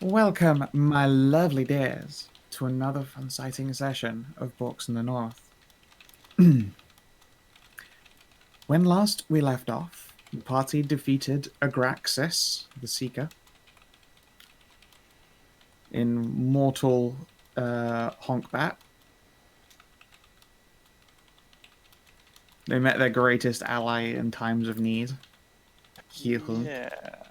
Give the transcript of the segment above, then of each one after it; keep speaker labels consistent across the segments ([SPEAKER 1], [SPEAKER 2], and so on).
[SPEAKER 1] Welcome, my lovely dears, to another fun sighting session of Books in the North. When last we left off, the party defeated Agraxis, the Seeker, in mortal honkbat. They met their greatest ally in times of need, Hedrah.
[SPEAKER 2] Yeah.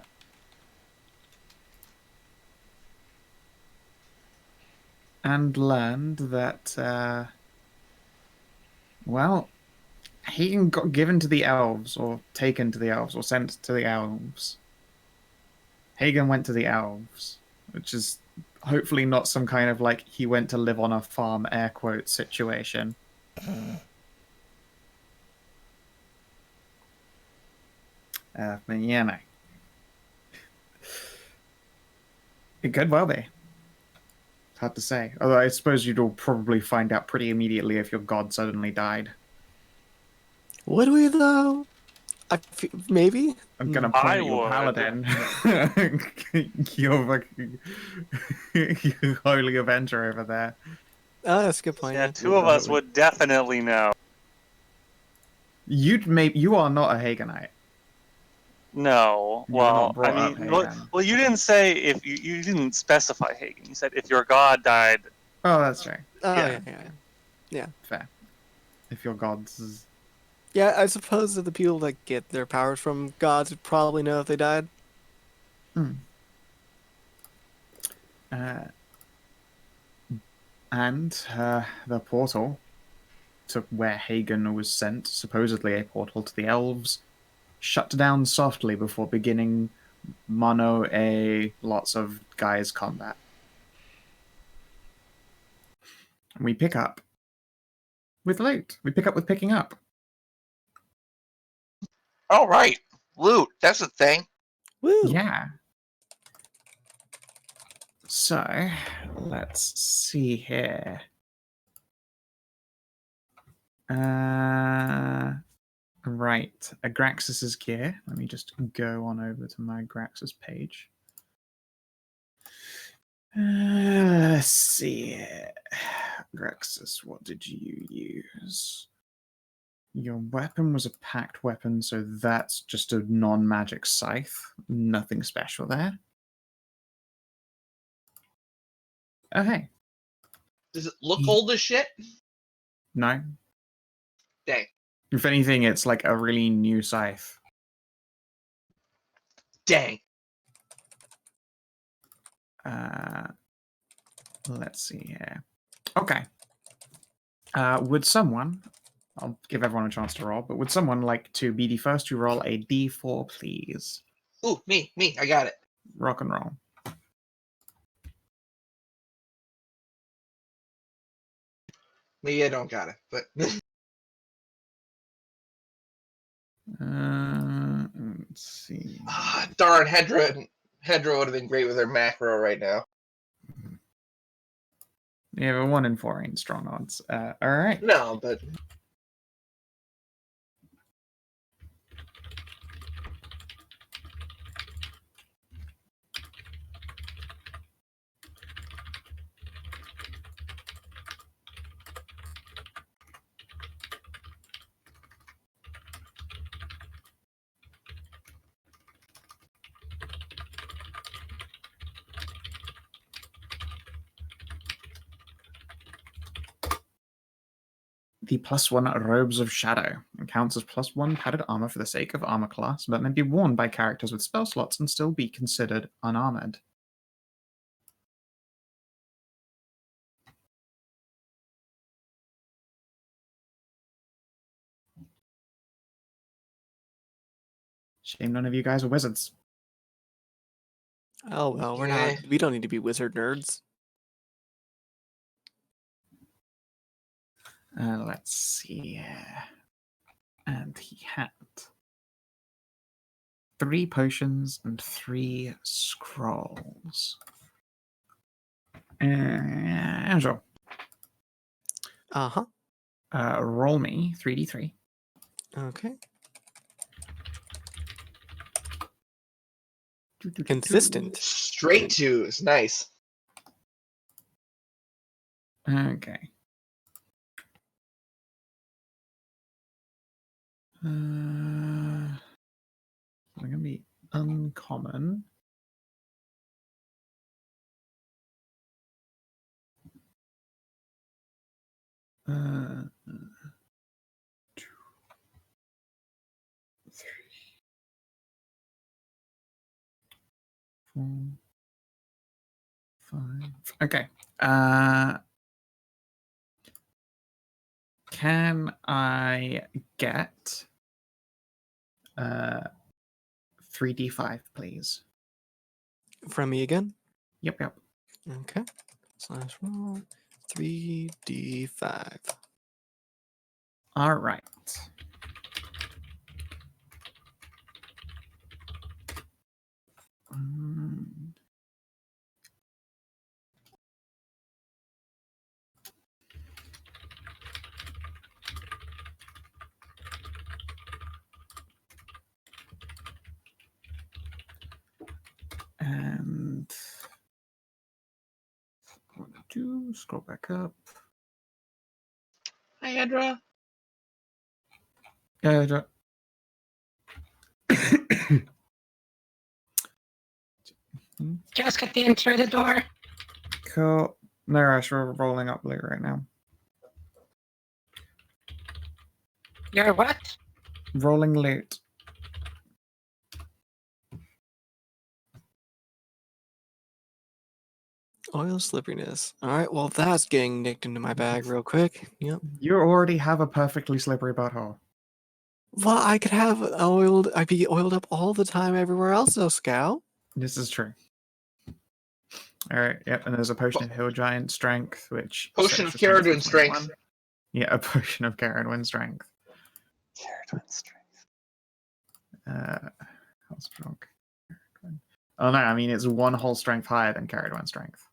[SPEAKER 1] And learned that, well, he got given to the elves, or taken to the elves, or sent to the elves. Hagen went to the elves, which is hopefully not some kind of like he went to live on a farm air quote situation. But yeah, no. It could well be. It's hard to say. Although I suppose you'd all probably find out pretty immediately if your god suddenly died.
[SPEAKER 3] Would we though? Maybe.
[SPEAKER 1] I'm gonna point
[SPEAKER 2] I
[SPEAKER 1] at your
[SPEAKER 2] would.
[SPEAKER 1] paladin. Your fucking you holy avenger over there.
[SPEAKER 3] Oh, that's a good point.
[SPEAKER 2] Yeah, two of us would definitely know.
[SPEAKER 1] You are not a Hagenite.
[SPEAKER 2] No.
[SPEAKER 1] You were not
[SPEAKER 2] Well,
[SPEAKER 1] brought
[SPEAKER 2] I
[SPEAKER 1] up
[SPEAKER 2] mean,
[SPEAKER 1] Hagen.
[SPEAKER 2] well, you didn't say if you didn't specify Hagen. You said if your god died.
[SPEAKER 1] Oh, that's right.
[SPEAKER 3] Oh,
[SPEAKER 2] Yeah.
[SPEAKER 3] yeah.
[SPEAKER 1] Fair. If your god's
[SPEAKER 3] Yeah, I suppose that the people that get their powers from gods would probably know if they died.
[SPEAKER 1] And the portal to where Hagen was sent, supposedly a portal to the elves, shut down softly before beginning mono a lots of guys combat. And we pick up with loot. We pick up with picking up.
[SPEAKER 4] Oh, right. Loot. That's a thing.
[SPEAKER 3] Woo!
[SPEAKER 1] Yeah. So, let's see here. Right. Agraxis's gear. Let me just go on over to my Agraxis page. Let's see here. Agraxis, what did you use? Your weapon was a packed weapon, so that's just a non-magic scythe. Nothing special there. Oh, hey.
[SPEAKER 4] Does it look old as shit?
[SPEAKER 1] No.
[SPEAKER 4] Dang.
[SPEAKER 1] If anything, it's like a really new scythe.
[SPEAKER 4] Dang.
[SPEAKER 1] Let's see here. Okay. Would someone, I'll give everyone a chance to roll, but would someone like to be the first to roll a d4, please?
[SPEAKER 4] Ooh, me. I got it.
[SPEAKER 1] Rock and roll.
[SPEAKER 4] Maybe I don't got it, but
[SPEAKER 1] Let's see.
[SPEAKER 4] darn, Hedrah would have been great with her macro right now.
[SPEAKER 1] You have a 1 in 4 ain't strong odds. All right.
[SPEAKER 4] No, but
[SPEAKER 1] The +1 Robes of Shadow. It counts as +1 padded armor for the sake of armor class, but may be worn by characters with spell slots and still be considered unarmored. Shame none of you guys are wizards.
[SPEAKER 3] Oh well, we're
[SPEAKER 4] Yeah.
[SPEAKER 3] not. We don't need to be wizard nerds.
[SPEAKER 1] Let's see. And he had 3 potions and 3 scrolls. Amxal,
[SPEAKER 3] Uh-huh.
[SPEAKER 1] roll me 3d3.
[SPEAKER 3] Okay. Consistent.
[SPEAKER 4] Straight twos. Nice.
[SPEAKER 1] Okay. They're gonna be uncommon. Uh, 2, 3, 4, 5. Okay. Can I get 3d5, please?
[SPEAKER 3] From me again.
[SPEAKER 1] Yep, yep.
[SPEAKER 3] Okay. Slash roll 3d5.
[SPEAKER 1] All right. Um, and what to do? Scroll back up.
[SPEAKER 4] Hi, Hedrah.
[SPEAKER 1] Dra-
[SPEAKER 5] Just get in through the door.
[SPEAKER 1] Cool. No rush. We're rolling up blue right now.
[SPEAKER 5] You're what?
[SPEAKER 1] Rolling loot.
[SPEAKER 3] Oil slipperiness. All right. Well, that's getting nicked into my bag real quick. Yep.
[SPEAKER 1] You already have a perfectly slippery butthole.
[SPEAKER 3] Well, I could have oiled. I'd be oiled up all the time everywhere else, though, Scout.
[SPEAKER 1] This is true. All right. Yep. And there's a potion of Hill Giant Strength, which
[SPEAKER 4] Potion of
[SPEAKER 1] sets your
[SPEAKER 4] Ceridwen
[SPEAKER 1] to 21.
[SPEAKER 4] Strength.
[SPEAKER 1] Yeah, a potion of Ceridwen Strength.
[SPEAKER 2] Ceridwen strength.
[SPEAKER 1] How strong? Ceridwen. Oh no, I mean it's one whole strength higher than Ceridwen Strength.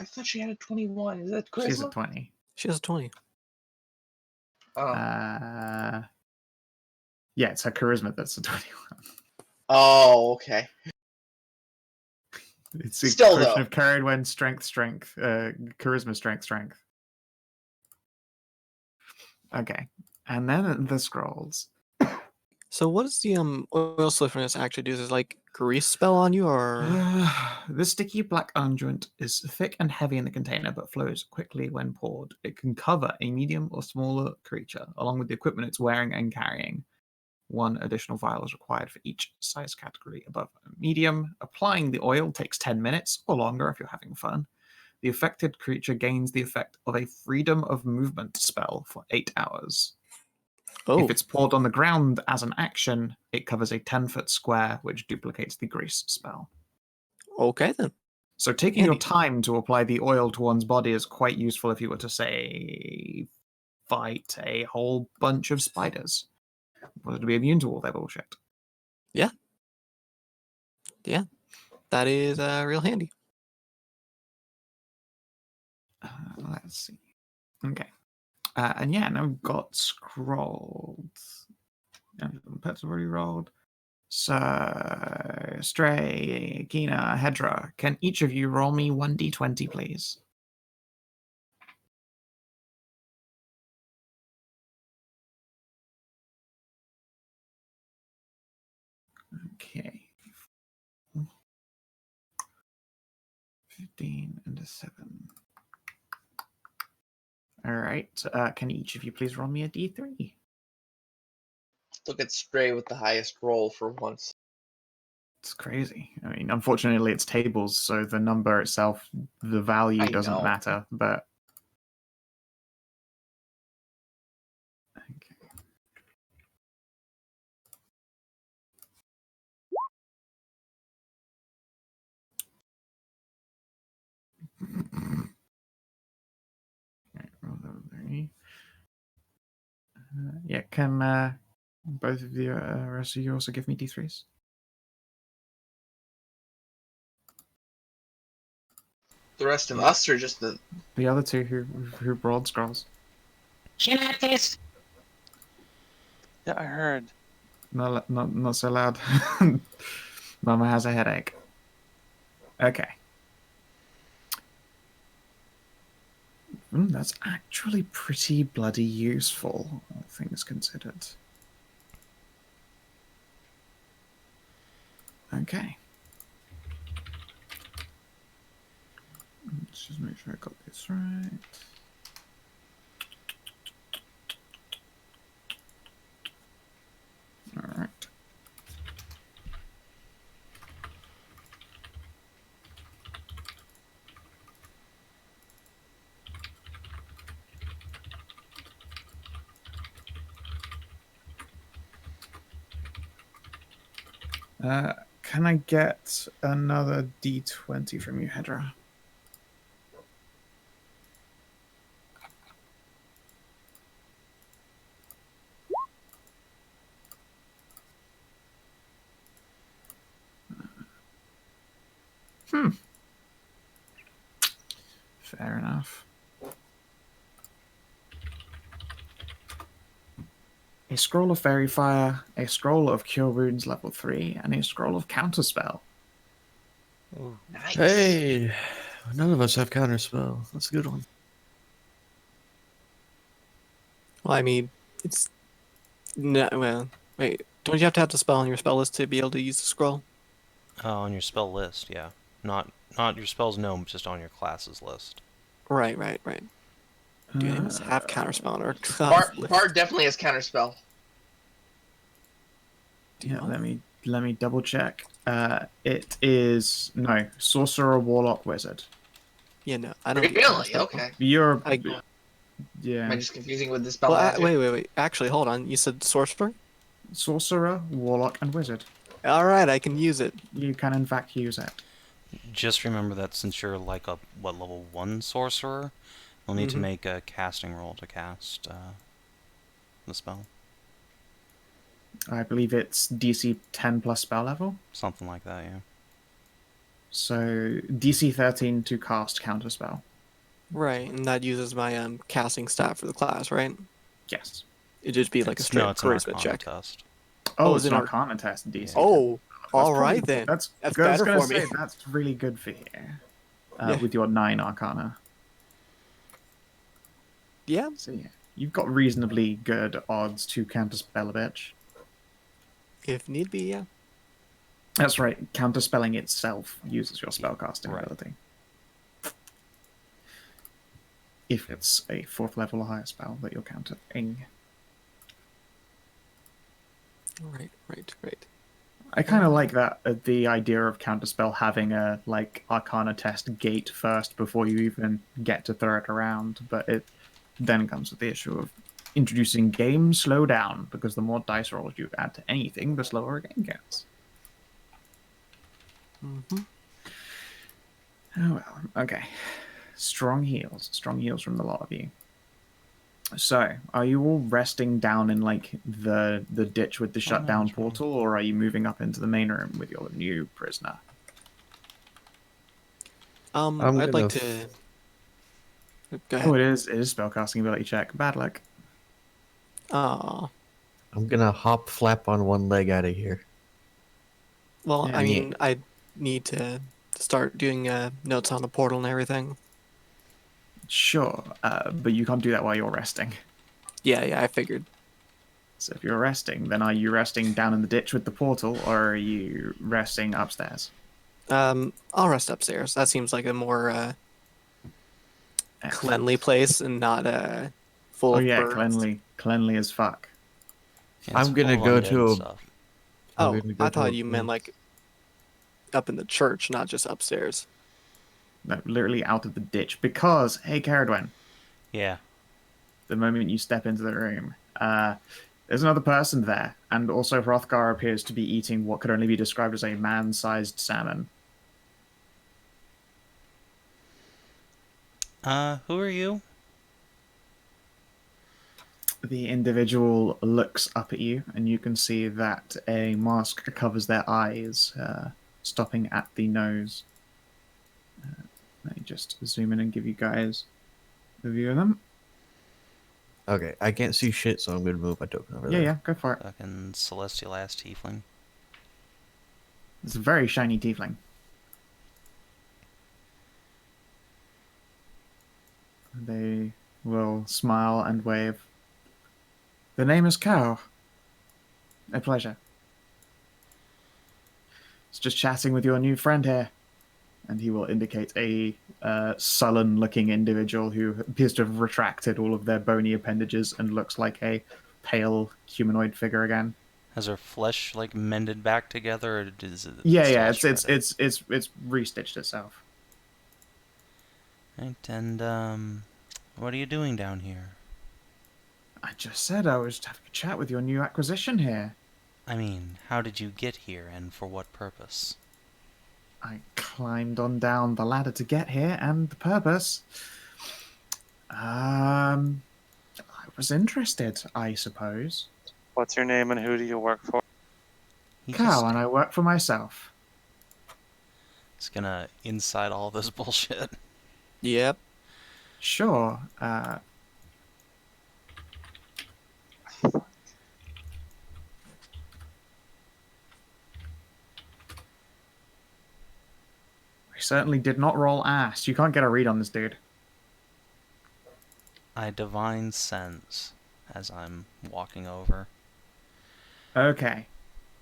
[SPEAKER 4] I thought she had a 21. Is that charisma?
[SPEAKER 1] She's a 20.
[SPEAKER 3] She has a 20.
[SPEAKER 4] Oh.
[SPEAKER 1] Yeah, it's her charisma that's a 21.
[SPEAKER 4] Oh, okay.
[SPEAKER 1] It's a
[SPEAKER 4] Still,
[SPEAKER 1] potion
[SPEAKER 4] though.
[SPEAKER 1] of Ceridwen Strength, charisma Strength. Okay, and then the scrolls.
[SPEAKER 3] So, what does the oil slipperiness actually do? Is it like grease spell on you, or
[SPEAKER 1] The sticky black unguent is thick and heavy in the container, but flows quickly when poured. It can cover a medium or smaller creature, along with the equipment it's wearing and carrying. One additional vial is required for each size category above medium. Applying the oil takes 10 minutes or longer if you're having fun. The affected creature gains the effect of a freedom of movement spell for 8 hours.
[SPEAKER 3] oh,
[SPEAKER 1] If it's poured on the ground as an action, it covers a 10-foot square, which duplicates the grease spell.
[SPEAKER 3] okay then.
[SPEAKER 1] So taking your
[SPEAKER 3] Handy.
[SPEAKER 1] time to apply the oil to one's body is quite useful if you were to, say, fight a whole bunch of spiders. Wanted to be immune to all their bullshit.
[SPEAKER 3] Yeah, that is real handy.
[SPEAKER 1] Let's see. Okay. And yeah, now we've got scrolled. And the pets have already rolled. So, Stray, Kina, Hedrah, can each of you roll me 1d20, please? Okay. 15 and a 7. All right. Can each of you please roll me a d3?
[SPEAKER 4] Look at Stray with the highest roll for once.
[SPEAKER 1] It's crazy. I mean, unfortunately, it's tables, so the number itself, the value
[SPEAKER 4] I
[SPEAKER 1] doesn't
[SPEAKER 4] know.
[SPEAKER 1] matter. But okay. Right, roll that 3. Yeah, can both of the rest of you also give me d3s?
[SPEAKER 4] The rest of us are just the.
[SPEAKER 1] The other two who rolled scrolls.
[SPEAKER 5] Kinathis.
[SPEAKER 2] Yeah, I heard.
[SPEAKER 1] Not so loud. Mama has a headache. Okay. That's actually pretty bloody useful, all things considered. Okay. Let's just make sure I got this right. All right. Can I get another D20 from you, Hedrah? Fair enough. A scroll of fairy fire, a scroll of cure wounds level 3, and a scroll of counterspell.
[SPEAKER 4] Nice.
[SPEAKER 3] Hey, none of us have counterspell. That's a good one. Well, I mean, it's no. Well, wait. Don't you have to have the spell on your spell list to be able to use the scroll?
[SPEAKER 6] On your spell list, yeah. Not your spells, no, just on your classes list.
[SPEAKER 3] Right. Do any of us have counterspell on our class
[SPEAKER 4] Bard,
[SPEAKER 3] list?
[SPEAKER 4] Bard definitely has counterspell.
[SPEAKER 1] Yeah, let me double check. It is no sorcerer, warlock, wizard.
[SPEAKER 3] Yeah, no, I don't. get
[SPEAKER 4] Really?
[SPEAKER 3] counterspell.
[SPEAKER 4] Okay.
[SPEAKER 1] You're
[SPEAKER 3] I,
[SPEAKER 1] yeah.
[SPEAKER 4] Am I just confusing with the spell
[SPEAKER 3] well,
[SPEAKER 4] magic?
[SPEAKER 3] wait. Actually, hold on. You said sorcerer?
[SPEAKER 1] Sorcerer, warlock, and wizard.
[SPEAKER 3] All right, I can use it.
[SPEAKER 1] You can in fact use it.
[SPEAKER 6] Just remember that since you're like a, level 1 sorcerer, you'll need to make a casting roll to cast the spell.
[SPEAKER 1] I believe it's DC 10 plus spell level.
[SPEAKER 6] Something like that, yeah.
[SPEAKER 1] So DC 13 to cast counterspell.
[SPEAKER 3] Right, and that uses my casting stat for the class, right?
[SPEAKER 1] Yes.
[SPEAKER 3] It'd just be like a straight
[SPEAKER 6] it's an
[SPEAKER 3] charisma
[SPEAKER 6] Arcana
[SPEAKER 3] check.
[SPEAKER 6] test.
[SPEAKER 1] Oh,
[SPEAKER 3] is
[SPEAKER 1] it's
[SPEAKER 3] it
[SPEAKER 1] an
[SPEAKER 3] an
[SPEAKER 1] Arcana test DC.
[SPEAKER 3] Oh,
[SPEAKER 1] That's
[SPEAKER 3] all
[SPEAKER 1] probably-
[SPEAKER 3] right then.
[SPEAKER 1] That's
[SPEAKER 3] That's
[SPEAKER 1] I was
[SPEAKER 3] better
[SPEAKER 1] gonna
[SPEAKER 3] for me.
[SPEAKER 1] say, that's really good for here.
[SPEAKER 3] Yeah.
[SPEAKER 1] With your 9 Arcana.
[SPEAKER 3] Yeah.
[SPEAKER 1] So yeah, you've got reasonably good odds to counterspell a bitch.
[SPEAKER 3] If need be, yeah.
[SPEAKER 1] That's right. Counterspelling itself uses your spellcasting
[SPEAKER 6] Right.
[SPEAKER 1] ability. If it's a 4th level or higher spell that you're countering.
[SPEAKER 3] Right.
[SPEAKER 1] I kind of like that the idea of counterspell having a like Arcana test gate first before you even get to throw it around, but it then comes with the issue of introducing game slowdown because the more dice rolls you add to anything, the slower a game gets.
[SPEAKER 3] Mm-hmm.
[SPEAKER 1] Oh well, okay. Strong heals from the lot of you. So, are you all resting down in like the ditch with the shutdown portal, or are you moving up into the main room with your new prisoner?
[SPEAKER 3] I'd like to. Go ahead.
[SPEAKER 1] Oh, it is spellcasting ability check. Bad luck.
[SPEAKER 3] Oh,
[SPEAKER 7] I'm gonna hop flap on one leg out of here.
[SPEAKER 3] well,
[SPEAKER 1] Yeah.
[SPEAKER 3] I mean, I need to start doing notes on the portal and everything.
[SPEAKER 1] Sure, but you can't do that while you're resting.
[SPEAKER 3] Yeah, I figured.
[SPEAKER 1] So if you're resting, then are you resting down in the ditch with the portal, or are you resting upstairs?
[SPEAKER 3] I'll rest upstairs. That seems like a more cleanly place and not full
[SPEAKER 1] Oh
[SPEAKER 3] of
[SPEAKER 1] yeah,
[SPEAKER 3] birds.
[SPEAKER 1] cleanly as fuck.
[SPEAKER 6] Yeah,
[SPEAKER 7] I'm
[SPEAKER 6] it's
[SPEAKER 7] gonna
[SPEAKER 6] full of
[SPEAKER 7] go
[SPEAKER 6] undead
[SPEAKER 7] to a-
[SPEAKER 6] stuff.
[SPEAKER 3] Oh,
[SPEAKER 7] I'm gonna go
[SPEAKER 3] I
[SPEAKER 7] to
[SPEAKER 3] thought
[SPEAKER 7] a
[SPEAKER 3] you meant
[SPEAKER 7] place.
[SPEAKER 3] like up in the church, not just upstairs.
[SPEAKER 1] No, literally out of the ditch. Because, hey, Ceridwen,
[SPEAKER 6] Yeah.
[SPEAKER 1] the moment you step into the room, there's another person there, and also Hrothgar appears to be eating what could only be described as a man-sized salmon.
[SPEAKER 6] Who are you?
[SPEAKER 1] The individual looks up at you, and you can see that a mask covers their eyes, stopping at the nose. Let me just zoom in and give you guys a view of them.
[SPEAKER 7] Okay, I can't see shit, so I'm gonna move my token over
[SPEAKER 1] Yeah,
[SPEAKER 7] there.
[SPEAKER 1] yeah, go for it.
[SPEAKER 6] Fucking celestial ass tiefling.
[SPEAKER 1] It's a very shiny tiefling. They will smile and wave. The name is Cow. A pleasure. It's just chatting with your new friend here. And he will indicate a sullen-looking individual who appears to have retracted all of their bony appendages and looks like a pale humanoid figure again.
[SPEAKER 6] Has her flesh like mended back together, or is it
[SPEAKER 1] Yeah,
[SPEAKER 6] still
[SPEAKER 1] it's
[SPEAKER 6] shredded?
[SPEAKER 1] restitched itself.
[SPEAKER 6] Right, and what are you doing down here?
[SPEAKER 1] I just said I was having a chat with your new acquisition here.
[SPEAKER 6] I mean, how did you get here, and for what purpose?
[SPEAKER 1] I climbed on down the ladder to get here, and the purpose. I was interested, I suppose.
[SPEAKER 2] What's your name and who do you work for?
[SPEAKER 1] Cow, and I work for myself.
[SPEAKER 6] It's gonna inside all this bullshit.
[SPEAKER 3] Yep.
[SPEAKER 1] Sure. I certainly did not roll ass. You can't get a read on this dude.
[SPEAKER 6] I divine sense as I'm walking over.
[SPEAKER 1] Okay.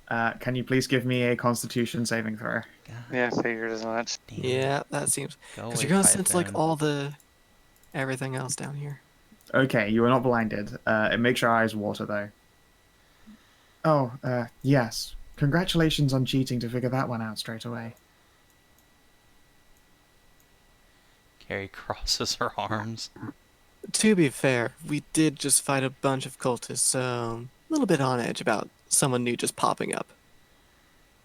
[SPEAKER 1] Can you please give me a Constitution saving throw?
[SPEAKER 6] God
[SPEAKER 2] Yeah, I figured as much.
[SPEAKER 6] damn.
[SPEAKER 3] Yeah, that seems.
[SPEAKER 6] Go
[SPEAKER 3] Because
[SPEAKER 6] away,
[SPEAKER 3] you're gonna sense like
[SPEAKER 6] Python.
[SPEAKER 3] all the everything else down here.
[SPEAKER 1] Okay, you are not blinded. It makes your eyes water, though. Oh, yes. Congratulations on cheating to figure that one out straight away.
[SPEAKER 6] Carrie crosses her arms.
[SPEAKER 3] To be fair, we did just fight a bunch of cultists, so a little bit on edge about someone new just popping up.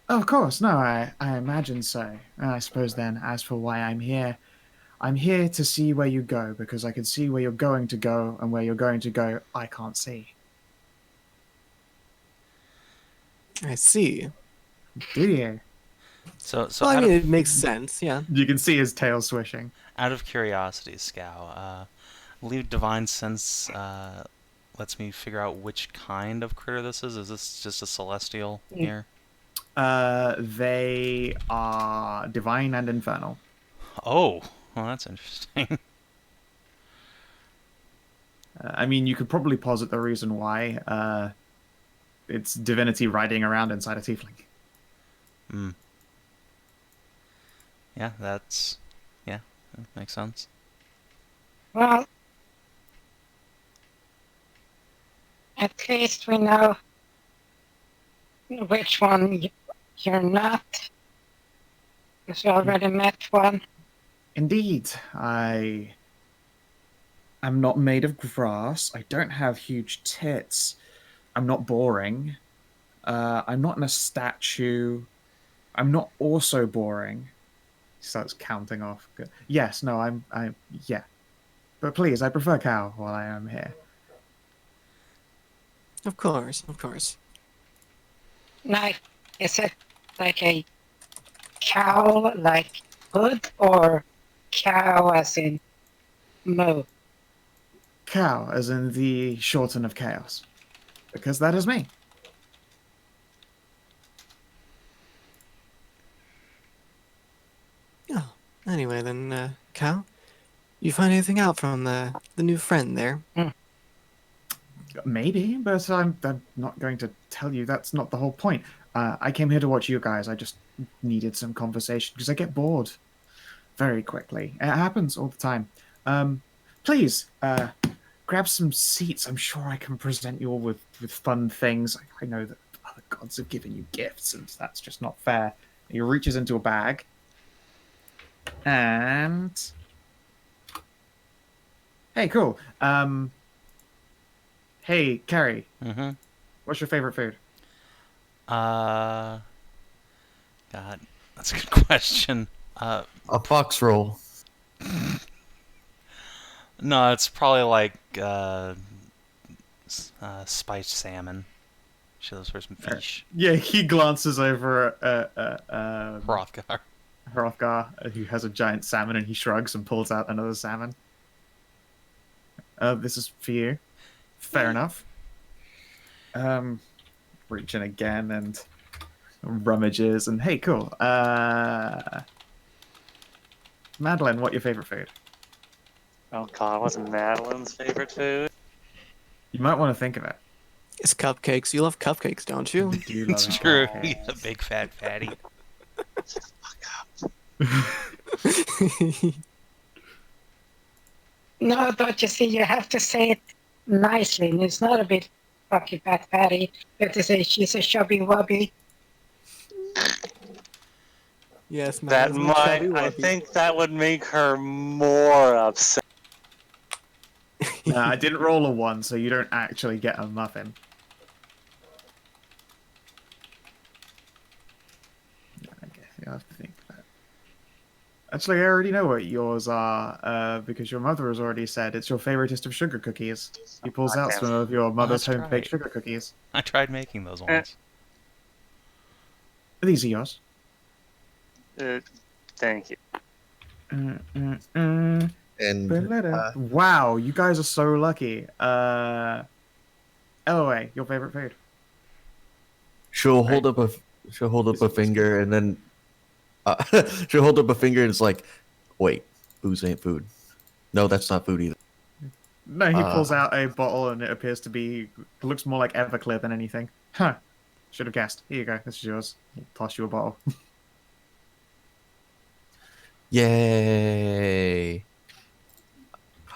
[SPEAKER 1] Oh, of course, no, I imagine so. I suppose then, as for why I'm here to see where you go, because I can see where you're going to go, and where you're going to go, I can't see.
[SPEAKER 3] I see.
[SPEAKER 1] Do you?
[SPEAKER 6] So
[SPEAKER 3] Well, I
[SPEAKER 6] out,
[SPEAKER 3] mean,
[SPEAKER 6] of,
[SPEAKER 3] it makes sense, yeah.
[SPEAKER 1] You can see his tail swishing.
[SPEAKER 6] out of curiosity, Scow, I believe divine sense lets me figure out which kind of critter this is. Is this just a celestial here?
[SPEAKER 1] They are divine and infernal.
[SPEAKER 6] Oh, well, that's interesting.
[SPEAKER 1] I mean, you could probably posit the reason why. It's divinity riding around inside a tiefling.
[SPEAKER 6] Hmm. Yeah, that makes sense.
[SPEAKER 5] Well, at least we know which one you're not. Because we already met one.
[SPEAKER 1] Indeed, I am not made of grass. I don't have huge tits. I'm not boring. I'm not in a statue. I'm not also boring. He starts counting off. Yes, no, yeah. But please, I prefer cow while I am here.
[SPEAKER 3] Of course, of course.
[SPEAKER 5] Like, is it like a cow, like hood, or cow as in moo?
[SPEAKER 1] Cow, as in the shorten of chaos. Because that is me.
[SPEAKER 3] Oh, anyway then, Cal, you find anything out from the new friend there?
[SPEAKER 1] Maybe, but I'm not going to tell you. That's not the whole point. I came here to watch you guys. I just needed some conversation because I get bored very quickly. It happens all the time. Please, grab some seats. I'm sure I can present you all with fun things. I know that other gods have given you gifts, and that's just not fair. He reaches into a bag, and hey, cool. Hey, Carrie.
[SPEAKER 6] Mm-hmm.
[SPEAKER 1] What's your favorite food?
[SPEAKER 6] God, that's a good question.
[SPEAKER 7] A fox roll.
[SPEAKER 6] No, it's probably like spiced salmon. She loves for some fish.
[SPEAKER 1] Yeah, he glances over
[SPEAKER 6] Hrothgar.
[SPEAKER 1] Hrothgar, who has a giant salmon, and he shrugs and pulls out another salmon. This is for you. Fair enough. Reach in again and rummages and hey, cool. Madilyn, what your favorite food?
[SPEAKER 2] Oh god, what's Madeline's favorite food?
[SPEAKER 1] You might want to think of it.
[SPEAKER 3] It's cupcakes. You love cupcakes, don't you?
[SPEAKER 1] You do love
[SPEAKER 6] It's
[SPEAKER 1] it.
[SPEAKER 6] true.
[SPEAKER 1] Okay.
[SPEAKER 6] He's a big fat fatty.
[SPEAKER 5] No, don't you see? You have to say it nicely. And it's not a bit fucking fat fatty. You have to say she's a chubby wubby.
[SPEAKER 3] Yes,
[SPEAKER 2] That
[SPEAKER 3] Madeline's a
[SPEAKER 2] might.
[SPEAKER 3] chubby
[SPEAKER 2] I
[SPEAKER 3] wuppy.
[SPEAKER 2] think that would make her more upset.
[SPEAKER 1] Nah, I didn't roll a 1, so you don't actually get a muffin. Okay, you'll have to think of that. Actually, I already know what yours are, because your mother has already said it's your favoriteest of sugar cookies. He pulls out some of your mother's
[SPEAKER 6] that's
[SPEAKER 1] home-baked
[SPEAKER 6] right.
[SPEAKER 1] sugar cookies.
[SPEAKER 6] I tried making those once.
[SPEAKER 1] These are yours.
[SPEAKER 2] Thank you.
[SPEAKER 7] And
[SPEAKER 1] Wow, you guys are so lucky. Elloe, your favorite food?
[SPEAKER 7] she'll hold up a finger and then she'll hold up a finger and it's like, wait, booze ain't food. No, that's not food either.
[SPEAKER 1] No, he pulls out a bottle and it appears to be... It looks more like Everclear than anything. Huh. Should have guessed. Here you go. This is yours. I'll toss you a bottle.
[SPEAKER 7] Yay!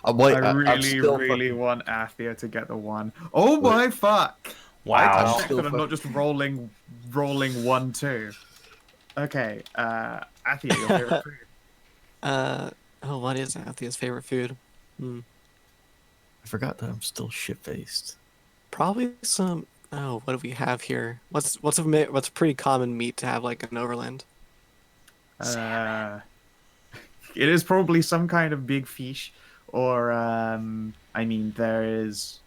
[SPEAKER 7] Wait,
[SPEAKER 1] I
[SPEAKER 7] I'm still
[SPEAKER 1] really
[SPEAKER 7] fucking-
[SPEAKER 1] want Athia to get the 1. Oh my fuck!
[SPEAKER 6] Wow.
[SPEAKER 1] I
[SPEAKER 7] I'm
[SPEAKER 1] checked
[SPEAKER 7] still
[SPEAKER 1] that I'm not just rolling 1, 2. Okay, Athia, your favorite food?
[SPEAKER 3] Oh, what is Athia's favorite food?
[SPEAKER 7] I forgot that I'm still shit-faced.
[SPEAKER 3] Probably some. Oh, what do we have here? What's a pretty common meat to have like an overland?
[SPEAKER 1] It is probably some kind of big fish, or I mean, there is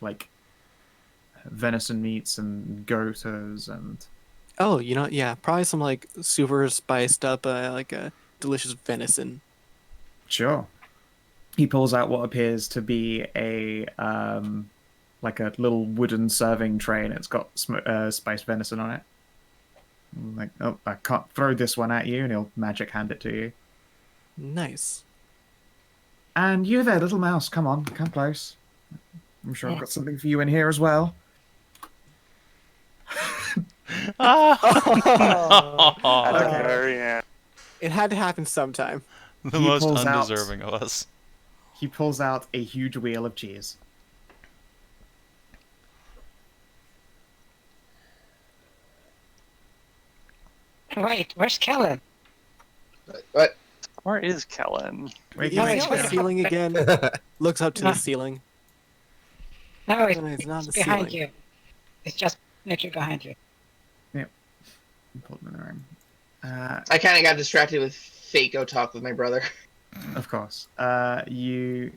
[SPEAKER 1] like venison meats and goaters and
[SPEAKER 3] Oh, yeah, probably some like super spiced up, like a delicious venison.
[SPEAKER 1] sure. He pulls out what appears to be a like a little wooden serving tray, and it's got spiced venison on it. I'm like, oh, I can't throw this one at you, and he'll magic hand it to you.
[SPEAKER 3] Nice.
[SPEAKER 1] And you there, little mouse, come on, come close. I'm sure I've got something for you in here as well.
[SPEAKER 6] Ah!
[SPEAKER 2] At the
[SPEAKER 1] Okay.
[SPEAKER 2] very end.
[SPEAKER 3] It had to happen sometime.
[SPEAKER 6] The
[SPEAKER 1] He
[SPEAKER 6] most
[SPEAKER 1] pulls out-
[SPEAKER 6] undeserving of us.
[SPEAKER 1] He pulls out a huge wheel of cheese.
[SPEAKER 5] Wait, where's Kellin?
[SPEAKER 4] What?
[SPEAKER 2] Where is Kellin?
[SPEAKER 1] Wait,
[SPEAKER 3] Yeah,
[SPEAKER 1] wait,
[SPEAKER 3] it's
[SPEAKER 5] wait,
[SPEAKER 3] the
[SPEAKER 1] wait.
[SPEAKER 3] ceiling again. Looks up to the ceiling.
[SPEAKER 5] No,
[SPEAKER 3] No, it's not on the
[SPEAKER 5] behind
[SPEAKER 3] ceiling.
[SPEAKER 5] you. It's just literally behind you.
[SPEAKER 1] Pull him in the room.
[SPEAKER 4] I kind of got distracted with fake talk with my brother.
[SPEAKER 1] Of course. Maddie,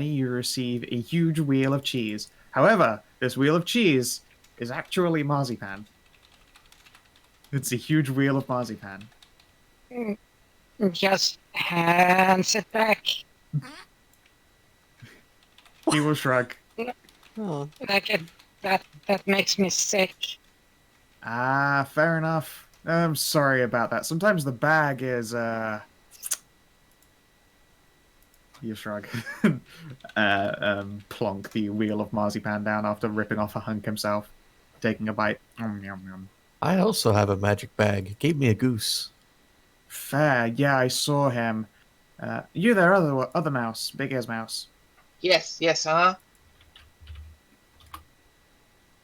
[SPEAKER 1] you receive a huge wheel of cheese. However, this wheel of cheese is actually marzipan. It's a huge wheel of marzipan.
[SPEAKER 5] Just hands it back.
[SPEAKER 1] He will shrug.
[SPEAKER 3] Oh,
[SPEAKER 5] Like that makes me sick.
[SPEAKER 1] Ah, fair enough. I'm sorry about that. Sometimes the bag is, You shrug. Plonk the wheel of marzipan down after ripping off a hunk himself. Taking a bite. Yum, yum, yum.
[SPEAKER 7] I also have a magic bag. It gave me a goose.
[SPEAKER 1] Fair. Yeah, I saw him. You there, other mouse. Big ears mouse.
[SPEAKER 4] Yes, huh?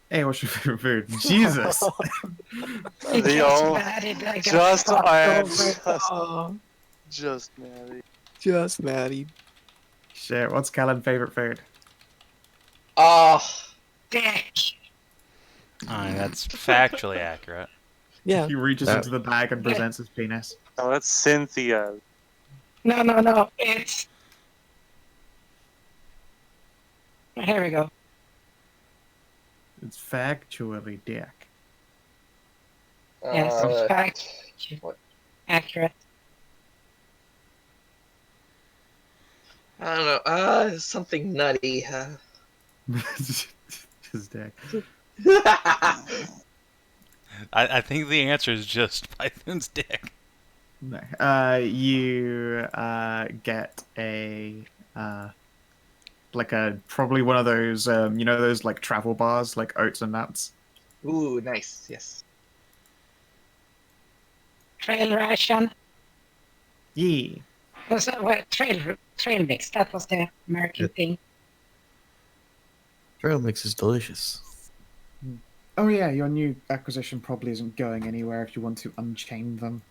[SPEAKER 1] Hey, what's your favorite food? Jesus.
[SPEAKER 5] It
[SPEAKER 2] The
[SPEAKER 5] just
[SPEAKER 2] old-
[SPEAKER 5] batted like
[SPEAKER 2] just-
[SPEAKER 5] a
[SPEAKER 2] I am
[SPEAKER 5] fuck over.
[SPEAKER 2] just-
[SPEAKER 5] Oh,
[SPEAKER 2] Just Maddie.
[SPEAKER 3] just Maddie.
[SPEAKER 1] Shit, what's Kellin's favorite food?
[SPEAKER 4] Oh,
[SPEAKER 5] dick.
[SPEAKER 6] That's factually accurate.
[SPEAKER 3] Yeah.
[SPEAKER 1] He reaches
[SPEAKER 7] That-
[SPEAKER 1] into the bag and presents his penis.
[SPEAKER 2] Oh, that's Cynthia.
[SPEAKER 5] No. It's. Here we go.
[SPEAKER 1] It's factually dick.
[SPEAKER 5] Yes,
[SPEAKER 4] uh,
[SPEAKER 5] fact.
[SPEAKER 4] what?
[SPEAKER 5] Accurate.
[SPEAKER 4] I don't know. Something nutty.
[SPEAKER 1] His dick.
[SPEAKER 6] I think the answer is just Python's dick.
[SPEAKER 1] No. You get a like a probably one of those you know those like travel bars like oats and nuts.
[SPEAKER 4] Ooh, nice. Yes.
[SPEAKER 5] Trail ration.
[SPEAKER 1] Yeah.
[SPEAKER 5] Was trail mix? That was the American thing.
[SPEAKER 7] Trail mix is delicious.
[SPEAKER 1] Oh yeah, your new acquisition probably isn't going anywhere if you want to unchain them.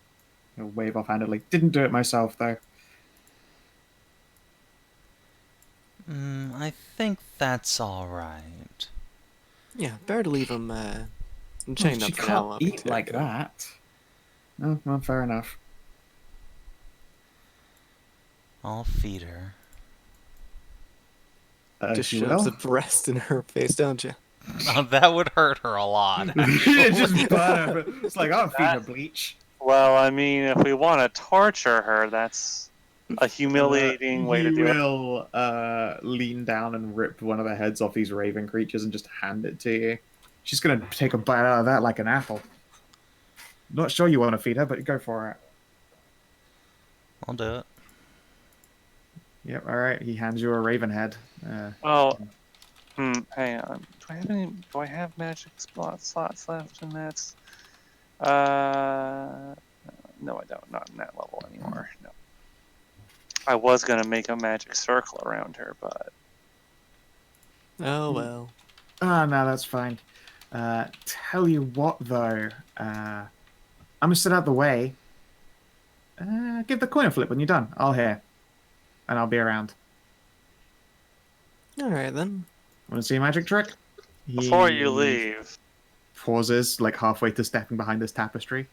[SPEAKER 1] You'll wave offhandedly. Didn't do it myself though.
[SPEAKER 6] I think that's all right.
[SPEAKER 3] Yeah, better to leave him chained
[SPEAKER 1] She
[SPEAKER 3] up for
[SPEAKER 1] can't
[SPEAKER 3] now. while we
[SPEAKER 1] eat
[SPEAKER 3] take
[SPEAKER 1] like
[SPEAKER 3] it.
[SPEAKER 1] that. Oh, well, fair enough.
[SPEAKER 6] I'll feed her.
[SPEAKER 3] Just
[SPEAKER 1] If you
[SPEAKER 3] shoves
[SPEAKER 1] will.
[SPEAKER 3] the breast in her face, don't you?
[SPEAKER 6] Now, that would hurt her a lot.
[SPEAKER 1] It just burn her. It's like I'll feed her bleach.
[SPEAKER 2] Well, I mean, if we want to torture her, that's a humiliating way to do it.
[SPEAKER 1] You will lean down and rip one of the heads off these raven creatures and just hand it to you. She's gonna take a bite out of that like an apple. Not sure you want to feed her, but go for it.
[SPEAKER 6] I'll do it.
[SPEAKER 1] Yep. All right. He hands you a raven head.
[SPEAKER 2] Oh, hang on. Do I have magic slots left in that? No, I don't. Not in that level anymore. No. I was gonna make a magic circle around her, but
[SPEAKER 3] Oh well.
[SPEAKER 1] No, that's fine. Tell you what, though. I'm gonna sit out the way. Give the coin a flip when you're done. I'll hear. And I'll be around.
[SPEAKER 3] Alright then.
[SPEAKER 1] Want to see a magic trick?
[SPEAKER 2] before you
[SPEAKER 1] He
[SPEAKER 2] leave,
[SPEAKER 1] pauses, like halfway to stepping behind this tapestry.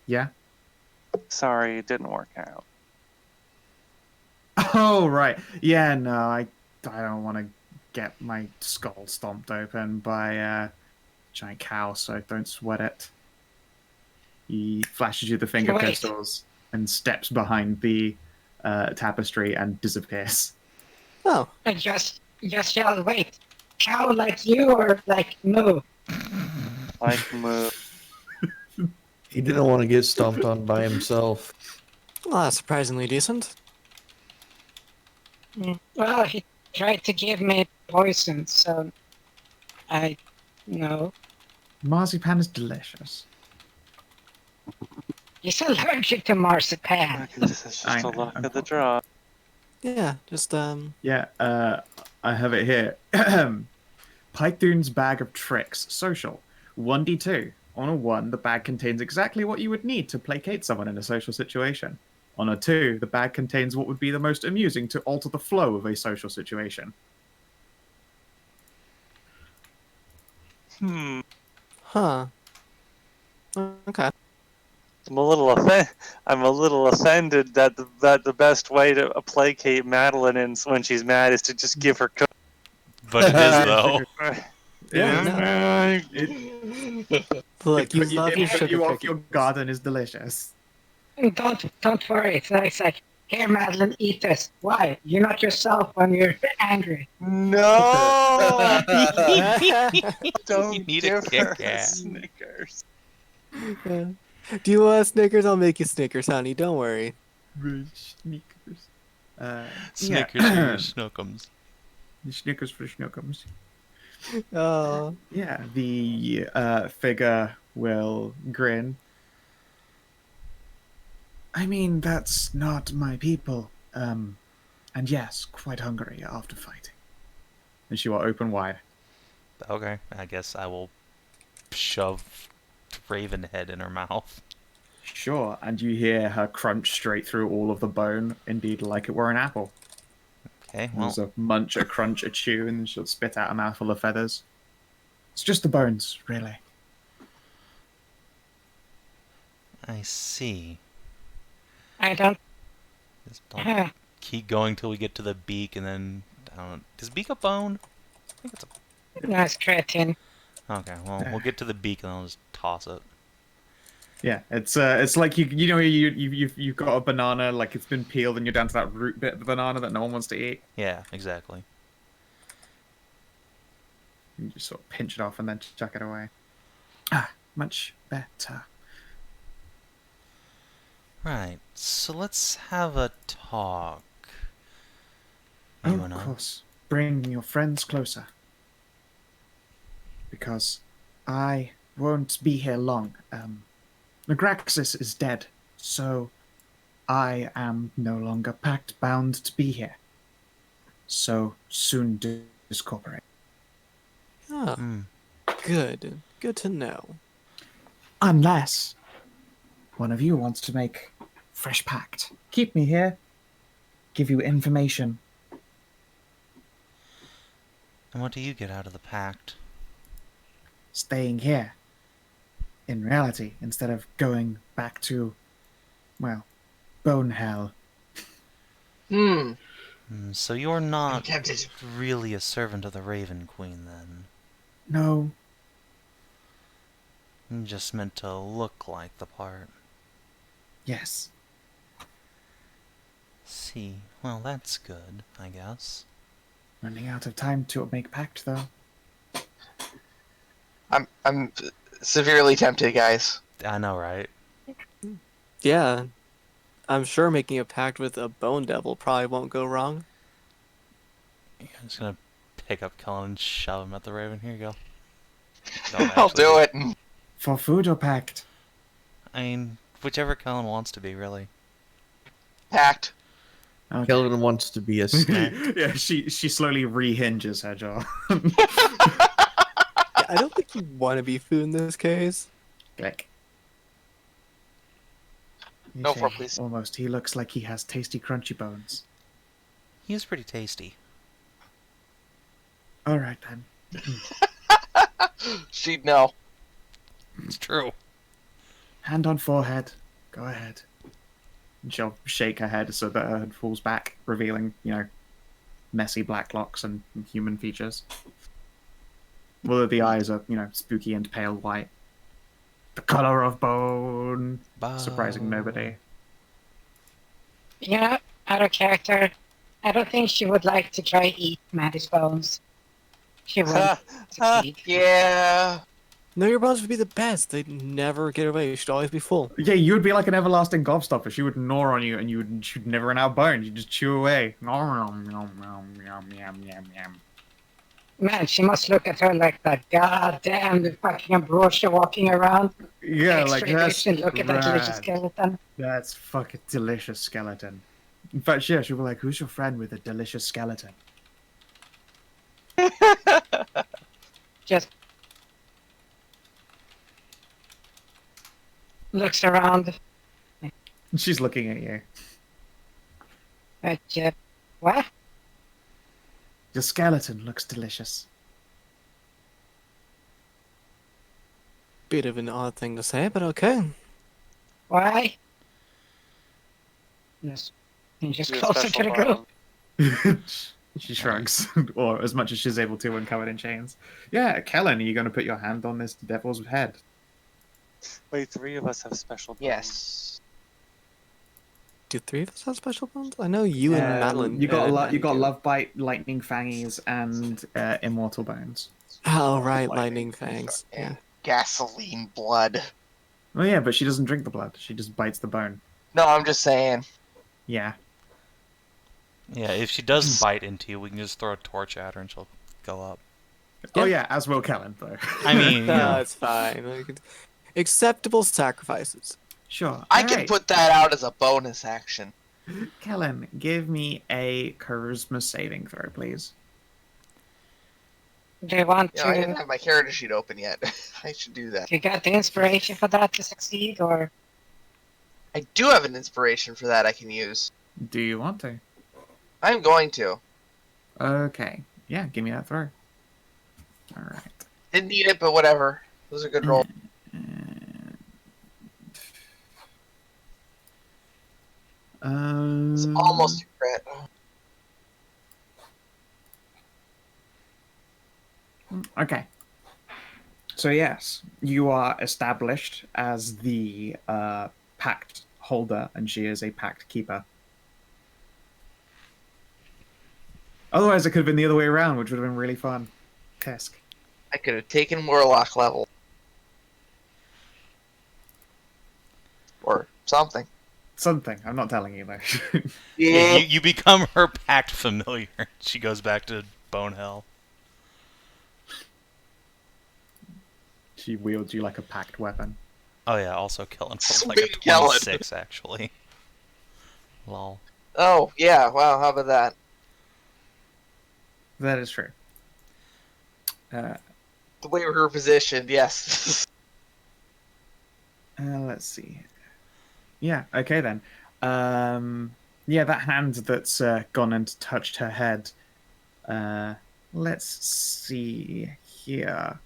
[SPEAKER 1] Yeah.
[SPEAKER 2] sorry, it didn't work out.
[SPEAKER 1] Oh, right. Yeah, no, I don't want to get my skull stomped open by a giant cow, so don't sweat it. He flashes you the finger
[SPEAKER 5] Wait.
[SPEAKER 1] pistols and steps behind the tapestry and disappears.
[SPEAKER 3] Oh.
[SPEAKER 5] And just yell, wait, cow like you or like moo?
[SPEAKER 2] Like move.
[SPEAKER 7] He didn't want to get stomped on by himself.
[SPEAKER 3] Well, that's surprisingly decent.
[SPEAKER 5] Well, he tried to give me poison, so I know.
[SPEAKER 1] Marzipan is delicious.
[SPEAKER 5] He's allergic to marzipan.
[SPEAKER 2] This is
[SPEAKER 1] I
[SPEAKER 2] just a
[SPEAKER 1] know,
[SPEAKER 2] luck
[SPEAKER 1] I'm
[SPEAKER 2] of the
[SPEAKER 1] fine.
[SPEAKER 2] draw.
[SPEAKER 3] Yeah, just
[SPEAKER 1] Yeah, I have it here. Pythoon's Bag of Tricks, social. 1d2. On a 1, the bag contains exactly what you would need to placate someone in a social situation. On a 2, the bag contains what would be the most amusing to alter the flow of a social situation.
[SPEAKER 3] huh. Okay.
[SPEAKER 2] I'm a little offended that the best way to placate Madilyn when she's mad is to just give her cookies.
[SPEAKER 6] But it is, though.
[SPEAKER 3] Yeah, Look, you love your
[SPEAKER 1] Put
[SPEAKER 3] sugar
[SPEAKER 1] you off
[SPEAKER 3] cookie.
[SPEAKER 1] your garden is delicious.
[SPEAKER 5] Don't worry. It's like, here, Madilyn, eat this. Why? You're not yourself when you're angry.
[SPEAKER 2] No! Don't
[SPEAKER 6] You need
[SPEAKER 2] give
[SPEAKER 6] a Kit
[SPEAKER 2] her
[SPEAKER 6] Kat.
[SPEAKER 2] Snickers.
[SPEAKER 3] Do you want Snickers? I'll make you Snickers, honey. Don't worry.
[SPEAKER 1] Snickers.
[SPEAKER 6] Snickers for your snookums.
[SPEAKER 1] Snickers for schnookums.
[SPEAKER 3] Oh.
[SPEAKER 1] Yeah, the figure will grin. I mean, that's not my people. And yes, quite hungry after fighting. And she will open wide.
[SPEAKER 6] Okay, I guess I will shove Raven head in her mouth.
[SPEAKER 1] Sure, and you hear her crunch straight through all of the bone, indeed like it were an apple.
[SPEAKER 6] Okay, well,
[SPEAKER 1] There's a munch, a crunch, a chew, and she'll spit out a mouthful of feathers. It's just the bones, really.
[SPEAKER 6] I see.
[SPEAKER 5] I don't.
[SPEAKER 6] Just don't keep going till we get to the beak, and then I don't know. Is beak a bone? I think it's a.
[SPEAKER 5] Nice creatine.
[SPEAKER 6] Okay, well, we'll get to the beak, and I'll just toss it.
[SPEAKER 1] Yeah, it's like you've got a banana, like it's been peeled, and you're down to that root bit of the banana that no one wants to eat.
[SPEAKER 6] Yeah, exactly.
[SPEAKER 1] You just sort of pinch it off and then chuck it away. Ah, much better.
[SPEAKER 6] Right. So let's have a talk.
[SPEAKER 1] Oh,
[SPEAKER 6] You
[SPEAKER 1] of
[SPEAKER 6] and I.
[SPEAKER 1] course. Bring your friends closer. Because I won't be here long. Nagraxis is dead, so I am no longer pact bound to be here. So soon discorporate.
[SPEAKER 3] Ah,
[SPEAKER 6] Hmm.
[SPEAKER 3] good. Good to know.
[SPEAKER 1] Unless one of you wants to make fresh pact. Keep me here. Give you information.
[SPEAKER 6] And what do you get out of the pact?
[SPEAKER 1] Staying here. In reality, instead of going back to, well, Bone Hell.
[SPEAKER 4] Hmm.
[SPEAKER 6] So you're
[SPEAKER 4] I'm
[SPEAKER 6] not
[SPEAKER 4] tempted.
[SPEAKER 6] really a servant of the Raven Queen, then?
[SPEAKER 1] No,
[SPEAKER 6] You're just meant to look like the part.
[SPEAKER 1] yes.
[SPEAKER 6] See, well, that's good, I guess.
[SPEAKER 1] Running out of time to make pact, though.
[SPEAKER 4] I'm severely tempted, guys.
[SPEAKER 6] I know, right?
[SPEAKER 3] Yeah, I'm sure making a pact with a bone devil probably won't go wrong.
[SPEAKER 6] Yeah, I'm just gonna pick up Kellin and shove him at the Raven. Here you go. Don't
[SPEAKER 4] I'll
[SPEAKER 6] actually
[SPEAKER 4] do it.
[SPEAKER 1] For food or pact?
[SPEAKER 6] I mean, whichever Kellin wants to be, really.
[SPEAKER 4] Packed.
[SPEAKER 1] Okay.
[SPEAKER 7] Kellin wants to be a snack.
[SPEAKER 1] Yeah, she slowly rehinges her jaw.
[SPEAKER 3] Yeah, I don't think you want to be food in this case.
[SPEAKER 1] Click.
[SPEAKER 4] Go for it, please.
[SPEAKER 1] Almost. He looks like he has tasty, crunchy bones.
[SPEAKER 6] He is pretty tasty.
[SPEAKER 1] All right then.
[SPEAKER 4] She'd know.
[SPEAKER 6] It's true.
[SPEAKER 1] Hand on forehead. Go ahead. And she'll shake her head so that her head falls back, revealing, messy black locks and human features. Although the eyes are, spooky and pale white. The color of bone. Surprising nobody.
[SPEAKER 5] Out of character, I don't think she would like to try eat Maddie's bones. She won't succeed.
[SPEAKER 4] Yeah.
[SPEAKER 3] No, your bones would be the best. They'd never get away. You should always be full.
[SPEAKER 1] Yeah, you would be like an everlasting gobstopper. She would gnaw on you, and she'd never run out of bones. You'd just chew away. Nom, nom, nom, nom, nom, nom, nom.
[SPEAKER 5] Man, she must look at her like that. God damn, the fucking brochure walking around.
[SPEAKER 1] Yeah,
[SPEAKER 5] Extra
[SPEAKER 1] like that's
[SPEAKER 5] edition, look at that delicious
[SPEAKER 1] rad.
[SPEAKER 5] skeleton.
[SPEAKER 1] That's fucking delicious skeleton. In fact, yeah, she'll be like, "Who's your friend with a delicious skeleton?"
[SPEAKER 5] Just looks around.
[SPEAKER 1] She's looking at you.
[SPEAKER 5] What?
[SPEAKER 1] Your skeleton looks delicious.
[SPEAKER 3] Bit of an odd thing to say, but okay.
[SPEAKER 5] Why? Yes. You just
[SPEAKER 2] Your
[SPEAKER 5] closer to
[SPEAKER 2] special
[SPEAKER 5] the group.
[SPEAKER 2] bond.
[SPEAKER 1] She shrugs, or as much as she's able to when covered in chains. Yeah, Kellin, are you going to put your hand on this devil's head?
[SPEAKER 2] Wait, 3 of us have special bonds.
[SPEAKER 4] Yes.
[SPEAKER 3] Do 3 of us have special bones? I know you and Madilyn.
[SPEAKER 1] You got
[SPEAKER 3] Maddie
[SPEAKER 1] you got
[SPEAKER 3] do.
[SPEAKER 1] love bite, lightning fangies, and immortal bones.
[SPEAKER 3] Oh, right, lightning fangs.
[SPEAKER 4] Yeah.
[SPEAKER 3] Yeah.
[SPEAKER 4] Gasoline blood.
[SPEAKER 1] Oh yeah, but she doesn't drink the blood. She just bites the bone.
[SPEAKER 4] No, I'm just saying.
[SPEAKER 1] Yeah.
[SPEAKER 6] Yeah, if she does bite into you, we can just throw a torch at her and she'll go up.
[SPEAKER 1] Oh yeah, as will Kellin though.
[SPEAKER 6] I mean,
[SPEAKER 3] No, it's fine. Like, acceptable sacrifices.
[SPEAKER 1] Sure.
[SPEAKER 4] I can
[SPEAKER 1] Alright.
[SPEAKER 4] put that out as a bonus action.
[SPEAKER 1] Kellin, give me a charisma saving throw, please.
[SPEAKER 5] Do you want
[SPEAKER 4] I didn't
[SPEAKER 5] to...
[SPEAKER 4] have my character sheet open yet. I should do that.
[SPEAKER 5] You got the inspiration for that to succeed, or...
[SPEAKER 4] I do have an inspiration for that I can use.
[SPEAKER 1] Do you want to?
[SPEAKER 4] I'm going to.
[SPEAKER 1] Okay. Yeah, give me that throw. Alright.
[SPEAKER 4] Didn't need it, but whatever. It was a good roll. It's almost a crit.
[SPEAKER 1] Okay. So yes, you are established as the pact holder, and she is a pact keeper. Otherwise, it could have been the other way around, which would have been really fun. Tesk.
[SPEAKER 4] I could have taken Warlock level. Something.
[SPEAKER 1] Something. I'm not telling you though.
[SPEAKER 6] Yeah, you become her pact familiar. She goes back to Bone Hell.
[SPEAKER 1] She wields you like a packed weapon.
[SPEAKER 6] Oh yeah, also Kellin rolled like a
[SPEAKER 4] Sweet Kellin.
[SPEAKER 6] 26 actually. Lol.
[SPEAKER 4] Oh, yeah, wow, how about that?
[SPEAKER 1] That is true.
[SPEAKER 4] The way we were positioned, yes.
[SPEAKER 1] Let's see. Yeah, okay then. Yeah, that hand that's gone and touched her head. Let's see here.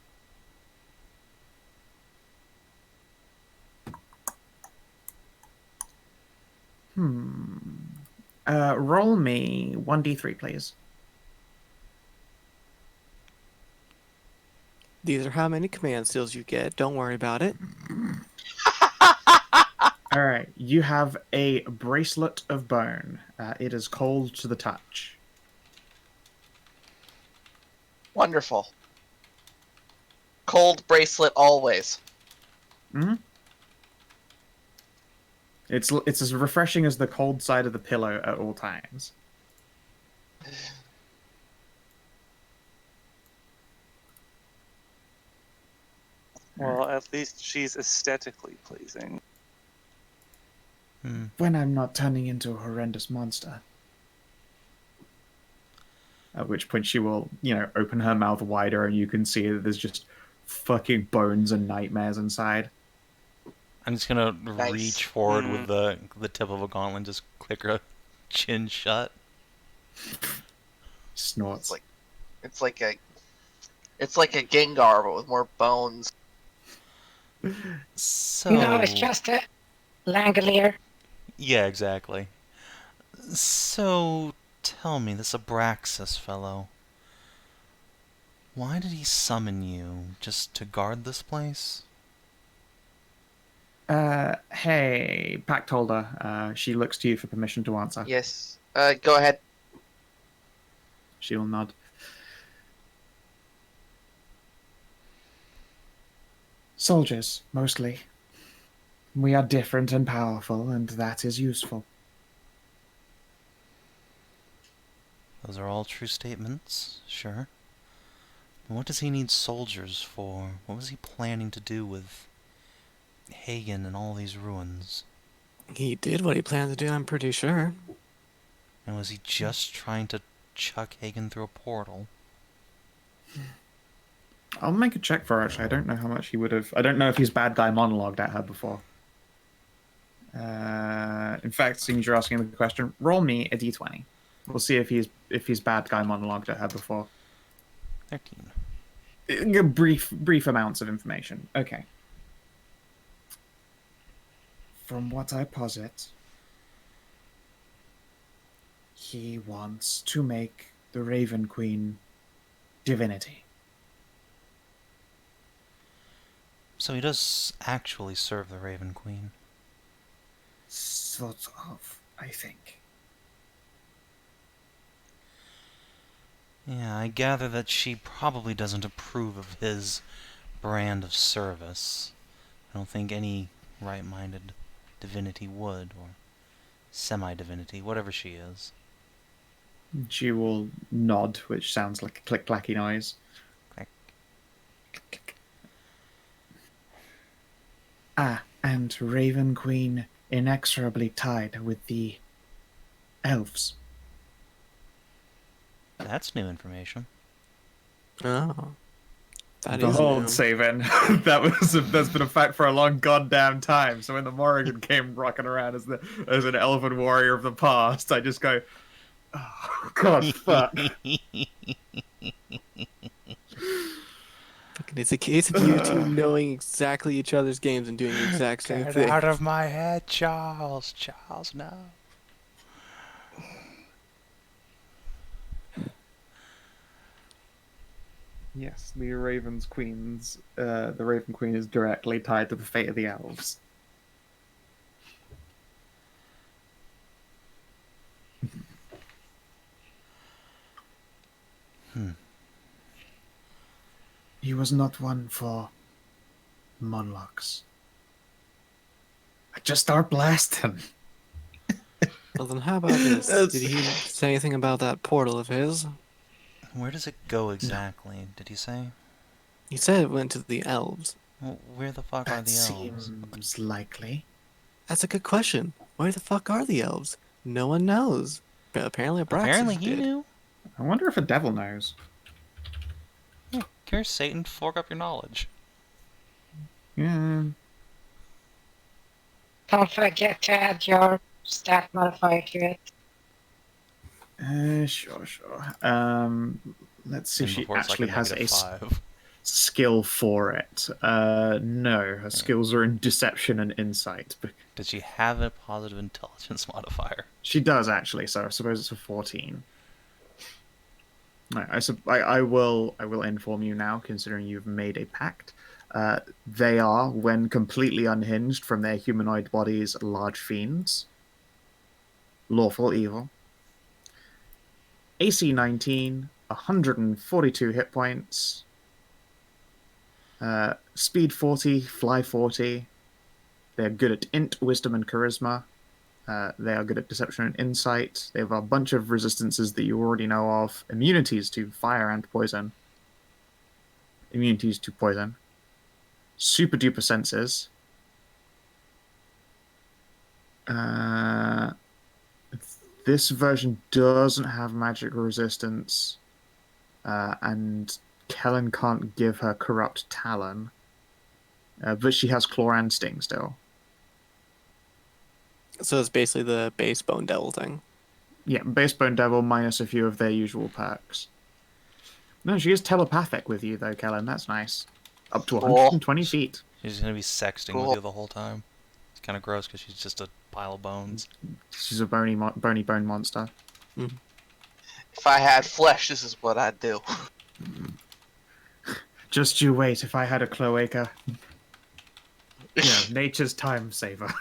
[SPEAKER 1] Roll me 1d3, please.
[SPEAKER 3] These are how many command steals you get. Don't worry about it.
[SPEAKER 1] All right, you have a bracelet of bone. It is cold to the touch.
[SPEAKER 4] Wonderful. Cold bracelet always.
[SPEAKER 1] Hmm. It's as refreshing as the cold side of the pillow at all times.
[SPEAKER 2] Well, at least she's aesthetically pleasing.
[SPEAKER 1] When I'm not turning into a horrendous monster. At which point she will, open her mouth wider and you can see that there's just fucking bones and nightmares inside.
[SPEAKER 6] I'm just gonna
[SPEAKER 4] Nice.
[SPEAKER 6] reach forward with the tip of a gauntlet and just click her chin shut.
[SPEAKER 1] Snorts.
[SPEAKER 4] It's like a Gengar, but with more bones.
[SPEAKER 6] So
[SPEAKER 5] No, it's just a Langolier.
[SPEAKER 6] yeah, exactly. So tell me, this Abraxas fellow, why did he summon you? Just to guard this place?
[SPEAKER 1] Hey, Pact Holder. She looks to you for permission to answer.
[SPEAKER 4] Yes. Go ahead.
[SPEAKER 1] She'll nod. Soldiers, mostly. We are different and powerful, and that is useful.
[SPEAKER 6] Those are all true statements, sure. But what does he need soldiers for? What was he planning to do with Hagen and all these ruins?
[SPEAKER 3] He did what he planned to do, I'm pretty sure.
[SPEAKER 6] And was he just trying to chuck Hagen through a portal?
[SPEAKER 1] I'll make a check for her, actually. I don't know how much he would have... I don't know if he's bad guy monologued at her before. In fact, seeing as you're asking the question, roll me a d20. We'll see if he's bad guy monologued at her before.
[SPEAKER 6] 13.
[SPEAKER 1] Brief amounts of information. Okay. From what I posit, he wants to make the Raven Queen divinity.
[SPEAKER 6] So he does actually serve the Raven Queen.
[SPEAKER 1] Sort of, I think.
[SPEAKER 6] Yeah, I gather that she probably doesn't approve of his brand of service. I don't think any right-minded divinity would, or semi-divinity, whatever she is.
[SPEAKER 1] She will nod, which sounds like a click-clacky noise.
[SPEAKER 6] Click.
[SPEAKER 1] Click. Ah, and Raven Queen inexorably tied with the elves.
[SPEAKER 6] That's new information.
[SPEAKER 3] Oh. That is
[SPEAKER 1] Behold,
[SPEAKER 3] new.
[SPEAKER 1] Savin. That's been a fact for a long goddamn time. So when the Morrigan came rocking around as an elven warrior of the past, I just go, oh, God, fuck.
[SPEAKER 3] It's a case of you two knowing exactly each other's games and doing the exact same
[SPEAKER 6] Get
[SPEAKER 3] thing.
[SPEAKER 6] out of my head, Charles. Charles, no.
[SPEAKER 1] Yes, the Raven Queen is directly tied to the fate of the elves. He was not one for monologues. Just start blasting.
[SPEAKER 3] Well, then how about this? Did he say anything about that portal of his?
[SPEAKER 6] Where does it go exactly? Did he say?
[SPEAKER 3] He said it went to the elves.
[SPEAKER 6] Well, where the fuck are
[SPEAKER 1] That
[SPEAKER 6] the elves?
[SPEAKER 1] seems likely.
[SPEAKER 3] That's a good question. Where the fuck are the elves? No one knows. But apparently Abraxas
[SPEAKER 6] Apparently he
[SPEAKER 3] did.
[SPEAKER 6] knew.
[SPEAKER 1] I wonder if a devil knows.
[SPEAKER 6] Yeah, here's Satan to fork up your knowledge.
[SPEAKER 1] Yeah.
[SPEAKER 5] Don't forget to add your stat modifier to it.
[SPEAKER 1] Sure. Let's see if
[SPEAKER 6] And
[SPEAKER 1] she
[SPEAKER 6] before it's like
[SPEAKER 1] actually has a
[SPEAKER 6] -5.
[SPEAKER 1] skill for it. No, her skills are in deception and insight. But
[SPEAKER 6] Did she have a positive intelligence modifier?
[SPEAKER 1] she does actually, so I suppose it's a 14. No, I will inform you now, considering you've made a pact. They are, when completely unhinged from their humanoid bodies, large fiends. Lawful evil. AC 19, 142 hit points. Speed 40, fly 40. They're good at int, wisdom, and charisma. They are good at deception and insight. They have a bunch of resistances that you already know of. Immunities to fire and poison. Immunities to poison. Super duper senses. This version doesn't have magic resistance. And Kellin can't give her corrupt talon. But she has claw and sting still.
[SPEAKER 3] So it's basically the base Bone Devil thing.
[SPEAKER 1] Yeah, base Bone Devil minus a few of their usual perks. No, she is telepathic with you, though, Kellin. That's nice. Up to 120 feet.
[SPEAKER 6] She's gonna be sexting with you the whole time. It's kind of gross because she's just a pile of bones.
[SPEAKER 1] She's a bony bone monster.
[SPEAKER 4] If I had flesh, this is what I'd do.
[SPEAKER 1] Just you wait. If I had a cloaca, nature's time saver.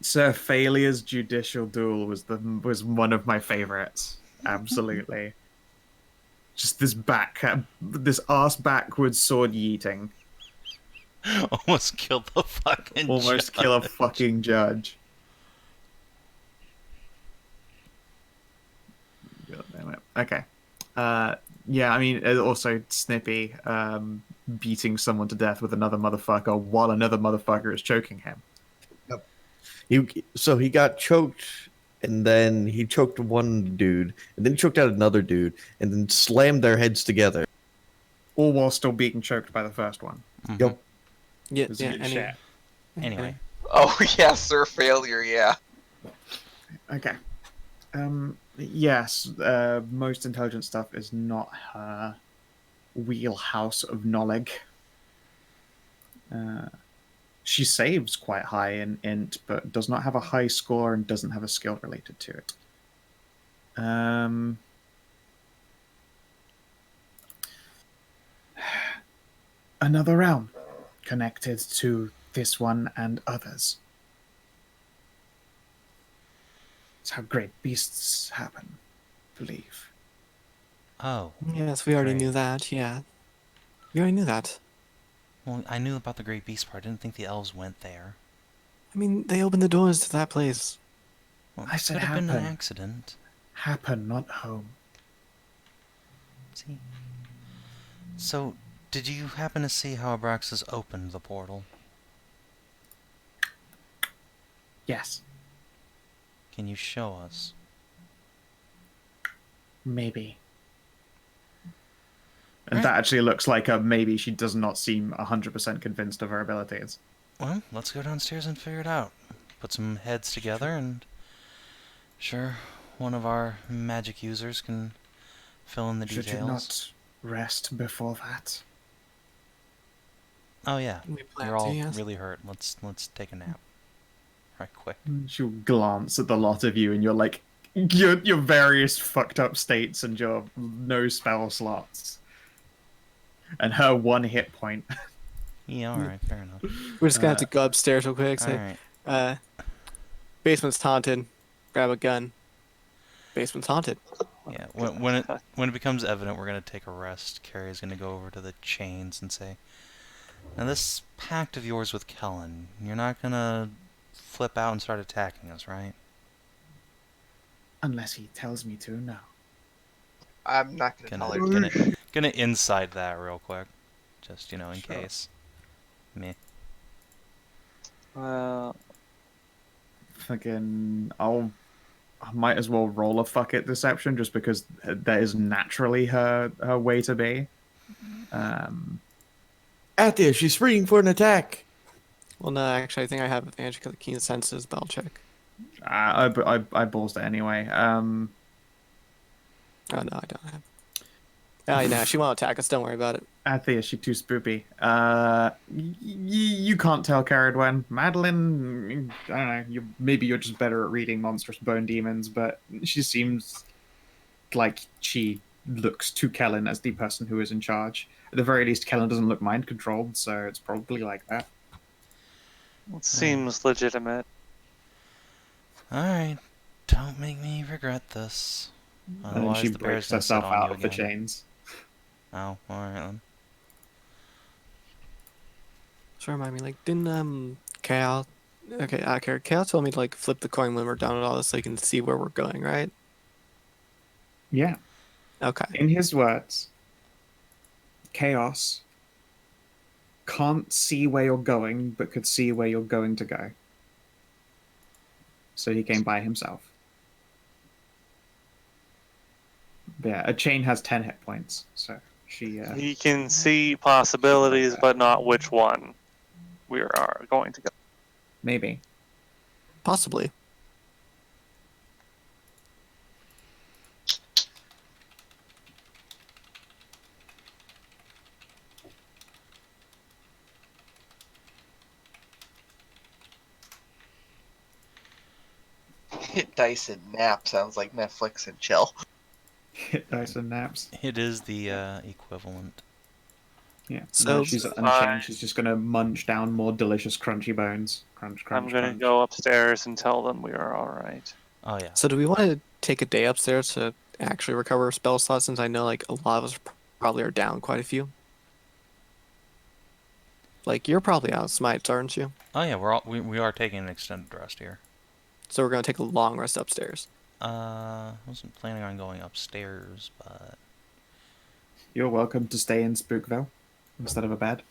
[SPEAKER 1] Sir Phalia's judicial duel was one of my favorites. Absolutely. Just this ass backwards sword yeeting.
[SPEAKER 6] Almost killed the fucking
[SPEAKER 1] Almost
[SPEAKER 6] judge.
[SPEAKER 1] kill a fucking judge. God damn it. Okay. Yeah, I mean, also Snippy beating someone to death with another motherfucker while another motherfucker is choking him.
[SPEAKER 7] So he got choked, and then he choked one dude, and then choked out another dude, and then slammed their heads together.
[SPEAKER 1] All while still being choked by the first one.
[SPEAKER 7] Yep.
[SPEAKER 3] Yeah,
[SPEAKER 1] It's
[SPEAKER 3] yeah.
[SPEAKER 1] shit.
[SPEAKER 6] Anyway,
[SPEAKER 4] Oh yeah, Sir Failure, yeah.
[SPEAKER 1] Okay. Yes, most intelligent stuff is not her wheelhouse of knowledge. She saves quite high in int, but does not have a high score and doesn't have a skill related to it. Another realm connected to this one and others. It's how great beasts happen, I believe.
[SPEAKER 6] oh,
[SPEAKER 3] Yes, we already
[SPEAKER 6] Great.
[SPEAKER 3] knew that, yeah. We already knew that.
[SPEAKER 6] well, I knew about the Great Beast part. I didn't think the elves went there.
[SPEAKER 3] I mean, they opened the doors to that place.
[SPEAKER 6] Well,
[SPEAKER 1] I said
[SPEAKER 6] could have been an
[SPEAKER 1] happen.
[SPEAKER 6] accident.
[SPEAKER 1] Happen, not home.
[SPEAKER 6] See. So, did you happen to see how Abraxas opened the portal?
[SPEAKER 1] Yes,
[SPEAKER 6] Can you show us?
[SPEAKER 1] maybe. And that actually looks like a maybe. She does not seem 100% convinced of her abilities.
[SPEAKER 6] Well, let's go downstairs and figure it out. Put some heads together and... Sure, one of our magic users can fill in the
[SPEAKER 1] Should
[SPEAKER 6] details.
[SPEAKER 1] you not rest before that?
[SPEAKER 6] Oh yeah,
[SPEAKER 3] We plan
[SPEAKER 6] you're
[SPEAKER 3] to,
[SPEAKER 6] all
[SPEAKER 3] yes.
[SPEAKER 6] really hurt. Let's take a nap. Right quick.
[SPEAKER 1] She'll glance at the lot of you, and you're like, your various fucked up states and your no spell slots. And her one hit point.
[SPEAKER 6] Yeah, alright, fair enough.
[SPEAKER 3] We're just gonna have to go upstairs real quick. Say,
[SPEAKER 6] Alright.
[SPEAKER 3] basement's haunted. Grab a gun. Basement's haunted.
[SPEAKER 6] Yeah, when it becomes evident we're gonna take a rest, Carrie's gonna go over to the chains and say, Now this pact of yours with Kellin, you're not gonna flip out and start attacking us, right?
[SPEAKER 1] Unless he tells me to, no.
[SPEAKER 4] I'm not gonna tell her.
[SPEAKER 6] Gonna inside that real quick. Just, in
[SPEAKER 1] Sure.
[SPEAKER 6] case. Meh.
[SPEAKER 2] Well,
[SPEAKER 1] Fucking, I might as well roll a fuck it deception just because that is naturally her way to be.
[SPEAKER 7] Athia, she's springing for an attack.
[SPEAKER 3] Well, no, actually, I think I have advantage because of keen senses spell check.
[SPEAKER 1] I ballsed it anyway.
[SPEAKER 3] Oh, no, I don't have. Oh, no, she won't attack us. Don't worry about it.
[SPEAKER 1] Athia, she too spoopy. You can't tell Ceridwen. Madilyn, I don't know. Maybe you're just better at reading monstrous bone demons, but she seems like she looks to Kellin as the person who is in charge. At the very least, Kellin doesn't look mind controlled, so it's probably like that.
[SPEAKER 2] it seems legitimate.
[SPEAKER 6] Alright. Don't make me regret this.
[SPEAKER 1] And then
[SPEAKER 6] Otherwise
[SPEAKER 1] she
[SPEAKER 6] the bear's
[SPEAKER 1] breaks
[SPEAKER 6] gonna sit
[SPEAKER 1] herself
[SPEAKER 6] on
[SPEAKER 1] out
[SPEAKER 6] you
[SPEAKER 1] of the
[SPEAKER 6] again.
[SPEAKER 1] chains.
[SPEAKER 6] Oh, alright then.
[SPEAKER 3] So remind me, like, didn't Chaos? Okay, Chaos told me to like flip the coin when we're done with all this, so you can see where we're going, right?
[SPEAKER 1] Yeah.
[SPEAKER 3] Okay.
[SPEAKER 1] In his words, Chaos can't see where you're going, but could see where you're going to go. So he came by himself. Yeah, a chain has 10 hit points, so she...
[SPEAKER 2] He can see possibilities, but not which one we are going to go.
[SPEAKER 1] maybe.
[SPEAKER 3] Possibly.
[SPEAKER 4] Hit dice and nap sounds like Netflix and chill.
[SPEAKER 1] Hit dice and naps.
[SPEAKER 6] It is the equivalent.
[SPEAKER 1] Yeah.
[SPEAKER 3] So-
[SPEAKER 1] No, she's unchained. She's just gonna munch down more delicious crunchy bones. Crunch, crunch,
[SPEAKER 2] I'm going to
[SPEAKER 1] crunch.
[SPEAKER 2] go upstairs and tell them we are alright.
[SPEAKER 6] Oh yeah.
[SPEAKER 3] So do we want to take a day upstairs to actually recover spell slots, since I know like a lot of us probably are down quite a few? Like, you're probably out of smites, aren't you?
[SPEAKER 6] Oh yeah, we are taking an extended rest here.
[SPEAKER 3] So we're gonna take a long rest upstairs.
[SPEAKER 6] Wasn't planning on going upstairs, but
[SPEAKER 1] You're welcome to stay in Spookville instead of a bed.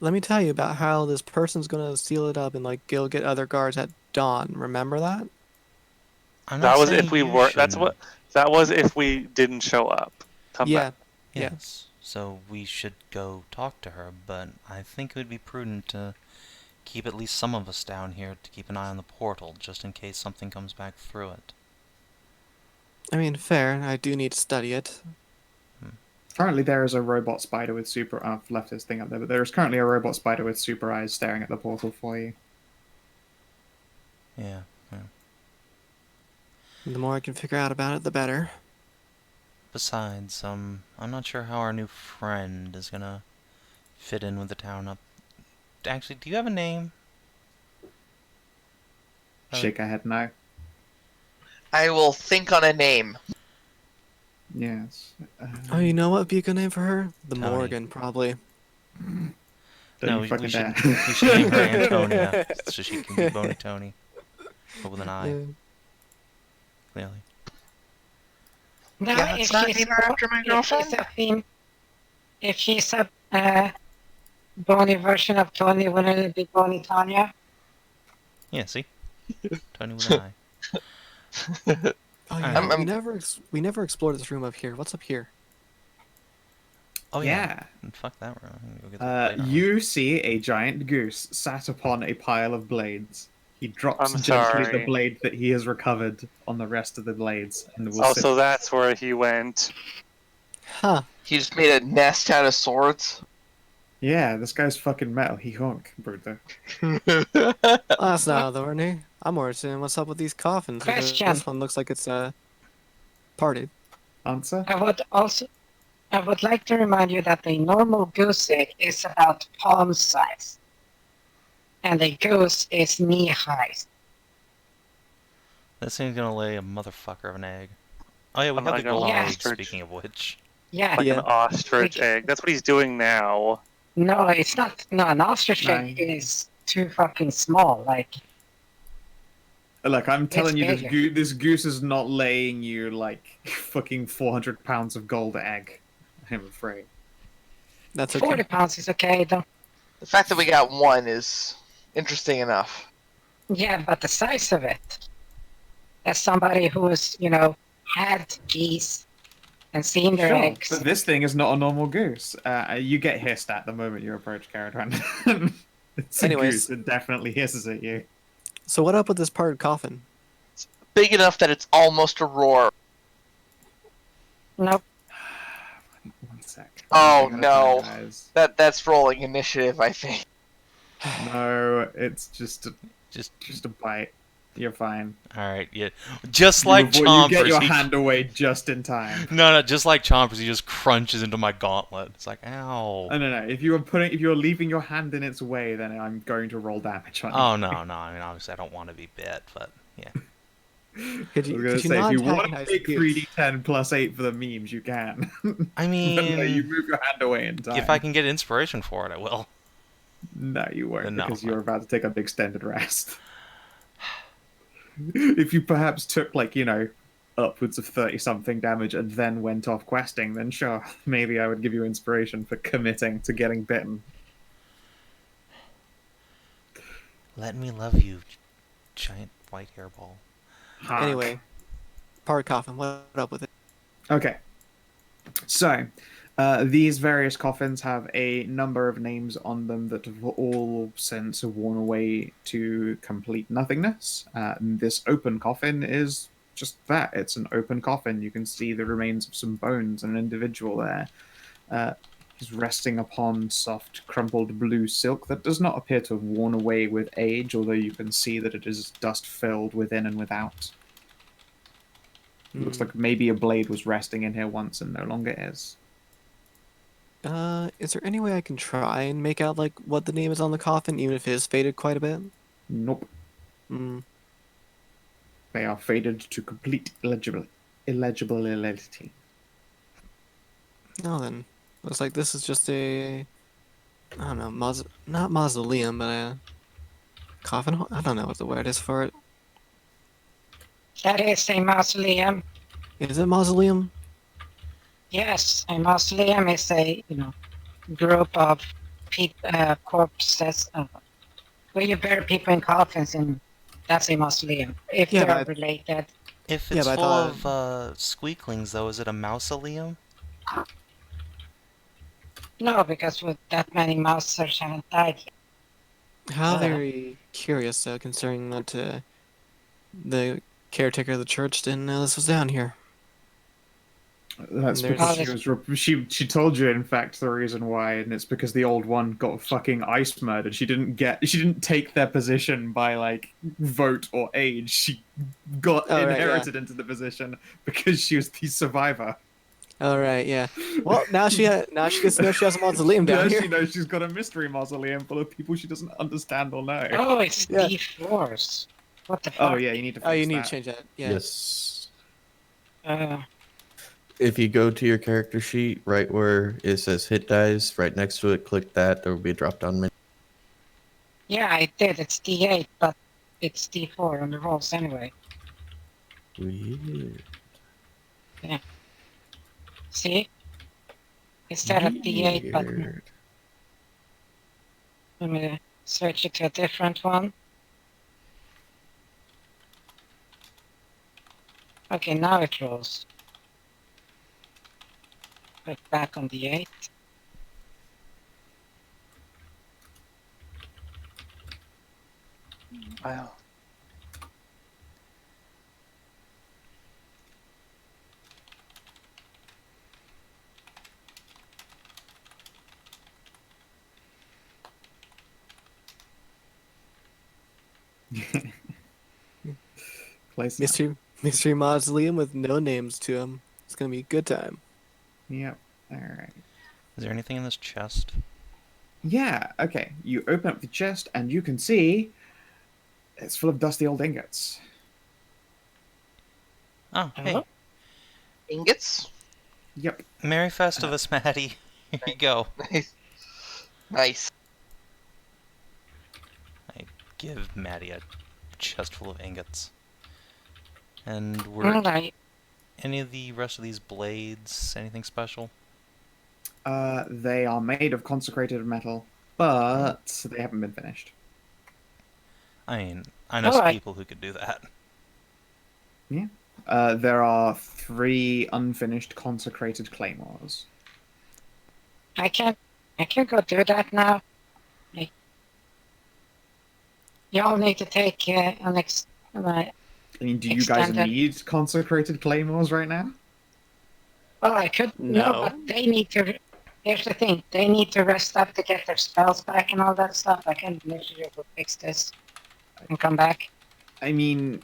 [SPEAKER 3] Let me tell you about how this person's gonna seal it up and like go get other guards at dawn. Remember that?
[SPEAKER 6] I'm
[SPEAKER 2] That
[SPEAKER 6] not
[SPEAKER 2] was
[SPEAKER 6] saying
[SPEAKER 2] if we
[SPEAKER 6] you
[SPEAKER 2] were.
[SPEAKER 6] shouldn't.
[SPEAKER 2] That was if we didn't show up. Come
[SPEAKER 3] Yeah.
[SPEAKER 2] back.
[SPEAKER 3] Yeah.
[SPEAKER 6] Yes. So we should go talk to her, but I think it would be prudent to keep at least some of us down here to keep an eye on the portal, just in case something comes back through it.
[SPEAKER 3] I mean, fair. I do need to study it.
[SPEAKER 1] Currently, there is a robot spider with super... I've left this thing up there, but there is currently a robot spider with super eyes staring at the portal for you.
[SPEAKER 6] Yeah.
[SPEAKER 3] The more I can figure out about it, the better.
[SPEAKER 6] Besides, I'm not sure how our new friend is gonna fit in with the town up. Actually, do you have a name?
[SPEAKER 1] Shake her head no.
[SPEAKER 4] I will think on a name.
[SPEAKER 1] Yes.
[SPEAKER 3] Oh, you know what would be a good name for her? The
[SPEAKER 6] Tony.
[SPEAKER 3] Morgan, probably.
[SPEAKER 1] Don't
[SPEAKER 6] No,
[SPEAKER 1] you
[SPEAKER 6] we
[SPEAKER 1] fucking
[SPEAKER 6] should,
[SPEAKER 1] dare.
[SPEAKER 6] we should name her Antonia, so she can be Bony Tony. But with an I, clearly.
[SPEAKER 5] No,
[SPEAKER 4] Yeah, let's not name her after my girlfriend.
[SPEAKER 5] If she's a bony version of Tony, wouldn't it be Bony Tanya?
[SPEAKER 6] Yeah, see? Tony with an I.
[SPEAKER 3] Oh yeah,
[SPEAKER 4] I'm-
[SPEAKER 3] we never explored this room up here. What's up here?
[SPEAKER 6] Oh
[SPEAKER 1] Yeah.
[SPEAKER 6] And fuck that room. Go get the blade armor.
[SPEAKER 1] You see a giant goose sat upon a pile of blades. He drops
[SPEAKER 2] I'm
[SPEAKER 1] gently the
[SPEAKER 2] sorry.
[SPEAKER 1] blade that he has recovered on the rest of the blades, and will
[SPEAKER 2] Oh,
[SPEAKER 1] sit.
[SPEAKER 2] so that's where he went.
[SPEAKER 3] Huh.
[SPEAKER 4] He just made a nest out of swords.
[SPEAKER 1] Yeah, this guy's fucking metal. He honk, Bruto.
[SPEAKER 3] That's not authority. I'm more interested in what's up with these coffins. because
[SPEAKER 5] Question.
[SPEAKER 3] This one looks like it's parted.
[SPEAKER 1] Answer?
[SPEAKER 5] I would like to remind you that the normal goose egg is about palm size, and a goose is knee high.
[SPEAKER 6] This thing's gonna lay a motherfucker of an egg. Oh yeah, we
[SPEAKER 2] I'm
[SPEAKER 6] have
[SPEAKER 2] not
[SPEAKER 6] the
[SPEAKER 2] gonna
[SPEAKER 6] golden
[SPEAKER 5] lie.
[SPEAKER 6] egg,
[SPEAKER 2] Ostrich.
[SPEAKER 6] speaking of which.
[SPEAKER 5] Yeah,
[SPEAKER 2] Like
[SPEAKER 3] Yeah.
[SPEAKER 2] an ostrich egg. That's what he's doing now.
[SPEAKER 5] No, it's not. No, an ostrich egg
[SPEAKER 1] No.
[SPEAKER 5] is too fucking small. Like,
[SPEAKER 1] Look, I'm telling you,
[SPEAKER 5] bigger.
[SPEAKER 1] this goose is not laying you like fucking 400 pounds of gold egg. I'm afraid.
[SPEAKER 3] That's okay.
[SPEAKER 5] 40 pounds is okay, though.
[SPEAKER 4] The fact that we got one is interesting enough.
[SPEAKER 5] Yeah, but the size of it. As somebody who's, had geese and seen their
[SPEAKER 1] Sure,
[SPEAKER 5] eggs.
[SPEAKER 1] but this thing is not a normal goose. You get hissed at the moment you approach Ceridwen. It's a
[SPEAKER 3] Anyways.
[SPEAKER 1] goose. It definitely hisses at you.
[SPEAKER 3] So what up with this part coffin?
[SPEAKER 4] Big enough that it's almost a roar.
[SPEAKER 5] Nope.
[SPEAKER 1] One sec.
[SPEAKER 4] Oh,
[SPEAKER 1] One thing at a
[SPEAKER 4] no.
[SPEAKER 1] time, guys.
[SPEAKER 4] That's rolling initiative, I think.
[SPEAKER 1] No, it's just
[SPEAKER 6] Just
[SPEAKER 1] a bite. You're fine.
[SPEAKER 6] all right, yeah. Just like
[SPEAKER 1] You get
[SPEAKER 6] Chompers,
[SPEAKER 1] your
[SPEAKER 6] he-
[SPEAKER 1] hand away just in time.
[SPEAKER 6] No, just like Chompers, he just crunches into my gauntlet. It's like, ow.
[SPEAKER 1] No. If you're leaving your hand in its way, then I'm going to roll damage on you.
[SPEAKER 6] Oh no. I mean, obviously, I don't want to be bit, but yeah.
[SPEAKER 3] Could
[SPEAKER 1] I
[SPEAKER 3] you,
[SPEAKER 1] was gonna
[SPEAKER 3] could you
[SPEAKER 1] say,
[SPEAKER 3] not
[SPEAKER 1] if you want to
[SPEAKER 3] antagonize
[SPEAKER 1] take
[SPEAKER 3] the goose?
[SPEAKER 1] 3d10 plus 8 for the memes, you can.
[SPEAKER 6] I
[SPEAKER 1] But no, you
[SPEAKER 6] mean,
[SPEAKER 1] move your hand away in time.
[SPEAKER 6] if I can get inspiration for it, I will.
[SPEAKER 1] No, you won't,
[SPEAKER 6] No.
[SPEAKER 1] because you're about to take an extended rest. If you perhaps took, upwards of 30-something damage and then went off questing, then sure, maybe I would give you inspiration for committing to getting bitten.
[SPEAKER 6] Let me love you, giant white hairball.
[SPEAKER 1] Hark.
[SPEAKER 3] Anyway, part coffin. What up with it?
[SPEAKER 1] Okay. So, these various coffins have a number of names on them that have all since worn away to complete nothingness. This open coffin is just that. It's an open coffin. You can see the remains of some bones and an individual there. He's resting upon soft, crumpled blue silk that does not appear to have worn away with age, although you can see that it is dust-filled within and without. It looks like maybe a blade was resting in here once and no longer is.
[SPEAKER 3] Is there any way I can try and make out what the name is on the coffin, even if it is faded quite a bit?
[SPEAKER 1] Nope.
[SPEAKER 3] Hmm.
[SPEAKER 1] They are faded to complete illegibility.
[SPEAKER 3] No, then looks like this is just a, I don't know, not mausoleum, but a coffin. I don't know what the word is for it.
[SPEAKER 5] That is a mausoleum.
[SPEAKER 3] Is it mausoleum?
[SPEAKER 5] Yes, a mausoleum is a, group of corpses where you bury people in coffins, and that's a mausoleum. If
[SPEAKER 3] Yeah,
[SPEAKER 5] they're
[SPEAKER 3] but
[SPEAKER 5] related.
[SPEAKER 6] If
[SPEAKER 3] Yeah,
[SPEAKER 6] it's
[SPEAKER 3] but I
[SPEAKER 6] full
[SPEAKER 3] thought-
[SPEAKER 6] of squeaklings, though, is it a mausoleum?
[SPEAKER 5] No, because with that many mousers haven't died yet.
[SPEAKER 3] How
[SPEAKER 5] Uh.
[SPEAKER 3] very curious, though, considering that the caretaker of the church didn't know this was down here.
[SPEAKER 1] That's
[SPEAKER 3] There's-
[SPEAKER 1] because she told you, in fact, the reason why, and it's because the old one got fucking ice murdered. She didn't take their position by vote or age. She got
[SPEAKER 3] Oh, right,
[SPEAKER 1] inherited into the position because she was the survivor.
[SPEAKER 3] All right, yeah. Well, now she gets to know she has a mausoleum down
[SPEAKER 1] Now
[SPEAKER 3] here.
[SPEAKER 1] she knows she's got a mystery mausoleum full of people she doesn't understand or know.
[SPEAKER 5] Oh, it's
[SPEAKER 3] Yeah.
[SPEAKER 5] D4s. What the fuck?
[SPEAKER 1] Oh yeah, you need to. Fix
[SPEAKER 3] Oh, you need
[SPEAKER 1] that.
[SPEAKER 3] to change that. Yeah.
[SPEAKER 7] Yes.
[SPEAKER 5] Uh,
[SPEAKER 7] If you go to your character sheet, right where it says hit dice, right next to it, click that. There will be a drop down menu.
[SPEAKER 5] yeah, I did. It's D8, but it's D4 on the rolls anyway.
[SPEAKER 7] Weird.
[SPEAKER 5] See? Instead of D8, but
[SPEAKER 7] Weird.
[SPEAKER 5] let me switch it to a different one. Okay, now it rolls. Click back on D8.
[SPEAKER 2] Wow.
[SPEAKER 1] Place.
[SPEAKER 3] Mystery mausoleum with no names to them. It's gonna be a good time.
[SPEAKER 1] Yep. All right.
[SPEAKER 6] Is there anything in this chest?
[SPEAKER 1] Yeah. Okay. You open up the chest and you can see it's full of dusty old ingots.
[SPEAKER 6] Oh, hey.
[SPEAKER 5] Hello?
[SPEAKER 4] Ingots?
[SPEAKER 1] Yep.
[SPEAKER 6] Merry Festivus, Maddie. Here you go.
[SPEAKER 4] Nice. Nice.
[SPEAKER 6] I give Maddie a chest full of ingots. And were
[SPEAKER 5] Alright.
[SPEAKER 6] any of the rest of these blades anything special?
[SPEAKER 1] They are made of consecrated metal, but they haven't been finished.
[SPEAKER 6] I mean, I know some
[SPEAKER 5] Alright.
[SPEAKER 6] people who could do that.
[SPEAKER 1] There are 3 unfinished consecrated claymores.
[SPEAKER 5] I can't go do that now. Y'all need to take an
[SPEAKER 1] I mean, do you guys
[SPEAKER 5] Extended.
[SPEAKER 1] need consecrated claymores right now?
[SPEAKER 5] Well, I could
[SPEAKER 3] No.
[SPEAKER 5] but they need to. Here's the thing: they need to rest up to get their spells back and all that stuff. I can literally go fix this and come back.
[SPEAKER 1] I mean,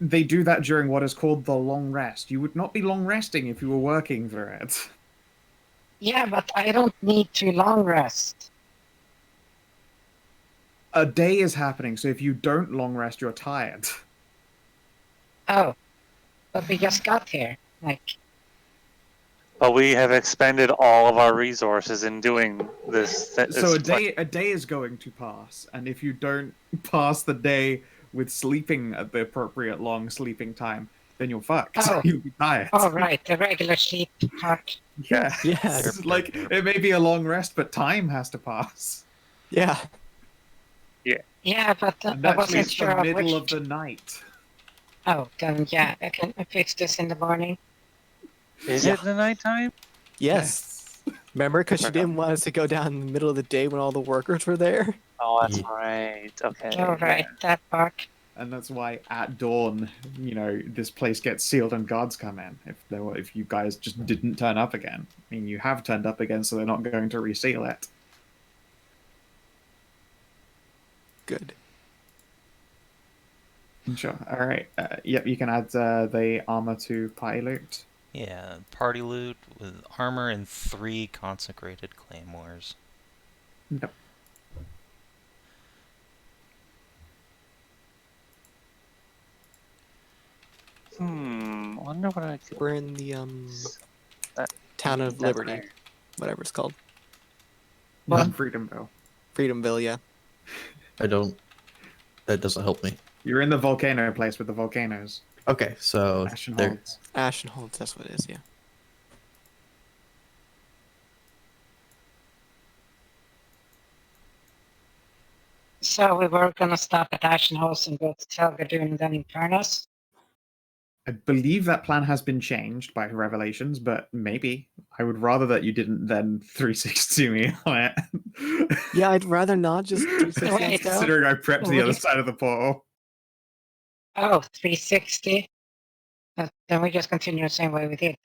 [SPEAKER 1] they do that during what is called the long rest. You would not be long resting if you were working for it.
[SPEAKER 5] Yeah, but I don't need to long rest.
[SPEAKER 1] A day is happening, so if you don't long rest, you're tired.
[SPEAKER 5] Oh, but we just got here. Like,
[SPEAKER 2] But we have expended all of our resources in doing this.
[SPEAKER 1] So a day is going to pass, and if you don't pass the day with sleeping at the appropriate long sleeping time, then you're fucked.
[SPEAKER 5] Oh.
[SPEAKER 1] You'll be tired.
[SPEAKER 5] oh right, the regular sleep part.
[SPEAKER 1] Yeah.
[SPEAKER 3] Yes.
[SPEAKER 1] It's like, it may be a long rest, but time has to pass.
[SPEAKER 3] Yeah.
[SPEAKER 5] Yeah, but
[SPEAKER 1] And
[SPEAKER 5] I
[SPEAKER 1] that
[SPEAKER 5] wasn't
[SPEAKER 1] means
[SPEAKER 5] sure
[SPEAKER 1] the
[SPEAKER 5] of
[SPEAKER 1] middle
[SPEAKER 5] which.
[SPEAKER 1] of the night.
[SPEAKER 5] Oh, then yeah, I can fix this in the morning.
[SPEAKER 2] Is
[SPEAKER 3] Yeah.
[SPEAKER 2] it the nighttime?
[SPEAKER 3] Yes. Remember, because she didn't want us to go down in the middle of the day when all the workers were there.
[SPEAKER 2] Oh, that's
[SPEAKER 7] Yeah.
[SPEAKER 2] right. Okay.
[SPEAKER 5] All right, that part.
[SPEAKER 1] And that's why at dawn, this place gets sealed and guards come in. If you guys just didn't turn up again. I mean, you have turned up again, so they're not going to reseal it.
[SPEAKER 3] Good.
[SPEAKER 1] Sure. All right. Yep, you can add the armor to party loot.
[SPEAKER 6] Yeah, party loot with armor and 3 consecrated claymores.
[SPEAKER 1] No.
[SPEAKER 2] Wonder what I could.
[SPEAKER 3] We're in the
[SPEAKER 2] That-
[SPEAKER 3] town of
[SPEAKER 2] that's
[SPEAKER 3] Liberty,
[SPEAKER 2] right.
[SPEAKER 3] whatever it's called.
[SPEAKER 1] What? Freedomville.
[SPEAKER 3] Freedomville, yeah.
[SPEAKER 7] I don't. That doesn't help me.
[SPEAKER 1] You're in the volcano place with the volcanoes.
[SPEAKER 7] Okay, so
[SPEAKER 1] Ashen
[SPEAKER 7] there.
[SPEAKER 1] Holds.
[SPEAKER 3] Ashenholds, that's what it is, yeah.
[SPEAKER 5] So we were gonna stop at Ashenhouse and go to Telgadoon and then Infernus.
[SPEAKER 1] I believe that plan has been changed by Revelations, but maybe. I would rather that you didn't then 360 me on it.
[SPEAKER 3] Yeah, I'd rather not just do
[SPEAKER 5] Wait,
[SPEAKER 3] something.
[SPEAKER 5] though.
[SPEAKER 1] Considering I prepped the
[SPEAKER 5] Would
[SPEAKER 1] other
[SPEAKER 5] you-
[SPEAKER 1] side of the portal.
[SPEAKER 5] Oh, 360. Then we just continue the same way we did.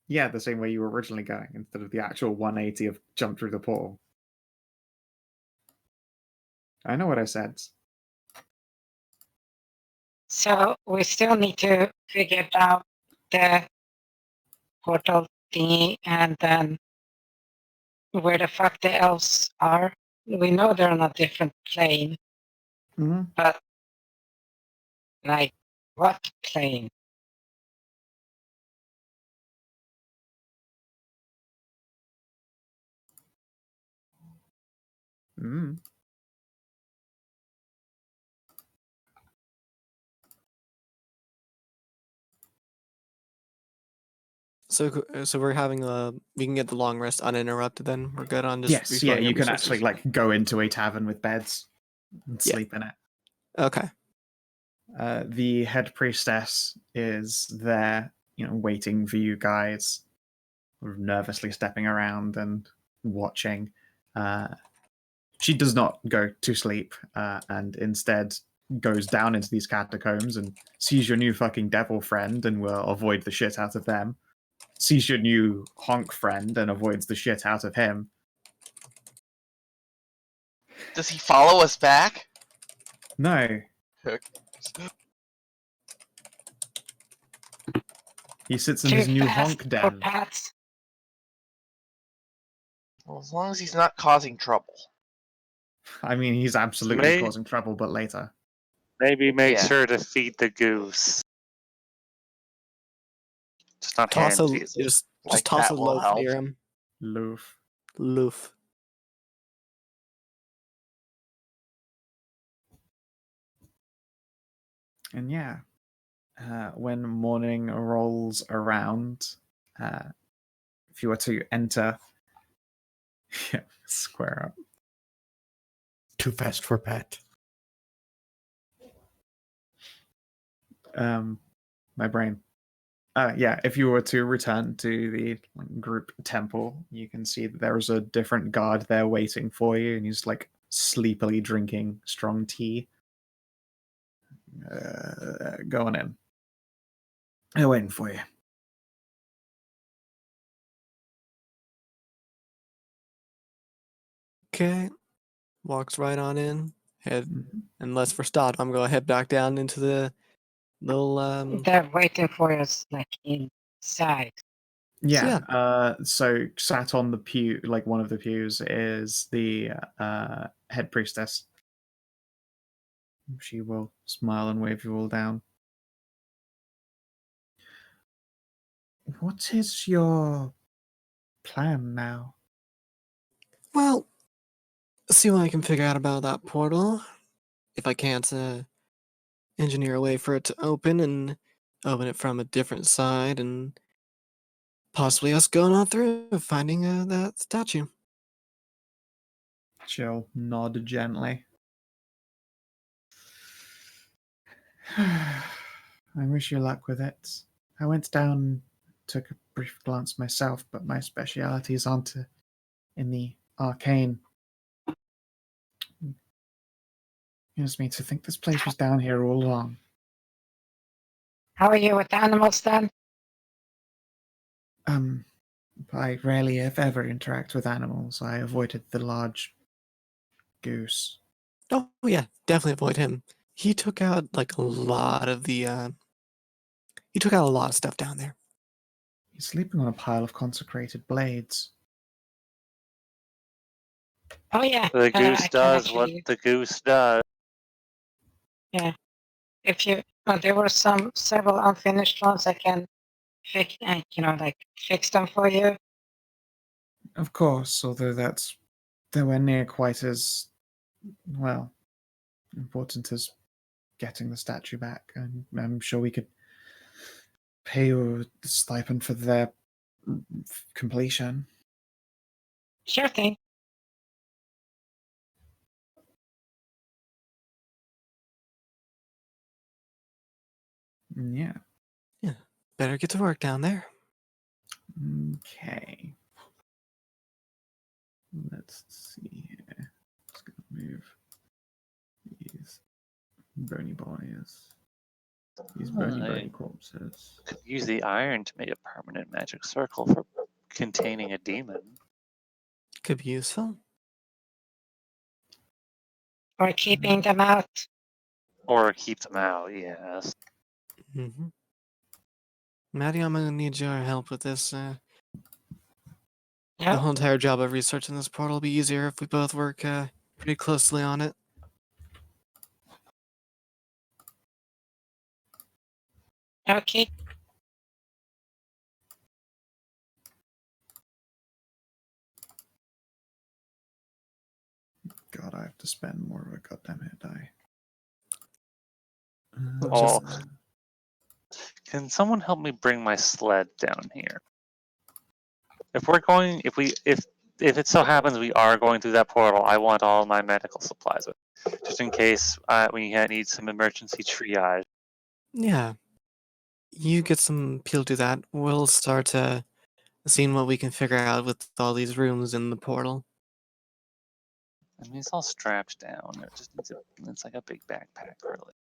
[SPEAKER 1] Yeah, the same way you were originally going, instead of the actual 180 of jump through the portal. I know what I said.
[SPEAKER 5] So we still need to figure out the portal thingy and then where the fuck the elves are. We know they're on a different plane,
[SPEAKER 1] Mm-hmm.
[SPEAKER 5] but like what plane?
[SPEAKER 1] Mm.
[SPEAKER 3] So we're having we can get the long rest uninterrupted. Then we're good on just.
[SPEAKER 1] Yes, yeah,
[SPEAKER 3] refilling our
[SPEAKER 1] you can
[SPEAKER 3] resources?
[SPEAKER 1] actually like go into a tavern with beds and
[SPEAKER 3] Yeah.
[SPEAKER 1] sleep in it.
[SPEAKER 3] Okay.
[SPEAKER 1] The head priestess is there, waiting for you guys, sort of nervously stepping around and watching. She does not go to sleep, and instead goes down into these catacombs and sees your new fucking devil friend and will avoid the shit out of them. Sees your new honk friend and avoids the shit out of him.
[SPEAKER 4] Does he follow us back?
[SPEAKER 1] No,
[SPEAKER 4] Okay.
[SPEAKER 1] he sits in
[SPEAKER 5] Too
[SPEAKER 1] his new
[SPEAKER 5] fast
[SPEAKER 1] honk
[SPEAKER 5] for
[SPEAKER 1] den.
[SPEAKER 5] Pats.
[SPEAKER 4] Well, as long as he's not causing trouble.
[SPEAKER 1] I mean, he's absolutely
[SPEAKER 2] May-
[SPEAKER 1] causing trouble, but later.
[SPEAKER 2] Maybe make
[SPEAKER 4] Yeah.
[SPEAKER 2] sure to feed the goose. Just not
[SPEAKER 3] Toss
[SPEAKER 2] hand
[SPEAKER 3] a
[SPEAKER 2] feed.
[SPEAKER 3] just
[SPEAKER 4] Like
[SPEAKER 3] toss
[SPEAKER 4] that
[SPEAKER 3] a
[SPEAKER 4] will
[SPEAKER 3] loaf
[SPEAKER 4] help.
[SPEAKER 3] near him.
[SPEAKER 1] Loaf.
[SPEAKER 3] Loof.
[SPEAKER 1] And yeah, when morning rolls around, if you were to enter, yeah, square up.
[SPEAKER 7] Too fast for Pat.
[SPEAKER 1] My brain. Yeah, if you were to return to the group temple, you can see that there is a different guard there waiting for you, and he's like sleepily drinking strong tea. Going in. They're waiting for you.
[SPEAKER 3] Okay. Walks right on in. Head,
[SPEAKER 1] Mhm.
[SPEAKER 3] unless for start, I'm gonna head back down into the little
[SPEAKER 5] They're waiting for us, like inside.
[SPEAKER 1] Yeah. So sat on the pew, like one of the pews, is the head priestess. She will smile and wave you all down. What is your plan now?
[SPEAKER 3] Well, see what I can figure out about that portal. If I can't engineer a way for it to open and open it from a different side, and possibly us going on through finding that statue.
[SPEAKER 1] She'll nod gently. I wish you luck with it. I went down, took a brief glance myself, but my specialities aren't in the arcane. Gives me to think this place was down here all along.
[SPEAKER 5] How are you with animals then?
[SPEAKER 1] I rarely, if ever, interact with animals. I avoided the large goose.
[SPEAKER 3] Oh yeah, definitely avoid him. He took out like a lot of the. He took out a lot of stuff down there.
[SPEAKER 1] He's sleeping on a pile of consecrated blades.
[SPEAKER 5] Oh yeah.
[SPEAKER 2] The
[SPEAKER 5] I
[SPEAKER 2] goose
[SPEAKER 5] can
[SPEAKER 2] does what
[SPEAKER 5] actually,
[SPEAKER 2] the goose does.
[SPEAKER 5] yeah. If you, there were several unfinished ones. I can fix, like fix them for you.
[SPEAKER 1] Of course, although that's nowhere near quite as, well, important as getting the statue back. And I'm sure we could pay you a stipend for their completion.
[SPEAKER 5] Sure thing.
[SPEAKER 1] Yeah.
[SPEAKER 3] Yeah, better get to work down there.
[SPEAKER 1] Okay. Let's see here. Just gonna move these bony boys. These bony corpses.
[SPEAKER 2] Could use the iron to make a permanent magic circle for containing a demon.
[SPEAKER 3] Could be useful.
[SPEAKER 5] Or keeping them out.
[SPEAKER 2] Or keep them out, yes.
[SPEAKER 3] Mm-hmm. Maddie, I'm gonna need your help with this. The
[SPEAKER 5] Yeah.
[SPEAKER 3] whole entire job of researching this portal will be easier if we both work pretty closely on it.
[SPEAKER 5] Okay.
[SPEAKER 1] God, I have to spend more of a goddamn hit die.
[SPEAKER 2] Oh. Can someone help me bring my sled down here? If it so happens we are going through that portal, I want all my medical supplies with, just in case we need some emergency triage.
[SPEAKER 3] Yeah. You get some people do that. We'll start seeing what we can figure out with all these rooms in the portal.
[SPEAKER 2] I mean, it's all strapped down. It just needs it's like a big backpack, really.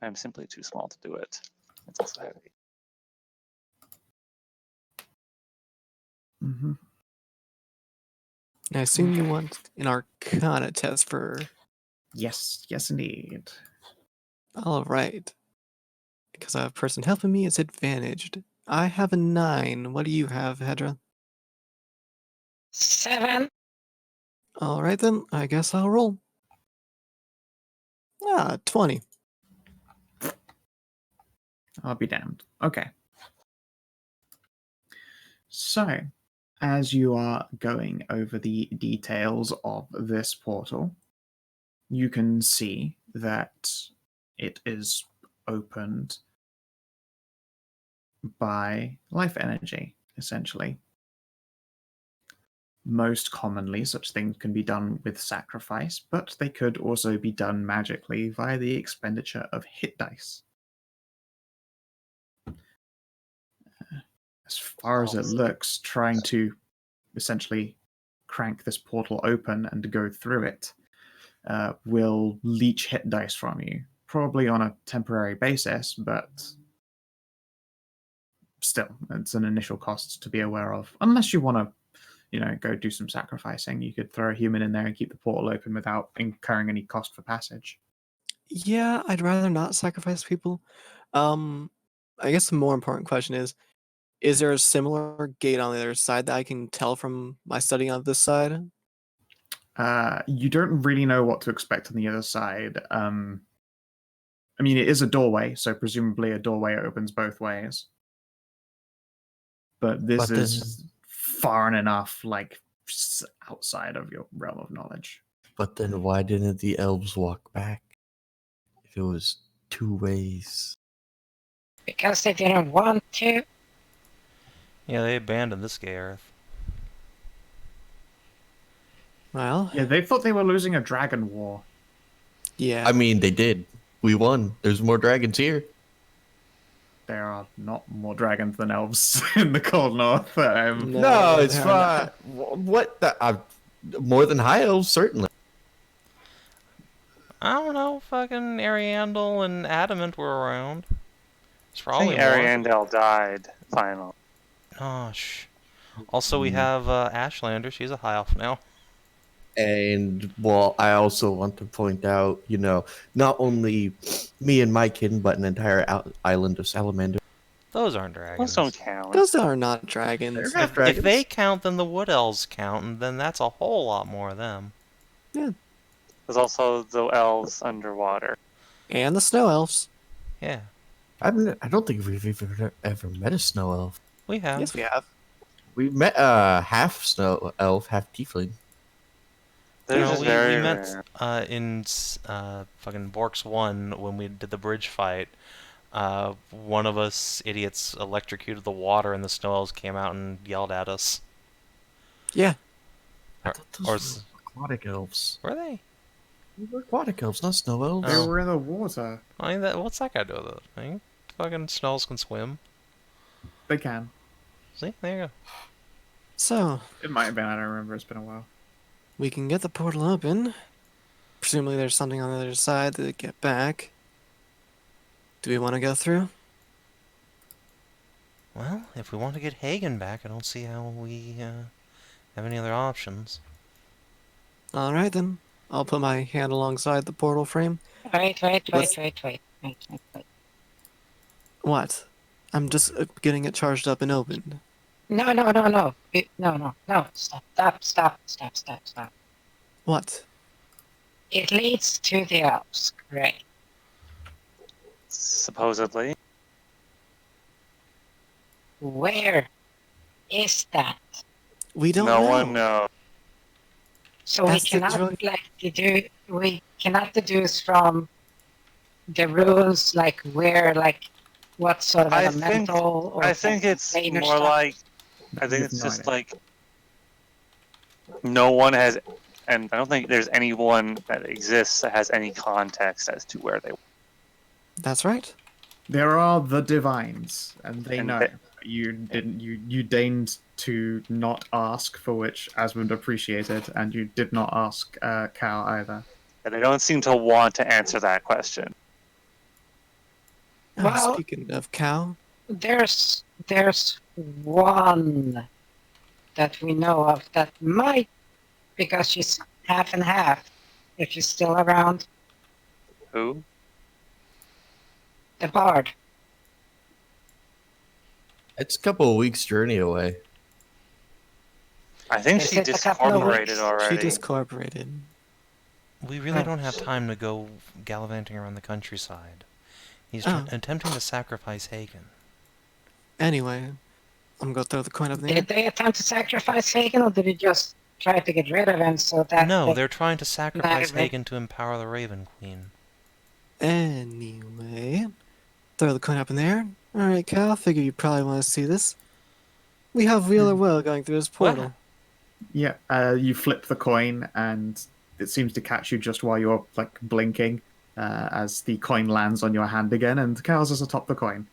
[SPEAKER 2] I'm simply too small to do it. It's also heavy.
[SPEAKER 1] Mm-hmm.
[SPEAKER 3] I assume you want an Arcana test for.
[SPEAKER 1] Yes, indeed.
[SPEAKER 3] All right. Because I have a person helping me, it's advantaged. I have a 9. What do you have, Hedrah?
[SPEAKER 5] 7.
[SPEAKER 3] All right then. I guess I'll roll. 20.
[SPEAKER 1] I'll be damned. Okay. So, as you are going over the details of this portal, you can see that it is opened by life energy, essentially. Most commonly, such things can be done with sacrifice, but they could also be done magically via the expenditure of hit dice. As far as it looks, trying to essentially crank this portal open and go through it will leech hit dice from you, probably on a temporary basis, but still, it's an initial cost to be aware of. Unless you want to, go do some sacrificing, you could throw a human in there and keep the portal open without incurring any cost for passage.
[SPEAKER 3] Yeah, I'd rather not sacrifice people. I guess the more important question is there a similar gate on the other side that I can tell from my study on this side?
[SPEAKER 1] You don't really know what to expect on the other side. I mean, it is a doorway, so presumably a doorway opens both ways. But this
[SPEAKER 7] But then-
[SPEAKER 1] is far enough, outside of your realm of knowledge.
[SPEAKER 7] But then why didn't the elves walk back? If it was 2 ways.
[SPEAKER 5] Because they didn't want to.
[SPEAKER 6] Yeah, they abandoned this gay earth.
[SPEAKER 3] Well,
[SPEAKER 1] Yeah, they thought they were losing a dragon war.
[SPEAKER 3] yeah.
[SPEAKER 7] I mean, they did. We won. There's more dragons here.
[SPEAKER 1] There are not more dragons than elves in the cold north.
[SPEAKER 7] No, it's
[SPEAKER 3] they're
[SPEAKER 7] fine.
[SPEAKER 3] not.
[SPEAKER 7] What? More than high elves, certainly.
[SPEAKER 6] I don't know, fucking Ariandel and Adamant were around. It's
[SPEAKER 2] I
[SPEAKER 6] probably
[SPEAKER 2] think
[SPEAKER 6] more.
[SPEAKER 2] Ariandel died finally.
[SPEAKER 6] Gosh. Also, we have Ashlander. She's a high elf now.
[SPEAKER 7] And, well, I also want to point out, not only me and my kin, but an entire island of salamanders.
[SPEAKER 6] Those aren't dragons.
[SPEAKER 2] Those don't count.
[SPEAKER 3] Those are not dragons.
[SPEAKER 7] They're
[SPEAKER 6] If,
[SPEAKER 7] not dragons.
[SPEAKER 6] if they count, then the wood elves count, and then that's a whole lot more of them.
[SPEAKER 2] There's also the elves underwater.
[SPEAKER 3] And the snow elves.
[SPEAKER 6] Yeah,
[SPEAKER 7] I don't think we've ever met a snow elf.
[SPEAKER 6] we have.
[SPEAKER 3] Yes, we have.
[SPEAKER 7] We've met half snow elf, half tiefling.
[SPEAKER 2] They're
[SPEAKER 6] You know,
[SPEAKER 2] just
[SPEAKER 6] we
[SPEAKER 2] very
[SPEAKER 6] met
[SPEAKER 2] rare.
[SPEAKER 6] in fucking Borks 1 when we did the bridge fight. One of us idiots electrocuted the water, and the snow elves came out and yelled at us.
[SPEAKER 3] Yeah.
[SPEAKER 7] I thought those
[SPEAKER 6] Or
[SPEAKER 7] were
[SPEAKER 6] s-
[SPEAKER 7] aquatic elves.
[SPEAKER 6] Were they?
[SPEAKER 7] They were aquatic elves, not snow elves.
[SPEAKER 1] They
[SPEAKER 6] Oh.
[SPEAKER 1] were in the water.
[SPEAKER 6] I mean, what's that got to do with it? I mean, fucking snow elves can swim.
[SPEAKER 1] They can.
[SPEAKER 6] See, there you go.
[SPEAKER 3] So,
[SPEAKER 1] It might have been. I don't remember. It's been a while.
[SPEAKER 3] we can get the portal open. Presumably there's something on the other side to get back. Do we want to go through?
[SPEAKER 6] Well, if we want to get Hagen back, I don't see how we have any other options.
[SPEAKER 3] Alright then. I'll put my hand alongside the portal frame.
[SPEAKER 5] Wait.
[SPEAKER 3] Let's-
[SPEAKER 5] Wait.
[SPEAKER 3] What? I'm just getting it charged up and opened.
[SPEAKER 5] No. No. Stop.
[SPEAKER 3] What?
[SPEAKER 5] It leads to the elves, correct?
[SPEAKER 2] Supposedly.
[SPEAKER 5] Where is that?
[SPEAKER 3] We don't
[SPEAKER 2] No
[SPEAKER 3] know.
[SPEAKER 2] one knows.
[SPEAKER 5] So we
[SPEAKER 3] That's the
[SPEAKER 5] cannot we cannot deduce from the rules what sort of
[SPEAKER 2] I
[SPEAKER 5] elemental or
[SPEAKER 2] I think it's
[SPEAKER 5] plane or
[SPEAKER 2] more
[SPEAKER 5] stuff.
[SPEAKER 2] like. I
[SPEAKER 1] You
[SPEAKER 2] think
[SPEAKER 1] have
[SPEAKER 2] it's
[SPEAKER 1] no
[SPEAKER 2] just
[SPEAKER 1] idea.
[SPEAKER 2] like. No one has. And I don't think there's anyone that exists that has any context as to where they were.
[SPEAKER 3] That's right.
[SPEAKER 1] There are the divines, and they
[SPEAKER 2] And
[SPEAKER 1] know.
[SPEAKER 2] they-
[SPEAKER 1] You didn't. You deigned to not ask, for which Asmund appreciated, and you did not ask Cal either.
[SPEAKER 2] And they don't seem to want to answer that question.
[SPEAKER 5] Well-
[SPEAKER 3] Speaking of cow,
[SPEAKER 5] There's one that we know of that might, because she's half and half, if she's still around,
[SPEAKER 2] Who?
[SPEAKER 5] the bard.
[SPEAKER 7] It's a couple of weeks' journey away.
[SPEAKER 2] I think
[SPEAKER 5] Is
[SPEAKER 2] she
[SPEAKER 5] it a couple of
[SPEAKER 2] discorporated
[SPEAKER 5] weeks?
[SPEAKER 2] already.
[SPEAKER 3] she discorporated.
[SPEAKER 6] We really
[SPEAKER 5] Oh.
[SPEAKER 6] don't have time to go gallivanting around the countryside. He's
[SPEAKER 3] Oh.
[SPEAKER 6] attempting to sacrifice Hagen.
[SPEAKER 3] Anyway, I'm gonna throw the coin up there.
[SPEAKER 5] Did they attempt to sacrifice Hagen, or did he just try to get rid of him so that
[SPEAKER 6] No,
[SPEAKER 5] they-
[SPEAKER 6] they're trying to sacrifice
[SPEAKER 5] Madilyn-
[SPEAKER 6] Hagen to empower the Raven Queen.
[SPEAKER 3] Anyway, throw the coin up in there. Alright, Cal, figure you probably want to see this. We have Wheeler Will going through his portal.
[SPEAKER 1] Yeah, you flip the coin, and it seems to catch you just while you're like blinking, as the coin lands on your hand again, and Chaos is atop the coin.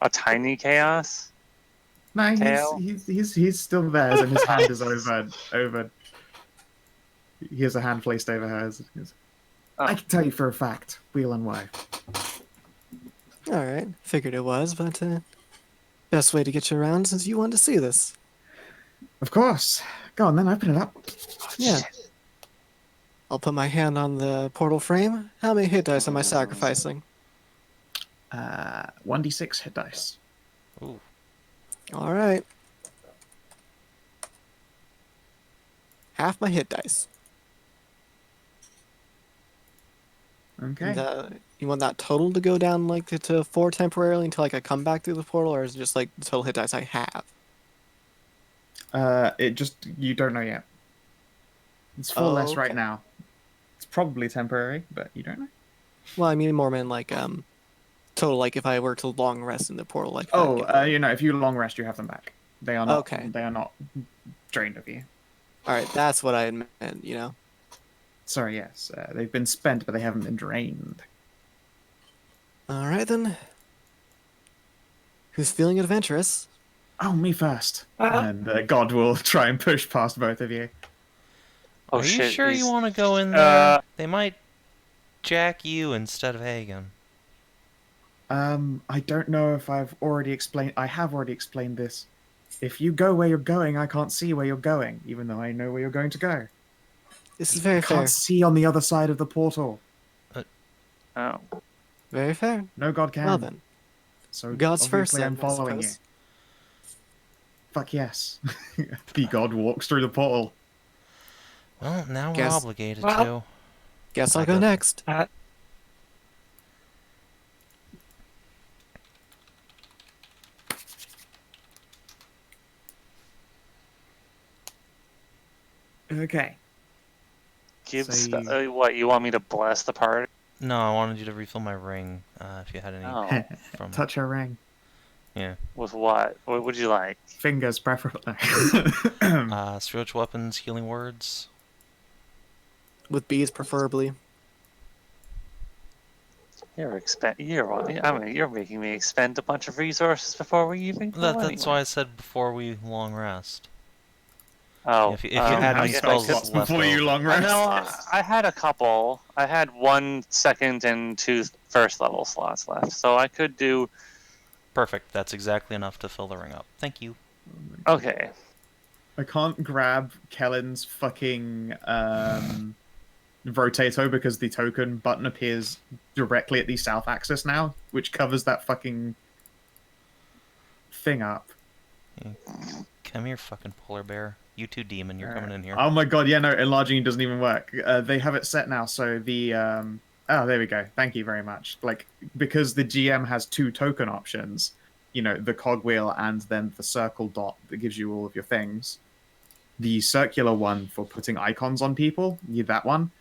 [SPEAKER 2] A tiny chaos?
[SPEAKER 1] No,
[SPEAKER 2] Tail?
[SPEAKER 1] he's still there, and his hand is over. He has a hand placed over hers.
[SPEAKER 2] Oh.
[SPEAKER 1] I can tell you for a fact, wheel and why.
[SPEAKER 3] Alright, figured it was, but best way to get you around since you wanted to see this.
[SPEAKER 1] Of course. Go on then, open it up.
[SPEAKER 3] Yeah. I'll put my hand on the portal frame. How many hit dice am I sacrificing?
[SPEAKER 1] 1d6 hit dice.
[SPEAKER 6] Ooh.
[SPEAKER 3] Alright. Half my hit dice.
[SPEAKER 1] Okay.
[SPEAKER 3] And, you want that total to go down like to 4 temporarily until like I come back through the portal, or is it just like the total hit dice I have?
[SPEAKER 1] You don't know yet. It's 4 less right
[SPEAKER 3] Okay.
[SPEAKER 1] now. It's probably temporary, but you don't know.
[SPEAKER 3] Well, I mean more meant like total, like if I were to long rest in the portal, like
[SPEAKER 1] Oh, if you long rest, you have them back. They are not.
[SPEAKER 3] Okay.
[SPEAKER 1] They are not drained of you.
[SPEAKER 3] all right, that's what I had meant, you know.
[SPEAKER 1] Sorry, yes, they've been spent, but they haven't been drained.
[SPEAKER 3] All right then. Who's feeling adventurous?
[SPEAKER 1] Oh, me first.
[SPEAKER 5] Uh-huh.
[SPEAKER 1] And God will try and push past both of you.
[SPEAKER 2] Oh
[SPEAKER 6] Are
[SPEAKER 2] shit.
[SPEAKER 6] you sure you
[SPEAKER 2] he's-
[SPEAKER 6] want to go in there? They might jack you instead of Hagen.
[SPEAKER 1] I don't know if I've already explained. I have already explained this. If you go where you're going, I can't see where you're going, even though I know where you're going to go.
[SPEAKER 3] This is very
[SPEAKER 1] I
[SPEAKER 3] fair.
[SPEAKER 1] can't see on the other side of the portal.
[SPEAKER 2] Oh.
[SPEAKER 3] Very fair.
[SPEAKER 1] No God can.
[SPEAKER 3] Well then,
[SPEAKER 1] So
[SPEAKER 3] God's first.
[SPEAKER 1] obviously I'm
[SPEAKER 3] Then, I
[SPEAKER 1] following you.
[SPEAKER 3] suppose.
[SPEAKER 1] Fuck yes. The God walks through the portal.
[SPEAKER 6] Well, now we're
[SPEAKER 3] Guess-
[SPEAKER 6] obligated
[SPEAKER 5] well-
[SPEAKER 6] to.
[SPEAKER 3] Guess I'll
[SPEAKER 6] I'll
[SPEAKER 3] go
[SPEAKER 6] go.
[SPEAKER 3] next.
[SPEAKER 1] Okay.
[SPEAKER 2] Give
[SPEAKER 1] So
[SPEAKER 2] what, you want me to bless the party?
[SPEAKER 6] No, I wanted you to refill my ring, if you had any
[SPEAKER 2] Oh.
[SPEAKER 6] from...
[SPEAKER 1] Touch her ring.
[SPEAKER 6] Yeah.
[SPEAKER 2] With what? What would you like?
[SPEAKER 1] Fingers, preferably.
[SPEAKER 6] Spiritual weapons, healing words.
[SPEAKER 3] With bees, preferably.
[SPEAKER 2] You're making me expend a bunch of resources before we even go
[SPEAKER 6] That's
[SPEAKER 2] anywhere.
[SPEAKER 6] why I said before we long rest.
[SPEAKER 2] Oh,
[SPEAKER 6] If you had
[SPEAKER 2] I
[SPEAKER 6] any
[SPEAKER 2] guess
[SPEAKER 6] spells
[SPEAKER 2] I
[SPEAKER 6] left
[SPEAKER 1] before you
[SPEAKER 6] over.
[SPEAKER 1] long
[SPEAKER 2] I
[SPEAKER 1] rest.
[SPEAKER 2] know I had a couple. I had 1 second and 2 first level slots left, so I could do.
[SPEAKER 6] Perfect. That's exactly enough to fill the ring up. Thank you.
[SPEAKER 2] Okay.
[SPEAKER 1] I can't grab Kellin's fucking Rotato because the token button appears directly at the south axis now, which covers that fucking thing up.
[SPEAKER 6] Come here, fucking polar bear. You too, demon. You're coming in here.
[SPEAKER 1] Oh my god, yeah, no, enlarging doesn't even work. They have it set now, so the oh, there we go. Thank you very much. Like, because the GM has 2 token options, you know, the cogwheel and then the circle dot that gives you all of your things. The circular one for putting icons on people, that one,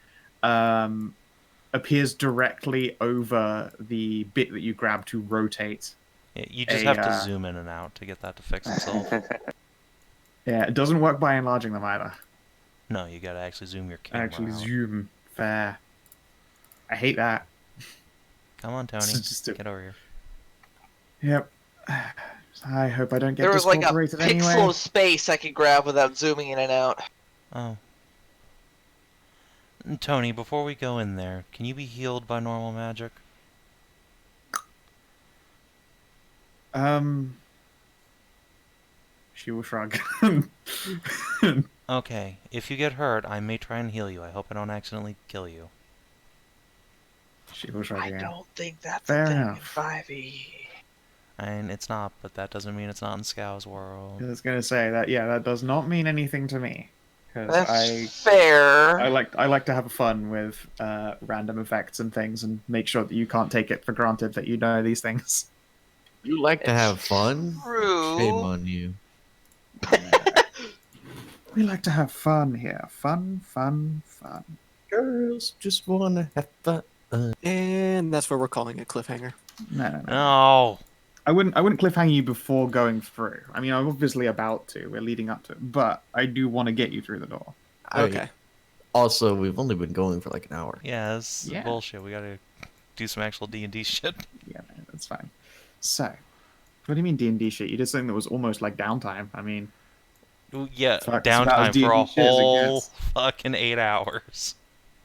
[SPEAKER 1] appears directly over the bit that you grab to rotate.
[SPEAKER 6] Yeah, you just have to zoom in and out to get that to fix itself.
[SPEAKER 1] Yeah, it doesn't work by enlarging them either.
[SPEAKER 6] No, you gotta actually zoom your camera
[SPEAKER 1] Actually,
[SPEAKER 6] out.
[SPEAKER 1] zoom. Fair. I hate that.
[SPEAKER 6] Come on, Tony.
[SPEAKER 1] It's just
[SPEAKER 6] Get over here.
[SPEAKER 1] Yep. I hope I don't get
[SPEAKER 4] There was like a
[SPEAKER 1] discorporated
[SPEAKER 4] pixel
[SPEAKER 1] anyway.
[SPEAKER 4] of space I could grab without zooming in and out.
[SPEAKER 6] Oh. Tony, before we go in there, can you be healed by normal magic?
[SPEAKER 1] She will shrug.
[SPEAKER 6] Okay, if you get hurt, I may try and heal you. I hope I don't accidentally kill you.
[SPEAKER 1] She will shrug
[SPEAKER 4] I
[SPEAKER 1] again.
[SPEAKER 4] don't think that's
[SPEAKER 1] Fair
[SPEAKER 4] a thing
[SPEAKER 1] enough.
[SPEAKER 4] in 5e.
[SPEAKER 6] And it's not, but that doesn't mean it's not in Scow's world.
[SPEAKER 1] I was gonna say that. Yeah, that does not mean anything to me. Because
[SPEAKER 4] That's fair.
[SPEAKER 1] I like to have fun with random effects and things, and make sure that you can't take it for granted that you know these things.
[SPEAKER 7] You like to have fun?
[SPEAKER 4] True.
[SPEAKER 7] Shame on you.
[SPEAKER 1] We like to have fun here. Fun, fun, fun.
[SPEAKER 7] Girls just wanna have fun.
[SPEAKER 3] And that's where we're calling it cliffhanger.
[SPEAKER 1] No.
[SPEAKER 6] No.
[SPEAKER 1] I wouldn't cliffhang you before going through. I mean, I'm obviously about to. We're leading up to it, but I do want to get you through the door.
[SPEAKER 3] Okay.
[SPEAKER 7] Also, we've only been going for like an hour.
[SPEAKER 6] Yeah, this is
[SPEAKER 1] Yeah.
[SPEAKER 6] bullshit. We gotta do some actual D&D shit.
[SPEAKER 1] Yeah, no, that's fine. So, what do you mean D&D shit? You did something that was almost like downtime. I mean,
[SPEAKER 6] Yeah,
[SPEAKER 1] Fuck, it's about as
[SPEAKER 6] downtime for a
[SPEAKER 1] D&D shit as it
[SPEAKER 6] whole
[SPEAKER 1] gets.
[SPEAKER 6] fucking 8 hours.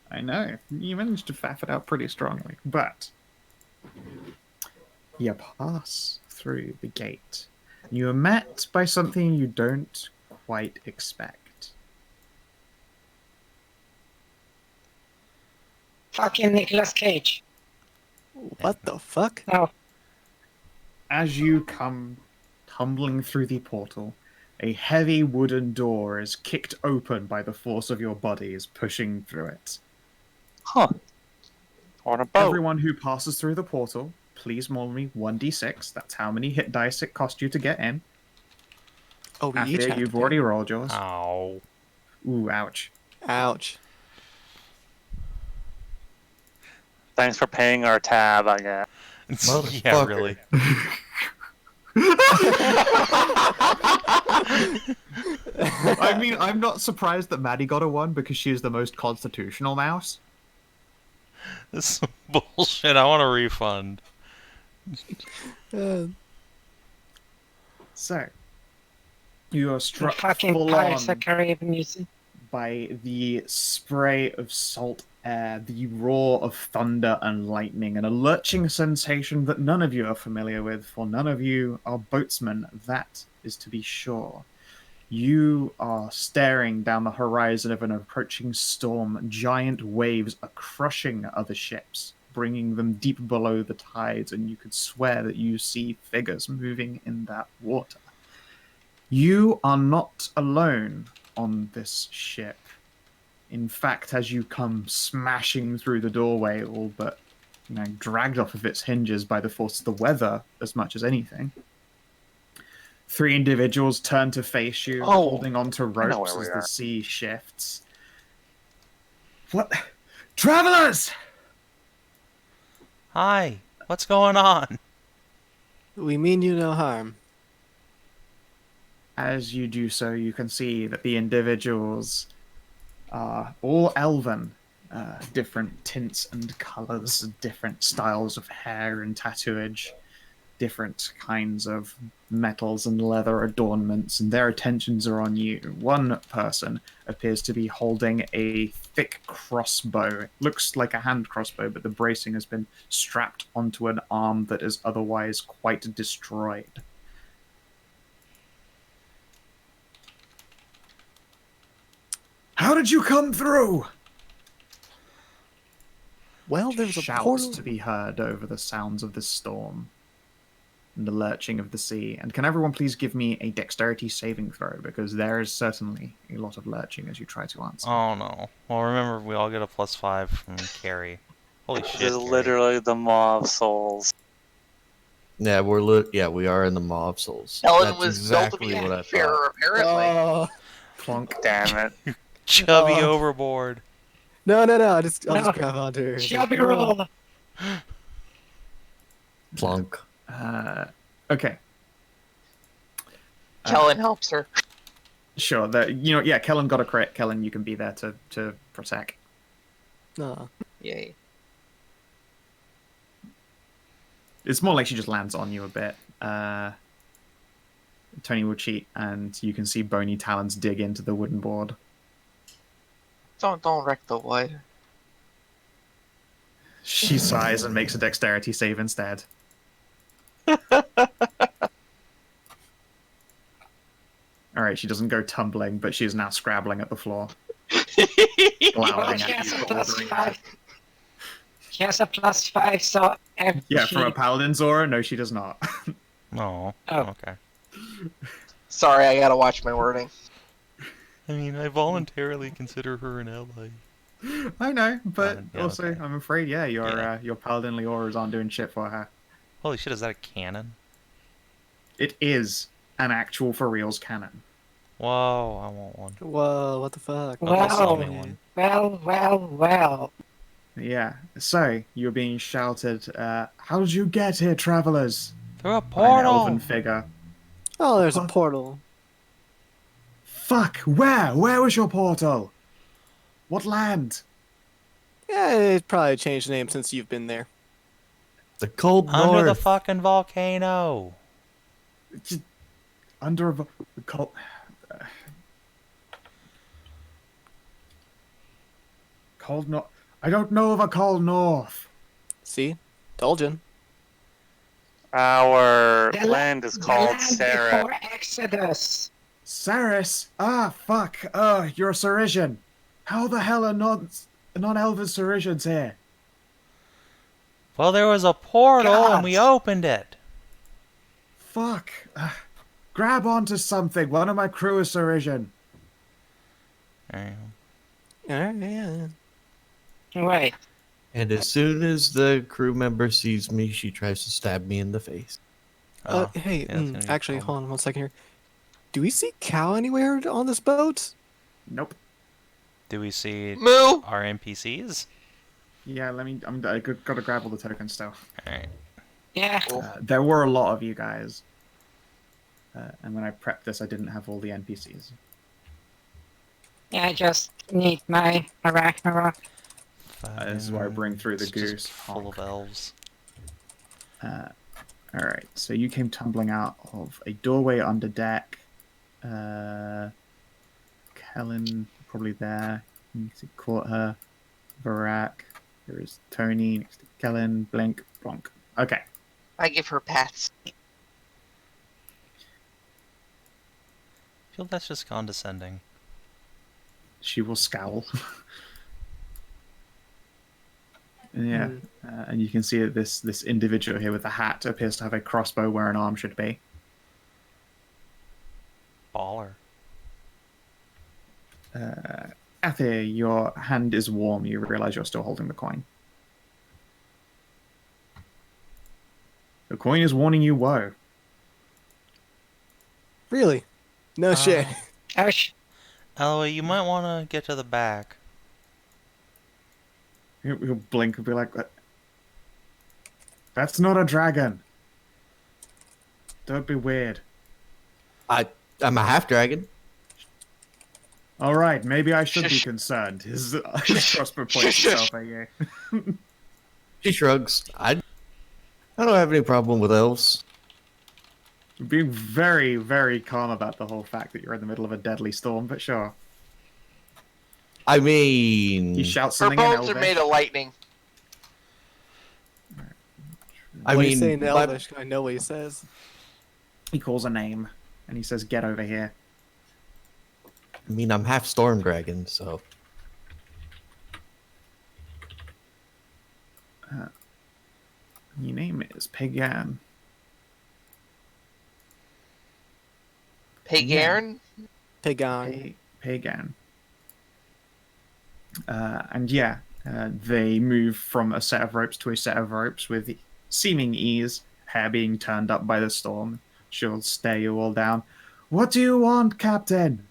[SPEAKER 1] I know. You managed to faff it out pretty strongly, but you pass through the gate. You are met by something you don't quite expect.
[SPEAKER 5] Fucking Nicolas Cage.
[SPEAKER 3] What the fuck?
[SPEAKER 5] Oh,
[SPEAKER 1] As you come tumbling through the portal, a heavy wooden door is kicked open by the force of your bodies pushing through it.
[SPEAKER 2] Huh. On a boat.
[SPEAKER 1] Everyone who passes through the portal, please roll me 1d6. That's how many hit dice it cost you to get in.
[SPEAKER 3] Oh, we each
[SPEAKER 1] Athia,
[SPEAKER 3] have
[SPEAKER 1] you've
[SPEAKER 3] to
[SPEAKER 1] already rolled yours.
[SPEAKER 6] Ow.
[SPEAKER 1] Ooh, ouch.
[SPEAKER 3] Ouch.
[SPEAKER 2] Thanks for paying our tab, I guess.
[SPEAKER 6] Yeah,
[SPEAKER 7] Motherfucker.
[SPEAKER 6] really.
[SPEAKER 1] I mean, I'm not surprised that Maddie got a 1 because she is the most constitutional mouse.
[SPEAKER 6] This is bullshit. I want a refund.
[SPEAKER 1] So, you are
[SPEAKER 5] the
[SPEAKER 1] struck
[SPEAKER 5] fucking
[SPEAKER 1] full
[SPEAKER 5] Pirates of
[SPEAKER 1] on
[SPEAKER 5] the Caribbean music.
[SPEAKER 1] by the spray of salt air, the roar of thunder and lightning, and a lurching sensation that none of you are familiar with, for none of you are boatsmen, that is to be sure. You are staring down the horizon of an approaching storm. Giant waves are crushing other ships, bringing them deep below the tides, and you could swear that you see figures moving in that water. You are not alone on this ship. In fact, as you come smashing through the doorway, all but dragged off of its hinges by the force of the weather as much as anything, 3 individuals turn to face you,
[SPEAKER 2] Oh,
[SPEAKER 1] holding onto
[SPEAKER 2] I know
[SPEAKER 1] ropes
[SPEAKER 2] where we
[SPEAKER 1] as the
[SPEAKER 2] are.
[SPEAKER 1] sea shifts. What? Travelers!
[SPEAKER 6] Hi. What's going on?
[SPEAKER 3] We mean you no harm.
[SPEAKER 1] As you do so, you can see that the individuals are all elven, different tints and colors, different styles of hair and tattooage, different kinds of metals and leather adornments, and their attentions are on you. One person appears to be holding a thick crossbow. It looks like a hand crossbow, but the bracing has been strapped onto an arm that is otherwise quite destroyed. How did you come through?
[SPEAKER 3] Well, there's a
[SPEAKER 1] Shouts
[SPEAKER 3] portal.
[SPEAKER 1] to be heard over the sounds of the storm and the lurching of the sea. And can everyone please give me a dexterity saving throw, because there is certainly a lot of lurching as you try to answer.
[SPEAKER 6] Oh no. Well, remember, we all get a +5 from Carrie. Holy shit,
[SPEAKER 2] This is
[SPEAKER 6] Carrie.
[SPEAKER 2] literally the Maw of Souls.
[SPEAKER 7] Yeah, we are in the Maw of Souls.
[SPEAKER 4] Ellen
[SPEAKER 7] That's
[SPEAKER 4] was built to
[SPEAKER 7] exactly
[SPEAKER 4] be
[SPEAKER 7] what I
[SPEAKER 4] fair,
[SPEAKER 7] thought.
[SPEAKER 4] apparently.
[SPEAKER 1] Plonk.
[SPEAKER 2] Damn it.
[SPEAKER 6] Chubby
[SPEAKER 3] Oh.
[SPEAKER 6] overboard.
[SPEAKER 3] No. I'll just
[SPEAKER 5] No.
[SPEAKER 3] grab onto her.
[SPEAKER 5] Chubby roll.
[SPEAKER 7] Plunk.
[SPEAKER 1] Okay.
[SPEAKER 4] Kellin helps her.
[SPEAKER 1] Sure. Kellin got a crit. Kellin, you can be there to protect.
[SPEAKER 3] No.
[SPEAKER 4] Yay.
[SPEAKER 1] It's more like she just lands on you a bit. Tony will cheat, and you can see bony talons dig into the wooden board.
[SPEAKER 4] Don't wreck the wood.
[SPEAKER 1] She sighs and makes a dexterity save instead. Alright, she doesn't go tumbling, but she is now scrabbling at the floor. Glowering
[SPEAKER 5] She
[SPEAKER 1] at
[SPEAKER 5] has
[SPEAKER 1] you
[SPEAKER 5] a
[SPEAKER 1] for ordering her.
[SPEAKER 5] +5. She has a +5, so
[SPEAKER 1] Yeah, from a paladin's aura? No, she does not.
[SPEAKER 6] No.
[SPEAKER 5] Oh.
[SPEAKER 6] Okay.
[SPEAKER 4] Sorry, I gotta watch my wording.
[SPEAKER 6] I mean, I voluntarily consider her an ally.
[SPEAKER 1] I know, but
[SPEAKER 6] Yeah,
[SPEAKER 1] also,
[SPEAKER 6] okay.
[SPEAKER 1] I'm afraid, your paladinly auras aren't doing shit for her.
[SPEAKER 6] Holy shit, is that a cannon?
[SPEAKER 1] It is an actual for reals cannon.
[SPEAKER 6] Whoa, I want one.
[SPEAKER 3] Whoa, what the fuck?
[SPEAKER 6] Okay, sell
[SPEAKER 5] Wow.
[SPEAKER 6] me one.
[SPEAKER 5] Well.
[SPEAKER 1] Yeah. So you're being shouted. How did you get here, travelers?
[SPEAKER 6] Through a
[SPEAKER 1] By an elven
[SPEAKER 6] portal!
[SPEAKER 1] figure.
[SPEAKER 3] Oh, there's a
[SPEAKER 1] What?
[SPEAKER 3] portal.
[SPEAKER 1] Fuck! Where? Where was your portal? What land?
[SPEAKER 3] Yeah, it probably changed the name since you've been there.
[SPEAKER 7] The cold
[SPEAKER 6] Under the
[SPEAKER 7] north.
[SPEAKER 6] fucking volcano!
[SPEAKER 1] Just under a cold. Cold north. I don't know of a cold north.
[SPEAKER 3] See? Told you.
[SPEAKER 2] Our
[SPEAKER 5] The
[SPEAKER 2] land is
[SPEAKER 5] the
[SPEAKER 2] called
[SPEAKER 5] land
[SPEAKER 2] Sarah.
[SPEAKER 5] before Exodus.
[SPEAKER 1] Saris? Ah, fuck. You're a Ceridwen. How the hell are non-elven Ceridwens here?
[SPEAKER 6] Well, there was a portal and we
[SPEAKER 5] God.
[SPEAKER 6] opened it.
[SPEAKER 1] Fuck. Grab onto something. One of my crew is Ceridwen.
[SPEAKER 6] Alright.
[SPEAKER 3] Alright, yeah.
[SPEAKER 5] Right.
[SPEAKER 7] And as soon as the crew member sees me, she tries to stab me in the face.
[SPEAKER 6] Oh,
[SPEAKER 3] Hey,
[SPEAKER 6] yeah, that's gonna be a
[SPEAKER 3] actually,
[SPEAKER 6] problem.
[SPEAKER 3] hold on 1 second here. Do we see Cow anywhere on this boat?
[SPEAKER 1] Nope.
[SPEAKER 6] Do we see
[SPEAKER 4] Moo!
[SPEAKER 6] our NPCs?
[SPEAKER 1] Yeah, I gotta grab all the tokens still.
[SPEAKER 6] Alright.
[SPEAKER 5] Yeah.
[SPEAKER 1] There were a lot of you guys. And when I prepped this, I didn't have all the NPCs.
[SPEAKER 5] Yeah, I just need my Arachnarok.
[SPEAKER 1] This is why I bring through the
[SPEAKER 6] It's just
[SPEAKER 1] goose.
[SPEAKER 6] full of elves.
[SPEAKER 1] Alright, so you came tumbling out of a doorway under deck. Kellin, probably there. You see, caught her. Varak. There is Tony next to Kellin. Blink. Blonk. Okay.
[SPEAKER 4] I give her pats.
[SPEAKER 6] I feel that's just condescending.
[SPEAKER 1] She will scowl. Yeah, and you can see that this individual here with the hat appears to have a crossbow where an arm should be.
[SPEAKER 6] Baller.
[SPEAKER 1] Athia, your hand is warm. You realize you're still holding the coin. The coin is warning you woe.
[SPEAKER 3] Really? No shit.
[SPEAKER 5] Oh,
[SPEAKER 6] Elloe, you might want to get to the back.
[SPEAKER 1] He'll blink and be like, "That's not a dragon. Don't be weird."
[SPEAKER 7] I'm a half dragon.
[SPEAKER 1] All right, maybe I should be
[SPEAKER 4] Shush.
[SPEAKER 1] concerned. His crossbow points
[SPEAKER 4] Shush.
[SPEAKER 1] itself at you.
[SPEAKER 7] She shrugs. I don't have any problem with elves.
[SPEAKER 1] Being very, very calm about the whole fact that you're in the middle of a deadly storm, but sure.
[SPEAKER 7] I mean,
[SPEAKER 1] He shouts
[SPEAKER 4] Her
[SPEAKER 1] something in
[SPEAKER 4] bones are
[SPEAKER 1] Elvish.
[SPEAKER 4] made of lightning.
[SPEAKER 7] I
[SPEAKER 3] What
[SPEAKER 7] mean,
[SPEAKER 3] you say in
[SPEAKER 7] my-
[SPEAKER 3] Elvish? I know what he says.
[SPEAKER 1] He calls a name, and he says, "Get over here."
[SPEAKER 7] I'm half storm dragon, so
[SPEAKER 1] Your name is Pagan.
[SPEAKER 4] Pagan?
[SPEAKER 3] Pagan.
[SPEAKER 1] Pagan. And yeah, they move from a set of ropes to a set of ropes with seeming ease, hair being turned up by the storm. She'll stare you all down. "What do you want, Captain?"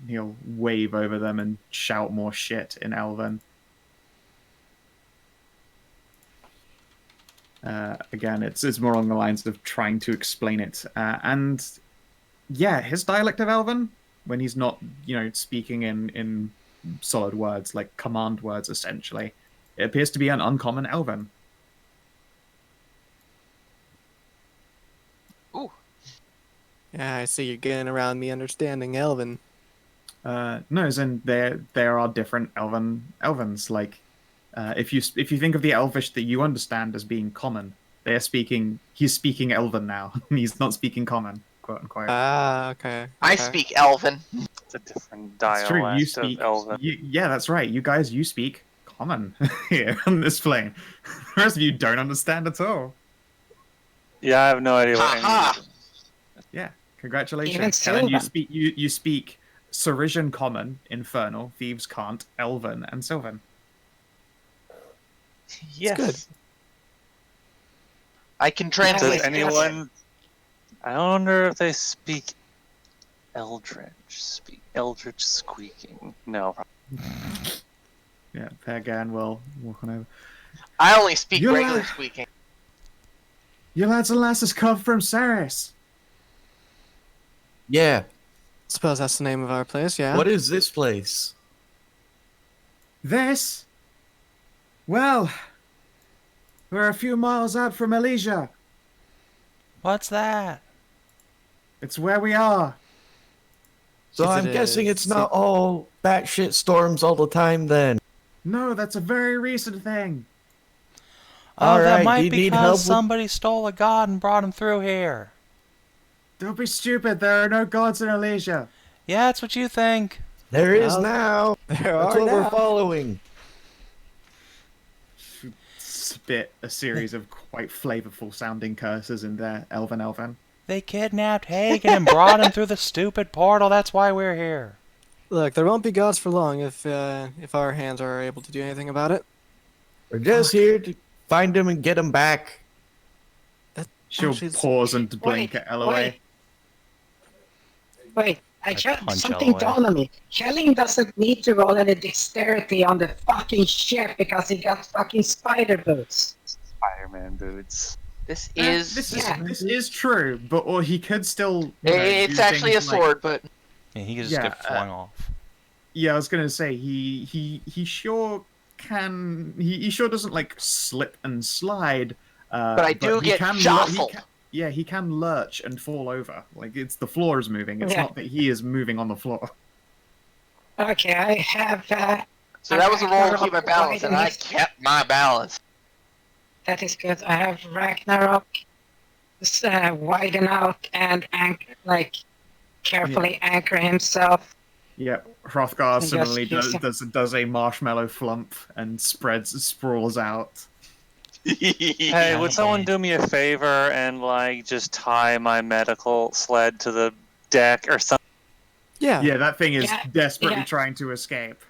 [SPEAKER 1] He'll wave over them and shout more shit in Elven. Again, it's more along the lines of trying to explain it. And yeah, his dialect of Elven, when he's not, speaking in solid words, like command words, essentially, it appears to be an uncommon Elven.
[SPEAKER 4] Ooh.
[SPEAKER 3] Yeah, I see you're getting around me understanding Elven.
[SPEAKER 1] No, as in there are different Elvens. Like, if you think of the Elvish that you understand as being common, he's speaking Elven now. He's not speaking common, quote unquote.
[SPEAKER 3] Ah, okay.
[SPEAKER 4] I
[SPEAKER 3] okay.
[SPEAKER 4] speak Elven.
[SPEAKER 2] It's a different
[SPEAKER 1] That's true. You
[SPEAKER 2] dialect
[SPEAKER 1] speak.
[SPEAKER 2] of Elven.
[SPEAKER 1] Yeah, that's right. You speak common here on this plane. The rest of you don't understand at all.
[SPEAKER 2] Yeah, I have no idea what any
[SPEAKER 4] Ha
[SPEAKER 2] of it.
[SPEAKER 1] Yeah, congratulations,
[SPEAKER 5] Even
[SPEAKER 1] Kellin. You
[SPEAKER 5] Sylvan.
[SPEAKER 1] speak Ceridwen Common, Infernal, Thieves Can't, Elven, and Sylvan.
[SPEAKER 2] Yes.
[SPEAKER 3] good.
[SPEAKER 4] I can translate.
[SPEAKER 2] Does anyone I wonder if they speak Eldritch. Speak Eldritch squeaking. No.
[SPEAKER 1] Yeah, Pagan will walk on over.
[SPEAKER 4] I only speak
[SPEAKER 1] You
[SPEAKER 4] regular
[SPEAKER 1] laugh.
[SPEAKER 4] squeaking.
[SPEAKER 1] You lads and lasses come from Ceres.
[SPEAKER 7] Yeah.
[SPEAKER 3] Suppose that's the name of our place, yeah?
[SPEAKER 7] What is this place?
[SPEAKER 1] This? Well, we're a few miles out from Elysia.
[SPEAKER 6] What's that?
[SPEAKER 1] It's where we are.
[SPEAKER 7] So
[SPEAKER 3] Is
[SPEAKER 7] I'm
[SPEAKER 3] it a
[SPEAKER 7] guessing it's
[SPEAKER 3] se-
[SPEAKER 7] not all batshit storms all the time then.
[SPEAKER 1] No, that's a very recent thing.
[SPEAKER 6] Oh, that
[SPEAKER 7] Alright,
[SPEAKER 6] might
[SPEAKER 7] do you
[SPEAKER 6] be
[SPEAKER 7] need help
[SPEAKER 6] because
[SPEAKER 7] with-
[SPEAKER 6] somebody stole a god and brought him through here.
[SPEAKER 1] Don't be stupid. There are no gods in Elysia.
[SPEAKER 6] Yeah, that's what you think.
[SPEAKER 7] There is
[SPEAKER 3] Well,
[SPEAKER 7] now.
[SPEAKER 3] There
[SPEAKER 7] That's
[SPEAKER 3] are
[SPEAKER 7] what we're
[SPEAKER 3] now.
[SPEAKER 7] following.
[SPEAKER 1] Spit a series of quite flavorful sounding curses in there, Elven.
[SPEAKER 6] They kidnapped Hagen and brought him through the stupid portal. That's why we're here.
[SPEAKER 3] Look, there won't be gods for long if our hands are able to do anything about it.
[SPEAKER 7] We're just here to find him and get him back.
[SPEAKER 1] She'll
[SPEAKER 3] Actually, it's-
[SPEAKER 1] pause and blink at Elloe.
[SPEAKER 5] Wait,
[SPEAKER 6] I punch
[SPEAKER 5] something
[SPEAKER 6] Elloe.
[SPEAKER 5] dawned on me. Kellin doesn't need to roll any dexterity on the fucking ship because he got fucking spider boots.
[SPEAKER 2] Spider-Man boots.
[SPEAKER 4] This
[SPEAKER 1] This is true, but or he could still.
[SPEAKER 4] It's
[SPEAKER 1] do
[SPEAKER 4] actually a
[SPEAKER 1] things like-
[SPEAKER 4] sword, but
[SPEAKER 6] Yeah, he could just
[SPEAKER 1] Yeah,
[SPEAKER 6] get flung off.
[SPEAKER 1] Yeah, I was gonna say he sure can. He sure doesn't like slip and slide.
[SPEAKER 4] I do
[SPEAKER 1] he
[SPEAKER 4] get
[SPEAKER 1] can
[SPEAKER 4] jostled.
[SPEAKER 1] He can lurch and fall over. Like it's the floor is moving. It's
[SPEAKER 5] Yeah.
[SPEAKER 1] not that he is moving on the floor.
[SPEAKER 5] Okay, I have.
[SPEAKER 4] so that was a roll to keep my balance, and I kept my balance.
[SPEAKER 5] That is good. I have Ragnarok widen out and carefully anchor himself.
[SPEAKER 1] Yeah, Hrothgar
[SPEAKER 5] Yes,
[SPEAKER 1] similarly
[SPEAKER 5] yes.
[SPEAKER 1] does a marshmallow flump and sprawls out.
[SPEAKER 2] Hey, would someone do me a favor and just tie my medical sled to the deck or something?
[SPEAKER 3] Yeah.
[SPEAKER 1] Yeah, that thing is
[SPEAKER 5] Yeah,
[SPEAKER 1] desperately
[SPEAKER 5] yeah.
[SPEAKER 1] trying to escape.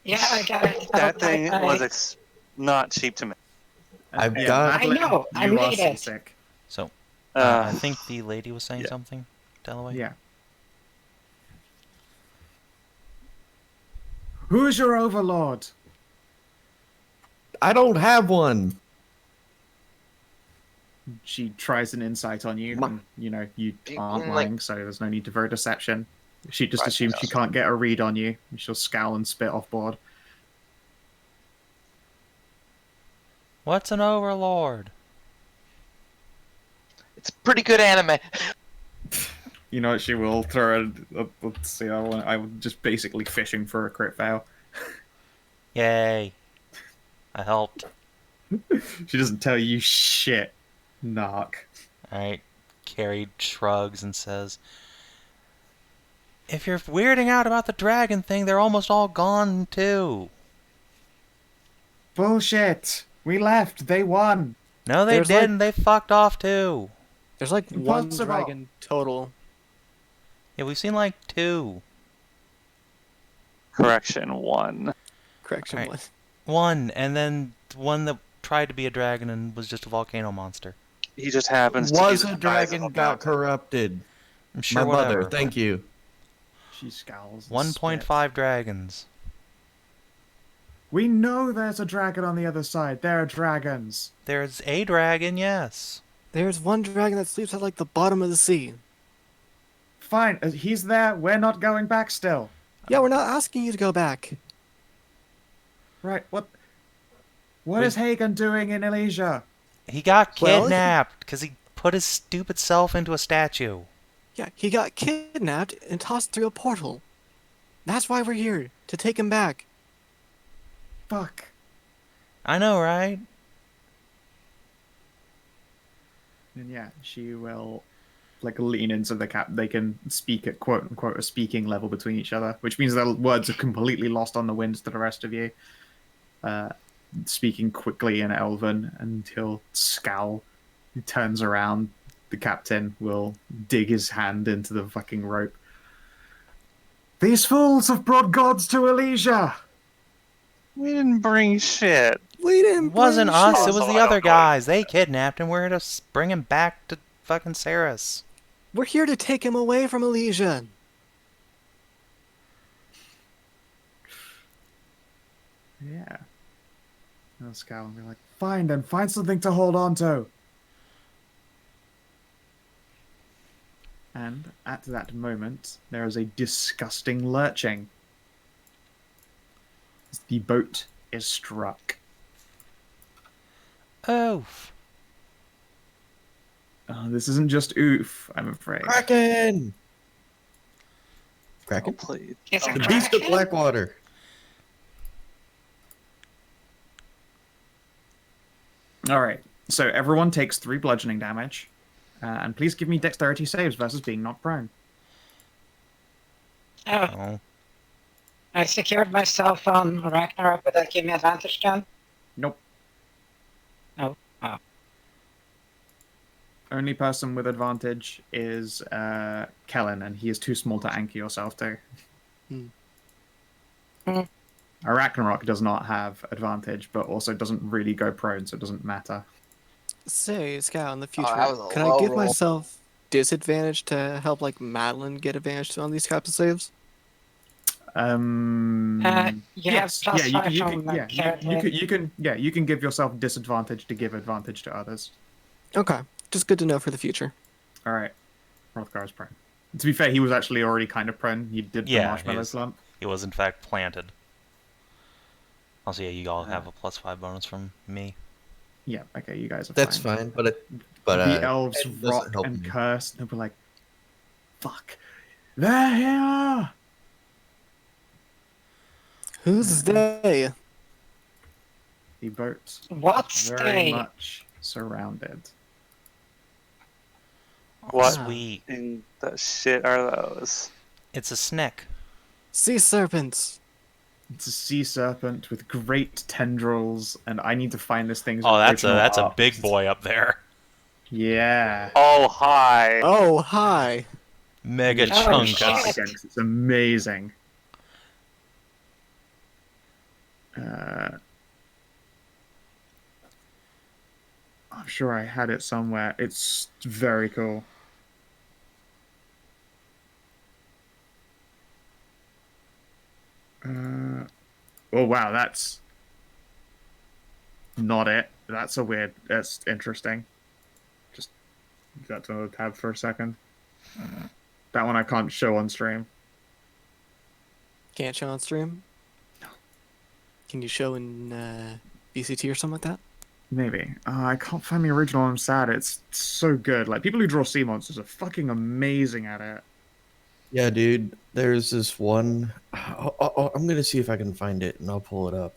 [SPEAKER 5] Yeah, I got it.
[SPEAKER 2] That thing
[SPEAKER 5] I-
[SPEAKER 2] was not cheap to make.
[SPEAKER 7] I've got-
[SPEAKER 5] I know, I
[SPEAKER 1] you are
[SPEAKER 5] made it.
[SPEAKER 1] seasick.
[SPEAKER 6] So,
[SPEAKER 2] Uh,
[SPEAKER 6] I think the lady was saying
[SPEAKER 1] yeah.
[SPEAKER 6] something, Delaware?
[SPEAKER 1] Yeah. Who's your overlord?
[SPEAKER 7] I don't have one.
[SPEAKER 1] She tries an insight on you, and you aren't
[SPEAKER 4] Like-
[SPEAKER 1] lying, so there's no need to for deception. She just
[SPEAKER 4] Right,
[SPEAKER 1] assumes she
[SPEAKER 4] yeah.
[SPEAKER 1] can't get a read on you. She'll scowl and spit off board.
[SPEAKER 6] What's an overlord?
[SPEAKER 4] It's pretty good anime.
[SPEAKER 1] You know what? She will throw a let's see. I'm just basically fishing for a crit fail.
[SPEAKER 6] Yay. I helped.
[SPEAKER 1] She doesn't tell you shit, Narc.
[SPEAKER 6] Alright, Carrie shrugs and says, if you're weirding out about the dragon thing, they're almost all gone too.
[SPEAKER 1] Bullshit. We left. They won.
[SPEAKER 6] No, they
[SPEAKER 3] There's like-
[SPEAKER 6] didn't. They fucked off too.
[SPEAKER 3] There's like one
[SPEAKER 1] Impossible.
[SPEAKER 3] dragon total.
[SPEAKER 6] Yeah, we've seen like 2.
[SPEAKER 2] correction 1.
[SPEAKER 3] Correction
[SPEAKER 6] Right.
[SPEAKER 3] one.
[SPEAKER 6] 1, and then one that tried to be a dragon and was just a volcano monster.
[SPEAKER 2] He just happens to
[SPEAKER 7] Was
[SPEAKER 2] be
[SPEAKER 7] a
[SPEAKER 2] the size
[SPEAKER 7] dragon
[SPEAKER 2] of a
[SPEAKER 7] got
[SPEAKER 2] mountain.
[SPEAKER 7] corrupted.
[SPEAKER 6] I'm sure
[SPEAKER 7] My
[SPEAKER 6] whatever.
[SPEAKER 7] mother, thank you.
[SPEAKER 1] She scowls. and
[SPEAKER 6] 1.5 dragons.
[SPEAKER 1] spits. We know there's a dragon on the other side. There are dragons.
[SPEAKER 6] There's a dragon, yes.
[SPEAKER 3] There's one dragon that sleeps at like the bottom of the sea.
[SPEAKER 1] Fine. He's there. We're not going back still.
[SPEAKER 3] Yeah, we're not asking you to go back.
[SPEAKER 1] Right. What is Hagen doing in Elysia?
[SPEAKER 6] He got
[SPEAKER 3] Well,
[SPEAKER 6] kidnapped because he put his stupid self into a statue.
[SPEAKER 3] Yeah, he got kidnapped and tossed through a portal. That's why we're here, to take him back.
[SPEAKER 1] Fuck.
[SPEAKER 6] I know, right?
[SPEAKER 1] And yeah, she will lean into the cap. They can speak at quote unquote a speaking level between each other, which means their words are completely lost on the winds to the rest of you. Speaking quickly in Elven, and he'll scowl. He turns around. The captain will dig his hand into the fucking rope. These fools have brought gods to Elysia.
[SPEAKER 2] We didn't bring shit.
[SPEAKER 3] We didn't.
[SPEAKER 6] It wasn't
[SPEAKER 3] bring
[SPEAKER 6] us,
[SPEAKER 3] shit.
[SPEAKER 6] it was the other guys. They kidnapped him. We're here to bring him back to fucking Saris.
[SPEAKER 3] We're here to take him away from Elysian.
[SPEAKER 1] Yeah. I'll scowl and be like, fine then, find something to hold on to. And at that moment, there is a disgusting lurching. The boat is struck.
[SPEAKER 6] Oof.
[SPEAKER 1] Oh, this isn't just oof, I'm afraid.
[SPEAKER 7] Kraken!
[SPEAKER 2] Oh,
[SPEAKER 7] Kraken?
[SPEAKER 2] please.
[SPEAKER 5] Is it
[SPEAKER 7] The Beast of
[SPEAKER 5] Kraken?
[SPEAKER 7] Blackwater.
[SPEAKER 1] Alright, so everyone takes 3 bludgeoning damage. And please give me dexterity saves versus being knocked prone.
[SPEAKER 5] Oh,
[SPEAKER 6] Oh.
[SPEAKER 5] I secured myself on Ragnarok, but that gave me advantage then?
[SPEAKER 1] Nope.
[SPEAKER 5] Oh.
[SPEAKER 1] Only person with advantage is Kellin, and he is too small to anchor yourself to. Ragnarok does not have advantage, but also doesn't really go prone, so it doesn't matter.
[SPEAKER 3] Say, Scout, in the future,
[SPEAKER 4] that was a
[SPEAKER 3] could I
[SPEAKER 4] low
[SPEAKER 3] give
[SPEAKER 4] roll.
[SPEAKER 3] myself disadvantage to help, like, Madilyn get advantage on these types of saves?
[SPEAKER 5] You have
[SPEAKER 1] Yes,
[SPEAKER 5] plus
[SPEAKER 1] yeah,
[SPEAKER 5] 5
[SPEAKER 1] you
[SPEAKER 5] from
[SPEAKER 1] can, you can give yourself disadvantage to give advantage to others.
[SPEAKER 3] Okay, just good to know for the future.
[SPEAKER 1] All right, Hrothgar's prone. To be fair, he was actually already kind of prone. He did the
[SPEAKER 6] Yeah,
[SPEAKER 1] marshmallow
[SPEAKER 6] he's-
[SPEAKER 1] clump.
[SPEAKER 6] He was in fact planted. Also, yeah, you all have a +5 bonus from me.
[SPEAKER 1] Yeah, okay, you guys are
[SPEAKER 7] That's
[SPEAKER 1] fine.
[SPEAKER 7] fine, but
[SPEAKER 1] The elves
[SPEAKER 7] it doesn't
[SPEAKER 1] rock
[SPEAKER 7] help
[SPEAKER 1] and
[SPEAKER 7] me.
[SPEAKER 1] curse. They were like, "Fuck, they're here!"
[SPEAKER 3] Who's they?
[SPEAKER 1] The boat
[SPEAKER 5] What's
[SPEAKER 1] very
[SPEAKER 5] they?
[SPEAKER 1] much surrounded.
[SPEAKER 2] What
[SPEAKER 6] Sweet.
[SPEAKER 2] in the shit are those?
[SPEAKER 6] It's a snick.
[SPEAKER 3] Sea serpents.
[SPEAKER 1] It's a sea serpent with great tendrils, and I need to find this thing's
[SPEAKER 6] Oh, that's
[SPEAKER 1] original
[SPEAKER 6] a
[SPEAKER 1] art.
[SPEAKER 6] big boy up there.
[SPEAKER 1] Yeah.
[SPEAKER 2] Oh, hi.
[SPEAKER 3] Oh, hi.
[SPEAKER 6] Mega
[SPEAKER 1] It's
[SPEAKER 5] Oh,
[SPEAKER 6] chunkus.
[SPEAKER 5] shit.
[SPEAKER 1] again, 'cause it's amazing. I'm sure I had it somewhere. It's very cool. Oh wow, that's not it. That's a weird. That's interesting. Just use that to another tab for a second. That one I can't show on stream.
[SPEAKER 3] Can't show on stream?
[SPEAKER 1] No.
[SPEAKER 3] Can you show in BCT or something like that?
[SPEAKER 1] Maybe. I can't find the original. I'm sad. It's so good. Like, people who draw sea monsters are fucking amazing at it.
[SPEAKER 7] Yeah, dude. There's this one. I'm gonna see if I can find it, and I'll pull it up.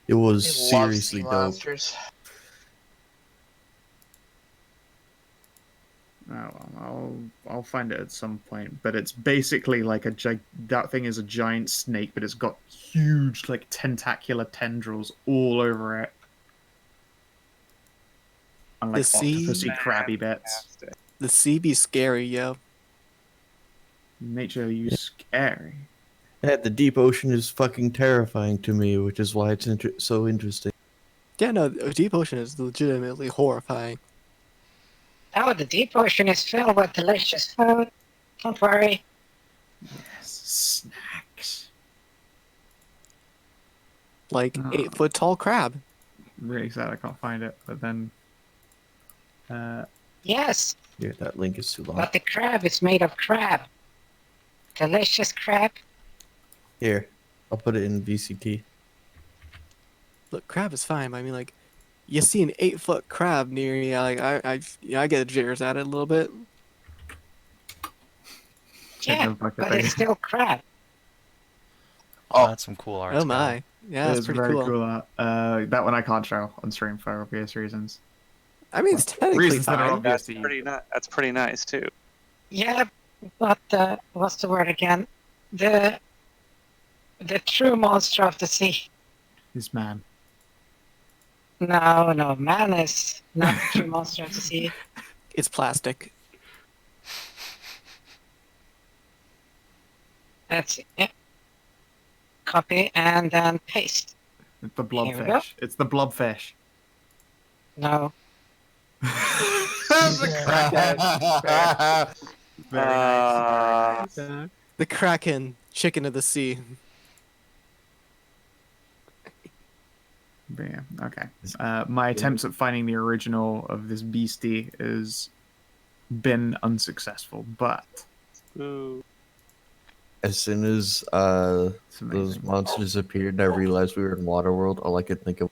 [SPEAKER 7] It was
[SPEAKER 4] I love sea
[SPEAKER 7] seriously dope.
[SPEAKER 4] monsters.
[SPEAKER 1] Oh, I'll find it at some point. But it's basically like that thing is a giant snake, but it's got huge, like, tentacular tendrils all over it. And, like,
[SPEAKER 3] The sea-
[SPEAKER 1] octopusy, crabby bits.
[SPEAKER 3] The sea be scary, yo.
[SPEAKER 1] Nature, you scary.
[SPEAKER 7] Yeah, the deep ocean is fucking terrifying to me, which is why it's so interesting.
[SPEAKER 3] Yeah, no, deep ocean is legitimately horrifying.
[SPEAKER 5] Oh, the deep ocean is filled with delicious food. Don't worry.
[SPEAKER 1] Yes, snacks.
[SPEAKER 3] Like,
[SPEAKER 1] Oh.
[SPEAKER 3] 8-foot tall crab.
[SPEAKER 1] I'm really sad I can't find it, but then...
[SPEAKER 5] Yes,
[SPEAKER 7] Yeah, that link is too long.
[SPEAKER 5] but the crab is made of crab. Delicious crab.
[SPEAKER 7] Here, I'll put it in VCT.
[SPEAKER 3] Look, crab is fine, but I mean, like, you see an 8-foot crab near you, like, I get jitters at it a little bit.
[SPEAKER 5] Yeah,
[SPEAKER 1] the bucket
[SPEAKER 5] but
[SPEAKER 1] thing.
[SPEAKER 5] it's still crab.
[SPEAKER 6] Oh, that's some cool art.
[SPEAKER 3] Oh my. Yeah, it's
[SPEAKER 1] It's
[SPEAKER 3] pretty
[SPEAKER 1] very
[SPEAKER 3] cool.
[SPEAKER 1] art. That one I can't show on stream for obvious reasons.
[SPEAKER 3] I mean, it's technically
[SPEAKER 1] Reasons that are
[SPEAKER 3] fine.
[SPEAKER 1] obvious
[SPEAKER 2] That's
[SPEAKER 1] to you.
[SPEAKER 2] pretty nice. That's pretty nice too.
[SPEAKER 5] Yeah, but what's the word again? The true monster of the sea.
[SPEAKER 1] This man.
[SPEAKER 5] No, man is not the true monster of the sea.
[SPEAKER 3] It's plastic.
[SPEAKER 5] That's it. Copy and then paste.
[SPEAKER 1] It's the
[SPEAKER 5] Here we go.
[SPEAKER 1] blobfish. It's the blobfish.
[SPEAKER 5] No.
[SPEAKER 1] The Kraken. Very nice. Very nice.
[SPEAKER 3] The Kraken, chicken of the sea.
[SPEAKER 1] But yeah, okay. My attempts at finding the original of this beastie has been unsuccessful, but
[SPEAKER 7] As soon as
[SPEAKER 1] it's amazing.
[SPEAKER 7] those monsters appeared and I realized we were in Waterworld, all I could think of,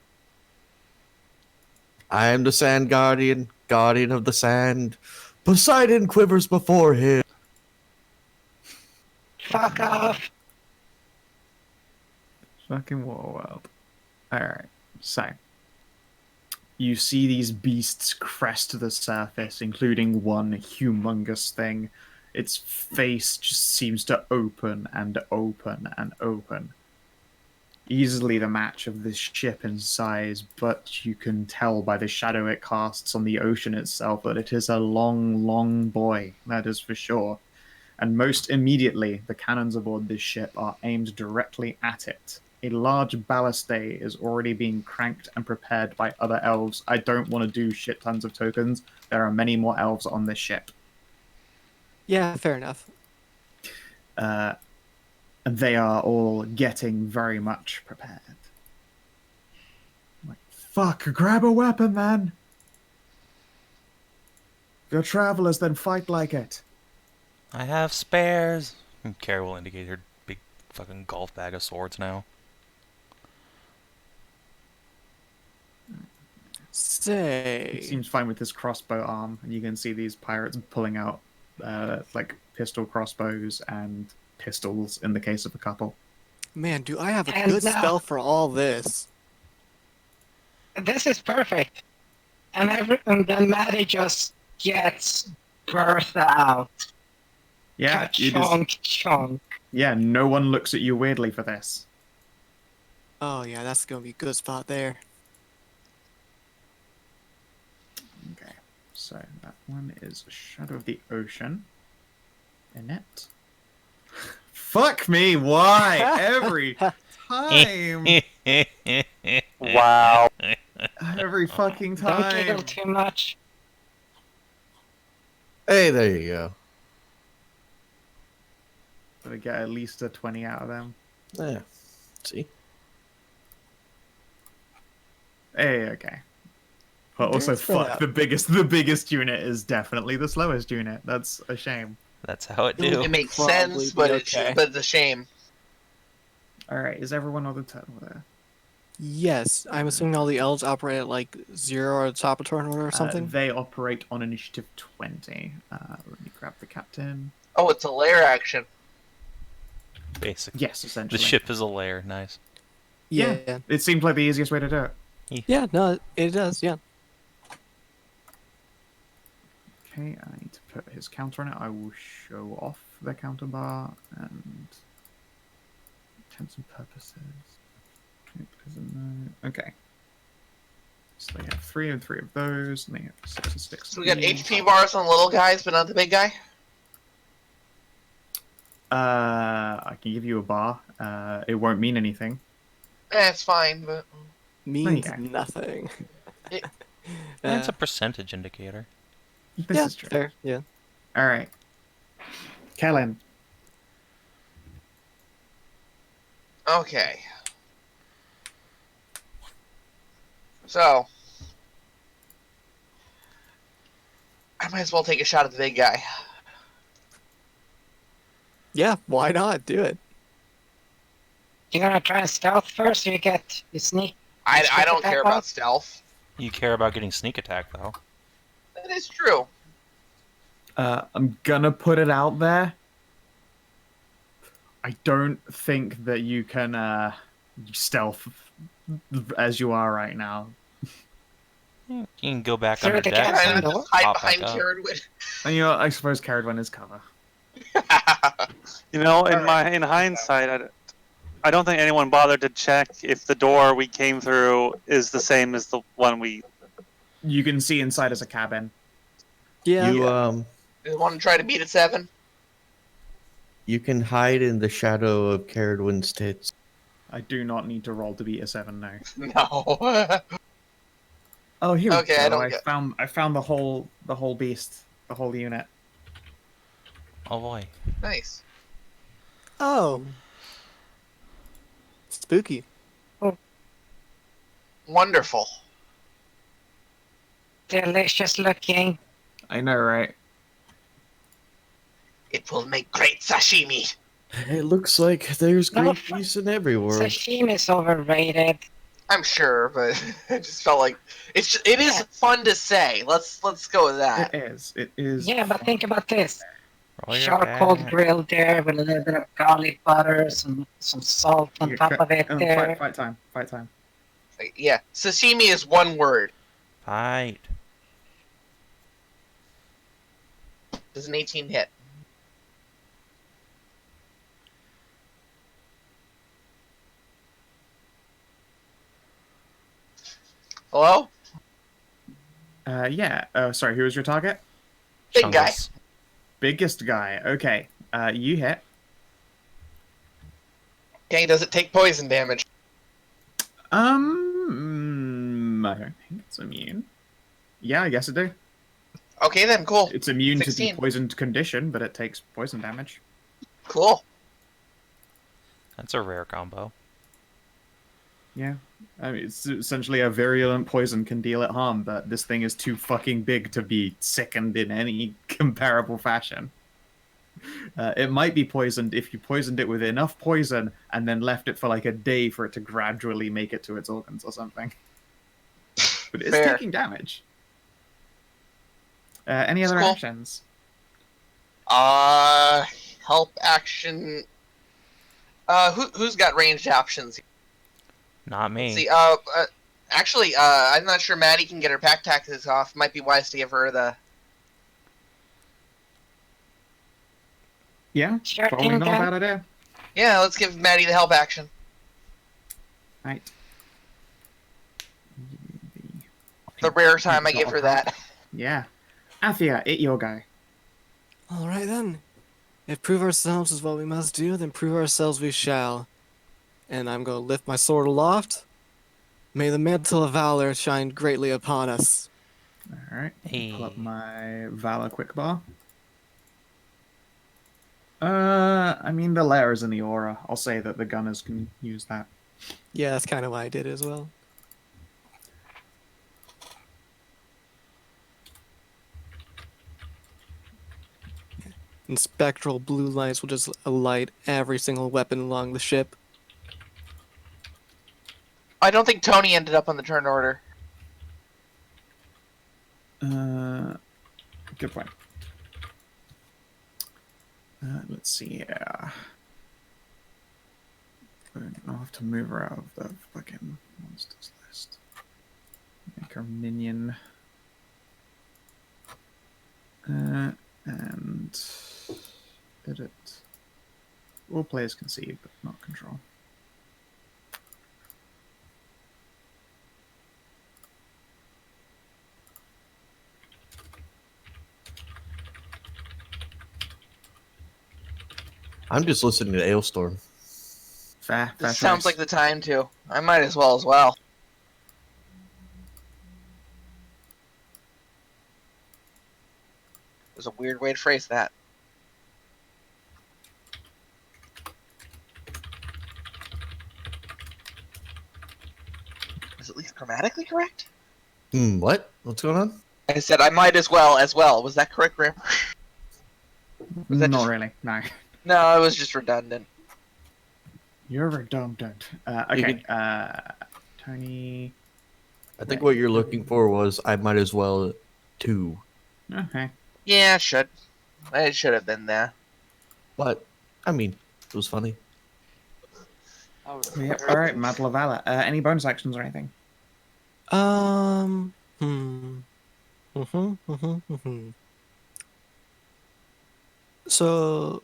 [SPEAKER 7] I am the Sand Guardian, Guardian of the Sand. Poseidon quivers before him.
[SPEAKER 5] Fuck off.
[SPEAKER 1] Fucking Waterworld. Alright, so you see these beasts crest to the surface, including one humongous thing. Its face just seems to open and open and open. Easily the match of this ship in size, but you can tell by the shadow it casts on the ocean itself that it is a long, long boy, that is for sure. And most immediately, the cannons aboard this ship are aimed directly at it. A large ballistay is already being cranked and prepared by other elves. I don't want to do shit tons of tokens. There are many more elves on this ship.
[SPEAKER 3] Yeah, fair enough.
[SPEAKER 1] They are all getting very much prepared. Like, fuck, grab a weapon then! If you're travelers, then fight like it.
[SPEAKER 6] I have spares. Kara will indicate her big fucking golf bag of swords now.
[SPEAKER 3] Say.
[SPEAKER 1] It seems fine with his crossbow arm, and you can see these pirates pulling out like pistol crossbows and pistols in the case of a couple.
[SPEAKER 3] Man, do I have a
[SPEAKER 5] And
[SPEAKER 3] good
[SPEAKER 5] now-
[SPEAKER 3] spell for all this?
[SPEAKER 5] This is perfect. And then Maddie just gets birthed out.
[SPEAKER 1] Yeah, you just,
[SPEAKER 5] Chunk, chunk.
[SPEAKER 1] yeah, no one looks at you weirdly for this.
[SPEAKER 3] Oh yeah, that's gonna be a good spot there.
[SPEAKER 1] Okay, so that one is Shadow of the Ocean. Annette. Fuck me, why? Every time.
[SPEAKER 2] Wow.
[SPEAKER 1] Every fucking
[SPEAKER 5] Don't giggle
[SPEAKER 1] time.
[SPEAKER 5] too much.
[SPEAKER 7] Hey, there you go.
[SPEAKER 1] Gotta get at least a 20 out of them.
[SPEAKER 7] Yeah. See?
[SPEAKER 1] Hey, okay. But also,
[SPEAKER 3] There's
[SPEAKER 1] fuck,
[SPEAKER 3] that.
[SPEAKER 1] the biggest unit is definitely the slowest unit. That's a shame.
[SPEAKER 6] That's how it do.
[SPEAKER 4] It makes
[SPEAKER 3] Probably
[SPEAKER 4] sense,
[SPEAKER 3] be
[SPEAKER 4] but
[SPEAKER 3] okay.
[SPEAKER 4] but it's a shame.
[SPEAKER 1] Alright, is everyone on the turtle there?
[SPEAKER 3] Yes, I'm assuming all the elves operate at like 0 at the top of turn order or something.
[SPEAKER 1] They operate on initiative 20. Let me grab the captain.
[SPEAKER 4] Oh, it's a lair action.
[SPEAKER 6] Basically.
[SPEAKER 1] Yes,
[SPEAKER 6] The
[SPEAKER 1] essentially.
[SPEAKER 6] ship is a lair. Nice.
[SPEAKER 3] Yeah.
[SPEAKER 1] It seemed like the easiest way to do it.
[SPEAKER 3] Yeah, no, it does, yeah.
[SPEAKER 1] Okay, I need to put his counter on it. I will show off the counter bar and intents and purposes. Okay. So they have 3 and 3 of those, and they have 6 and 6.
[SPEAKER 4] So we got HP bars on little guys, but not the big guy.
[SPEAKER 1] I can give you a bar. It won't mean anything.
[SPEAKER 4] It's fine, but
[SPEAKER 3] Means
[SPEAKER 1] Yeah.
[SPEAKER 3] nothing.
[SPEAKER 6] That's a percentage indicator.
[SPEAKER 1] This
[SPEAKER 3] yeah,
[SPEAKER 1] is true.
[SPEAKER 3] fair, yeah.
[SPEAKER 1] All right, Kellin.
[SPEAKER 4] okay. So I might as well take a shot at the big guy.
[SPEAKER 3] Yeah, why not? Do it.
[SPEAKER 5] You're gonna try and stealth first, or you get you sneak?
[SPEAKER 4] I don't care about stealth.
[SPEAKER 6] You care about getting sneak attack, though.
[SPEAKER 4] That is true.
[SPEAKER 1] I'm gonna put it out there. I don't think that you can stealth as you are right now.
[SPEAKER 6] You can go back
[SPEAKER 5] Sure,
[SPEAKER 6] under
[SPEAKER 5] the
[SPEAKER 6] deck.
[SPEAKER 5] cat's
[SPEAKER 4] And
[SPEAKER 6] and
[SPEAKER 5] on the
[SPEAKER 4] just hide
[SPEAKER 6] pop back
[SPEAKER 4] behind
[SPEAKER 6] up.
[SPEAKER 4] Ceridwen.
[SPEAKER 1] And I suppose Ceridwen is cover.
[SPEAKER 2] You know, in
[SPEAKER 4] Alright.
[SPEAKER 2] in hindsight, I don't think anyone bothered to check if the door we came through is the same as the one we.
[SPEAKER 1] You can see inside as a cabin.
[SPEAKER 3] Yeah.
[SPEAKER 4] You want to try to beat at 7?
[SPEAKER 7] You can hide in the shadow of Ceridwen's tits.
[SPEAKER 1] I do not need to roll to beat a 7 now.
[SPEAKER 4] No.
[SPEAKER 1] Oh, here we
[SPEAKER 4] Okay,
[SPEAKER 1] go.
[SPEAKER 4] I don't get.
[SPEAKER 1] I found the whole beast, the whole unit.
[SPEAKER 6] Oh boy.
[SPEAKER 4] Nice.
[SPEAKER 3] Oh, spooky.
[SPEAKER 4] Wonderful.
[SPEAKER 5] Delicious looking.
[SPEAKER 1] I know, right?
[SPEAKER 4] It will make great sashimi.
[SPEAKER 7] It looks like there's
[SPEAKER 5] No,
[SPEAKER 7] great peace in every world.
[SPEAKER 5] Sashimi is overrated.
[SPEAKER 4] I'm sure, but I just felt like it is fun to say. Let's go with that.
[SPEAKER 1] It is. It is.
[SPEAKER 5] Yeah, but think about this.
[SPEAKER 6] Roll your
[SPEAKER 5] Charcoal
[SPEAKER 6] back.
[SPEAKER 5] grill there with a little bit of garlic butter, some salt on top of it there.
[SPEAKER 1] Fight time. Fight time.
[SPEAKER 4] Yeah, sashimi is one word.
[SPEAKER 6] Fight.
[SPEAKER 4] Does an 18 hit? Hello?
[SPEAKER 1] Yeah. Sorry. Who was your target?
[SPEAKER 4] Big guy.
[SPEAKER 6] Chungus.
[SPEAKER 1] Biggest guy. Okay. You hit.
[SPEAKER 4] Okay, does it take poison damage?
[SPEAKER 1] I don't think it's immune. Yeah, I guess it do.
[SPEAKER 4] Okay then, cool.
[SPEAKER 1] It's immune to
[SPEAKER 4] 16.
[SPEAKER 1] the poisoned condition, but it takes poison damage.
[SPEAKER 4] Cool.
[SPEAKER 6] That's a rare combo.
[SPEAKER 1] Yeah. I mean, it's essentially a virulent poison can deal it harm, but this thing is too fucking big to be sickened in any comparable fashion. It might be poisoned if you poisoned it with enough poison and then left it for like a day for it to gradually make it to its organs or something. But it's
[SPEAKER 4] Fair.
[SPEAKER 1] taking damage. Any other
[SPEAKER 4] Cool.
[SPEAKER 1] actions?
[SPEAKER 4] Help action. Who's got ranged options?
[SPEAKER 6] Not me.
[SPEAKER 4] See, actually, I'm not sure Maddie can get her pack tactics off. Might be wise to give her the.
[SPEAKER 1] Yeah,
[SPEAKER 5] Sure
[SPEAKER 1] probably
[SPEAKER 5] thing,
[SPEAKER 1] not a
[SPEAKER 5] Dan.
[SPEAKER 1] bad idea.
[SPEAKER 4] Yeah, let's give Maddie the help action.
[SPEAKER 1] Right.
[SPEAKER 4] The rare time I give her that.
[SPEAKER 1] Yeah. Athia, it your guy.
[SPEAKER 3] All right then. If prove ourselves is what we must do, then prove ourselves we shall. And I'm going to lift my sword aloft. May the mantle of valor shine greatly upon us.
[SPEAKER 1] Alright. Pull up
[SPEAKER 6] Hey.
[SPEAKER 1] my Valor quick bar. I mean, the layer is in the aura. I'll say that the gunners can use that.
[SPEAKER 3] Yeah, that's kind of why I did as well. And spectral blue lights will just light every single weapon along the ship.
[SPEAKER 4] I don't think Tony ended up on the turn order.
[SPEAKER 1] Good point. Let's see here. I'll have to move her out of the fucking monsters list. Make her minion. And edit. All players can see, but not control.
[SPEAKER 7] I'm just listening to Ailstorm.
[SPEAKER 1] Fair
[SPEAKER 4] This sounds
[SPEAKER 1] choice.
[SPEAKER 4] like the time to. I might as well. There's a weird way to phrase that. Is it at least grammatically correct?
[SPEAKER 7] What? What's going on?
[SPEAKER 4] I said I might as well. Was that correct grammar? Was that
[SPEAKER 1] Not
[SPEAKER 4] just-
[SPEAKER 1] really, no.
[SPEAKER 4] No, it was just redundant.
[SPEAKER 1] You're redundant.
[SPEAKER 7] You
[SPEAKER 1] Okay, Tony.
[SPEAKER 7] I think what you're looking for was I might as well too.
[SPEAKER 1] Okay.
[SPEAKER 4] Yeah, it should have been there.
[SPEAKER 7] But I mean, it was funny.
[SPEAKER 1] Yep. All right, Mantle of Valor. Any bonus actions or anything?
[SPEAKER 3] So,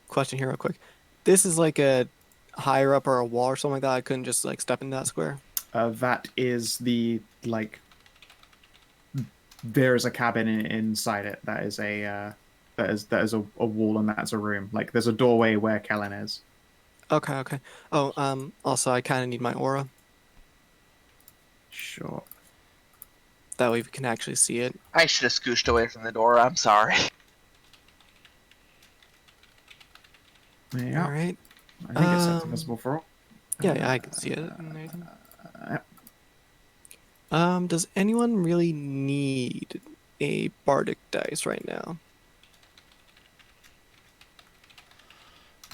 [SPEAKER 3] question here real quick. This is like a higher up or a wall or something like that. I couldn't just like step in that square.
[SPEAKER 1] That is the like. There is a cabin inside it. That is a that is a wall and that's a room. Like there's a doorway where Kellin is.
[SPEAKER 3] Okay. Oh, also I kind of need my aura.
[SPEAKER 1] Sure.
[SPEAKER 3] That way we can actually see it.
[SPEAKER 4] I should have scooched away from the door. I'm sorry.
[SPEAKER 1] Yeah.
[SPEAKER 3] All right.
[SPEAKER 1] I think it's set to visible for all.
[SPEAKER 3] Yeah, I can see it and everything.
[SPEAKER 1] Yeah.
[SPEAKER 3] Does anyone really need a bardic dice right now?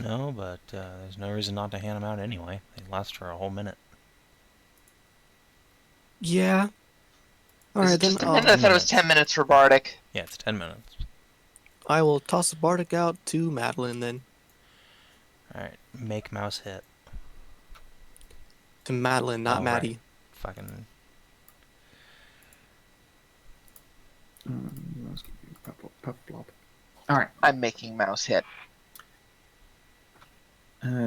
[SPEAKER 6] No, but there's no reason not to hand them out anyway. They last for a whole minute.
[SPEAKER 3] Yeah. All
[SPEAKER 4] Is
[SPEAKER 3] right
[SPEAKER 4] it
[SPEAKER 3] then.
[SPEAKER 4] just a minute? I thought it was
[SPEAKER 6] minutes.
[SPEAKER 4] 10 minutes for Bardic.
[SPEAKER 6] Yeah, it's 10 minutes.
[SPEAKER 3] I will toss a bardic out to Madilyn then.
[SPEAKER 6] Alright, make mouse hit.
[SPEAKER 3] To Madilyn, not
[SPEAKER 6] Oh,
[SPEAKER 3] Maddie.
[SPEAKER 6] right. Fucking...
[SPEAKER 1] Let's give you purple blob. All right.
[SPEAKER 4] I'm making mouse hit.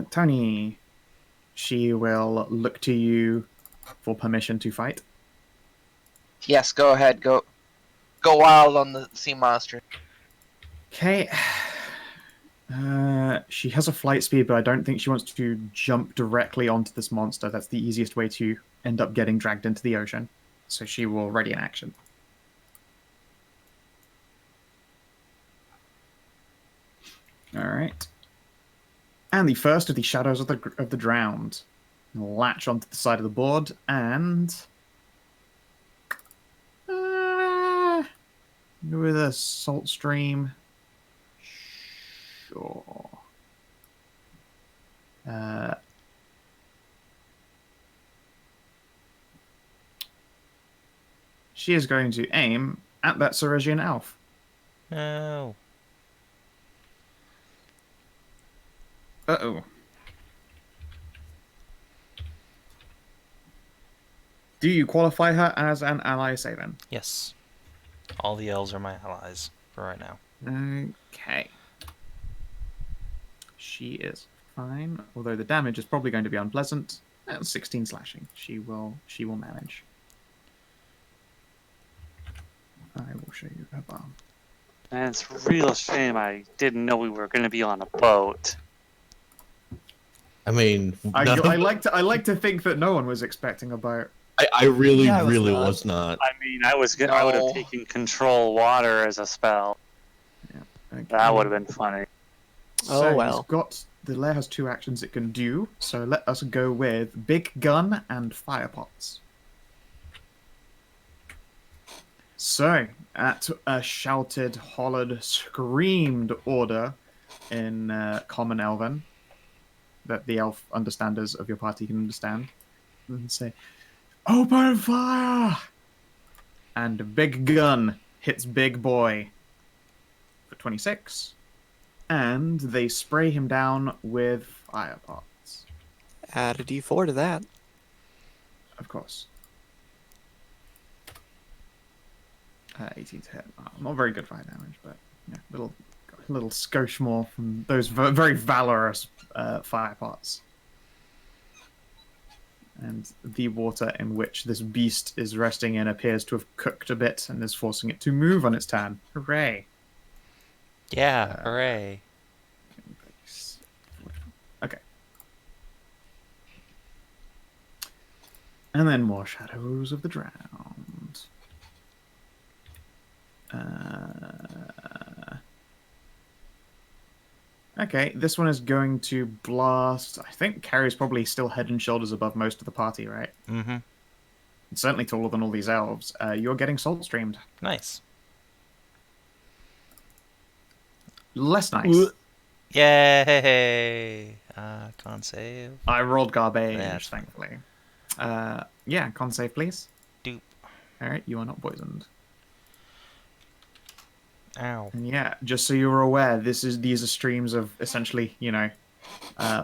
[SPEAKER 1] Tony, she will look to you for permission to fight.
[SPEAKER 4] Yes, go ahead. Go wild on the sea monster.
[SPEAKER 1] Okay. She has a flight speed, but I don't think she wants to jump directly onto this monster. That's the easiest way to end up getting dragged into the ocean. So she will ready an action. All right. And the first of the shadows of the drowned will latch onto the side of the board and with a salt stream. Sure. She is going to aim at that Ceridwen elf.
[SPEAKER 6] No.
[SPEAKER 1] Uh-oh. Do you qualify her as an ally, Savin?
[SPEAKER 6] Yes. All the elves are my allies for right now.
[SPEAKER 1] Okay. She is fine, although the damage is probably going to be unpleasant. 16 slashing. She will manage. I will show you her bomb.
[SPEAKER 2] And it's a real shame I didn't know we were going to be on a boat.
[SPEAKER 7] I mean,
[SPEAKER 1] I like to think that no one was expecting a boat.
[SPEAKER 7] I really,
[SPEAKER 3] Yeah, I was
[SPEAKER 7] really
[SPEAKER 3] not.
[SPEAKER 7] was not.
[SPEAKER 2] I mean, I would have
[SPEAKER 4] No.
[SPEAKER 2] taken control water as a spell.
[SPEAKER 1] Okay.
[SPEAKER 2] That would have been funny.
[SPEAKER 3] Oh,
[SPEAKER 1] So
[SPEAKER 3] well.
[SPEAKER 1] the lair has 2 actions it can do. So let us go with big gun and fire pots. So at a shouted, hollered, screamed order in Common Elven that the elf understanders of your party can understand, and say, "Open fire!" And big gun hits big boy for 26. And they spray him down with fire pots.
[SPEAKER 3] Add a d4 to that.
[SPEAKER 1] Of course. 18 to hit. Oh, not very good fire damage, but yeah, little skosh more from those very valorous fire pots. And the water in which this beast is resting in appears to have cooked a bit and is forcing it to move on its turn. Hooray!
[SPEAKER 6] Yeah, hooray.
[SPEAKER 1] Okay. And then more Shadows of the Drowned. Okay, this one is going to blast. I think Carrie's probably still head and shoulders above most of the party, right?
[SPEAKER 6] Mm-hmm.
[SPEAKER 1] It's certainly taller than all these elves. You're getting salt streamed.
[SPEAKER 6] Nice.
[SPEAKER 1] Less nice.
[SPEAKER 6] Yay! Con save.
[SPEAKER 1] I rolled garbage,
[SPEAKER 6] That's
[SPEAKER 1] thankfully. Yeah, con save, please.
[SPEAKER 6] Doop.
[SPEAKER 1] Alright, you are not poisoned.
[SPEAKER 6] Ow.
[SPEAKER 1] And yeah, just so you're aware, these are streams of essentially,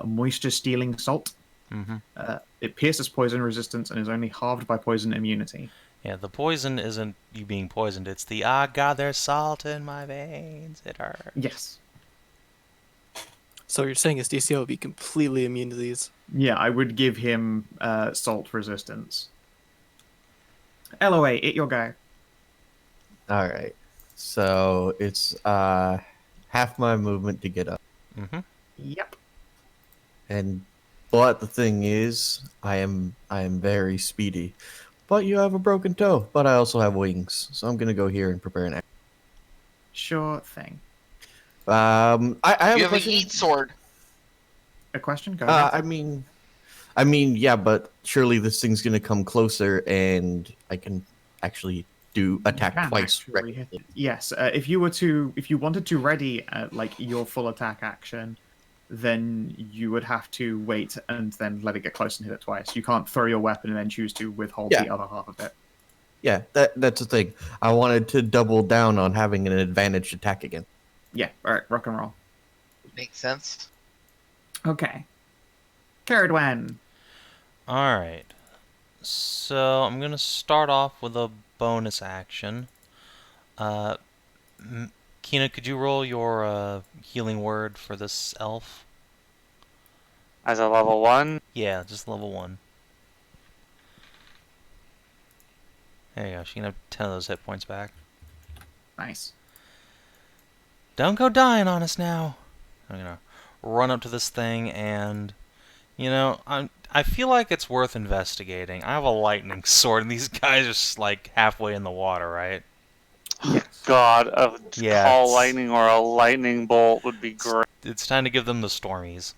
[SPEAKER 1] moisture stealing salt.
[SPEAKER 6] Mm-hmm.
[SPEAKER 1] It pierces poison resistance and is only halved by poison immunity.
[SPEAKER 6] Yeah, the poison isn't you being poisoned, it's the, ah, God, there's salt in my veins. It hurts.
[SPEAKER 1] Yes.
[SPEAKER 3] So you're saying his DCO would be completely immune to these?
[SPEAKER 1] Yeah, I would give him salt resistance. Elloe, it your go.
[SPEAKER 7] All right. So it's half my movement to get up,
[SPEAKER 6] Mm-hmm.
[SPEAKER 1] Yep.
[SPEAKER 7] but the thing is, I am very speedy, but you have a broken toe. But I also have wings, so I'm gonna go here and prepare an action.
[SPEAKER 1] Sure thing.
[SPEAKER 7] I have
[SPEAKER 4] You
[SPEAKER 7] a
[SPEAKER 4] have a
[SPEAKER 7] question.
[SPEAKER 4] heat sword.
[SPEAKER 1] A question? Go ahead.
[SPEAKER 7] I mean, yeah, but surely this thing's gonna come closer, and I can actually attack
[SPEAKER 1] Can
[SPEAKER 7] twice.
[SPEAKER 1] actually hit it. Yes, if you wanted to ready like your full attack action, then you would have to wait and then let it get close and hit it twice. You can't throw your weapon and then choose to withhold
[SPEAKER 7] Yeah.
[SPEAKER 1] the other half of it.
[SPEAKER 7] Yeah, that's the thing. I wanted to double down on having an advantaged attack again.
[SPEAKER 1] Yeah, alright, rock and roll.
[SPEAKER 4] Makes sense.
[SPEAKER 1] Okay. Ceridwen.
[SPEAKER 6] Alright. So I'm gonna start off with a bonus action. Kina, could you roll your healing word for this elf?
[SPEAKER 2] As a level 1,
[SPEAKER 6] Yeah, just level 1. There you go. She can have 10 of those hit points back.
[SPEAKER 1] Nice.
[SPEAKER 6] Don't go dying on us now. I'm gonna run up to this thing and, you know, I feel like it's worth investigating. I have a lightning sword and these guys are just like halfway in the water, right?
[SPEAKER 2] God, a
[SPEAKER 6] Yeah,
[SPEAKER 2] call
[SPEAKER 6] it's-
[SPEAKER 2] lightning or a lightning bolt would be great.
[SPEAKER 6] It's time to give them the stormies.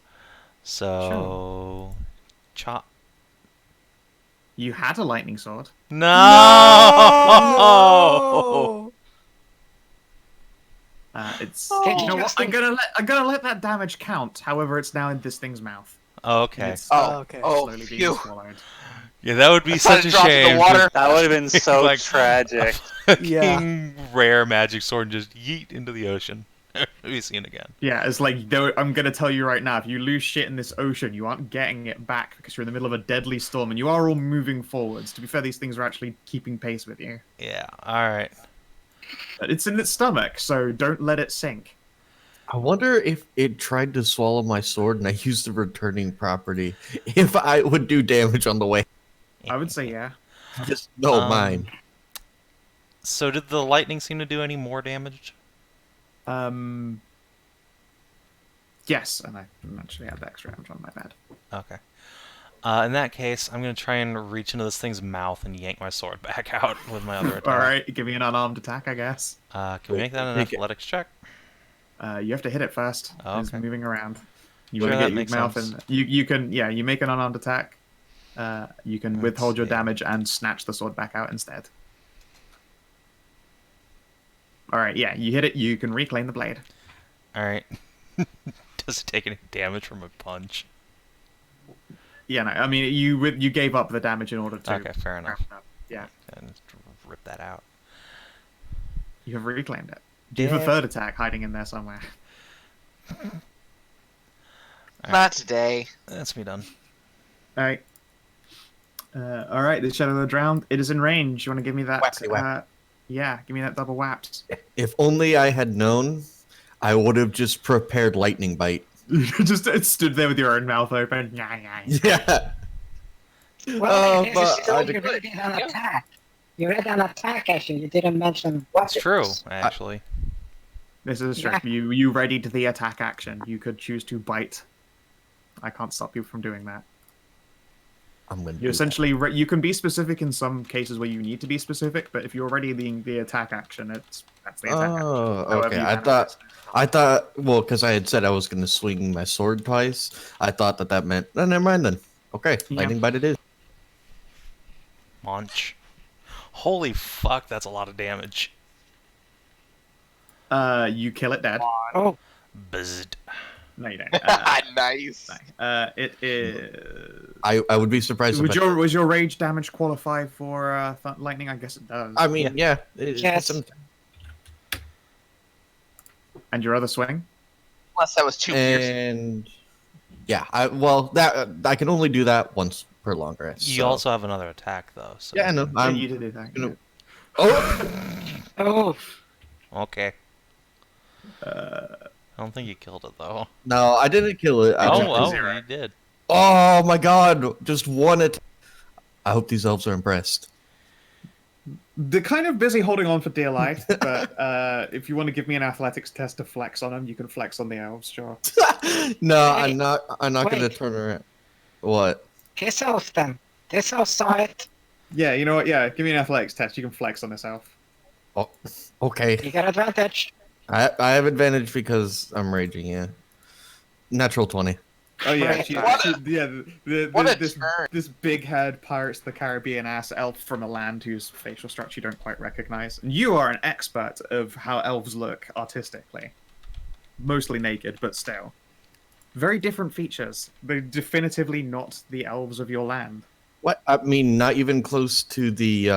[SPEAKER 6] So, chop.
[SPEAKER 1] You had a lightning sword.
[SPEAKER 6] No!
[SPEAKER 1] It's.
[SPEAKER 5] Did
[SPEAKER 1] You know
[SPEAKER 5] you
[SPEAKER 1] what?
[SPEAKER 5] just
[SPEAKER 1] I'm gonna let that damage count. However, it's now in this thing's mouth. And
[SPEAKER 6] Okay.
[SPEAKER 1] it's
[SPEAKER 3] okay.
[SPEAKER 1] slowly being
[SPEAKER 4] phew.
[SPEAKER 1] swallowed.
[SPEAKER 6] Yeah, that would be
[SPEAKER 4] I thought
[SPEAKER 6] such
[SPEAKER 4] it
[SPEAKER 6] a
[SPEAKER 4] dropped in the
[SPEAKER 6] shame.
[SPEAKER 4] water.
[SPEAKER 2] That would have been so
[SPEAKER 6] Like-
[SPEAKER 2] tragic.
[SPEAKER 3] Yeah.
[SPEAKER 6] Fucking rare magic sword and just yeet into the ocean. Never be seen again.
[SPEAKER 1] Yeah, it's like I'm gonna tell you right now. If you lose shit in this ocean, you aren't getting it back because you're in the middle of a deadly storm, and you are all moving forwards. To be fair, these things are actually keeping pace with you.
[SPEAKER 6] Yeah, alright.
[SPEAKER 1] But it's in its stomach, so don't let it sink.
[SPEAKER 7] I wonder if it tried to swallow my sword and I used the returning property, if I would do damage on the way.
[SPEAKER 1] I would say yeah.
[SPEAKER 7] Just no mine.
[SPEAKER 6] So did the lightning seem to do any more damage?
[SPEAKER 1] Yes, and I actually had the extra damage on my bad.
[SPEAKER 6] Okay. In that case, I'm going to try and reach into this thing's mouth and yank my sword back out with my other attack.
[SPEAKER 1] All right, give me an unarmed attack, I guess.
[SPEAKER 6] Can we make that an
[SPEAKER 7] Make it.
[SPEAKER 6] athletics check?
[SPEAKER 1] You have to hit it first.
[SPEAKER 6] Oh,
[SPEAKER 1] It's
[SPEAKER 6] okay.
[SPEAKER 1] moving around. You
[SPEAKER 6] Sure,
[SPEAKER 1] want
[SPEAKER 6] that
[SPEAKER 1] to get
[SPEAKER 6] makes
[SPEAKER 1] your mouth
[SPEAKER 6] sense.
[SPEAKER 1] in. You can you make an unarmed attack. You can
[SPEAKER 6] Let's
[SPEAKER 1] withhold your
[SPEAKER 6] see.
[SPEAKER 1] damage and snatch the sword back out instead. All right, yeah, you hit it. You can reclaim the blade.
[SPEAKER 6] Alright. Does it take any damage from a punch?
[SPEAKER 1] Yeah, no, I mean you gave up the damage in order to.
[SPEAKER 6] Okay, fair enough.
[SPEAKER 1] wrap it up. Yeah,
[SPEAKER 6] And rip that out.
[SPEAKER 1] you have reclaimed it. You have a
[SPEAKER 6] Yeah.
[SPEAKER 1] third attack hiding in there somewhere.
[SPEAKER 4] Not today.
[SPEAKER 6] That's me done.
[SPEAKER 1] All right. All right, the Shadow of the Drowned. It is in range. You want to give me that?
[SPEAKER 7] Whappy whap.
[SPEAKER 1] Yeah, give me that double whapped.
[SPEAKER 7] If only I had known, I would have just prepared lightning bite.
[SPEAKER 1] Just stood there with your own mouth open.
[SPEAKER 7] Yeah.
[SPEAKER 5] Well,
[SPEAKER 7] Oh, but
[SPEAKER 5] you
[SPEAKER 7] I
[SPEAKER 5] read an attack. You read an attack action. You didn't mention what.
[SPEAKER 6] It's true, actually.
[SPEAKER 1] This is true. You readied the attack action. You could choose to bite. I can't stop you from doing that.
[SPEAKER 7] I'm gonna.
[SPEAKER 1] You
[SPEAKER 7] do
[SPEAKER 1] essentially you can be specific in some cases where you need to be specific, but if you're readying the attack action, that's the
[SPEAKER 7] that.
[SPEAKER 1] attack action.
[SPEAKER 7] Oh,
[SPEAKER 1] However
[SPEAKER 7] okay.
[SPEAKER 1] you
[SPEAKER 7] I
[SPEAKER 1] handle
[SPEAKER 7] thought.
[SPEAKER 1] it.
[SPEAKER 7] I thought. Well, because I had said I was gonna swing my sword twice. I thought that meant. No, never mind then. Okay,
[SPEAKER 1] Yeah.
[SPEAKER 7] lightning bite it is.
[SPEAKER 6] Launch. Holy fuck, that's a lot of damage.
[SPEAKER 1] You kill it dead.
[SPEAKER 5] Oh,
[SPEAKER 6] Buzzed.
[SPEAKER 1] No, you don't.
[SPEAKER 4] Nice.
[SPEAKER 1] It is.
[SPEAKER 7] I would be surprised if.
[SPEAKER 1] Was your rage damage qualify for lightning? I guess it does.
[SPEAKER 7] I mean, yeah.
[SPEAKER 5] Yes.
[SPEAKER 1] And your other swing?
[SPEAKER 4] Unless that was too piercing.
[SPEAKER 7] And yeah, I can only do that once per long rest.
[SPEAKER 6] You
[SPEAKER 7] so-
[SPEAKER 6] also have another attack, though. So.
[SPEAKER 7] Yeah, I know.
[SPEAKER 1] Yeah, you did do that.
[SPEAKER 7] gonna- Oh.
[SPEAKER 5] oh,
[SPEAKER 6] Okay. I don't think you killed it, though.
[SPEAKER 7] No, I didn't kill it. I jumped
[SPEAKER 6] Oh,
[SPEAKER 7] to zero.
[SPEAKER 6] you did.
[SPEAKER 7] Oh my god, just one attack. I hope these elves are impressed.
[SPEAKER 1] They're kind of busy holding on for dear life, but if you want to give me an athletics test to flex on them, you can flex on the elves, sure.
[SPEAKER 7] No,
[SPEAKER 5] Wait,
[SPEAKER 7] I'm not gonna
[SPEAKER 5] wait.
[SPEAKER 7] turn around. What?
[SPEAKER 5] this elf then. This elf saw it.
[SPEAKER 1] Yeah, you know what? Yeah, give me an athletics test. You can flex on this elf.
[SPEAKER 7] Oh, okay.
[SPEAKER 5] You got advantage.
[SPEAKER 7] I have advantage because I'm raging. Yeah. Natural 20.
[SPEAKER 1] Oh yeah,
[SPEAKER 5] Great.
[SPEAKER 4] What a
[SPEAKER 1] this
[SPEAKER 4] turn.
[SPEAKER 1] this big-haired Pirates of the Caribbean ass elf from a land whose facial structure you don't quite recognize. And you are an expert of how elves look artistically, mostly naked, but still very different features. They're definitively not the elves of your land.
[SPEAKER 7] What? I mean, not even close to the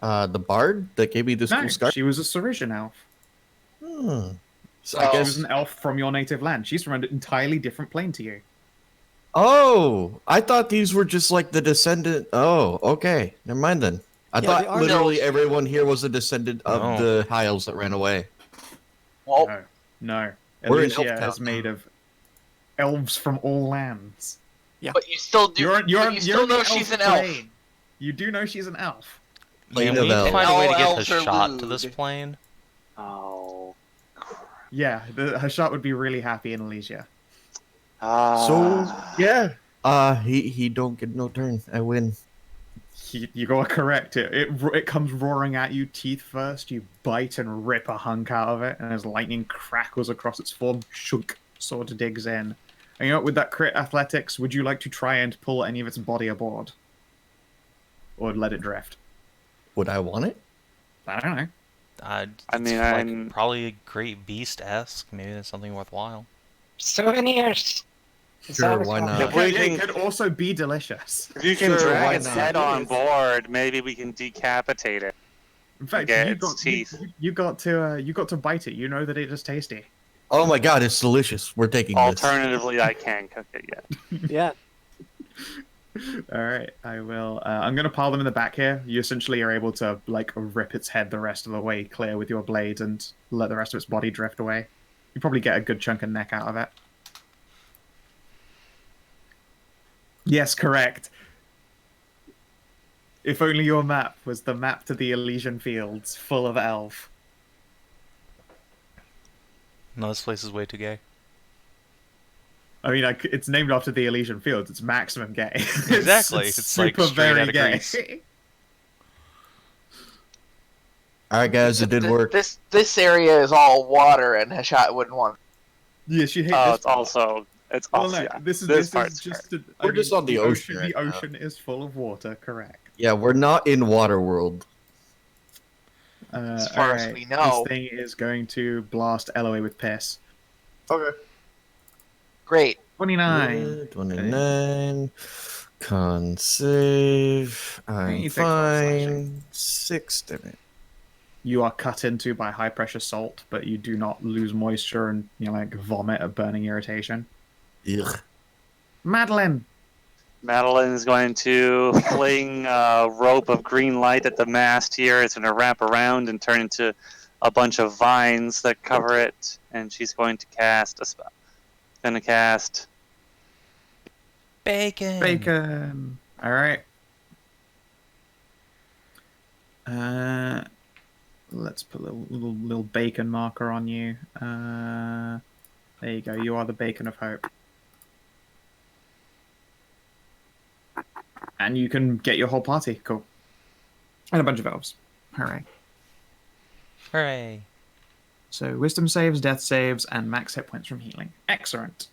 [SPEAKER 7] bard that gave me this
[SPEAKER 1] No,
[SPEAKER 7] cool scarf.
[SPEAKER 1] she was a Ceridwen elf.
[SPEAKER 7] Hmm. So
[SPEAKER 4] Oh.
[SPEAKER 7] I
[SPEAKER 1] She
[SPEAKER 7] guess.
[SPEAKER 1] was an elf from your native land. She's from an entirely different plane to you.
[SPEAKER 7] Oh, I thought these were just like the descendant. Oh, okay. Never mind then. I
[SPEAKER 3] Yeah,
[SPEAKER 7] thought
[SPEAKER 3] they are
[SPEAKER 7] literally
[SPEAKER 4] elves.
[SPEAKER 7] everyone here was a descendant of
[SPEAKER 6] No.
[SPEAKER 7] the high elves that ran away.
[SPEAKER 4] Well,
[SPEAKER 1] No.
[SPEAKER 7] We're in
[SPEAKER 1] Elysia
[SPEAKER 7] Elf
[SPEAKER 1] is
[SPEAKER 7] Town.
[SPEAKER 1] made of elves from all lands.
[SPEAKER 4] but you still do. you still
[SPEAKER 1] in the
[SPEAKER 4] know she's
[SPEAKER 1] elf
[SPEAKER 4] an elf.
[SPEAKER 1] plane. You do know she's an elf.
[SPEAKER 7] Plane
[SPEAKER 6] Can
[SPEAKER 7] of
[SPEAKER 6] we
[SPEAKER 7] elves.
[SPEAKER 6] find a way to
[SPEAKER 4] All
[SPEAKER 6] get
[SPEAKER 4] elves are
[SPEAKER 6] Hashat to this
[SPEAKER 4] lewd.
[SPEAKER 6] plane?
[SPEAKER 2] Oh.
[SPEAKER 1] Yeah, her shot would be really happy in Elysia.
[SPEAKER 7] So yeah. He don't get no turn. I win.
[SPEAKER 1] You gotta correct it. It comes roaring at you, teeth first. You bite and rip a hunk out of it, and as lightning crackles across its form, shunk, sword digs in. And you know what, with that crit athletics, would you like to try and pull any of its body aboard? Or let it drift?
[SPEAKER 7] Would I want it?
[SPEAKER 1] I don't know.
[SPEAKER 2] I
[SPEAKER 6] It's
[SPEAKER 2] mean,
[SPEAKER 6] like
[SPEAKER 2] I'm-
[SPEAKER 6] probably a great beast-esque. Maybe that's something worthwhile.
[SPEAKER 5] Souvenirs. It's
[SPEAKER 7] Sure,
[SPEAKER 5] always
[SPEAKER 7] why
[SPEAKER 5] fun.
[SPEAKER 7] not?
[SPEAKER 2] If we
[SPEAKER 1] It
[SPEAKER 2] can-
[SPEAKER 1] could also be delicious.
[SPEAKER 2] If you can
[SPEAKER 7] Sure,
[SPEAKER 2] drag
[SPEAKER 7] why
[SPEAKER 2] its
[SPEAKER 7] not?
[SPEAKER 2] head on board, maybe we can decapitate it.
[SPEAKER 1] In fact,
[SPEAKER 2] Yeah,
[SPEAKER 1] you
[SPEAKER 2] its
[SPEAKER 1] got
[SPEAKER 2] teeth.
[SPEAKER 1] you got to bite it. You know that it is tasty.
[SPEAKER 7] Oh my god, it's delicious. We're taking this.
[SPEAKER 2] Alternatively, I can't cook it yet.
[SPEAKER 3] Yeah.
[SPEAKER 1] All right, I will. I'm gonna pile them in the back here. You essentially are able to like rip its head the rest of the way clear with your blade and let the rest of its body drift away. You probably get a good chunk of neck out of it. Yes, correct. If only your map was the map to the Elysian Fields, full of elf.
[SPEAKER 6] No, this place is way too gay.
[SPEAKER 1] I mean, like, it's named after the Elysian Fields. It's maximum gay.
[SPEAKER 6] Exactly. It's like straight outta Greece.
[SPEAKER 7] All right, guys, it did work.
[SPEAKER 4] This area is all water, and Hashat wouldn't want.
[SPEAKER 1] Yeah, she hates
[SPEAKER 2] Oh,
[SPEAKER 1] this
[SPEAKER 2] it's
[SPEAKER 1] part.
[SPEAKER 2] also it's
[SPEAKER 1] Well,
[SPEAKER 2] also
[SPEAKER 1] no,
[SPEAKER 2] yeah,
[SPEAKER 1] this is
[SPEAKER 2] part's
[SPEAKER 1] just.
[SPEAKER 2] fair.
[SPEAKER 7] We're just on the ocean right
[SPEAKER 1] The
[SPEAKER 7] now.
[SPEAKER 1] ocean is full of water. Correct.
[SPEAKER 7] Yeah, we're not in Waterworld.
[SPEAKER 4] As far as
[SPEAKER 1] alright,
[SPEAKER 4] we know.
[SPEAKER 1] this thing is going to blast Elloe with piss.
[SPEAKER 7] Okay.
[SPEAKER 4] Great.
[SPEAKER 1] 29.
[SPEAKER 7] 29. Con save.
[SPEAKER 1] You
[SPEAKER 7] I'm
[SPEAKER 1] take 12 slashing.
[SPEAKER 7] fine. 6 damage.
[SPEAKER 1] You are cut into by high pressure salt, but you do not lose moisture and like vomit a burning irritation.
[SPEAKER 7] Ugh.
[SPEAKER 1] Madilyn.
[SPEAKER 2] Madilyn is going to fling a rope of green light at the mast here. It's going to wrap around and turn into a bunch of vines that cover it, and she's going to cast a spell. Going to cast.
[SPEAKER 6] Bacon!
[SPEAKER 1] Bacon. All right. Let's put a little bacon marker on you. There you go. You are the bacon of hope. And you can get your whole party. Cool. And a bunch of elves. Hooray.
[SPEAKER 6] Hooray.
[SPEAKER 1] So wisdom saves, death saves, and max hit points from healing. Excellent.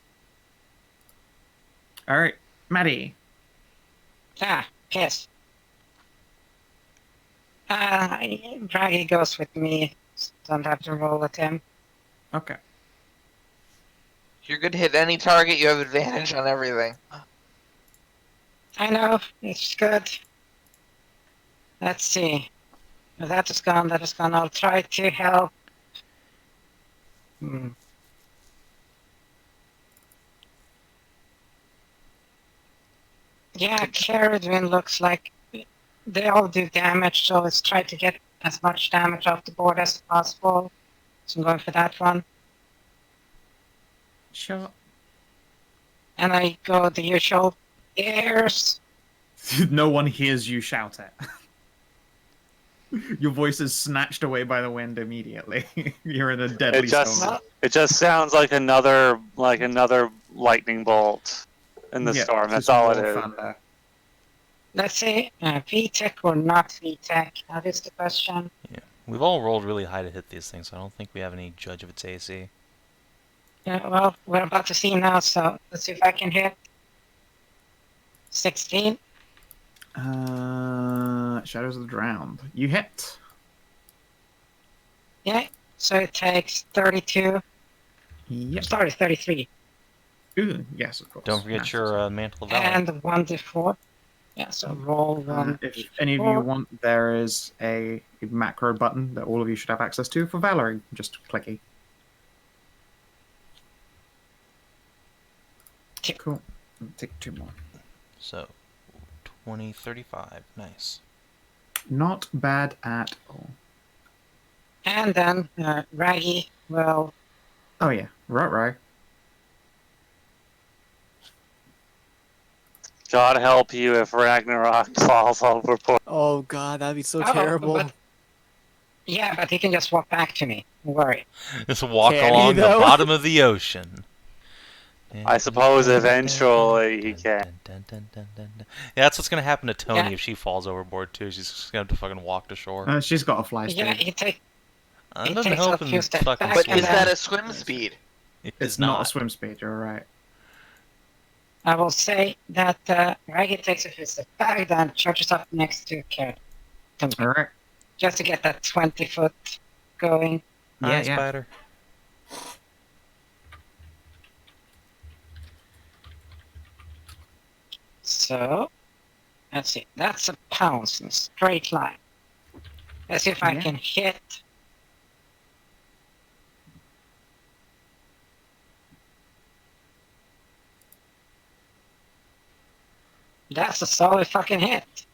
[SPEAKER 1] All right, Maddie.
[SPEAKER 5] Yes. Braggy goes with me. Don't have to roll with him.
[SPEAKER 1] Okay.
[SPEAKER 4] If you're good to hit any target, you have advantage on everything.
[SPEAKER 5] I know, it's good. Let's see. That is gone, that is gone. I'll try to help. Yeah, Ceridwen looks like they all do damage, so let's try to get as much damage off the board as possible. So I'm going for that one.
[SPEAKER 1] Sure.
[SPEAKER 5] And I go the usual airs.
[SPEAKER 1] No one hears you shout it. Your voice is snatched away by the wind immediately. You're in a deadly storm.
[SPEAKER 2] It just sounds like another lightning bolt in the storm. That's
[SPEAKER 1] just
[SPEAKER 2] all it
[SPEAKER 1] more
[SPEAKER 2] is.
[SPEAKER 1] thunder.
[SPEAKER 5] let's say VTech or not VTech. That is the question.
[SPEAKER 6] Yeah. We've all rolled really high to hit these things, so I don't think we have any judge of its AC.
[SPEAKER 5] Yeah, well, we're about to see now, so let's see if I can hit. 16.
[SPEAKER 1] Shadows of the Drowned. You hit.
[SPEAKER 5] Yeah, so it takes 32.
[SPEAKER 1] Yep.
[SPEAKER 5] Sorry, 33.
[SPEAKER 1] Ooh, yes, of course.
[SPEAKER 6] Don't forget
[SPEAKER 1] Massive.
[SPEAKER 6] your Mantle of Valor.
[SPEAKER 5] And 1d4. Yeah, so roll 1.
[SPEAKER 1] If any of you want, there is a macro button that all of you should have access to for Valerie. Just clicky. Cool. Take 2 more.
[SPEAKER 6] So, 20, 35. Nice.
[SPEAKER 1] Not bad at all.
[SPEAKER 5] And then Raggy will.
[SPEAKER 1] Oh yeah, right.
[SPEAKER 2] God help you if Ragnarok falls overboard.
[SPEAKER 3] Oh god, that'd be so
[SPEAKER 5] Oh,
[SPEAKER 3] terrible.
[SPEAKER 5] but- Yeah, but he can just walk back to me. Don't worry.
[SPEAKER 6] Just walk
[SPEAKER 3] Can he,
[SPEAKER 6] along the
[SPEAKER 3] though?
[SPEAKER 6] bottom of the ocean.
[SPEAKER 2] I suppose eventually he can.
[SPEAKER 6] Yeah, that's what's gonna happen to Tony
[SPEAKER 5] Yeah.
[SPEAKER 6] if she falls overboard too. She's just gonna have to fucking walk to shore.
[SPEAKER 1] She's got a fly
[SPEAKER 5] Yeah,
[SPEAKER 1] speed.
[SPEAKER 5] he takes.
[SPEAKER 6] I'm
[SPEAKER 5] it
[SPEAKER 6] not
[SPEAKER 5] takes
[SPEAKER 6] hoping
[SPEAKER 5] a few steps
[SPEAKER 6] fucking
[SPEAKER 5] back
[SPEAKER 4] But
[SPEAKER 5] and
[SPEAKER 4] is
[SPEAKER 6] swim.
[SPEAKER 4] that
[SPEAKER 5] then-
[SPEAKER 4] a swim speed?
[SPEAKER 1] It's not a swim speed. You're right.
[SPEAKER 5] I will say that Raggy takes a few steps back, then charges up next to Karen.
[SPEAKER 1] All right.
[SPEAKER 5] Just to get that 20-foot going.
[SPEAKER 6] Hi,
[SPEAKER 1] Yeah.
[SPEAKER 6] Spider.
[SPEAKER 5] So, let's see. That's a pounce in a straight line. Let's see if I
[SPEAKER 1] Yeah.
[SPEAKER 5] can hit. That's a solid fucking hit.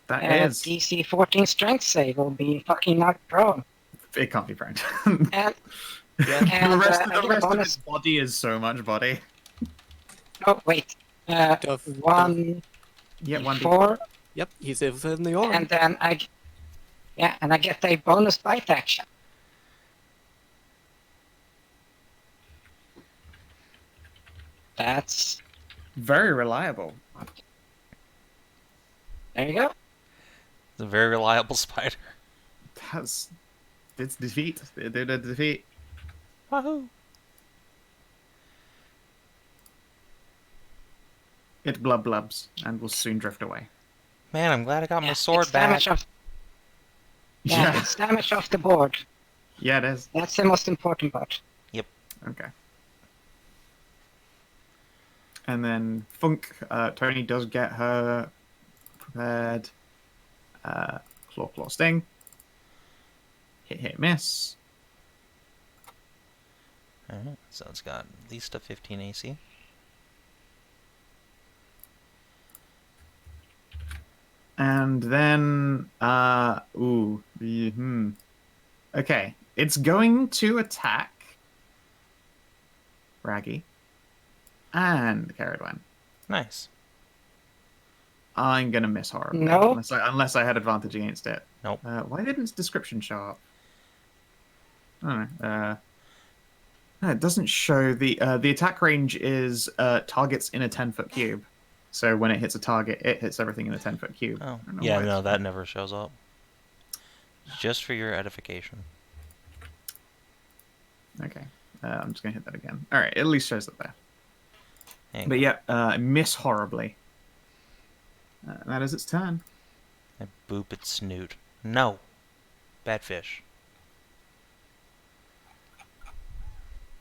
[SPEAKER 1] That
[SPEAKER 5] And
[SPEAKER 1] is.
[SPEAKER 5] DC 14 strength save will be fucking knocked prone.
[SPEAKER 1] It can't be friend.
[SPEAKER 5] And
[SPEAKER 1] the
[SPEAKER 5] and,
[SPEAKER 1] rest,
[SPEAKER 5] I
[SPEAKER 1] the
[SPEAKER 5] get a
[SPEAKER 1] rest of
[SPEAKER 5] bonus.
[SPEAKER 1] his body is so much body.
[SPEAKER 5] Oh wait,
[SPEAKER 3] Duff.
[SPEAKER 5] 1
[SPEAKER 1] Yeah, 1d4.
[SPEAKER 5] 4,
[SPEAKER 3] Yep, he's within the orb.
[SPEAKER 5] and then I get a bonus bite action. That's
[SPEAKER 1] Very reliable.
[SPEAKER 5] there you go.
[SPEAKER 6] It's a very reliable spider.
[SPEAKER 1] It's defeat. They did a defeat.
[SPEAKER 6] Wahoo!
[SPEAKER 1] It blubs and will soon drift away.
[SPEAKER 6] Man, I'm glad I got my
[SPEAKER 5] Yeah,
[SPEAKER 6] sword
[SPEAKER 5] it's
[SPEAKER 6] back.
[SPEAKER 5] damage off. Yeah, it's damage off the board.
[SPEAKER 1] Yeah, it is.
[SPEAKER 5] That's the most important part.
[SPEAKER 1] Okay. And then Funk, Tony does get her prepared. Claw, sting. Hit, miss.
[SPEAKER 6] Alright, so it's got at least a 15 AC.
[SPEAKER 1] And then, okay, it's going to attack Raggy and Ceridwen.
[SPEAKER 6] Nice.
[SPEAKER 1] I'm gonna miss horribly.
[SPEAKER 5] No.
[SPEAKER 1] Unless I had advantage against it.
[SPEAKER 6] Nope.
[SPEAKER 1] Why didn't its description show up? I don't know. No, it doesn't show the attack range is targets in a 10-foot cube. So when it hits a target, it hits everything in a 10-foot cube.
[SPEAKER 6] Oh,
[SPEAKER 1] I don't know
[SPEAKER 6] yeah,
[SPEAKER 1] why
[SPEAKER 6] no,
[SPEAKER 1] it's-
[SPEAKER 6] that never shows up. Just for your edification.
[SPEAKER 1] Okay, I'm just gonna hit that again. All right, it at least shows it there.
[SPEAKER 6] Hang
[SPEAKER 1] But yeah, miss horribly. That is its turn.
[SPEAKER 6] I boop its snoot. No. Bad fish.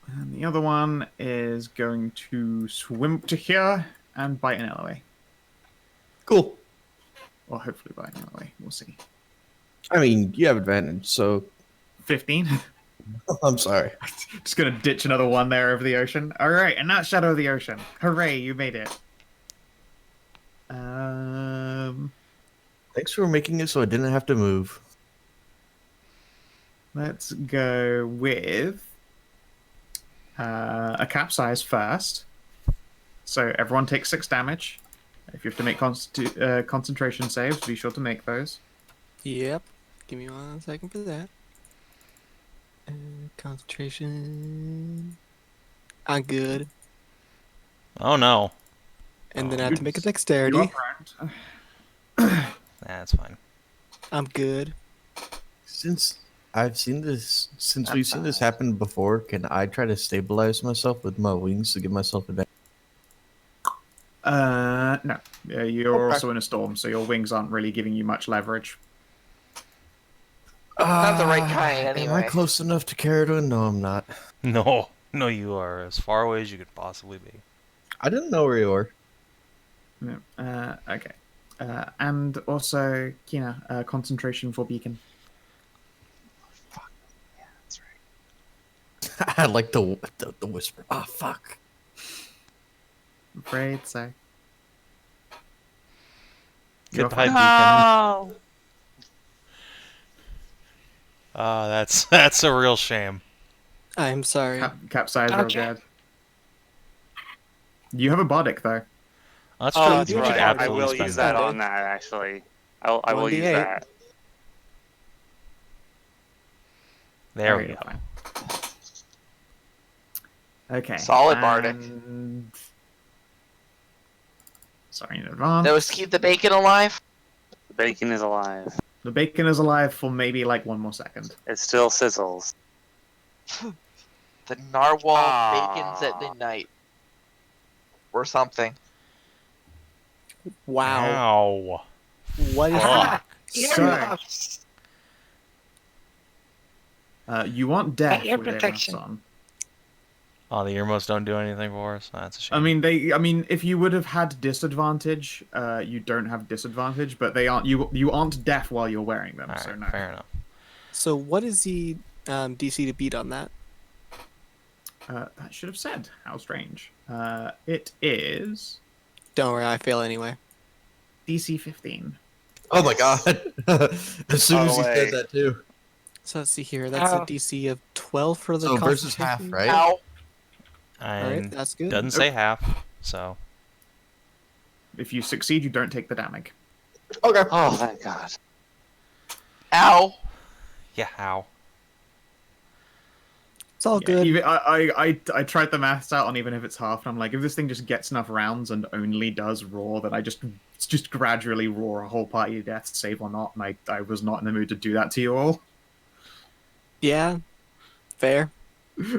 [SPEAKER 1] And the other one is going to swim up to here and bite an Elloe.
[SPEAKER 7] Cool.
[SPEAKER 1] Or hopefully bite an Elloe. We'll see.
[SPEAKER 7] I mean, you have advantage, so
[SPEAKER 1] 15.
[SPEAKER 7] I'm sorry.
[SPEAKER 1] Just gonna ditch another one there over the ocean. All right, and that's Shadow of the Ocean. Hooray, you made it.
[SPEAKER 7] Thanks for making it so I didn't have to move.
[SPEAKER 1] Let's go with a capsize first. So everyone takes 6 damage. If you have to make concentration saves, be sure to make those.
[SPEAKER 3] Yep. Give me 1 second for that. Concentration. I'm good.
[SPEAKER 6] Oh no.
[SPEAKER 3] And then
[SPEAKER 6] Oh,
[SPEAKER 3] I have to make a
[SPEAKER 1] You
[SPEAKER 3] dexterity.
[SPEAKER 1] are prone.
[SPEAKER 6] That's fine.
[SPEAKER 3] I'm good.
[SPEAKER 7] Since we've seen this
[SPEAKER 4] fine.
[SPEAKER 7] happen before, can I try to stabilize myself with my wings to give myself advantage?
[SPEAKER 1] No. Yeah, you're
[SPEAKER 7] Okay.
[SPEAKER 1] also in a storm, so your wings aren't really giving you much leverage.
[SPEAKER 4] Not the right kind,
[SPEAKER 7] Am I
[SPEAKER 4] anyway.
[SPEAKER 7] close enough to Ceridwen? No, I'm not.
[SPEAKER 6] No, no, you are as far away as you could possibly be.
[SPEAKER 7] I didn't know where you were.
[SPEAKER 1] No. Okay. And also, Kina, concentration for beacon.
[SPEAKER 2] Yeah, that's right.
[SPEAKER 7] I like the whisper. Ah, fuck.
[SPEAKER 1] I'm afraid so.
[SPEAKER 6] Goodbye,
[SPEAKER 1] fine.
[SPEAKER 6] Beacon.
[SPEAKER 2] No!
[SPEAKER 6] That's a real shame.
[SPEAKER 3] I'm sorry.
[SPEAKER 1] Capsize real
[SPEAKER 5] Okay.
[SPEAKER 1] good. You have a bardic though.
[SPEAKER 6] That's
[SPEAKER 2] Oh,
[SPEAKER 6] true.
[SPEAKER 2] that's
[SPEAKER 6] You should
[SPEAKER 2] right. I
[SPEAKER 6] absolutely
[SPEAKER 2] will
[SPEAKER 6] spend
[SPEAKER 2] use that
[SPEAKER 3] that.
[SPEAKER 2] on that, actually. I will use
[SPEAKER 3] 1d8.
[SPEAKER 2] that.
[SPEAKER 6] There we
[SPEAKER 1] Okay,
[SPEAKER 6] go.
[SPEAKER 1] fine. Okay.
[SPEAKER 4] Solid bardic.
[SPEAKER 1] and- Sorry in advance.
[SPEAKER 4] That was to keep the bacon alive.
[SPEAKER 2] The bacon is alive.
[SPEAKER 1] The bacon is alive for maybe like 1 more second.
[SPEAKER 2] It still sizzles.
[SPEAKER 4] The narwhal
[SPEAKER 2] Ah.
[SPEAKER 4] bacons at midnight. Or something.
[SPEAKER 3] Wow.
[SPEAKER 6] Ow.
[SPEAKER 3] What is
[SPEAKER 6] Fuck.
[SPEAKER 5] Earmuffs.
[SPEAKER 1] You want death
[SPEAKER 5] ear
[SPEAKER 1] with earmuffs
[SPEAKER 5] protection.
[SPEAKER 1] on.
[SPEAKER 6] Oh, the earmuffs don't do anything for us? That's a shame.
[SPEAKER 1] I mean, if you would have had disadvantage, you don't have disadvantage, but they aren't. You aren't deaf while you're wearing them,
[SPEAKER 6] Alright,
[SPEAKER 1] so no.
[SPEAKER 6] fair enough.
[SPEAKER 3] So what is the DC to beat on that?
[SPEAKER 1] That should have said. How strange. It is
[SPEAKER 3] Don't worry, I fail anyway.
[SPEAKER 1] DC 15.
[SPEAKER 7] Oh my god. As soon as he
[SPEAKER 2] way.
[SPEAKER 7] said that too.
[SPEAKER 3] So let's see here. That's
[SPEAKER 5] Oh.
[SPEAKER 3] a DC of 12 for the
[SPEAKER 7] So versus half,
[SPEAKER 3] concentration.
[SPEAKER 7] right?
[SPEAKER 4] Ow.
[SPEAKER 6] And
[SPEAKER 3] Alright, that's good.
[SPEAKER 6] doesn't say half, so
[SPEAKER 1] If you succeed, you don't take the damage.
[SPEAKER 7] Okay.
[SPEAKER 2] Oh, thank God.
[SPEAKER 4] Ow.
[SPEAKER 6] yeah, how?
[SPEAKER 3] It's all
[SPEAKER 1] Yeah,
[SPEAKER 3] good.
[SPEAKER 1] even, I tried the maths out on even if it's half, and I'm like, if this thing just gets enough rounds and only does roar, then I just gradually roar a whole party to death, save or not, and I was not in the mood to do that to you all.
[SPEAKER 3] Yeah, fair.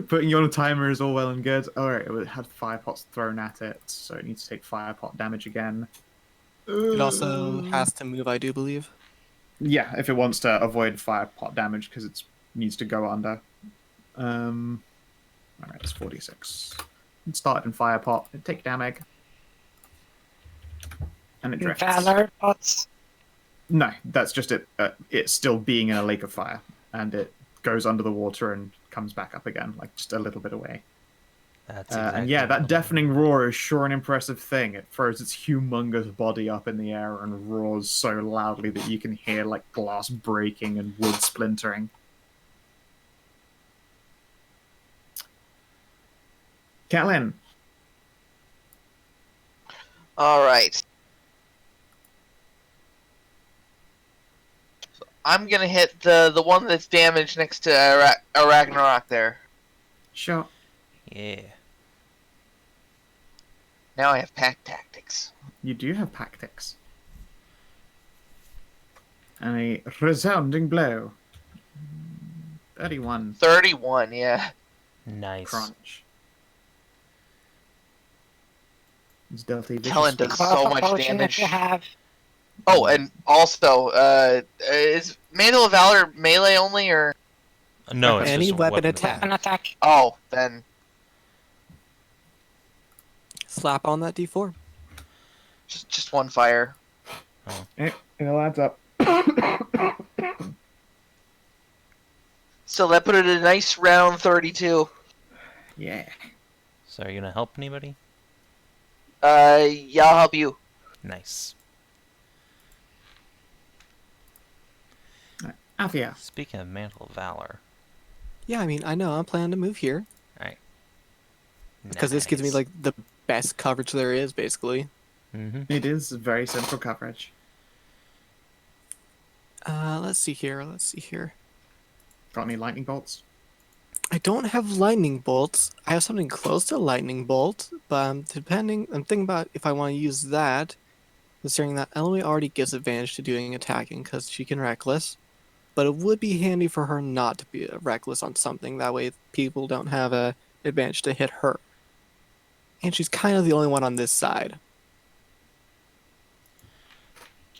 [SPEAKER 1] Putting you on a timer is all well and good. Alright, it had fire pots thrown at it, so it needs to take fire pot damage again.
[SPEAKER 3] It also has to move, I do believe.
[SPEAKER 1] Yeah, if it wants to avoid fire pot damage, because it needs to go under. Alright, it's 46. It started in fire pot, it take damage. And it drifts.
[SPEAKER 5] Valor pots.
[SPEAKER 1] No, that's just it. It's still being in a lake of fire, and it goes under the water and comes back up again, like just a little bit away.
[SPEAKER 6] That's
[SPEAKER 1] And yeah, that deafening roar is sure an impressive thing. It throws its humongous body up in the air and roars so loudly that you can hear like glass breaking and wood splintering. Kellin,
[SPEAKER 4] Alright. So I'm gonna hit the one that's damaged next to Ragnarok there.
[SPEAKER 1] sure.
[SPEAKER 6] Yeah.
[SPEAKER 4] Now I have pack tactics.
[SPEAKER 1] You do have tactics. And a resounding blow. 31
[SPEAKER 4] 31, yeah.
[SPEAKER 6] Nice.
[SPEAKER 1] crunch. It's dirty.
[SPEAKER 4] Kellin does so
[SPEAKER 5] Half a
[SPEAKER 4] much
[SPEAKER 5] potion
[SPEAKER 4] damage.
[SPEAKER 5] if you have.
[SPEAKER 4] Oh, and also, is Mantle of Valor melee only, or?
[SPEAKER 6] No, it's
[SPEAKER 3] Any
[SPEAKER 6] just a
[SPEAKER 3] weapon
[SPEAKER 6] weapon
[SPEAKER 3] attack.
[SPEAKER 5] Weapon attack.
[SPEAKER 4] Oh, then
[SPEAKER 3] Slap on that D4.
[SPEAKER 4] just one fire.
[SPEAKER 1] It all adds up.
[SPEAKER 4] So that put it at a nice round 32.
[SPEAKER 1] Yeah.
[SPEAKER 6] So are you gonna help anybody?
[SPEAKER 4] Yeah, I'll help you.
[SPEAKER 6] Nice.
[SPEAKER 1] Athia.
[SPEAKER 6] Speaking of Mantle of Valor,
[SPEAKER 3] Yeah, I mean, I know. I'm planning to move here. Because this gives me,
[SPEAKER 6] nice.
[SPEAKER 3] like, the best coverage there is, basically.
[SPEAKER 6] Mhm.
[SPEAKER 1] It is very central coverage.
[SPEAKER 3] Let's see here.
[SPEAKER 1] Got any lightning bolts?
[SPEAKER 3] I don't have lightning bolts. I have something close to lightning bolt, but I'm thinking about if I want to use that. considering that Elloe already gives advantage to doing attacking because she can reckless. But it would be handy for her not to be reckless on something. That way people don't have a advantage to hit her. And she's kind of the only one on this side.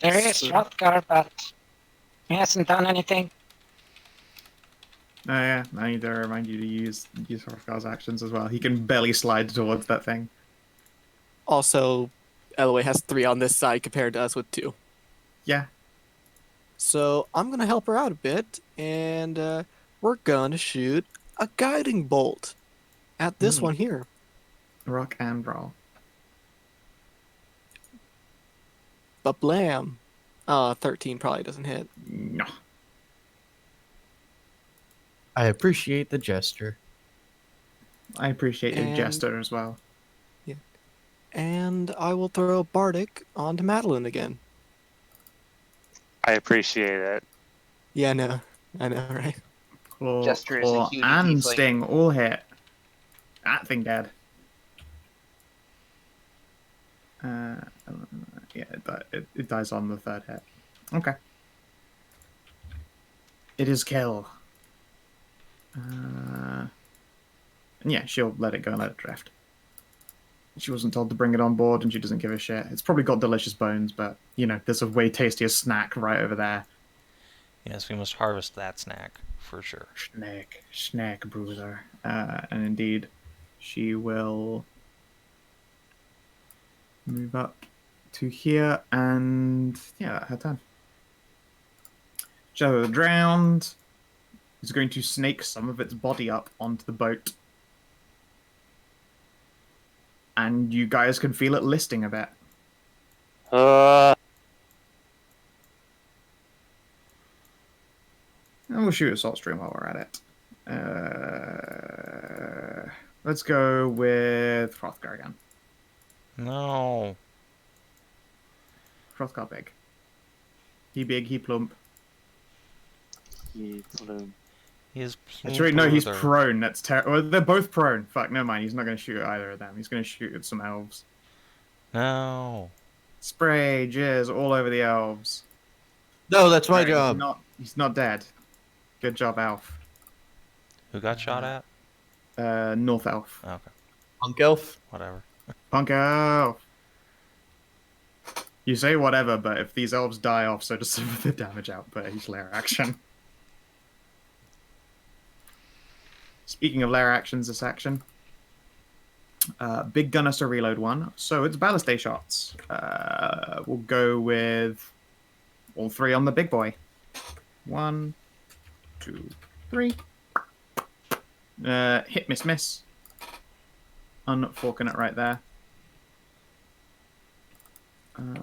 [SPEAKER 5] There is
[SPEAKER 3] So-
[SPEAKER 5] Hrothgar, but he hasn't done anything.
[SPEAKER 1] Oh yeah, I need to remind you to use Hrothgar's actions as well. He can barely slide towards that thing.
[SPEAKER 3] Also, Elloe has 3 on this side compared to us with 2.
[SPEAKER 1] Yeah.
[SPEAKER 3] So I'm going to help her out a bit, and we're going to shoot a guiding bolt at this one here.
[SPEAKER 1] Rock and roll.
[SPEAKER 3] But blam. 13 probably doesn't hit.
[SPEAKER 1] No.
[SPEAKER 7] I appreciate the gesture.
[SPEAKER 1] I appreciate your
[SPEAKER 3] And-
[SPEAKER 1] jester as well.
[SPEAKER 3] And I will throw Bardic onto Madilyn again.
[SPEAKER 2] I appreciate it.
[SPEAKER 3] Yeah, I know, right?
[SPEAKER 1] Claw,
[SPEAKER 4] Jester is a
[SPEAKER 1] claw,
[SPEAKER 4] cutie
[SPEAKER 1] and
[SPEAKER 4] tiefling.
[SPEAKER 1] sting all hit. That thing dead. Yeah, it dies on the 3rd hit. Okay. It is kill. And yeah, she'll let it go and let it drift. She wasn't told to bring it on board, and she doesn't give a shit. It's probably got delicious bones, but, you know, there's a way tastier snack right over there.
[SPEAKER 6] Yes, we must harvest that snack, for sure.
[SPEAKER 1] Snack bruiser. And indeed, she will move up to here, and yeah, her turn. Shadow of the Drowned is going to snake some of its body up onto the boat. And you guys can feel it listing a bit. And we'll shoot a salt stream while we're at it. Let's go with Hrothgar again.
[SPEAKER 6] No.
[SPEAKER 1] Hrothgar big. He big, he plump.
[SPEAKER 6] He is
[SPEAKER 1] Actually, no, he's
[SPEAKER 6] plumper.
[SPEAKER 1] prone. That's terrible. Well, they're both prone. Fuck, never mind. He's not going to shoot at either of them. He's going to shoot at some elves.
[SPEAKER 6] No.
[SPEAKER 1] Spray jizz all over the elves.
[SPEAKER 7] No, that's my
[SPEAKER 1] Alright,
[SPEAKER 7] job.
[SPEAKER 1] He's not dead. Good job, elf.
[SPEAKER 6] Who got shot at?
[SPEAKER 1] North elf.
[SPEAKER 6] Oh, okay.
[SPEAKER 7] Punk elf.
[SPEAKER 6] Whatever.
[SPEAKER 1] Punk elf. You say whatever, but if these elves die off, so does some of the damage output. He's lair action. Speaking of lair actions, this action. Big gun us to reload 1. So it's ballast day shots. We'll go with all 3 on the big boy. 1, 2, 3. Hit, miss, miss. Unforking it right there.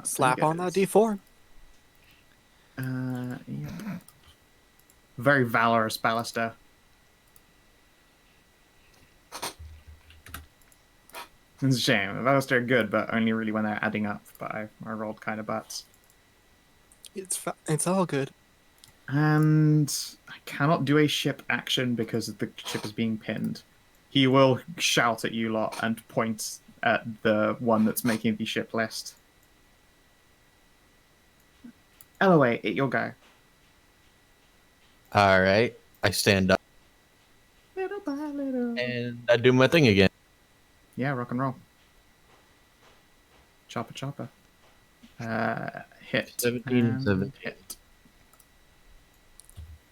[SPEAKER 3] Slap on that
[SPEAKER 1] D.
[SPEAKER 3] D4.
[SPEAKER 1] Yeah. Very valorous ballaster. It's a shame. The ballaster are good, but only really when they're adding up. But I rolled kind of butts.
[SPEAKER 3] It's all good.
[SPEAKER 1] And I cannot do a ship action because the ship is being pinned. He will shout at you lot and point at the one that's making the ship list. Elloe, it your go.
[SPEAKER 7] All right. I stand up
[SPEAKER 1] Little by little.
[SPEAKER 7] and I do my thing again.
[SPEAKER 1] Yeah, rock and roll. Chopper, chopper. Hit.
[SPEAKER 7] 17 and
[SPEAKER 1] and
[SPEAKER 7] 17.
[SPEAKER 1] Hit.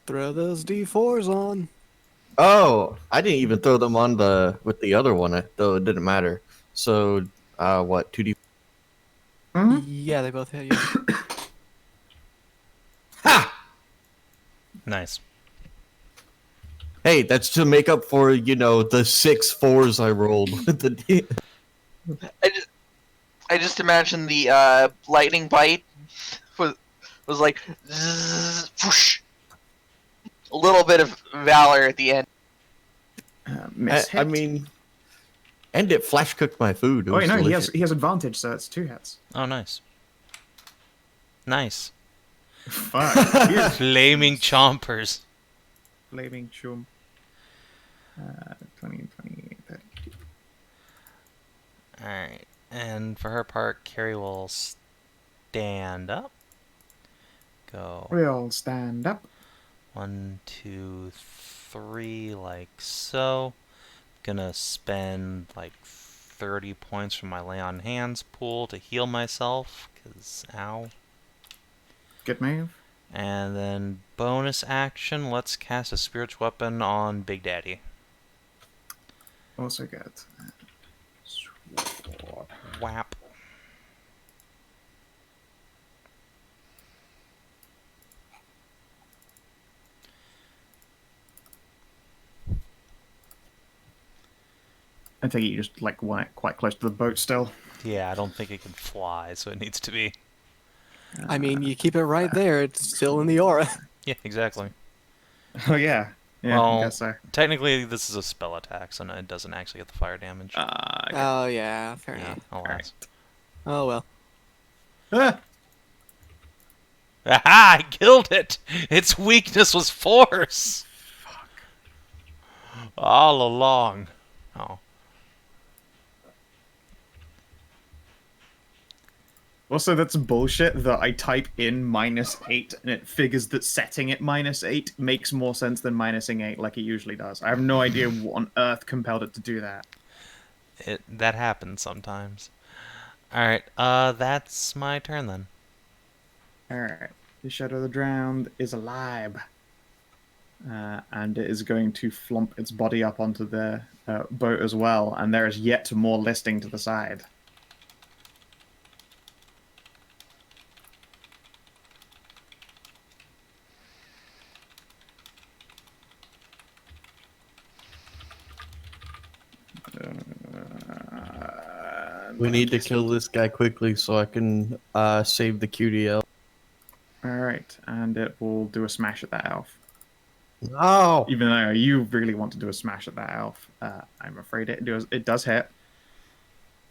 [SPEAKER 3] Throw those D4s on.
[SPEAKER 7] Oh, I didn't even throw them on with the other one, though it didn't matter. So, what, 2D?
[SPEAKER 1] Mhm.
[SPEAKER 3] Yeah, they both hit you.
[SPEAKER 7] Ha!
[SPEAKER 6] Nice.
[SPEAKER 7] Hey, that's to make up for, the 6 4s I rolled with the D.
[SPEAKER 4] I just imagine the lightning bite was like zzz, whoosh. A little bit of valor at the end.
[SPEAKER 1] Miss hit.
[SPEAKER 7] I mean, and it flash cooked my food. It
[SPEAKER 1] Oh, wait,
[SPEAKER 7] was
[SPEAKER 1] no,
[SPEAKER 7] delicious.
[SPEAKER 1] he has advantage, so it's 2 hits.
[SPEAKER 6] Oh, nice. Nice.
[SPEAKER 1] Fuck. Here's
[SPEAKER 6] Flaming chompers.
[SPEAKER 1] Flaming chum. 20, 20, 30.
[SPEAKER 6] Alright. And for her part, Carrie will stand up. Go
[SPEAKER 1] We all stand up.
[SPEAKER 6] 1, 2, 3, like so. Gonna spend like 30 points from my lay on hands pool to heal myself, cause ow.
[SPEAKER 1] Good move.
[SPEAKER 6] And then bonus action, let's cast a spiritual weapon on Big Daddy.
[SPEAKER 1] Also good. Sword.
[SPEAKER 6] Whap.
[SPEAKER 1] I think you just like want it quite close to the boat still.
[SPEAKER 6] Yeah, I don't think it can fly, so it needs to be.
[SPEAKER 3] I mean, you keep it right there. It's still in the aura.
[SPEAKER 6] Yeah, exactly.
[SPEAKER 1] Oh yeah. Yeah,
[SPEAKER 6] Well,
[SPEAKER 1] I guess so.
[SPEAKER 6] Technically, this is a spell attack, so no, it doesn't actually get the fire damage.
[SPEAKER 1] Okay.
[SPEAKER 3] Oh yeah, fair
[SPEAKER 6] Yeah,
[SPEAKER 3] enough.
[SPEAKER 6] alas.
[SPEAKER 3] Oh well.
[SPEAKER 1] Ah!
[SPEAKER 6] Aha! I killed it! Its weakness was force!
[SPEAKER 1] Fuck.
[SPEAKER 6] All along. Oh.
[SPEAKER 1] Also, that's bullshit that I type in -8 and it figures that setting it -8 makes more sense than minusing 8 like it usually does. I have no idea what on earth compelled it to do that.
[SPEAKER 6] That happens sometimes. Alright, that's my turn then.
[SPEAKER 1] Alright. The Shadow of the Drowned is alive. And it is going to flump its body up onto the boat as well, and there is yet more listing to the side.
[SPEAKER 7] We need to kill this guy quickly so I can save the QDL.
[SPEAKER 1] Alright, and it will do a smash at that elf.
[SPEAKER 7] No!
[SPEAKER 1] Even though you really want to do a smash at that elf, I'm afraid it does hit.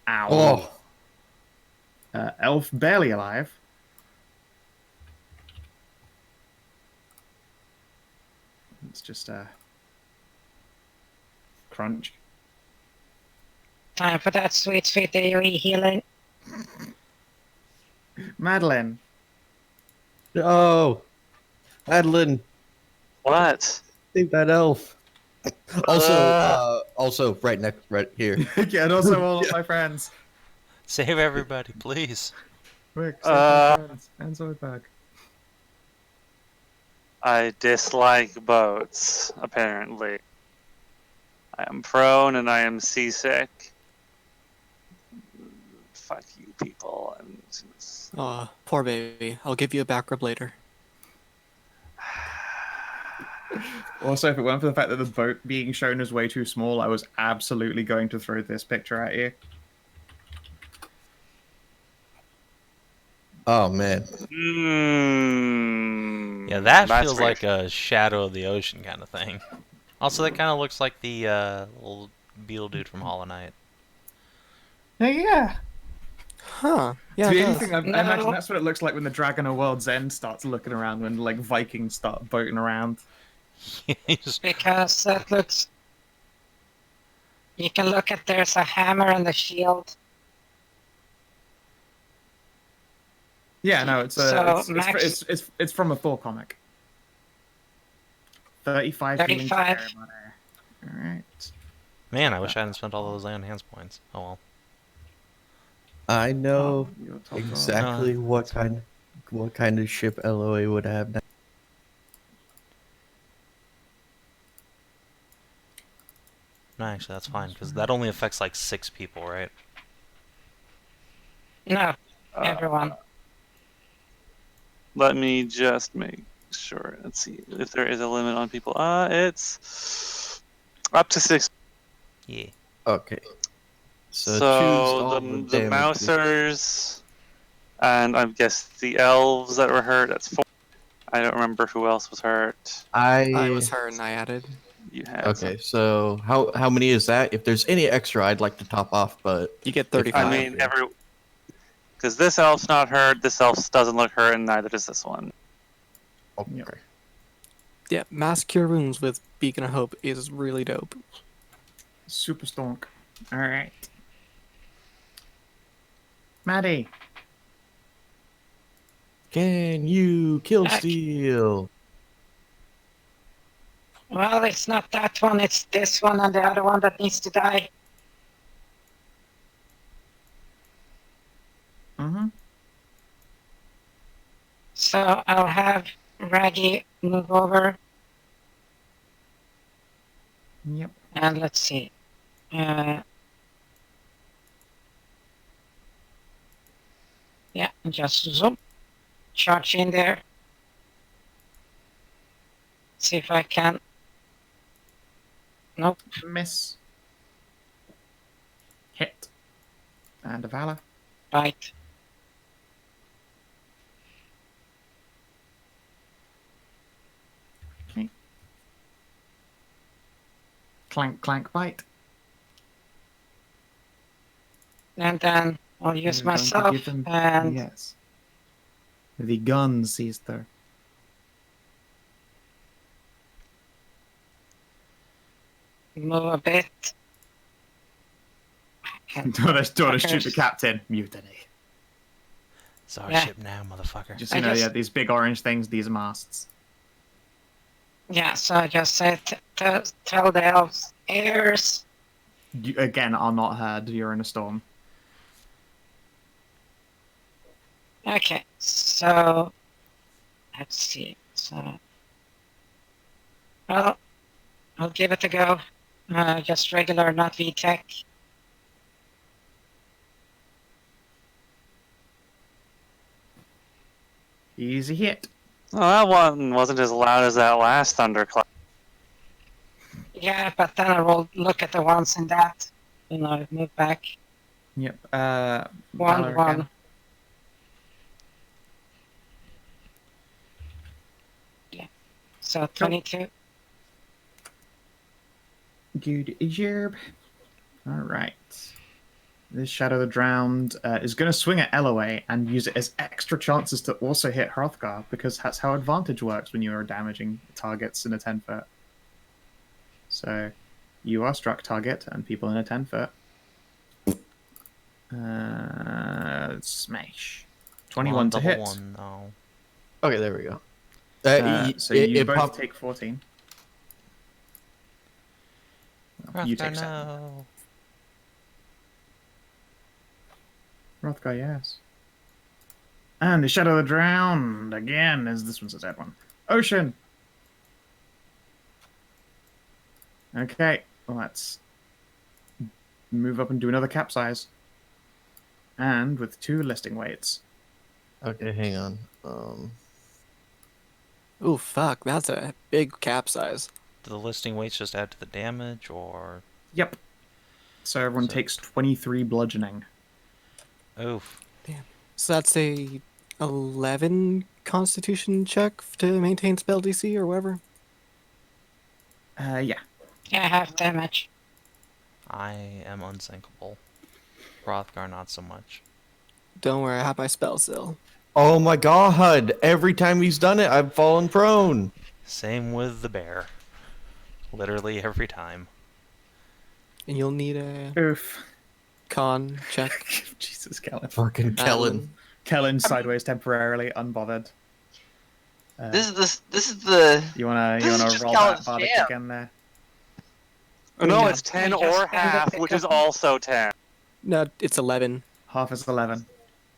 [SPEAKER 1] Ow.
[SPEAKER 7] Oh!
[SPEAKER 1] Elf barely alive. It's just a crunch.
[SPEAKER 5] Time for that sweet, sweet AoE healing.
[SPEAKER 1] Madilyn.
[SPEAKER 7] No! Madilyn,
[SPEAKER 2] What?
[SPEAKER 7] save that elf. Also, right here.
[SPEAKER 1] Yeah, and also all of my friends.
[SPEAKER 6] Save everybody, please.
[SPEAKER 1] Quick, save my friends. And Zoidberg.
[SPEAKER 2] I dislike boats, apparently. I am prone and I am seasick. Fuck you people.
[SPEAKER 3] Oh, poor baby. I'll give you a back rub later.
[SPEAKER 1] Also, if it weren't for the fact that the boat being shown is way too small, I was absolutely going to throw this picture at you.
[SPEAKER 7] Oh, man.
[SPEAKER 6] Yeah, that
[SPEAKER 2] That's
[SPEAKER 6] feels
[SPEAKER 2] weird.
[SPEAKER 6] like a Shadow of the Ocean kind of thing. Also, that kind of looks like the little beetle dude from Hollow Knight.
[SPEAKER 1] Yeah.
[SPEAKER 3] Huh. Yeah,
[SPEAKER 1] To be
[SPEAKER 3] it does.
[SPEAKER 1] anything, I
[SPEAKER 5] No.
[SPEAKER 1] imagine that's what it looks like when the Dragon of World's End starts looking around when like Vikings start boating around.
[SPEAKER 6] Just-
[SPEAKER 5] Because that looks... You can look at there's a hammer and a shield.
[SPEAKER 1] Yeah, no,
[SPEAKER 5] So, Max-
[SPEAKER 1] it's from a Thor comic. 35 healing to
[SPEAKER 5] 35.
[SPEAKER 1] everybody. Alright.
[SPEAKER 6] Man, I wish I hadn't spent all those lay on hands points. Oh well.
[SPEAKER 7] I know
[SPEAKER 1] You're top dog.
[SPEAKER 7] exactly what kind of ship Elloe would have now.
[SPEAKER 6] No, actually, that's fine, because that only affects like 6 people, right?
[SPEAKER 5] No, everyone.
[SPEAKER 2] Let me just make sure. Let's see if there is a limit on people. It's up to 6.
[SPEAKER 6] Yeah.
[SPEAKER 7] Okay. So, choose
[SPEAKER 2] So
[SPEAKER 7] all
[SPEAKER 2] the
[SPEAKER 7] damage.
[SPEAKER 2] Mousers, and I guess the elves that were hurt. That's 4. I don't remember who else was hurt.
[SPEAKER 3] I was hurt and I added.
[SPEAKER 2] You had
[SPEAKER 7] Okay, so how many is that? If there's any extra, I'd like to top off, but
[SPEAKER 3] You get
[SPEAKER 7] If-
[SPEAKER 3] 35.
[SPEAKER 2] I mean, because this elf's not hurt, this elf doesn't look hurt, and neither does this one.
[SPEAKER 7] okay.
[SPEAKER 3] Yeah, Mass Cure Wounds with Beacon of Hope is really dope.
[SPEAKER 1] Super stonk. Alright. Maddie.
[SPEAKER 7] Can you kill
[SPEAKER 5] Okay.
[SPEAKER 7] steal?
[SPEAKER 5] Well, it's not that one, it's this one and the other one that needs to die.
[SPEAKER 1] Mm-hmm.
[SPEAKER 5] So I'll have Raggy move over,
[SPEAKER 1] Yep.
[SPEAKER 5] and let's see. Yeah, just zoom. Charge in there. See if I can. Nope.
[SPEAKER 1] Miss. Hit. And a Valor.
[SPEAKER 5] Right.
[SPEAKER 1] Okay. Clank, clank, bite.
[SPEAKER 5] And then I'll use
[SPEAKER 1] You're going to
[SPEAKER 5] myself
[SPEAKER 1] give them-
[SPEAKER 5] and
[SPEAKER 1] Yes. The gun sees her.
[SPEAKER 5] move a bit.
[SPEAKER 1] Don't shoot the captain. Mutiny.
[SPEAKER 6] It's our
[SPEAKER 5] Yeah.
[SPEAKER 6] ship now, motherfucker.
[SPEAKER 1] Just,
[SPEAKER 5] I just-
[SPEAKER 1] yeah, these big orange things, these are masts.
[SPEAKER 5] Yeah, so I just said, tell the elves, heirs.
[SPEAKER 1] You, again, are not heard. You're in a storm.
[SPEAKER 5] Okay, so let's see. So, well, I'll give it a go. Just regular, not VTech.
[SPEAKER 1] Easy hit.
[SPEAKER 2] Oh, that one wasn't as loud as that last thunderclap.
[SPEAKER 5] Yeah, but then I will look at the ones in that. Move back.
[SPEAKER 1] Yep.
[SPEAKER 5] One,
[SPEAKER 1] Valor
[SPEAKER 5] one.
[SPEAKER 1] again.
[SPEAKER 5] So 22.
[SPEAKER 1] Good job. Alright. This Shadow the Drowned is going to swing at Elloe and use it as extra chances to also hit Hrothgar, because that's how advantage works when you are damaging targets in a 10 foot. So, you are struck target and people in a 10 foot. Smash. 21 to
[SPEAKER 6] double
[SPEAKER 1] hit.
[SPEAKER 6] one, no.
[SPEAKER 7] Okay, there we go.
[SPEAKER 1] So you both
[SPEAKER 7] popped.
[SPEAKER 1] take 14. Well, you take 7.
[SPEAKER 6] No.
[SPEAKER 1] Hrothgar, yes. And the Shadow of the Drowned again, as this one's a dead one. Ocean. Okay, well, let's move up and do another capsize. And with 2 listing weights.
[SPEAKER 7] Okay, hang on.
[SPEAKER 3] Ooh, fuck, that's a big capsize.
[SPEAKER 6] Do the listing weights just add to the damage, or...
[SPEAKER 1] Yep. So everyone
[SPEAKER 6] So-
[SPEAKER 1] takes 23 bludgeoning.
[SPEAKER 6] Oof.
[SPEAKER 3] So that's a 11 Constitution check to maintain spell DC or whatever.
[SPEAKER 1] Yeah.
[SPEAKER 5] Yeah, half damage.
[SPEAKER 6] I am unsinkable. Hrothgar, not so much.
[SPEAKER 3] Don't worry, I have my spell still.
[SPEAKER 7] Oh my god! Every time he's done it, I've fallen prone.
[SPEAKER 6] Same with the bear. Literally every time.
[SPEAKER 3] And you'll need a
[SPEAKER 1] Oof.
[SPEAKER 3] con check.
[SPEAKER 1] Jesus, Kellin.
[SPEAKER 7] Fucking Kellin.
[SPEAKER 1] Kellin sideways temporarily, unbothered.
[SPEAKER 4] This is the
[SPEAKER 1] You wanna
[SPEAKER 4] this is just
[SPEAKER 1] roll
[SPEAKER 4] Kellin's
[SPEAKER 1] that bardic
[SPEAKER 4] jam.
[SPEAKER 1] again there?
[SPEAKER 2] No,
[SPEAKER 5] Yeah.
[SPEAKER 2] it's 10
[SPEAKER 5] I just
[SPEAKER 2] or
[SPEAKER 5] ended
[SPEAKER 2] half,
[SPEAKER 5] the
[SPEAKER 2] which is
[SPEAKER 5] couple.
[SPEAKER 2] also 10.
[SPEAKER 3] No, it's 11.
[SPEAKER 1] Half is 11.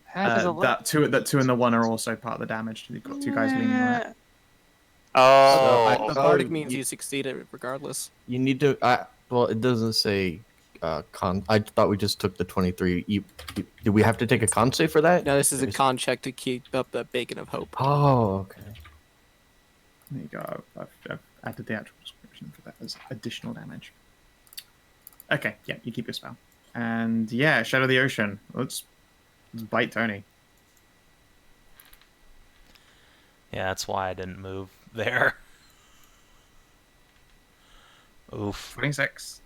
[SPEAKER 2] Half is 11.
[SPEAKER 1] That 2 and the 1 are also part of the damage. You've got 2 guys leaning on it.
[SPEAKER 2] Oh,
[SPEAKER 3] The
[SPEAKER 7] So
[SPEAKER 3] bardic
[SPEAKER 7] Oh,
[SPEAKER 3] means
[SPEAKER 7] you-
[SPEAKER 3] you succeeded regardless.
[SPEAKER 7] You need to. Well, it doesn't say con. I thought we just took the 23. Do we have to take a con save for that?
[SPEAKER 3] No, this is a
[SPEAKER 7] There's-
[SPEAKER 3] con check to keep up the beacon of hope.
[SPEAKER 7] Oh, okay.
[SPEAKER 1] There you go. I've added the actual description for that as additional damage. Okay, yeah, you keep your spell. And yeah, Shadow of the Ocean. Let's bite Tony.
[SPEAKER 6] Yeah, that's why I didn't move there. Oof.
[SPEAKER 1] 26.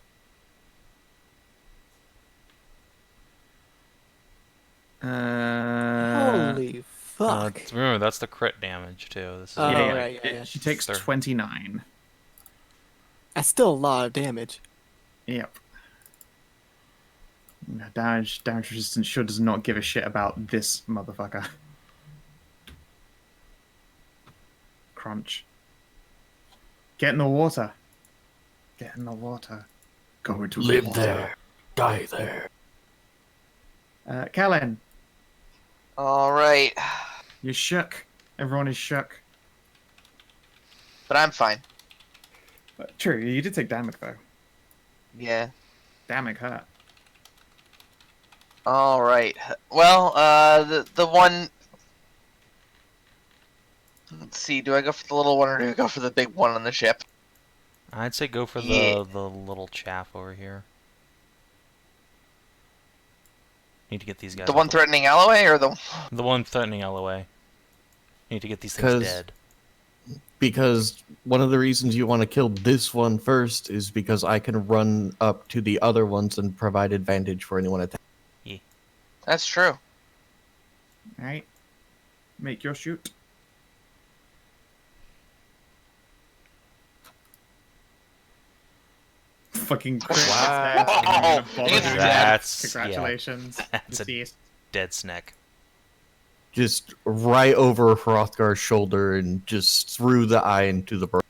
[SPEAKER 3] Holy fuck.
[SPEAKER 6] Remember, that's the crit damage, too. This is
[SPEAKER 3] Oh,
[SPEAKER 1] yeah,
[SPEAKER 3] right, yeah.
[SPEAKER 1] She takes
[SPEAKER 6] Sir.
[SPEAKER 1] 29.
[SPEAKER 3] That's still a lot of damage.
[SPEAKER 1] Yep. Damage resistance sure does not give a shit about this motherfucker. crunch. Get in the water. Get in the water. Go into the water.
[SPEAKER 7] Die there.
[SPEAKER 1] Kellin,
[SPEAKER 4] Alright.
[SPEAKER 1] you're shook. Everyone is shook.
[SPEAKER 4] But I'm fine.
[SPEAKER 1] True, you did take damage though.
[SPEAKER 4] Yeah.
[SPEAKER 1] Damage hurt.
[SPEAKER 4] Alright. Well, the one... Let's see, do I go for the little one or do I go for the big one on the ship?
[SPEAKER 6] I'd say go for
[SPEAKER 4] Yeah.
[SPEAKER 6] the little chaff over here. Need to get these guys.
[SPEAKER 4] The one threatening Elloe or
[SPEAKER 6] The one threatening Elloe. Need to get these things dead.
[SPEAKER 7] Because one of the reasons you want to kill this one first is because I can run up to the other ones and provide advantage for anyone attacking.
[SPEAKER 6] Yeah.
[SPEAKER 4] That's true.
[SPEAKER 1] Alright. Make your shoot. Fucking
[SPEAKER 4] Wow.
[SPEAKER 1] Congratulations.
[SPEAKER 6] That's a
[SPEAKER 1] Deceased.
[SPEAKER 6] dead snack.
[SPEAKER 7] Just right over Hrothgar's shoulder and just through the eye into the bird.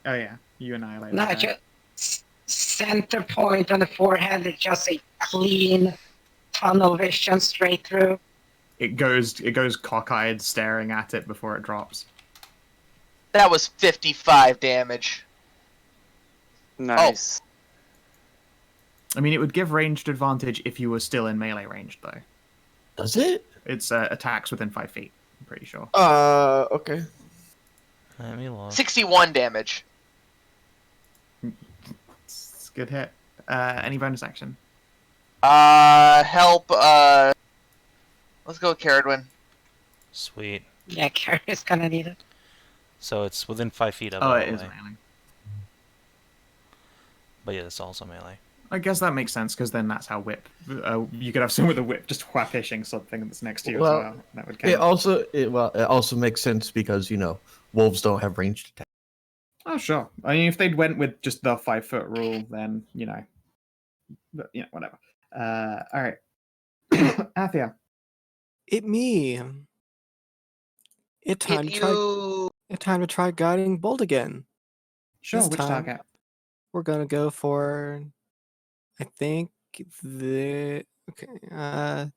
[SPEAKER 1] Oh yeah, you annihilate.
[SPEAKER 5] No, just center point on the forehead. It's just a clean tunnel vision straight through.
[SPEAKER 1] It goes cockeyed, staring at it before it drops.
[SPEAKER 4] That was 55 damage.
[SPEAKER 2] Nice.
[SPEAKER 1] I mean, it would give ranged advantage if you were still in melee range, though.
[SPEAKER 7] Does it?
[SPEAKER 1] It's attacks within 5 feet. I'm pretty sure.
[SPEAKER 7] Okay.
[SPEAKER 6] Let me look.
[SPEAKER 4] 61 damage.
[SPEAKER 1] It's a good hit. Any bonus action?
[SPEAKER 4] Help, let's go with Ceridwen.
[SPEAKER 6] Sweet.
[SPEAKER 5] Yeah, Carrie's gonna need it.
[SPEAKER 6] So it's within 5 feet of
[SPEAKER 1] Oh,
[SPEAKER 6] Elloe.
[SPEAKER 1] it is melee.
[SPEAKER 6] But yeah, it's also melee.
[SPEAKER 1] I guess that makes sense, because then that's how whip. You could have someone with a whip just whack-ishing something that's next to you
[SPEAKER 7] Well,
[SPEAKER 1] as well. That would count.
[SPEAKER 7] It also makes sense because wolves don't have ranged attack.
[SPEAKER 1] Oh, sure. I mean, if they'd went with just the 5-foot rule, then, whatever. All right. Athia.
[SPEAKER 3] It me. It's time to try guiding bolt again.
[SPEAKER 1] Sure,
[SPEAKER 3] This
[SPEAKER 1] which
[SPEAKER 3] time-
[SPEAKER 1] target?
[SPEAKER 3] We're gonna go for, I think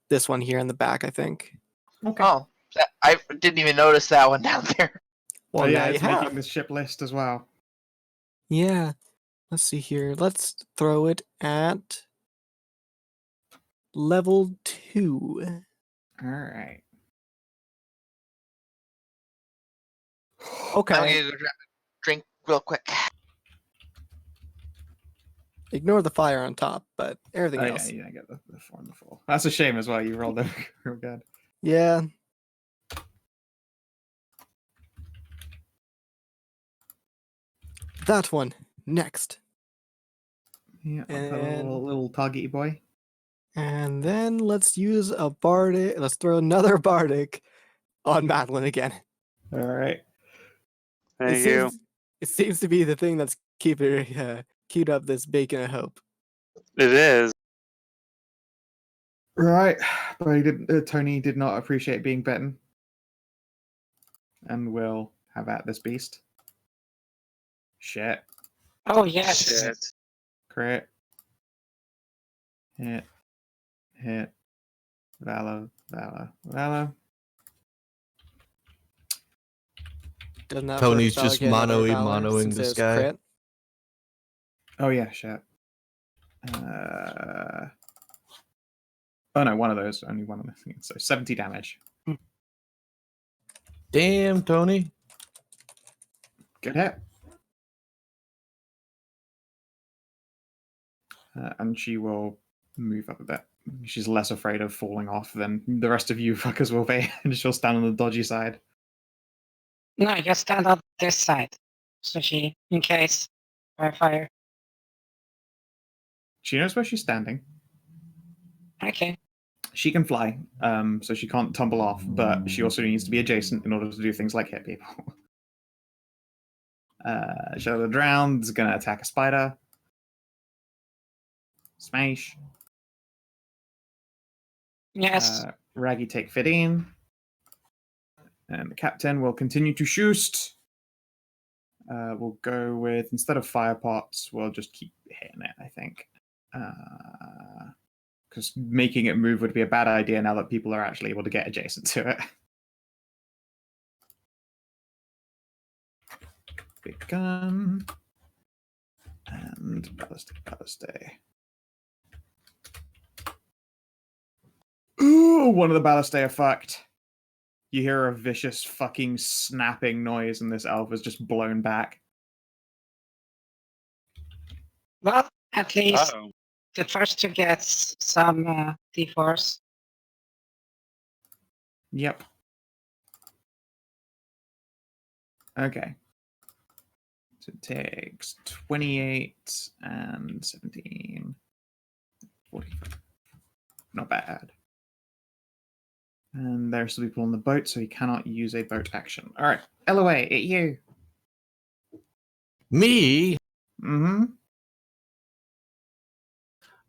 [SPEAKER 3] this one here in the back. I think.
[SPEAKER 1] Okay.
[SPEAKER 4] Oh, I didn't even notice that one down there.
[SPEAKER 3] Well,
[SPEAKER 1] Oh, yeah,
[SPEAKER 3] now you
[SPEAKER 1] it's making
[SPEAKER 3] have.
[SPEAKER 1] the ship list as well.
[SPEAKER 3] Yeah. Let's see here. Let's throw it at level 2.
[SPEAKER 1] All right.
[SPEAKER 3] Okay.
[SPEAKER 4] I'm gonna go drink real quick.
[SPEAKER 3] Ignore the fire on top, but everything
[SPEAKER 1] Oh,
[SPEAKER 3] else.
[SPEAKER 1] yeah, you don't get the 4 and the 4. That's a shame as well. You rolled them real good.
[SPEAKER 3] Yeah. That one next.
[SPEAKER 1] Yeah,
[SPEAKER 3] And-
[SPEAKER 1] little targety boy.
[SPEAKER 3] And then let's use a bardic. Let's throw another bardic on Madilyn again.
[SPEAKER 1] All right.
[SPEAKER 2] Thank you.
[SPEAKER 3] It seems to be the thing that's keeping queued up this bacon of hope.
[SPEAKER 2] It is.
[SPEAKER 1] Right, but Tony did not appreciate being bitten, and will have at this beast. Shit.
[SPEAKER 5] Oh yes.
[SPEAKER 2] Shit.
[SPEAKER 1] Crit. Hit. Valor.
[SPEAKER 3] Doesn't that
[SPEAKER 7] Tony's
[SPEAKER 3] first
[SPEAKER 7] just
[SPEAKER 3] dog get another valor
[SPEAKER 7] monoing
[SPEAKER 3] since
[SPEAKER 7] this
[SPEAKER 3] it's
[SPEAKER 7] guy.
[SPEAKER 3] crit?
[SPEAKER 1] Oh yeah, shit. Oh no, one of those. Only one of them. So 70 damage.
[SPEAKER 7] Damn, Tony.
[SPEAKER 1] Good hit. And she will move up a bit. She's less afraid of falling off than the rest of you fuckers will be, and she'll stand on the dodgy side.
[SPEAKER 5] No, just stand on this side. So she, in case fire.
[SPEAKER 1] She knows where she's standing.
[SPEAKER 5] Okay.
[SPEAKER 1] She can fly, so she can't tumble off, but she also needs to be adjacent in order to do things like hit people. Shadow the Drowned is going to attack a spider. Smash.
[SPEAKER 5] Yes.
[SPEAKER 1] Raggy take 15. And the captain will continue to shoot. We'll go with, instead of fire pots, we'll just keep hitting it, I think. Because making it move would be a bad idea now that people are actually able to get adjacent to it. Big gun. And ballistae. Ooh, one of the ballistae are fucked. You hear a vicious fucking snapping noise, and this elf is just blown back.
[SPEAKER 5] Well, at least
[SPEAKER 2] Uh-oh.
[SPEAKER 5] the first two gets some D4s.
[SPEAKER 1] Yep. Okay. So it takes 28 and 17. 45. Not bad. And there's some people on the boat, so he cannot use a boat action. All right, Elloe, at you.
[SPEAKER 7] Me?
[SPEAKER 1] Mm-hmm.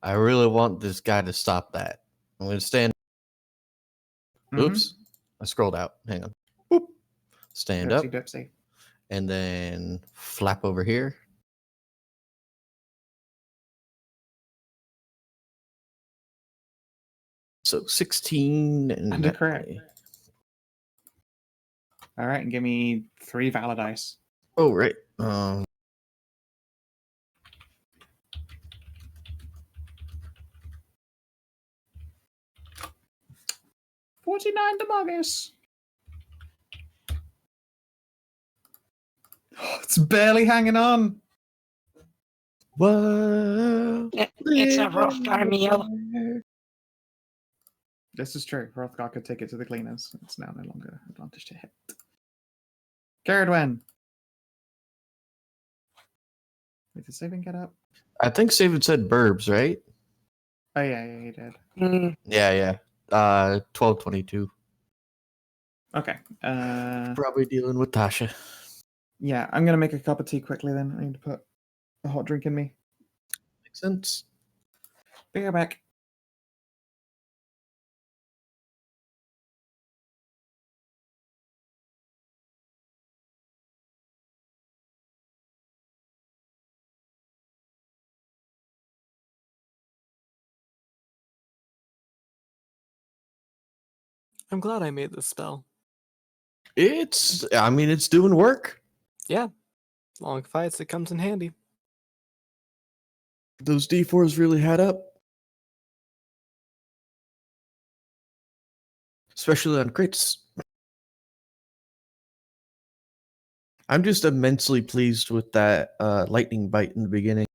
[SPEAKER 7] I really want this guy to stop that. I'm going to stand. Oops. I scrolled out. Hang on. Boop. Stand up.
[SPEAKER 1] Dipsy.
[SPEAKER 7] And then flap over here. So 16 and
[SPEAKER 1] Under correct. All right, and give me 3 valid dice.
[SPEAKER 7] Oh, right.
[SPEAKER 1] 49 Demagus. Oh, it's barely hanging on.
[SPEAKER 7] What?
[SPEAKER 5] It's a Hrothgar meal.
[SPEAKER 1] This is true. Hrothgar could take it to the cleaners. It's now no longer an advantage to hit. Ceridwen. Wait, did Savin get up?
[SPEAKER 7] I think Savin said burbs, right?
[SPEAKER 1] Oh, yeah, he did.
[SPEAKER 5] Mm,
[SPEAKER 7] Yeah. 1222.
[SPEAKER 1] Okay.
[SPEAKER 7] Probably dealing with Tasha.
[SPEAKER 1] Yeah, I'm going to make a cup of tea quickly then. I need to put a hot drink in me.
[SPEAKER 7] Makes sense.
[SPEAKER 1] Be right back.
[SPEAKER 3] I'm glad I made this spell.
[SPEAKER 7] It's doing work.
[SPEAKER 3] Yeah. Long fights, it comes in handy.
[SPEAKER 7] Those D4s really had up. Especially on crits. I'm just immensely pleased with that lightning bite in the beginning.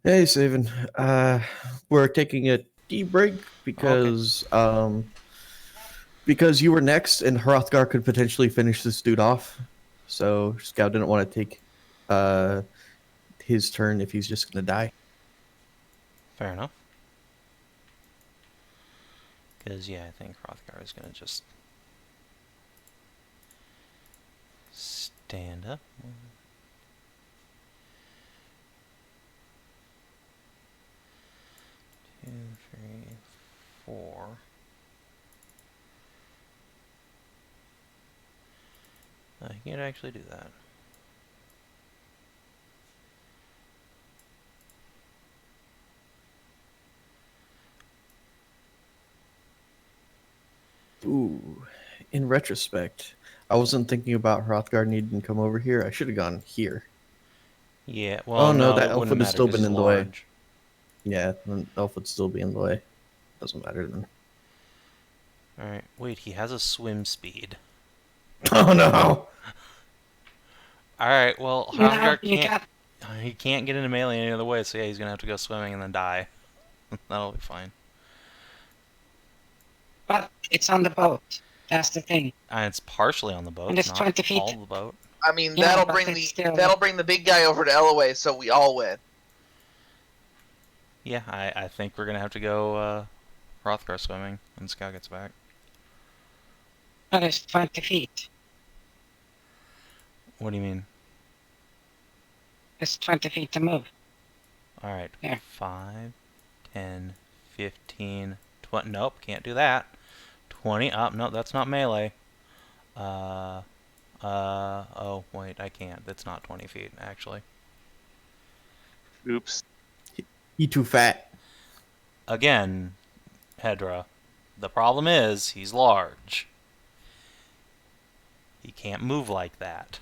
[SPEAKER 7] Hey, Savin. We're taking a tea break because you were next and Hrothgar could potentially finish this dude off. So Scout didn't want to take his turn if he's just gonna die.
[SPEAKER 6] Fair enough. Because, yeah, I think Hrothgar is going to just stand up. 2, 3, 4. He can't actually do that.
[SPEAKER 7] Ooh, in retrospect, I wasn't thinking about Hrothgar needing to come over here. I should have gone here.
[SPEAKER 6] Yeah, well,
[SPEAKER 7] no, that
[SPEAKER 6] it
[SPEAKER 7] elf
[SPEAKER 6] wouldn't
[SPEAKER 7] would have
[SPEAKER 6] matter
[SPEAKER 7] still
[SPEAKER 6] 'cause
[SPEAKER 7] been
[SPEAKER 6] he's
[SPEAKER 7] in the way.
[SPEAKER 6] large.
[SPEAKER 7] Yeah, the elf would still be in the way. Doesn't matter then.
[SPEAKER 6] Alright, wait, he has a swim speed.
[SPEAKER 7] Oh no!
[SPEAKER 6] Alright, well,
[SPEAKER 5] no,
[SPEAKER 6] Hrothgar
[SPEAKER 5] you
[SPEAKER 6] can't...
[SPEAKER 5] got
[SPEAKER 6] He can't get into melee any other way, so yeah, he's gonna have to go swimming and then die. That'll be fine.
[SPEAKER 5] but it's on the boat. That's the thing.
[SPEAKER 6] And it's partially on the boat,
[SPEAKER 5] And it's
[SPEAKER 6] not
[SPEAKER 5] 20 feet.
[SPEAKER 6] all the boat.
[SPEAKER 4] I mean,
[SPEAKER 5] Yeah,
[SPEAKER 4] that'll
[SPEAKER 5] but
[SPEAKER 4] bring
[SPEAKER 5] it's still-
[SPEAKER 4] that'll bring the big guy over to Elloe, so we all win.
[SPEAKER 6] Yeah, I think we're gonna have to go Hrothgar swimming when Scout gets back.
[SPEAKER 5] But it's 20 feet.
[SPEAKER 6] What do you mean?
[SPEAKER 5] It's 20 feet to move.
[SPEAKER 6] Alright,
[SPEAKER 5] Yeah.
[SPEAKER 6] 5, 10, 15, 20. Nope, can't do that. 20. Oh, no, that's not melee. Oh, wait, I can't. It's not 20 feet, actually.
[SPEAKER 2] Oops.
[SPEAKER 7] He too fat.
[SPEAKER 6] Again, Hedrah, the problem is he's large. He can't move like that.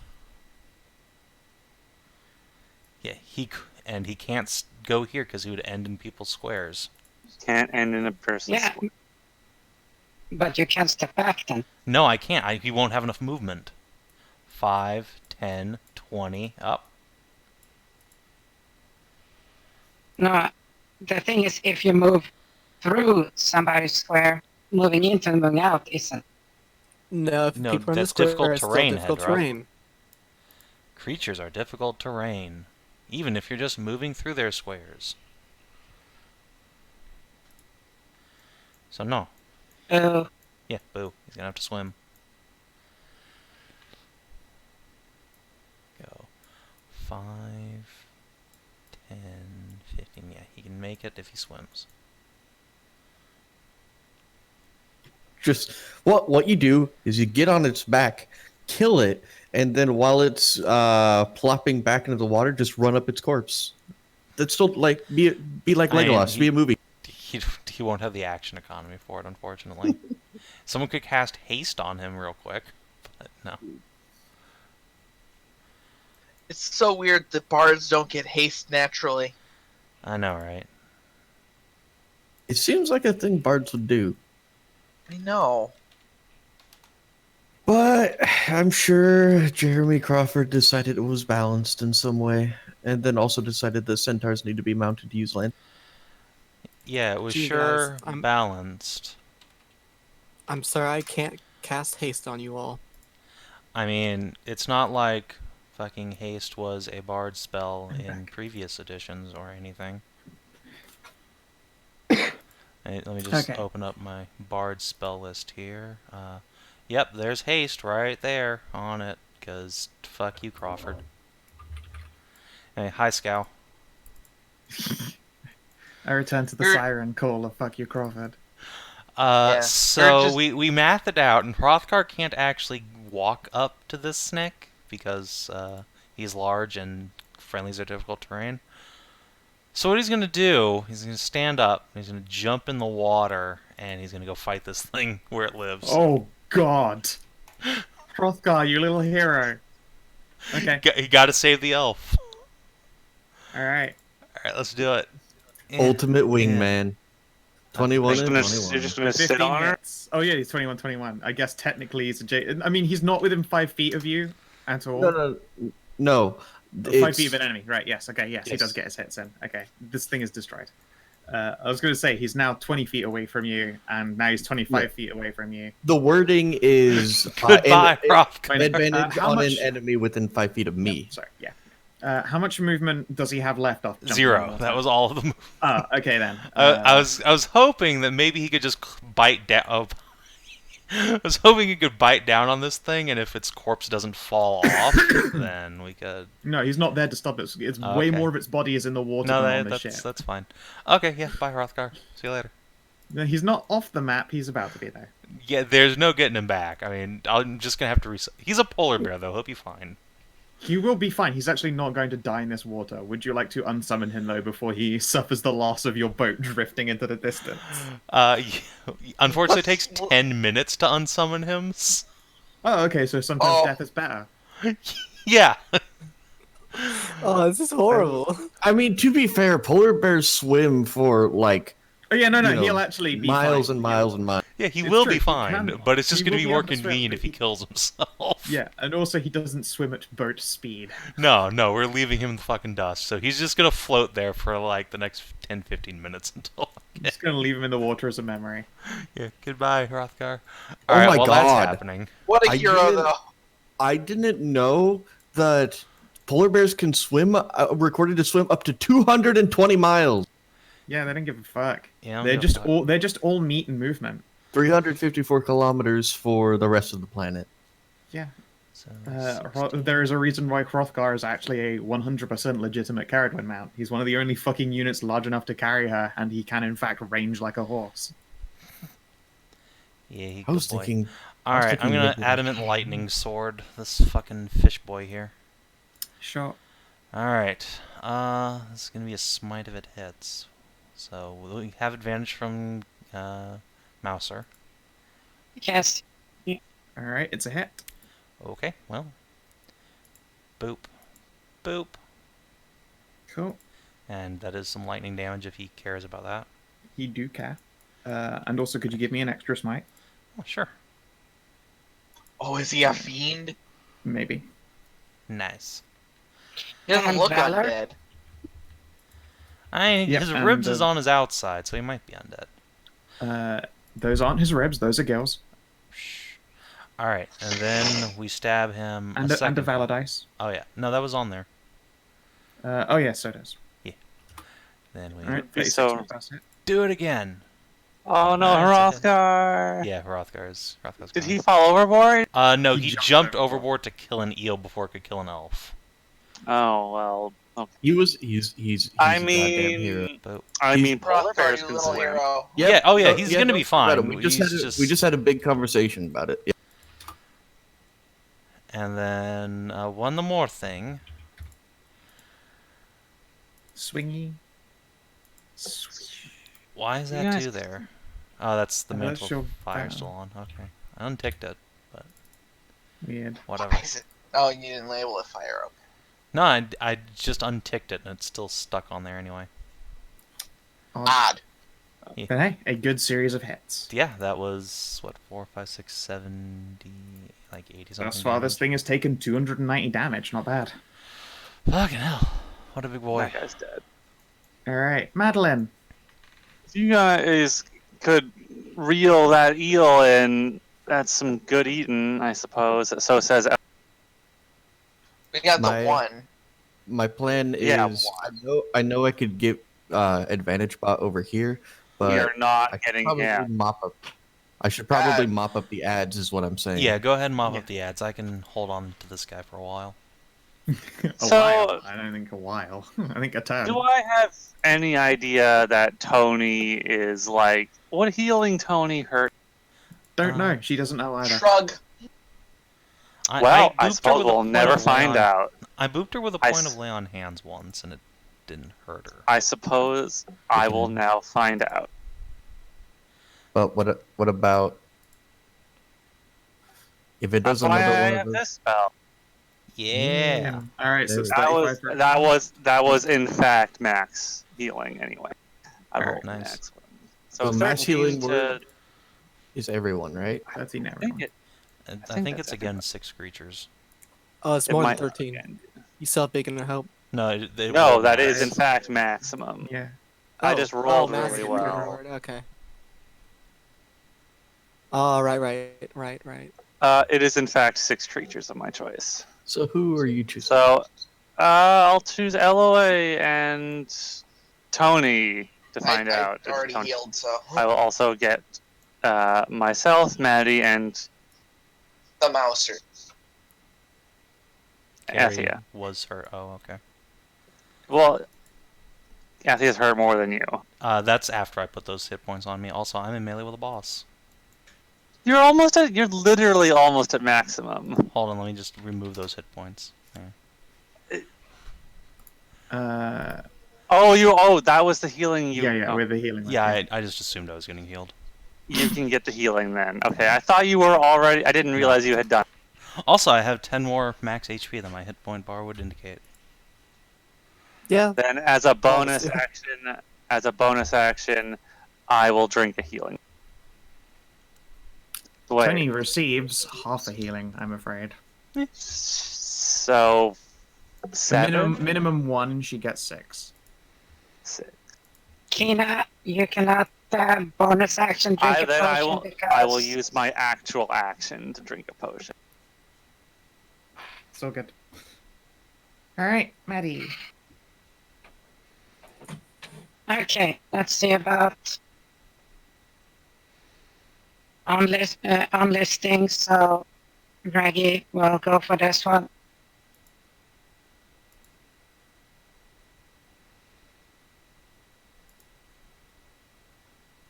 [SPEAKER 6] Yeah, he can't go here because he would end in people's squares.
[SPEAKER 2] Can't end in a person's
[SPEAKER 5] Yeah.
[SPEAKER 2] square.
[SPEAKER 5] But you can step back then.
[SPEAKER 6] No, I can't. He won't have enough movement. 5, 10, 20, up.
[SPEAKER 5] No, the thing is, if you move through somebody's square, moving into and moving out isn't.
[SPEAKER 3] No, if
[SPEAKER 6] No,
[SPEAKER 3] people are in the
[SPEAKER 6] that's
[SPEAKER 3] square,
[SPEAKER 6] difficult
[SPEAKER 3] it's still
[SPEAKER 6] terrain,
[SPEAKER 3] difficult
[SPEAKER 6] Hedrah.
[SPEAKER 3] terrain.
[SPEAKER 6] Creatures are difficult terrain, even if you're just moving through their squares. So no.
[SPEAKER 5] Oh,
[SPEAKER 6] Yeah, boo. He's gonna have to swim. Go. 5, 10, 15. Yeah, he can make it if he swims.
[SPEAKER 7] Just what you do is you get on its back, kill it, and then while it's plopping back into the water, just run up its corpse. That's still like be like
[SPEAKER 6] I mean,
[SPEAKER 7] Legolas, be a movie.
[SPEAKER 6] He won't have the action economy for it, unfortunately. Someone could cast haste on him real quick, but no.
[SPEAKER 4] It's so weird that bards don't get haste naturally.
[SPEAKER 6] I know, right?
[SPEAKER 7] It seems like a thing bards would do.
[SPEAKER 4] I know.
[SPEAKER 7] But I'm sure Jeremy Crawford decided it was balanced in some way, and then also decided that centaurs need to be mounted to use land.
[SPEAKER 6] Yeah, it was
[SPEAKER 3] Gee,
[SPEAKER 6] sure
[SPEAKER 3] guys, I'm-
[SPEAKER 6] balanced.
[SPEAKER 3] I'm sorry, I can't cast haste on you all.
[SPEAKER 6] I mean, it's not like fucking haste was a bard spell in previous editions or anything. Hey, let me just
[SPEAKER 1] Okay.
[SPEAKER 6] open up my bard spell list here. Yep, there's haste right there on it, because fuck you, Crawford. Hey, hi, Scow.
[SPEAKER 1] I return to the
[SPEAKER 4] You're-
[SPEAKER 1] siren call of fuck you, Crawford.
[SPEAKER 4] Yeah,
[SPEAKER 6] So
[SPEAKER 4] just-
[SPEAKER 6] we mathed it out, and Hrothgar can't actually walk up to this snake because he's large and friendlies are difficult terrain. So what he's gonna do, he's gonna stand up, he's gonna jump in the water, and he's gonna go fight this thing where it lives.
[SPEAKER 1] Oh, God. Hrothgar, you little hero. Okay,
[SPEAKER 6] He gotta save the elf.
[SPEAKER 1] alright.
[SPEAKER 6] Alright, let's do it.
[SPEAKER 7] Ultimate
[SPEAKER 6] Yeah.
[SPEAKER 7] wingman. 21
[SPEAKER 2] You're
[SPEAKER 7] and
[SPEAKER 2] just
[SPEAKER 7] 21.
[SPEAKER 2] gonna, you're just gonna sit
[SPEAKER 1] 15
[SPEAKER 2] on her?
[SPEAKER 1] hits. Oh, yeah, he's 21. I guess technically he's I mean, he's not within 5 feet of you at all.
[SPEAKER 7] No.
[SPEAKER 1] 5 feet of an enemy, right? Yes, okay, yes, he
[SPEAKER 2] Yes.
[SPEAKER 1] does get his hits in. Okay, this thing is destroyed. I was going to say, he's now 20 feet away from you, and now he's 25 feet away from you.
[SPEAKER 7] The wording is
[SPEAKER 6] Goodbye, Hrothgar.
[SPEAKER 7] advantage
[SPEAKER 1] How
[SPEAKER 7] on
[SPEAKER 1] much-
[SPEAKER 7] an enemy within 5 feet of me.
[SPEAKER 1] Sorry, yeah. How much movement does he have left off? jumping in the
[SPEAKER 6] 0.
[SPEAKER 1] water?
[SPEAKER 6] That was all of them.
[SPEAKER 1] Oh, okay then.
[SPEAKER 6] I was hoping that maybe he could just bite down. Oh, I was hoping he could bite down on this thing, and if its corpse doesn't fall off, then we could.
[SPEAKER 1] No, he's not there to stop it. It's
[SPEAKER 6] Oh,
[SPEAKER 1] way
[SPEAKER 6] okay.
[SPEAKER 1] more of its body is in the water
[SPEAKER 6] No,
[SPEAKER 1] than on the ship.
[SPEAKER 6] that's fine. Okay, yeah, bye, Hrothgar. See you later.
[SPEAKER 1] No, he's not off the map. He's about to be there.
[SPEAKER 6] Yeah, there's no getting him back. I mean, I'm just gonna have to reset. He's a polar bear, though. He'll be fine.
[SPEAKER 1] He will be fine. He's actually not going to die in this water. Would you like to unsummon him, though, before he suffers the loss of your boat drifting into the distance?
[SPEAKER 6] Unfortunately, it takes 10 minutes to unsummon him.
[SPEAKER 1] Oh, okay, so sometimes
[SPEAKER 4] Oh.
[SPEAKER 1] death is better.
[SPEAKER 6] Yeah.
[SPEAKER 3] Oh, this is horrible.
[SPEAKER 7] I mean, to be fair, polar bears swim for like
[SPEAKER 1] Oh, yeah, no,
[SPEAKER 7] you know,
[SPEAKER 1] he'll actually be
[SPEAKER 7] miles
[SPEAKER 1] fine.
[SPEAKER 7] and miles and miles.
[SPEAKER 6] Yeah, he
[SPEAKER 1] It's
[SPEAKER 6] will
[SPEAKER 1] true,
[SPEAKER 6] be
[SPEAKER 1] he
[SPEAKER 6] fine,
[SPEAKER 1] can-
[SPEAKER 6] but it's just
[SPEAKER 1] he
[SPEAKER 6] going to
[SPEAKER 1] will
[SPEAKER 6] be
[SPEAKER 1] be
[SPEAKER 6] more
[SPEAKER 1] able to swim,
[SPEAKER 6] convenient
[SPEAKER 1] but
[SPEAKER 6] if he kills himself.
[SPEAKER 1] Yeah, and also he doesn't swim at boat speed.
[SPEAKER 6] No, we're leaving him in the fucking dust. So he's just going to float there for like the next 10-15 minutes until.
[SPEAKER 1] I'm just going to leave him in the water as a memory.
[SPEAKER 6] Yeah, goodbye, Hrothgar.
[SPEAKER 7] Oh
[SPEAKER 6] Alright,
[SPEAKER 7] my
[SPEAKER 6] while
[SPEAKER 7] God.
[SPEAKER 6] that's happening.
[SPEAKER 4] What a
[SPEAKER 7] I
[SPEAKER 4] hero,
[SPEAKER 7] didn't-
[SPEAKER 4] though.
[SPEAKER 7] I didn't know that polar bears can swim, recorded to swim up to 220 miles.
[SPEAKER 1] Yeah, they don't give a fuck.
[SPEAKER 6] Yeah, I'm
[SPEAKER 1] they're
[SPEAKER 6] gonna
[SPEAKER 1] just
[SPEAKER 6] fuck.
[SPEAKER 1] they're just all meat and movement.
[SPEAKER 7] 354 kilometers for the rest of the planet.
[SPEAKER 1] Yeah.
[SPEAKER 6] So,
[SPEAKER 1] There is a reason why Hrothgar is actually a 100% legitimate Ceridwen mount. He's one of the only fucking units large enough to carry her, and he can in fact range like a horse.
[SPEAKER 6] yeah,
[SPEAKER 7] I was thinking,
[SPEAKER 6] All right, I'm
[SPEAKER 7] thinking
[SPEAKER 6] gonna
[SPEAKER 7] maybe like-
[SPEAKER 6] adamant lightning sword this fucking fish boy here.
[SPEAKER 1] Sure.
[SPEAKER 6] All right, this is gonna be a smite if it hits. So we have advantage from Mouser.
[SPEAKER 5] Yes.
[SPEAKER 1] All right, it's a hit.
[SPEAKER 6] Okay, well, boop, boop,
[SPEAKER 1] Cool.
[SPEAKER 6] and that is some lightning damage if he cares about that.
[SPEAKER 1] You do care. And also, could you give me an extra smite?
[SPEAKER 6] Oh, sure,
[SPEAKER 4] Oh, is he a fiend?
[SPEAKER 1] Maybe.
[SPEAKER 6] nice.
[SPEAKER 4] He doesn't
[SPEAKER 5] And
[SPEAKER 4] look
[SPEAKER 5] Valor?
[SPEAKER 4] undead.
[SPEAKER 1] Yep,
[SPEAKER 6] His
[SPEAKER 1] and,
[SPEAKER 6] ribs is on his outside, so he might be undead.
[SPEAKER 1] Those aren't his ribs. Those are gills.
[SPEAKER 6] Shh. All right, and then we stab him
[SPEAKER 1] And
[SPEAKER 6] a
[SPEAKER 1] a
[SPEAKER 6] second.
[SPEAKER 1] valor dice.
[SPEAKER 6] Oh yeah, no, that was on there.
[SPEAKER 1] Oh yeah, so does.
[SPEAKER 6] Then we
[SPEAKER 1] All right, 36
[SPEAKER 2] So-
[SPEAKER 1] for first hit.
[SPEAKER 6] do it again.
[SPEAKER 2] Oh no,
[SPEAKER 6] Nice.
[SPEAKER 2] Hrothgar!
[SPEAKER 6] Yeah, Hrothgar's
[SPEAKER 2] Did
[SPEAKER 6] gone.
[SPEAKER 2] he fall overboard?
[SPEAKER 6] No,
[SPEAKER 1] He
[SPEAKER 6] he
[SPEAKER 1] jumped
[SPEAKER 6] jumped
[SPEAKER 1] overboard.
[SPEAKER 6] overboard to kill an eel before it could kill an elf.
[SPEAKER 2] Oh well. Okay.
[SPEAKER 7] He's
[SPEAKER 2] I
[SPEAKER 7] a goddamn hero.
[SPEAKER 2] mean,
[SPEAKER 6] But
[SPEAKER 2] I mean, polar
[SPEAKER 4] Hrothgar,
[SPEAKER 2] bears
[SPEAKER 4] you
[SPEAKER 2] can
[SPEAKER 4] little
[SPEAKER 2] swim.
[SPEAKER 4] hero.
[SPEAKER 6] yeah, oh yeah,
[SPEAKER 7] No,
[SPEAKER 6] he's gonna
[SPEAKER 7] don't
[SPEAKER 6] be
[SPEAKER 7] worry about
[SPEAKER 6] fine.
[SPEAKER 7] it. We just had a big conversation about it. Yeah.
[SPEAKER 6] And then one more thing.
[SPEAKER 1] Swingy. Swish.
[SPEAKER 6] Why is that
[SPEAKER 2] Yes.
[SPEAKER 6] 2 there? Oh, that's the
[SPEAKER 1] That's
[SPEAKER 6] mantle
[SPEAKER 1] your
[SPEAKER 6] fire
[SPEAKER 1] banner.
[SPEAKER 6] still on. Okay, I unticked it, but
[SPEAKER 1] Weird.
[SPEAKER 6] whatever.
[SPEAKER 4] Why is it? Oh, you didn't label it fire. Okay.
[SPEAKER 6] No, I just unticked it and it's still stuck on there anyway.
[SPEAKER 4] Odd.
[SPEAKER 1] But hey, a good series of hits.
[SPEAKER 6] Yeah, that was what 4, 5, 6, 70, like 80 something.
[SPEAKER 1] Thus far, this
[SPEAKER 6] damage.
[SPEAKER 1] thing has taken 290 damage. Not bad.
[SPEAKER 6] Fucking hell! What a big boy.
[SPEAKER 2] That guy's dead.
[SPEAKER 1] All right, Madilyn.
[SPEAKER 2] If you guys could reel that eel in, that's some good eating, I suppose. So says.
[SPEAKER 4] We got
[SPEAKER 7] My-
[SPEAKER 4] the one.
[SPEAKER 7] My plan
[SPEAKER 2] Yeah,
[SPEAKER 7] is I know I could get advantage spot over here, but
[SPEAKER 2] You're not
[SPEAKER 7] I should
[SPEAKER 2] getting
[SPEAKER 7] probably
[SPEAKER 2] him.
[SPEAKER 7] mop up. I should probably mop up the ads, is what I'm saying.
[SPEAKER 6] Yeah, go ahead and mop
[SPEAKER 2] Yeah.
[SPEAKER 6] up the ads. I can hold on to this guy for a while.
[SPEAKER 1] A
[SPEAKER 2] So-
[SPEAKER 1] while. I don't think a while. I think a turn.
[SPEAKER 2] Do I have any idea that Tony is like, what healing Tony hurt?
[SPEAKER 1] Don't know. She doesn't know either.
[SPEAKER 4] Shrug.
[SPEAKER 2] Well,
[SPEAKER 6] booped
[SPEAKER 2] I
[SPEAKER 6] her
[SPEAKER 2] suppose
[SPEAKER 6] with a
[SPEAKER 2] we'll
[SPEAKER 6] point
[SPEAKER 2] never
[SPEAKER 6] of
[SPEAKER 2] find
[SPEAKER 6] lay on-
[SPEAKER 2] out.
[SPEAKER 6] I booped her with a
[SPEAKER 2] I
[SPEAKER 6] point
[SPEAKER 2] s-
[SPEAKER 6] of lay on hands once, and it didn't hurt her.
[SPEAKER 2] I suppose I will now find out.
[SPEAKER 7] But what about if it
[SPEAKER 2] That's
[SPEAKER 7] does
[SPEAKER 2] why
[SPEAKER 7] another
[SPEAKER 2] I
[SPEAKER 7] one
[SPEAKER 2] have
[SPEAKER 7] of those?
[SPEAKER 2] this spell.
[SPEAKER 6] Yeah.
[SPEAKER 1] All right, so
[SPEAKER 7] There
[SPEAKER 1] it's
[SPEAKER 7] we go.
[SPEAKER 1] 35
[SPEAKER 2] That was in fact max healing anyway. I
[SPEAKER 1] Alright,
[SPEAKER 2] rolled
[SPEAKER 6] nice.
[SPEAKER 2] max one. So
[SPEAKER 7] So max
[SPEAKER 2] 13
[SPEAKER 7] healing
[SPEAKER 2] to,
[SPEAKER 7] word is everyone, right?
[SPEAKER 1] 13
[SPEAKER 2] I think
[SPEAKER 1] everyone.
[SPEAKER 2] it,
[SPEAKER 6] And
[SPEAKER 2] I
[SPEAKER 6] I
[SPEAKER 2] think
[SPEAKER 6] think
[SPEAKER 2] that's
[SPEAKER 6] it's against 6 creatures.
[SPEAKER 3] Oh, it's
[SPEAKER 2] it
[SPEAKER 3] more than
[SPEAKER 2] might
[SPEAKER 3] 13.
[SPEAKER 2] again.
[SPEAKER 3] You still have bacon to help.
[SPEAKER 6] No,
[SPEAKER 2] No, that is in fact maximum.
[SPEAKER 1] Yeah.
[SPEAKER 2] I just rolled
[SPEAKER 3] mass
[SPEAKER 2] really
[SPEAKER 3] healing
[SPEAKER 2] well.
[SPEAKER 3] reward, okay. Oh, right.
[SPEAKER 2] It is in fact 6 creatures of my choice.
[SPEAKER 7] So who are you choosing?
[SPEAKER 2] So I'll choose Elloe and Tony to find out.
[SPEAKER 4] I
[SPEAKER 2] if
[SPEAKER 4] already
[SPEAKER 2] Tony-
[SPEAKER 4] healed, so
[SPEAKER 2] I will also get myself, Maddie, and
[SPEAKER 4] the mouser.
[SPEAKER 2] Athia.
[SPEAKER 6] was her. Oh, okay.
[SPEAKER 2] Well, Athia's hurt more than you.
[SPEAKER 6] That's after I put those hit points on me. Also, I'm in melee with a boss.
[SPEAKER 2] You're literally almost at maximum.
[SPEAKER 6] Hold on, let me just remove those hit points. There.
[SPEAKER 2] That was the healing you.
[SPEAKER 1] Yeah, with the healing.
[SPEAKER 6] Yeah, I just assumed I was getting healed.
[SPEAKER 2] You can get the healing then. Okay, I thought you were already. I didn't realize you had done.
[SPEAKER 6] Also, I have 10 more max HP than my hit point bar would indicate.
[SPEAKER 3] Yeah.
[SPEAKER 2] Then, as a bonus action, I will drink a healing. Wait,
[SPEAKER 1] Tony receives half a healing, I'm afraid.
[SPEAKER 2] so
[SPEAKER 1] The
[SPEAKER 2] 7.
[SPEAKER 1] minimum 1, she gets 6.
[SPEAKER 2] 6.
[SPEAKER 5] Kina, you cannot bonus action drink a potion because
[SPEAKER 2] I will use my actual action to drink a potion.
[SPEAKER 1] So good. All right, Maddie.
[SPEAKER 5] Okay, let's see about unlisting. So, Raggy will go for this one.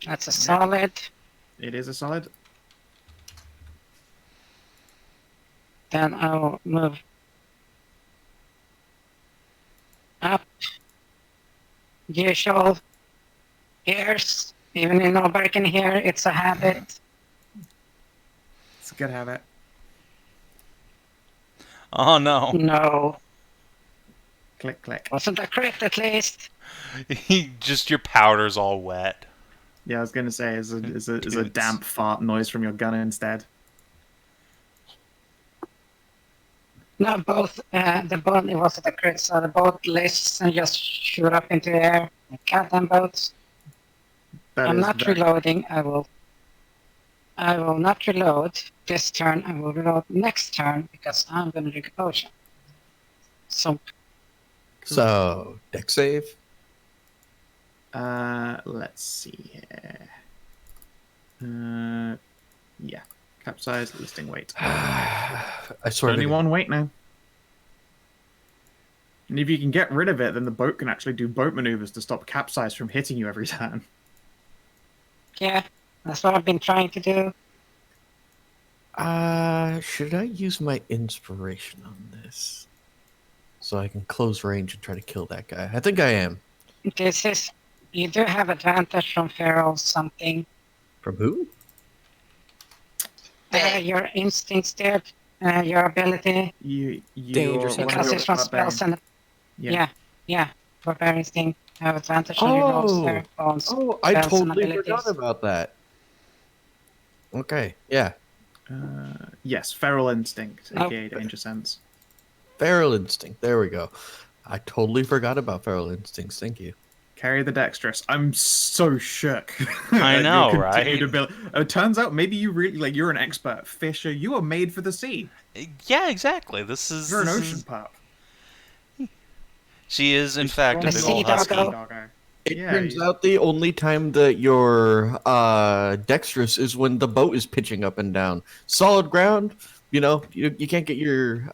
[SPEAKER 5] That's a solid.
[SPEAKER 1] It is a solid.
[SPEAKER 5] then I'll move up. Usual gears. Even in Barbarian here, it's a habit.
[SPEAKER 1] It's a good habit.
[SPEAKER 6] Oh no.
[SPEAKER 5] No.
[SPEAKER 1] Click, click.
[SPEAKER 5] Wasn't a crit at least.
[SPEAKER 6] Just your powder's all wet.
[SPEAKER 1] Yeah, I was gonna say, is a
[SPEAKER 6] Toots.
[SPEAKER 1] damp fart noise from your gun instead.
[SPEAKER 5] No, both the boat, it wasn't a crit, so the boat lifts and just shoot up into the air. I count them both.
[SPEAKER 1] That
[SPEAKER 5] I'm
[SPEAKER 1] is
[SPEAKER 5] not
[SPEAKER 1] very-
[SPEAKER 5] reloading. I will not reload this turn. I will reload next turn because I'm going to drink a potion. So
[SPEAKER 7] So, deck save.
[SPEAKER 1] Let's see here. Yeah. Capsize, listing weight.
[SPEAKER 7] I swear to
[SPEAKER 1] Only
[SPEAKER 7] God.
[SPEAKER 1] one weight now. And if you can get rid of it, then the boat can actually do boat maneuvers to stop capsize from hitting you every turn.
[SPEAKER 5] yeah, that's what I've been trying to do.
[SPEAKER 7] Should I use my inspiration on this? So I can close range and try to kill that guy. I think I am.
[SPEAKER 5] This is, you do have advantage from feral something.
[SPEAKER 7] From who?
[SPEAKER 5] Your instincts there, your ability,
[SPEAKER 1] You
[SPEAKER 3] Danger sense.
[SPEAKER 5] because it's from spells and yeah, barbarian instinct have advantage on your rolls there. Bones,
[SPEAKER 7] Oh, I
[SPEAKER 5] spells and
[SPEAKER 7] totally
[SPEAKER 5] abilities.
[SPEAKER 7] forgot about that. Okay, yeah.
[SPEAKER 1] Yes, feral instinct,
[SPEAKER 5] Oh.
[SPEAKER 1] aka danger sense.
[SPEAKER 7] Feral instinct. There we go. I totally forgot about feral instincts. Thank you.
[SPEAKER 1] Carry the dexterous. I'm so shook.
[SPEAKER 6] I
[SPEAKER 1] at
[SPEAKER 6] know,
[SPEAKER 1] your continued
[SPEAKER 6] right?
[SPEAKER 1] It turns out maybe you really like you're an expert fisher. You are made for the sea.
[SPEAKER 6] Yeah, exactly. This is.
[SPEAKER 1] You're an
[SPEAKER 6] this
[SPEAKER 1] ocean
[SPEAKER 6] is-
[SPEAKER 1] pup.
[SPEAKER 6] She is, in fact, a
[SPEAKER 5] The
[SPEAKER 6] big
[SPEAKER 5] sea
[SPEAKER 6] old
[SPEAKER 5] doggo.
[SPEAKER 6] husky.
[SPEAKER 1] Doggo.
[SPEAKER 7] It
[SPEAKER 1] Yeah,
[SPEAKER 7] turns
[SPEAKER 1] you-
[SPEAKER 7] out the only time that you're dexterous is when the boat is pitching up and down. Solid ground, you know, you can't get your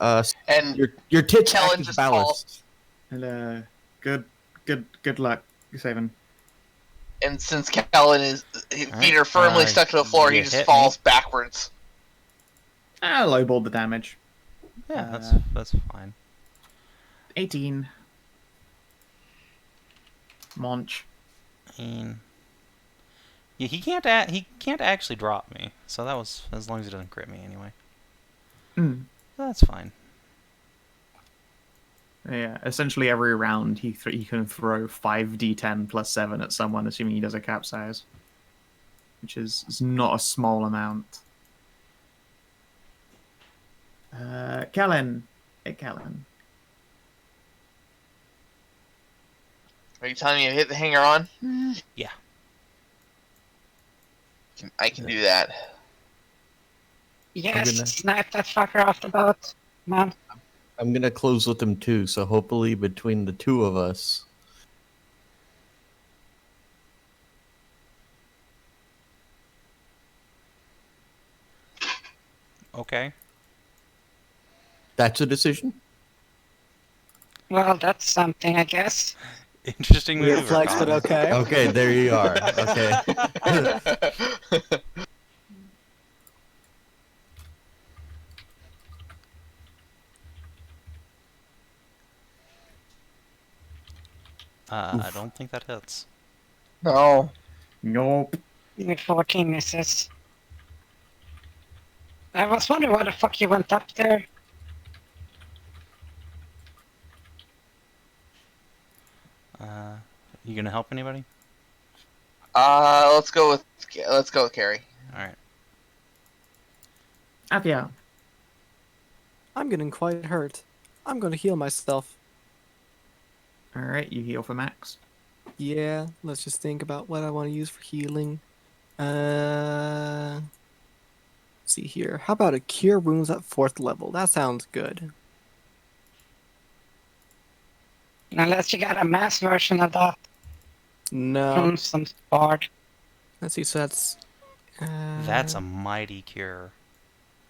[SPEAKER 4] And
[SPEAKER 7] your tits
[SPEAKER 4] Kellin
[SPEAKER 7] act as
[SPEAKER 4] just
[SPEAKER 7] ballast.
[SPEAKER 1] And good luck, Savin.
[SPEAKER 4] and since Kellin is his
[SPEAKER 6] Alright,
[SPEAKER 4] feet are firmly stuck to the floor, he
[SPEAKER 6] you
[SPEAKER 4] just
[SPEAKER 6] hit
[SPEAKER 4] falls backwards.
[SPEAKER 1] Lowballed the damage.
[SPEAKER 6] Yeah, that's fine.
[SPEAKER 1] 18. Monch.
[SPEAKER 6] I mean, yeah, he can't actually drop me. So that was as long as he doesn't crit me anyway.
[SPEAKER 1] Mm.
[SPEAKER 6] That's fine.
[SPEAKER 1] Yeah, essentially every round he can throw 5d10 plus 7 at someone, assuming he does a capsize, which is not a small amount. Kellin. Hey, Kellin.
[SPEAKER 4] Are you telling me to hit the hanger on?
[SPEAKER 6] Yeah.
[SPEAKER 4] I can do that.
[SPEAKER 5] Yes,
[SPEAKER 7] gonna-
[SPEAKER 5] snipe that fucker off the boat, man.
[SPEAKER 7] I'm gonna close with him too, so hopefully between the two of us.
[SPEAKER 6] Okay.
[SPEAKER 7] That's a decision.
[SPEAKER 5] Well, that's something, I guess.
[SPEAKER 6] Interesting
[SPEAKER 3] Weird
[SPEAKER 6] maneuver.
[SPEAKER 3] flex, but
[SPEAKER 6] Colin.
[SPEAKER 3] okay.
[SPEAKER 7] Okay, there you are. Okay.
[SPEAKER 6] I don't think that hits.
[SPEAKER 4] No.
[SPEAKER 1] Nope.
[SPEAKER 5] With 14 misses. I was wondering why the fuck you went up there.
[SPEAKER 6] You gonna help anybody?
[SPEAKER 4] Let's go with Carrie.
[SPEAKER 6] All right.
[SPEAKER 1] Athia.
[SPEAKER 3] I'm getting quite hurt. I'm going to heal myself.
[SPEAKER 1] Alright, you heal for max.
[SPEAKER 3] Yeah, let's just think about what I want to use for healing. See here. How about a cure wounds at 4th level? That sounds good.
[SPEAKER 5] Unless you got a mass version of that
[SPEAKER 3] No.
[SPEAKER 5] from some bard.
[SPEAKER 3] Let's see. So that's.
[SPEAKER 6] That's a mighty cure.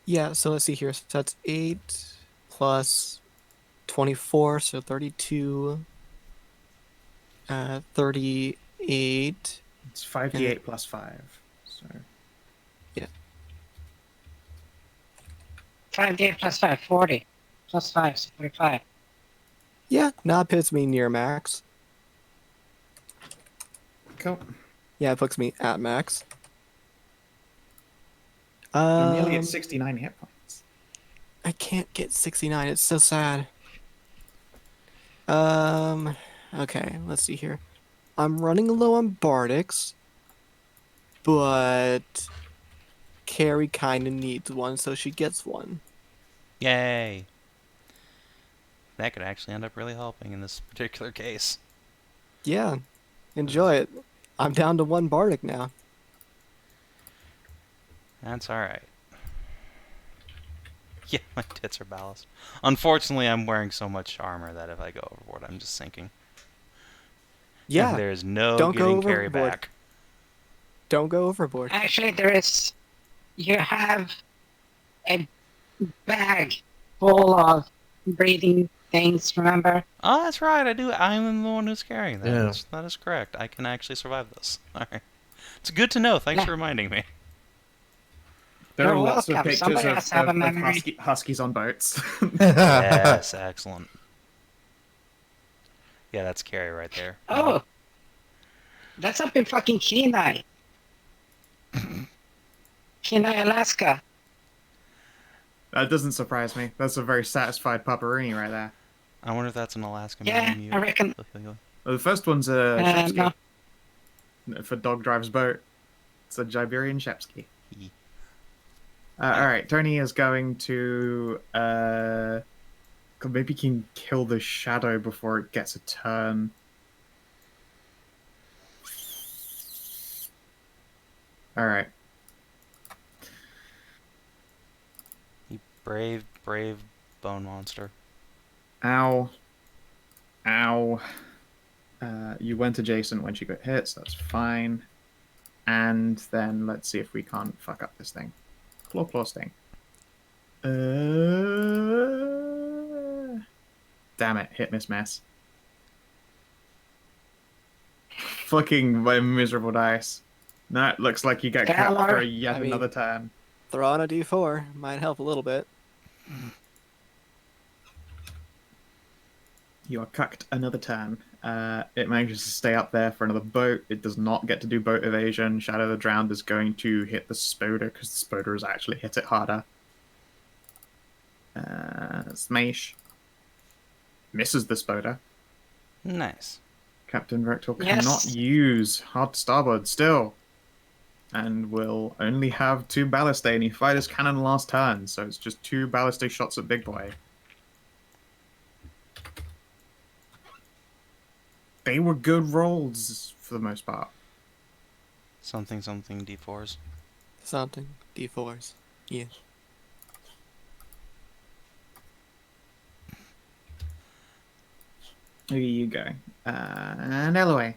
[SPEAKER 3] Yeah. So let's see here. So that's 8 plus 24, so 32. 38.
[SPEAKER 1] It's 5d8 plus 5. So
[SPEAKER 5] 5d plus 5, 40. Plus 5, 45.
[SPEAKER 3] Yeah, now it puts me near max.
[SPEAKER 1] Cool.
[SPEAKER 3] Yeah, it puts me at max.
[SPEAKER 1] You're nearly at 69 hit points.
[SPEAKER 3] I can't get 69. It's so sad. Okay, let's see here. I'm running low on Bardics, but Carrie kind of needs one, so she gets one.
[SPEAKER 6] Yay! That could actually end up really helping in this particular case.
[SPEAKER 3] Yeah, enjoy it. I'm down to one Bardic now.
[SPEAKER 6] That's alright. Yeah, my tits are ballast. Unfortunately, I'm wearing so much armor that if I go overboard, I'm just sinking.
[SPEAKER 3] Yeah,
[SPEAKER 6] And there's no
[SPEAKER 3] don't go
[SPEAKER 6] getting Carrie
[SPEAKER 3] overboard.
[SPEAKER 6] back.
[SPEAKER 3] Don't go overboard.
[SPEAKER 5] Actually, there is. You have a bag full of breathing things, remember?
[SPEAKER 6] Oh, that's right. I do. I'm the one who's carrying that.
[SPEAKER 7] Yeah.
[SPEAKER 6] That is correct. I can actually survive this. All right. It's good to know. Thanks
[SPEAKER 5] Yeah.
[SPEAKER 6] for reminding me.
[SPEAKER 1] There
[SPEAKER 5] You're
[SPEAKER 1] are lots of
[SPEAKER 5] welcome.
[SPEAKER 1] pictures
[SPEAKER 5] Somebody has to have a
[SPEAKER 1] of
[SPEAKER 5] memory.
[SPEAKER 1] huskies on boats.
[SPEAKER 6] Yes, excellent. Yeah, that's Carrie right there.
[SPEAKER 5] Oh! That's up in fucking Kenai. Kenai, Alaska.
[SPEAKER 1] That doesn't surprise me. That's a very satisfied paparini right there.
[SPEAKER 6] I wonder if that's an Alaskan
[SPEAKER 5] Yeah,
[SPEAKER 6] meme.
[SPEAKER 5] I reckon.
[SPEAKER 1] Well, the first one's a Shepsky.
[SPEAKER 5] No.
[SPEAKER 1] For Dog Drives Boat. It's a Jiberian Shepsky.
[SPEAKER 6] Ye-
[SPEAKER 1] Alright, Tony is going to... maybe he can kill the shadow before it gets a turn. Alright.
[SPEAKER 6] You brave, brave bone monster.
[SPEAKER 1] Ow. Ow. You went adjacent when she got hit, so that's fine. And then let's see if we can't fuck up this thing. Claw sting. Damn it, hit miss mess. Fucking miserable dice. No, it looks like you get cut
[SPEAKER 5] Galar.
[SPEAKER 1] for yet
[SPEAKER 3] I mean-
[SPEAKER 1] another turn.
[SPEAKER 3] Throw on a D4. Might help a little bit.
[SPEAKER 1] You are cucked another turn. It manages to stay up there for another boat. It does not get to do boat evasion. Shadow the Drowned is going to hit the Spoder because the Spoder has actually hit it harder. Smash. Misses the Spoder.
[SPEAKER 6] Nice.
[SPEAKER 1] Captain Rector
[SPEAKER 5] Yes.
[SPEAKER 1] cannot use hard starboard still. And will only have 2 ballistae, and he fired his cannon last turn, so it's just 2 ballistae shots at Big Boy. They were good rolls for the most part.
[SPEAKER 6] Something, something, D4s.
[SPEAKER 3] Something. D4s. Yeah.
[SPEAKER 1] Here you go. And Elloe.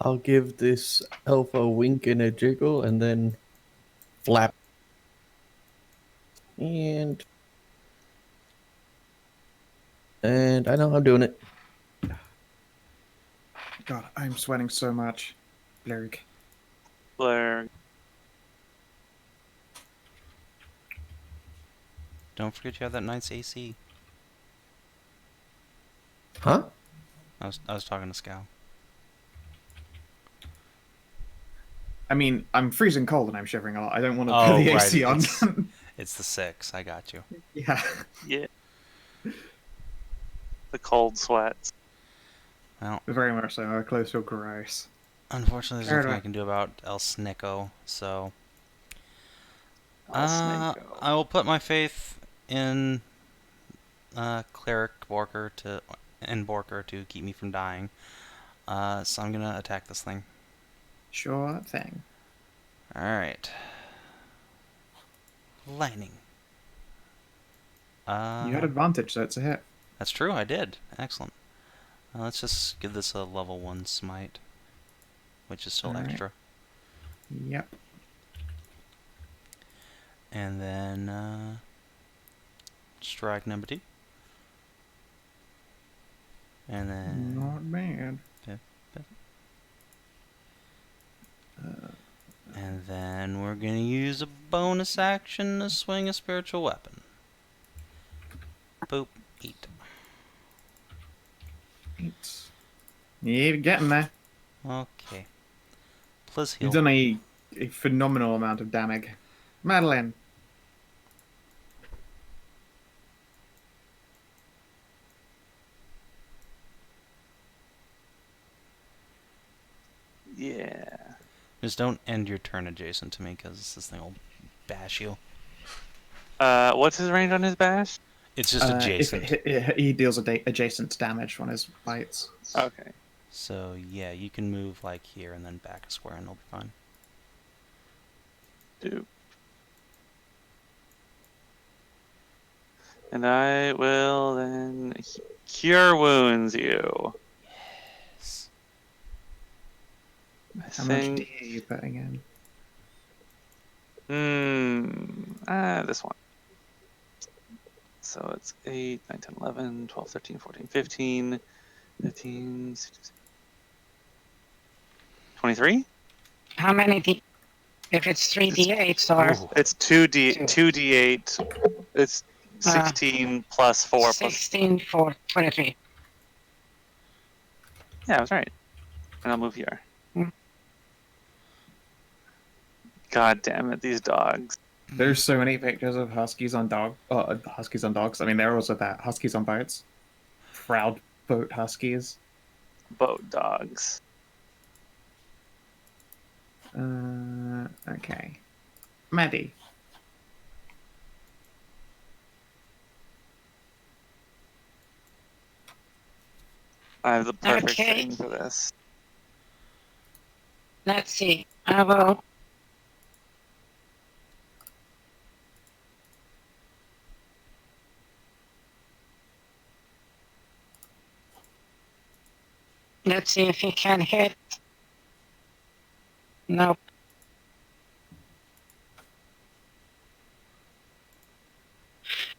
[SPEAKER 7] I'll give this elf a wink and a jiggle and then flap. And I know I'm doing it.
[SPEAKER 1] God, I'm sweating so much. Blurg.
[SPEAKER 2] Blair.
[SPEAKER 6] Don't forget you have that nice AC.
[SPEAKER 7] Huh?
[SPEAKER 6] I was talking to Scow.
[SPEAKER 1] I mean, I'm freezing cold and I'm shivering a lot. I don't want to
[SPEAKER 6] Oh,
[SPEAKER 1] put the
[SPEAKER 6] right,
[SPEAKER 1] AC on.
[SPEAKER 6] It's the 6. I got you.
[SPEAKER 1] Yeah.
[SPEAKER 2] Yeah. The cold sweats.
[SPEAKER 6] Well,
[SPEAKER 1] Very much so. My clothes feel gross.
[SPEAKER 6] unfortunately, there's nothing
[SPEAKER 1] Hedrah.
[SPEAKER 6] I can do about El Snicko, so...
[SPEAKER 2] El Snicko.
[SPEAKER 6] I will put my faith in Cleric Borker to keep me from dying. So I'm gonna attack this thing.
[SPEAKER 1] Sure thing.
[SPEAKER 6] Alright. Lightning.
[SPEAKER 1] You had advantage, so it's a hit.
[SPEAKER 6] That's true, I did. Excellent. Let's just give this a level 1 smite, which is still
[SPEAKER 1] Alright.
[SPEAKER 6] extra.
[SPEAKER 1] Yep.
[SPEAKER 6] And then strike number 2. And then
[SPEAKER 1] Not bad.
[SPEAKER 6] and Then we're gonna use a bonus action to swing a spiritual weapon. Boop. 8.
[SPEAKER 1] You're getting there.
[SPEAKER 6] Okay. Please
[SPEAKER 1] You've
[SPEAKER 6] heal.
[SPEAKER 1] done a phenomenal amount of damage. Madilyn.
[SPEAKER 2] Yeah.
[SPEAKER 6] Just don't end your turn adjacent to me, because this thing will bash you.
[SPEAKER 2] What's his range on his bash?
[SPEAKER 6] It's just adjacent.
[SPEAKER 1] He deals adjacent damage on his bites.
[SPEAKER 2] Okay.
[SPEAKER 6] So, yeah, you can move, like, here and then back a square and it'll be fine.
[SPEAKER 2] Doop. And I will then cure wounds you.
[SPEAKER 6] Yes.
[SPEAKER 1] How much D are you putting in?
[SPEAKER 2] This one. So it's 8, 9, 10, 11, 12, 13, 14, 15, 15, 16, 23?
[SPEAKER 5] How many if it's 3d8s or
[SPEAKER 6] Ooh.
[SPEAKER 2] It's 2d8. It's 16 plus 4 plus...
[SPEAKER 5] 16 for 23.
[SPEAKER 2] Yeah, I was right. And I'll move here.
[SPEAKER 5] Hmm.
[SPEAKER 2] God damn it, these dogs.
[SPEAKER 1] There's so many pictures of huskies on dogs. I mean, there also that huskies on boats. Proud boat huskies.
[SPEAKER 2] Boat dogs.
[SPEAKER 1] Okay. Maddie.
[SPEAKER 2] I have the perfect
[SPEAKER 5] Okay.
[SPEAKER 2] thing for this.
[SPEAKER 5] Let's see. I will. Let's see if he can hit. Nope.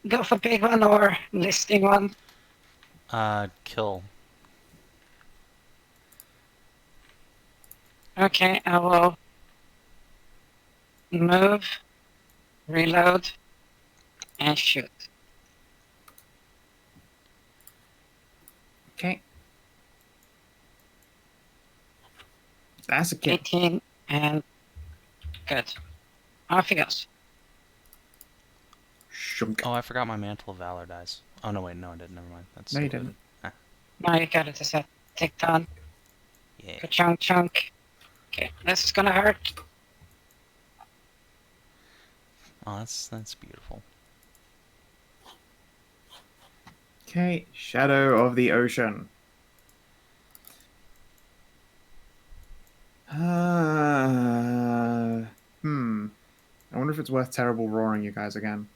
[SPEAKER 5] Go for big one or listing one.
[SPEAKER 6] Kill.
[SPEAKER 5] Okay, I will move, reload, and shoot.
[SPEAKER 1] Okay. That's a kill.
[SPEAKER 5] 18 and good. Off he goes.
[SPEAKER 1] Shunk.
[SPEAKER 6] Oh, I forgot my Mantle of Valor dies. Oh, no, wait, no, I didn't. Never mind. That's
[SPEAKER 1] No, you
[SPEAKER 6] included.
[SPEAKER 1] didn't.
[SPEAKER 5] Now you got it to set. Tick down.
[SPEAKER 6] Yeah.
[SPEAKER 5] Chunk. Okay, this is gonna hurt.
[SPEAKER 6] Oh, that's beautiful.
[SPEAKER 1] Okay. Shadow of the Ocean. I wonder if it's worth terrible roaring you guys again.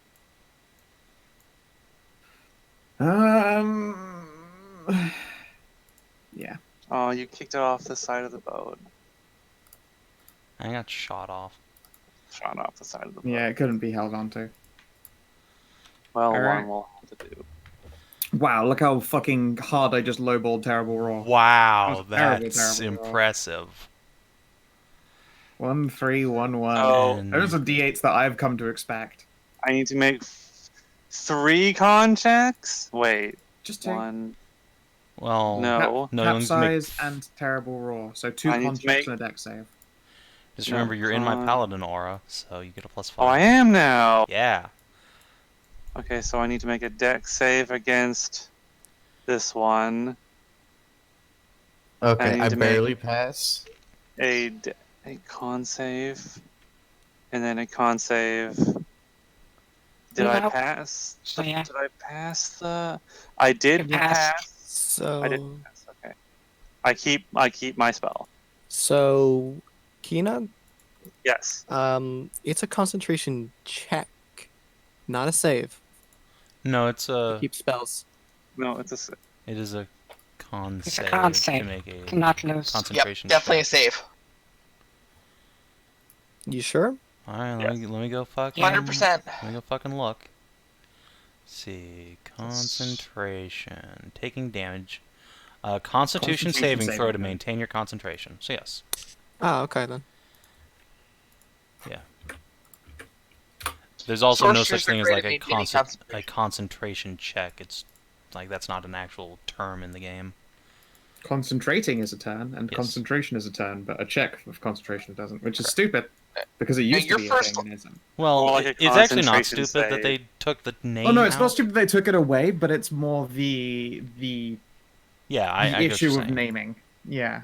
[SPEAKER 1] Yeah.
[SPEAKER 2] Oh, you kicked it off the side of the boat.
[SPEAKER 6] I got shot off.
[SPEAKER 2] Shot off the side of the boat.
[SPEAKER 1] Yeah, it couldn't be held onto.
[SPEAKER 2] Well,
[SPEAKER 1] Alright.
[SPEAKER 2] one will have to do.
[SPEAKER 1] Wow, look how fucking hard I just lowballed terrible roar.
[SPEAKER 6] Wow,
[SPEAKER 1] That was
[SPEAKER 6] that's
[SPEAKER 1] terrible roll.
[SPEAKER 6] impressive.
[SPEAKER 1] 1, 3, 1, 1.
[SPEAKER 2] Oh.
[SPEAKER 6] And
[SPEAKER 1] Those are d8s that I've come to expect.
[SPEAKER 2] I need to make 3 con checks? Wait,
[SPEAKER 1] Just 2.
[SPEAKER 2] 1.
[SPEAKER 6] well,
[SPEAKER 2] No.
[SPEAKER 6] no, you only make
[SPEAKER 1] Capsize and terrible roar. So 2
[SPEAKER 2] I need
[SPEAKER 1] con
[SPEAKER 2] to
[SPEAKER 1] checks
[SPEAKER 2] make-
[SPEAKER 1] and a deck save.
[SPEAKER 6] just
[SPEAKER 2] no,
[SPEAKER 6] remember you're in my
[SPEAKER 2] con-
[SPEAKER 6] Paladin aura, so you get a +5.
[SPEAKER 2] Oh, I am now!
[SPEAKER 6] Yeah.
[SPEAKER 2] Okay, so I need to make a deck save against this one. I
[SPEAKER 7] Okay,
[SPEAKER 2] need
[SPEAKER 7] I
[SPEAKER 2] to make-
[SPEAKER 7] barely pass.
[SPEAKER 2] A con save. And then a con save. Did I
[SPEAKER 5] Nope.
[SPEAKER 2] pass?
[SPEAKER 5] So, yeah.
[SPEAKER 2] Did I pass the... I did
[SPEAKER 5] You passed.
[SPEAKER 2] pass.
[SPEAKER 3] So,
[SPEAKER 2] I did pass, okay. I keep my spell.
[SPEAKER 3] so, Kina,
[SPEAKER 2] Yes.
[SPEAKER 3] it's a concentration check, not a save.
[SPEAKER 6] No, it's
[SPEAKER 3] To
[SPEAKER 6] a.
[SPEAKER 3] keep spells.
[SPEAKER 2] No, it's a...
[SPEAKER 6] It is a con
[SPEAKER 5] It's
[SPEAKER 6] save
[SPEAKER 5] a con
[SPEAKER 6] to
[SPEAKER 5] save.
[SPEAKER 6] make a
[SPEAKER 5] To not lose.
[SPEAKER 4] Yep,
[SPEAKER 6] concentration.
[SPEAKER 4] definitely a
[SPEAKER 6] check.
[SPEAKER 4] save.
[SPEAKER 3] You sure?
[SPEAKER 6] All right,
[SPEAKER 2] Yes.
[SPEAKER 6] let me go fucking.
[SPEAKER 4] 100%.
[SPEAKER 6] Let me go fucking look. Let's see, concentration, taking damage. Constitution
[SPEAKER 1] Constitution
[SPEAKER 6] saving throw
[SPEAKER 1] saving
[SPEAKER 6] to
[SPEAKER 1] throw.
[SPEAKER 6] maintain your concentration. So yes.
[SPEAKER 3] Ah, okay then.
[SPEAKER 6] Yeah. There's also no
[SPEAKER 4] Sorcerers
[SPEAKER 6] such
[SPEAKER 4] are
[SPEAKER 6] thing as
[SPEAKER 4] great
[SPEAKER 6] like
[SPEAKER 4] at
[SPEAKER 6] a
[SPEAKER 4] maintaining
[SPEAKER 6] concentration check. It's like that's not an actual term in the game.
[SPEAKER 1] Concentrating is a turn, and
[SPEAKER 6] Yes.
[SPEAKER 1] concentration is a turn, but a check of concentration doesn't, which is stupid because it used to
[SPEAKER 4] your
[SPEAKER 1] be
[SPEAKER 4] first-
[SPEAKER 1] a thing and isn't.
[SPEAKER 6] Well,
[SPEAKER 2] Or like a
[SPEAKER 6] it's actually not
[SPEAKER 2] concentration
[SPEAKER 6] stupid that
[SPEAKER 2] save.
[SPEAKER 6] they took the name.
[SPEAKER 1] Oh no, it's
[SPEAKER 6] out.
[SPEAKER 1] not stupid they took it away, but it's more the
[SPEAKER 6] Yeah, I get what
[SPEAKER 1] issue
[SPEAKER 6] you're
[SPEAKER 1] of
[SPEAKER 6] saying.
[SPEAKER 1] naming. Yeah.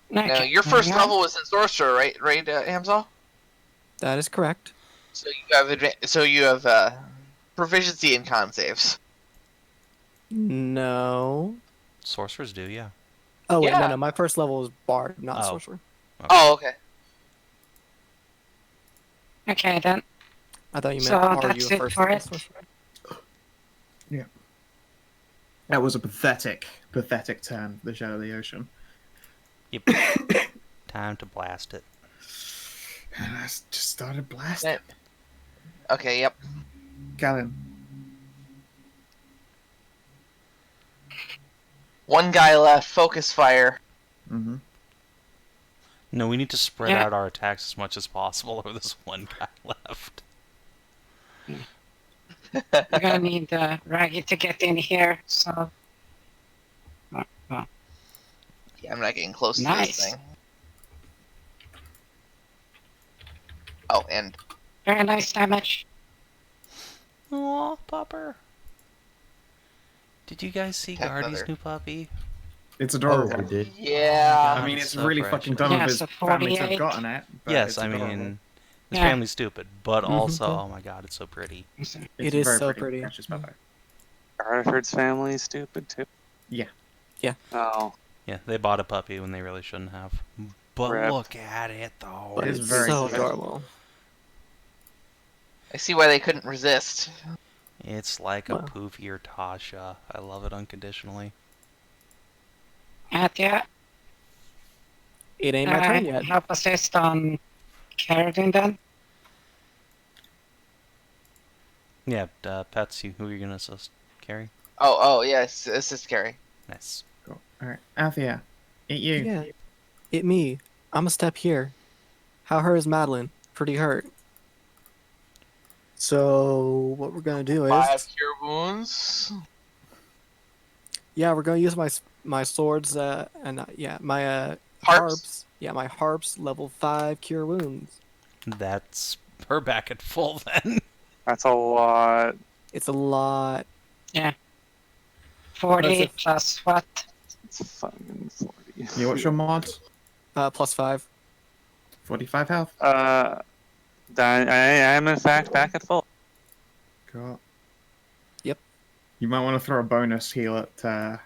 [SPEAKER 4] Now,
[SPEAKER 5] Okay,
[SPEAKER 4] your first
[SPEAKER 5] hang on.
[SPEAKER 4] level was in Sorcerer, right, Amxal?
[SPEAKER 3] That is correct.
[SPEAKER 4] So you have proficiency in con saves.
[SPEAKER 3] No.
[SPEAKER 6] Sorcerers do, yeah.
[SPEAKER 3] Oh wait,
[SPEAKER 4] Yeah.
[SPEAKER 3] no. My first level was Bard, not
[SPEAKER 6] Oh.
[SPEAKER 3] Sorcerer.
[SPEAKER 4] Oh, okay.
[SPEAKER 5] Okay, then.
[SPEAKER 3] I thought you meant
[SPEAKER 5] So
[SPEAKER 3] are
[SPEAKER 5] that's
[SPEAKER 3] you a
[SPEAKER 5] it
[SPEAKER 3] first
[SPEAKER 5] for
[SPEAKER 3] level
[SPEAKER 5] it?
[SPEAKER 3] Sorcerer?
[SPEAKER 1] That was a pathetic turn for the Shadow of the Ocean.
[SPEAKER 6] Yep. Time to blast it.
[SPEAKER 1] And I just started blasting.
[SPEAKER 4] Okay, yep.
[SPEAKER 1] Kellin.
[SPEAKER 4] One guy left. Focus fire.
[SPEAKER 1] Mm-hmm.
[SPEAKER 6] No, we need to spread
[SPEAKER 5] Yeah.
[SPEAKER 6] out our attacks as much as possible, or there's one guy left.
[SPEAKER 5] We're gonna need Raggy to get in here, so.
[SPEAKER 4] Yeah, I'm not getting close to
[SPEAKER 5] Nice.
[SPEAKER 4] this thing. Oh, and
[SPEAKER 5] Very nice damage.
[SPEAKER 6] Aw, pupper. Did you guys see
[SPEAKER 4] Heck,
[SPEAKER 6] Guardy's
[SPEAKER 4] mother.
[SPEAKER 6] new puppy?
[SPEAKER 1] It's
[SPEAKER 7] Oh,
[SPEAKER 1] adorable.
[SPEAKER 7] we did.
[SPEAKER 4] yeah.
[SPEAKER 1] I mean,
[SPEAKER 6] it's
[SPEAKER 1] it's
[SPEAKER 6] so
[SPEAKER 1] really
[SPEAKER 6] precious.
[SPEAKER 1] fucking dumb
[SPEAKER 5] Yeah,
[SPEAKER 1] of his
[SPEAKER 5] so
[SPEAKER 1] family to have
[SPEAKER 5] 48.
[SPEAKER 1] gotten it. But
[SPEAKER 6] Yes,
[SPEAKER 1] it's
[SPEAKER 6] I
[SPEAKER 1] adorable.
[SPEAKER 6] mean, his
[SPEAKER 5] Yeah.
[SPEAKER 6] family's stupid, but
[SPEAKER 3] Mhm.
[SPEAKER 6] also, oh my god, it's so pretty.
[SPEAKER 1] It's
[SPEAKER 3] It is
[SPEAKER 1] very
[SPEAKER 3] so pretty.
[SPEAKER 1] Precious puppo.
[SPEAKER 2] Arthur's family is stupid too.
[SPEAKER 1] Yeah.
[SPEAKER 3] Yeah.
[SPEAKER 2] Oh,
[SPEAKER 6] Yeah, they bought a puppy when they really shouldn't have. But
[SPEAKER 2] Rip.
[SPEAKER 6] look at it, though.
[SPEAKER 1] It is
[SPEAKER 3] It's
[SPEAKER 1] very
[SPEAKER 3] so
[SPEAKER 1] cute.
[SPEAKER 3] adorable.
[SPEAKER 4] I see why they couldn't resist.
[SPEAKER 6] It's like a
[SPEAKER 3] Wow.
[SPEAKER 6] poofier Tasha. I love it unconditionally.
[SPEAKER 5] Athia,
[SPEAKER 3] It ain't my turn yet.
[SPEAKER 5] help assist on Ceridwen then.
[SPEAKER 6] Yeah, Pets, who are you gonna assist? Carry?
[SPEAKER 4] Oh, yes. Assist carry.
[SPEAKER 6] Nice.
[SPEAKER 1] Cool. All right, Athia, eat you.
[SPEAKER 3] Yeah. It me. I'm a step here. How hurt is Madilyn? Pretty hurt. So what we're gonna do is
[SPEAKER 4] 5 cure wounds.
[SPEAKER 3] yeah, we're gonna use my swords and yeah, my
[SPEAKER 4] Harps.
[SPEAKER 3] Yeah, my harps level 5 cure wounds.
[SPEAKER 6] That's her back at full then.
[SPEAKER 2] that's a lot.
[SPEAKER 3] It's a lot.
[SPEAKER 5] 40
[SPEAKER 3] That's
[SPEAKER 5] plus what?
[SPEAKER 2] It's fucking 40.
[SPEAKER 1] Yeah, what's your mod?
[SPEAKER 3] Plus 5.
[SPEAKER 1] 45 health.
[SPEAKER 2] I am in fact back at full.
[SPEAKER 1] Cool.
[SPEAKER 3] Yep.
[SPEAKER 1] You might want to throw a bonus heal at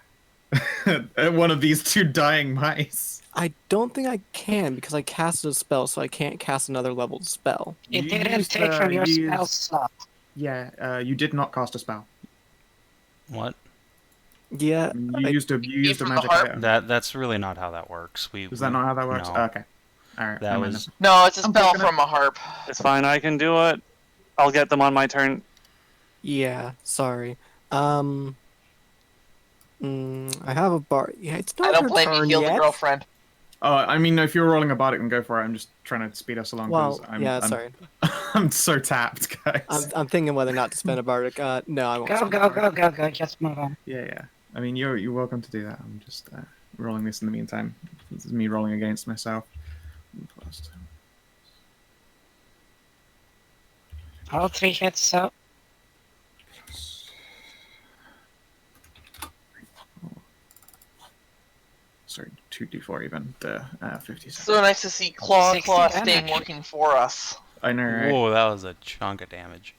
[SPEAKER 1] at one of these two dying mice.
[SPEAKER 3] I don't think I can because I casted a spell, so I can't cast another leveled spell.
[SPEAKER 5] It
[SPEAKER 1] You
[SPEAKER 5] didn't
[SPEAKER 1] used,
[SPEAKER 5] take from your
[SPEAKER 1] you
[SPEAKER 5] spell
[SPEAKER 1] used-
[SPEAKER 5] slot.
[SPEAKER 1] Yeah, you did not cast a spell.
[SPEAKER 6] What?
[SPEAKER 3] Yeah,
[SPEAKER 1] You used a
[SPEAKER 4] from the
[SPEAKER 1] magic
[SPEAKER 4] harp?
[SPEAKER 1] item.
[SPEAKER 6] That's really not how that works.
[SPEAKER 1] Is that not how that works?
[SPEAKER 6] No.
[SPEAKER 1] Oh, okay. All right.
[SPEAKER 6] That
[SPEAKER 1] never mind
[SPEAKER 6] was
[SPEAKER 1] then.
[SPEAKER 4] No, it's a
[SPEAKER 1] I'm
[SPEAKER 4] spell
[SPEAKER 1] taking it.
[SPEAKER 4] from a harp.
[SPEAKER 2] It's fine. I can do it. I'll get them on my turn.
[SPEAKER 3] yeah. Sorry. I have a bar. Yeah, it's not
[SPEAKER 4] I don't
[SPEAKER 3] her
[SPEAKER 4] blame you.
[SPEAKER 3] turn
[SPEAKER 4] Heal
[SPEAKER 3] yet.
[SPEAKER 4] the girlfriend.
[SPEAKER 1] Oh, I mean, if you're rolling a bardic, then go for it. I'm just trying to speed us along.
[SPEAKER 3] Well,
[SPEAKER 1] 'cause
[SPEAKER 3] yeah.
[SPEAKER 1] I'm,
[SPEAKER 3] Sorry.
[SPEAKER 1] I'm so tapped, guys.
[SPEAKER 3] I'm thinking whether or not to spend a bardic. No, I won't.
[SPEAKER 5] Go,
[SPEAKER 3] spend a
[SPEAKER 5] go,
[SPEAKER 3] bardic.
[SPEAKER 5] go, go, go. Just move on.
[SPEAKER 1] Yeah. I mean, you're welcome to do that. I'm just rolling this in the meantime. This is me rolling against myself. Plus
[SPEAKER 5] All 3 hits, so.
[SPEAKER 1] Sorry, 2d4 even. The 57.
[SPEAKER 4] So nice to see Claw
[SPEAKER 5] 60
[SPEAKER 4] staying
[SPEAKER 5] damage.
[SPEAKER 4] working for us.
[SPEAKER 1] I know, right?
[SPEAKER 6] Whoa, that was a chunk of damage.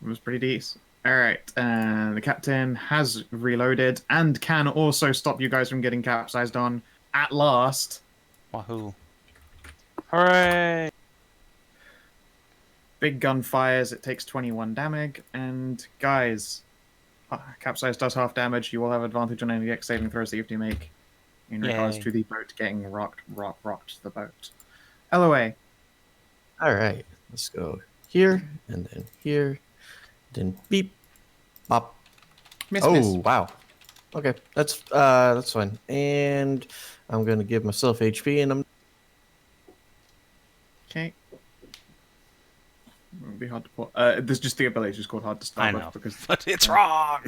[SPEAKER 1] It was pretty decent. Alright, the captain has reloaded and can also stop you guys from getting capsized on at last.
[SPEAKER 6] Wahoo.
[SPEAKER 2] Hooray!
[SPEAKER 1] Big gun fires, it takes 21 damage, and guys, capsize does half damage. You will have advantage on any X saving throws that you have to make in regards
[SPEAKER 6] Yay.
[SPEAKER 1] to the boat getting rocked the boat. Elloe,
[SPEAKER 7] All right, let's go here and then here, then beep, bop.
[SPEAKER 1] miss.
[SPEAKER 7] Wow. Okay, that's fine. And I'm gonna give myself HP, and I'm
[SPEAKER 1] Okay, It would be hard to put. There's just the ability is called hard to start
[SPEAKER 6] I
[SPEAKER 1] with
[SPEAKER 6] know,
[SPEAKER 1] because
[SPEAKER 6] but it's wrong.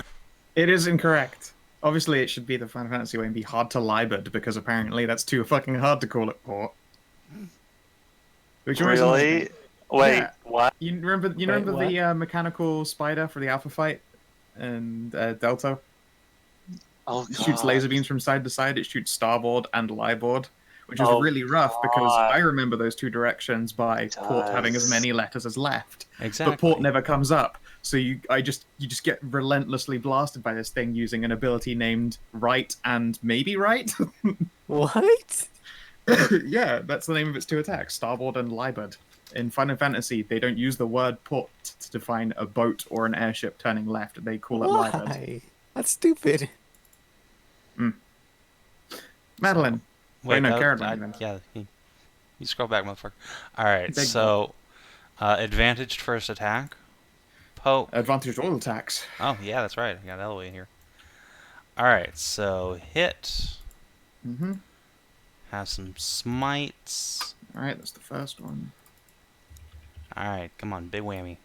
[SPEAKER 1] it is incorrect. Obviously, it should be the Final Fantasy way and be hard to liberd because apparently that's too fucking hard to call it port. Which always annoys me.
[SPEAKER 2] Really? Wait,
[SPEAKER 1] Yeah.
[SPEAKER 2] what?
[SPEAKER 1] You remember
[SPEAKER 2] what?
[SPEAKER 1] the mechanical spider for the alpha fight and Delta?
[SPEAKER 2] Oh,
[SPEAKER 1] It
[SPEAKER 2] God.
[SPEAKER 1] shoots laser beams from side to side. It shoots starboard and libord, which is
[SPEAKER 2] Oh,
[SPEAKER 1] really rough because
[SPEAKER 2] God.
[SPEAKER 1] I remember those two directions by port having as
[SPEAKER 2] does.
[SPEAKER 1] many letters as left.
[SPEAKER 6] Exactly.
[SPEAKER 1] But port never comes up, so you just get relentlessly blasted by this thing using an ability named right and maybe right.
[SPEAKER 3] What?
[SPEAKER 1] Yeah, that's the name of its two attacks, starboard and libord. In Final Fantasy, they don't use the word port to define a boat or an airship turning left. They call it libord.
[SPEAKER 3] Why? That's stupid.
[SPEAKER 1] Madilyn. Wait, no, Ceridwen.
[SPEAKER 6] Yeah, you scroll back, motherfucker. All right,
[SPEAKER 1] Big
[SPEAKER 6] so advantaged first attack. Poke.
[SPEAKER 1] Advantage all attacks.
[SPEAKER 6] Oh yeah, that's right. I got Elloe here. All right, so hit.
[SPEAKER 1] Mm-hmm.
[SPEAKER 6] Have some smites.
[SPEAKER 1] All right, that's the first one.
[SPEAKER 6] All right, come on, big whammy.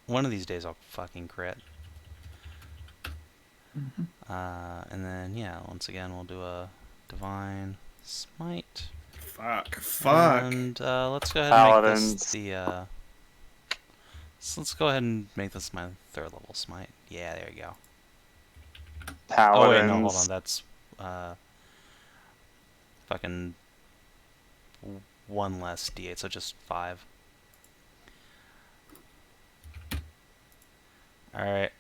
[SPEAKER 6] One of these days I'll fucking crit.
[SPEAKER 1] Mm-hmm.
[SPEAKER 6] And then yeah, once again we'll do a divine smite.
[SPEAKER 1] Fuck.
[SPEAKER 6] And let's go ahead and make this
[SPEAKER 2] Paladins.
[SPEAKER 6] the. So let's go ahead and make this my third level smite. Yeah, there you go.
[SPEAKER 2] Paladins.
[SPEAKER 6] Oh wait, no, hold on. That's fucking one less d8, so just 5. All right.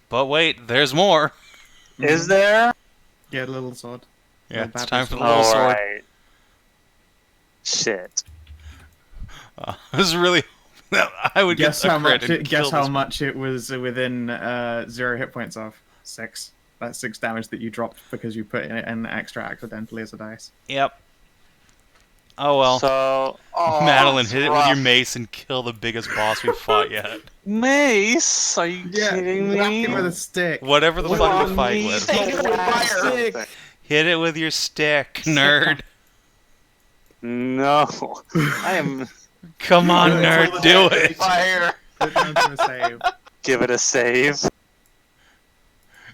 [SPEAKER 6] But wait, there's more.
[SPEAKER 2] Is there?
[SPEAKER 1] Get a little sword.
[SPEAKER 6] Yeah,
[SPEAKER 1] Little
[SPEAKER 6] it's
[SPEAKER 1] battle
[SPEAKER 6] time for the
[SPEAKER 1] sword.
[SPEAKER 6] little sword.
[SPEAKER 2] Alright. Shit.
[SPEAKER 6] I was really. I would
[SPEAKER 1] Guess
[SPEAKER 6] get a
[SPEAKER 1] how
[SPEAKER 6] crit
[SPEAKER 1] much?
[SPEAKER 6] and kill
[SPEAKER 1] Guess how
[SPEAKER 6] this
[SPEAKER 1] much it was within 0 hit points of 6. That's 6 damage that you dropped because you put in extra accidentally as a dice.
[SPEAKER 6] Yep. Oh well.
[SPEAKER 2] So,
[SPEAKER 6] Madilyn, hit it with your
[SPEAKER 4] rough.
[SPEAKER 6] mace and kill the biggest boss we've fought yet.
[SPEAKER 2] Mace? Are you kidding
[SPEAKER 1] whack
[SPEAKER 2] me?
[SPEAKER 1] it with a stick.
[SPEAKER 6] Whatever the fuck you fight
[SPEAKER 2] me.
[SPEAKER 6] with.
[SPEAKER 4] Take it with fire.
[SPEAKER 1] Stick.
[SPEAKER 6] Hit it with your stick, nerd.
[SPEAKER 2] No. I am.
[SPEAKER 6] Come on,
[SPEAKER 1] Do it.
[SPEAKER 6] nerd, do it.
[SPEAKER 4] Fire.
[SPEAKER 1] Put it down to a save.
[SPEAKER 2] Give it a save.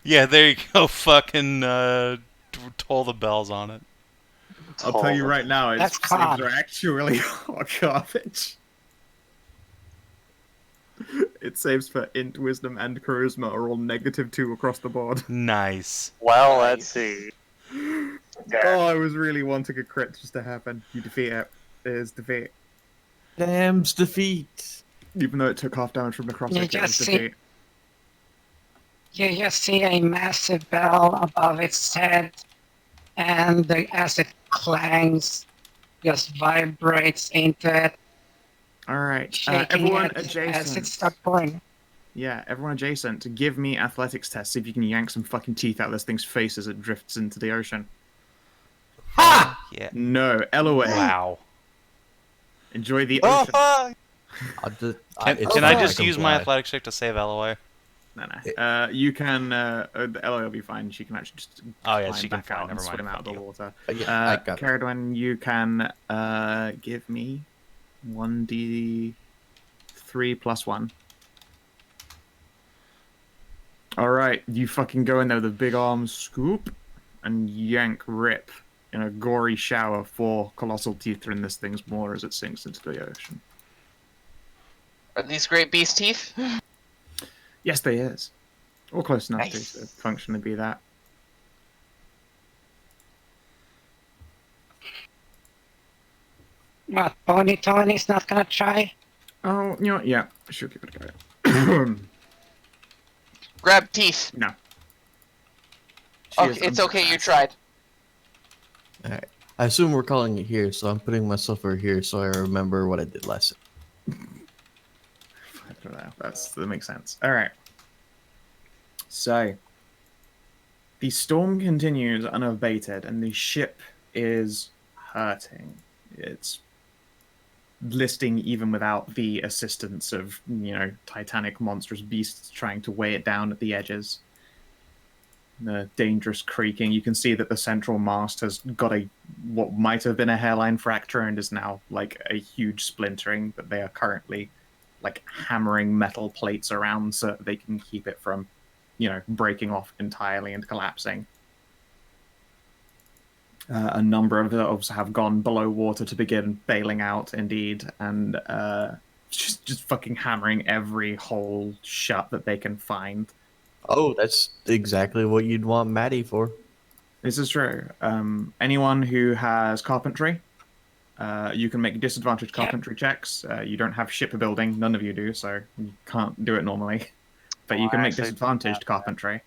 [SPEAKER 6] Yeah, there you go. Fucking toll the bells on it.
[SPEAKER 1] I'll tell you right now, its
[SPEAKER 5] That's
[SPEAKER 1] saves
[SPEAKER 5] calm.
[SPEAKER 1] are actually hot garbage. Its saves for int, wisdom, and charisma are all -2 across the board.
[SPEAKER 6] Nice.
[SPEAKER 2] Well, let's see.
[SPEAKER 1] Oh, I was really wanting a crit just to happen. You defeat it. There's defeat.
[SPEAKER 7] Damn's defeat.
[SPEAKER 1] Even though it took half damage from necrotic,
[SPEAKER 5] You
[SPEAKER 1] it was
[SPEAKER 5] just see-
[SPEAKER 1] defeat.
[SPEAKER 5] You just see a massive bell above its head, and as it clangs, just vibrates into it,
[SPEAKER 1] Alright,
[SPEAKER 5] shaking
[SPEAKER 1] everyone
[SPEAKER 5] it as it
[SPEAKER 1] adjacent.
[SPEAKER 5] starts pouring.
[SPEAKER 1] Yeah, everyone adjacent, give me athletics tests, see if you can yank some fucking teeth out of this thing's face as it drifts into the ocean.
[SPEAKER 5] Ha!
[SPEAKER 6] Yeah.
[SPEAKER 1] No, Elloe.
[SPEAKER 6] Wow.
[SPEAKER 1] Enjoy the
[SPEAKER 2] Oh,
[SPEAKER 1] ocean.
[SPEAKER 2] fuck!
[SPEAKER 6] Can I just use my athletic check to save Elloe?
[SPEAKER 1] No. You can. Elloe will be fine. She can actually just.
[SPEAKER 6] Oh yeah,
[SPEAKER 1] climb
[SPEAKER 6] she can
[SPEAKER 1] back
[SPEAKER 6] fly.
[SPEAKER 1] out
[SPEAKER 6] Never
[SPEAKER 1] and
[SPEAKER 6] mind.
[SPEAKER 1] swim out of
[SPEAKER 6] Fuck
[SPEAKER 1] the
[SPEAKER 6] you.
[SPEAKER 1] water.
[SPEAKER 7] Yeah, I got it.
[SPEAKER 1] Ceridwen, you can give me 1d3 plus 1. All right, you fucking go in there with a big arm scoop and yank rip in a gory shower. 4 colossal teeth are in this thing's maw as it sinks into the ocean.
[SPEAKER 4] Are these great beast teeth?
[SPEAKER 1] Yes, they is. Or close enough
[SPEAKER 4] Nice.
[SPEAKER 1] to functionally be that.
[SPEAKER 5] What, Pony Tony's not gonna try?
[SPEAKER 1] Oh, you know what? Yeah, sure, give it a go.
[SPEAKER 4] Grab teeth.
[SPEAKER 1] No. She is
[SPEAKER 4] Okay, it's okay, you
[SPEAKER 1] unsuccessful.
[SPEAKER 4] tried.
[SPEAKER 7] Alright. I assume we're calling it here, so I'm putting myself over here so I remember what I did last.
[SPEAKER 1] I don't know. That makes sense. All right. So, the storm continues unabated, and the ship is hurting. It's listing even without the assistance of, titanic monstrous beasts trying to weigh it down at the edges. the dangerous creaking. You can see that the central mast has got what might have been a hairline fracture and is now like a huge splintering that they are currently like hammering metal plates around so that they can keep it from, breaking off entirely and collapsing. A number of elves have gone below water to begin bailing out, indeed, and just fucking hammering every hole shut that they can find.
[SPEAKER 7] Oh, that's exactly what you'd want Maddie for.
[SPEAKER 1] This is true. Anyone who has carpentry, you can make disadvantaged carpentry checks. You don't have shipbuilding, none of you do, so you can't do it normally. But you can make disadvantaged carpentry.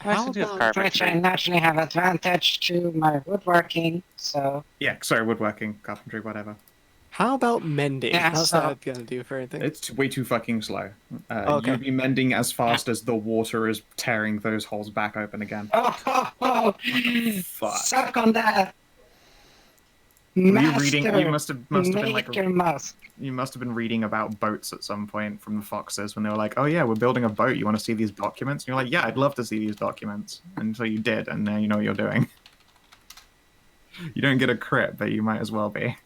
[SPEAKER 3] How about
[SPEAKER 5] Which I naturally have advantage to my woodworking, so...
[SPEAKER 1] Yeah, sorry, woodworking, carpentry, whatever.
[SPEAKER 3] How about mending?
[SPEAKER 5] Yeah,
[SPEAKER 3] How's
[SPEAKER 5] so-
[SPEAKER 3] that gonna do for anything?
[SPEAKER 1] It's way too fucking slow.
[SPEAKER 3] Okay.
[SPEAKER 1] You'd be mending as fast as the water is tearing those holes back open again.
[SPEAKER 5] Oh,
[SPEAKER 1] Fuck.
[SPEAKER 5] suck on that!
[SPEAKER 1] Were you
[SPEAKER 5] Master,
[SPEAKER 1] reading? You must have been like
[SPEAKER 5] make your mouth.
[SPEAKER 1] you must have been reading about boats at some point from the Foxes when they were like, "Oh yeah, we're building a boat. You want to see these documents?" And you're like, "Yeah, I'd love to see these documents." And so you did, and now you know what you're doing. You don't get a crit, but you might as well be.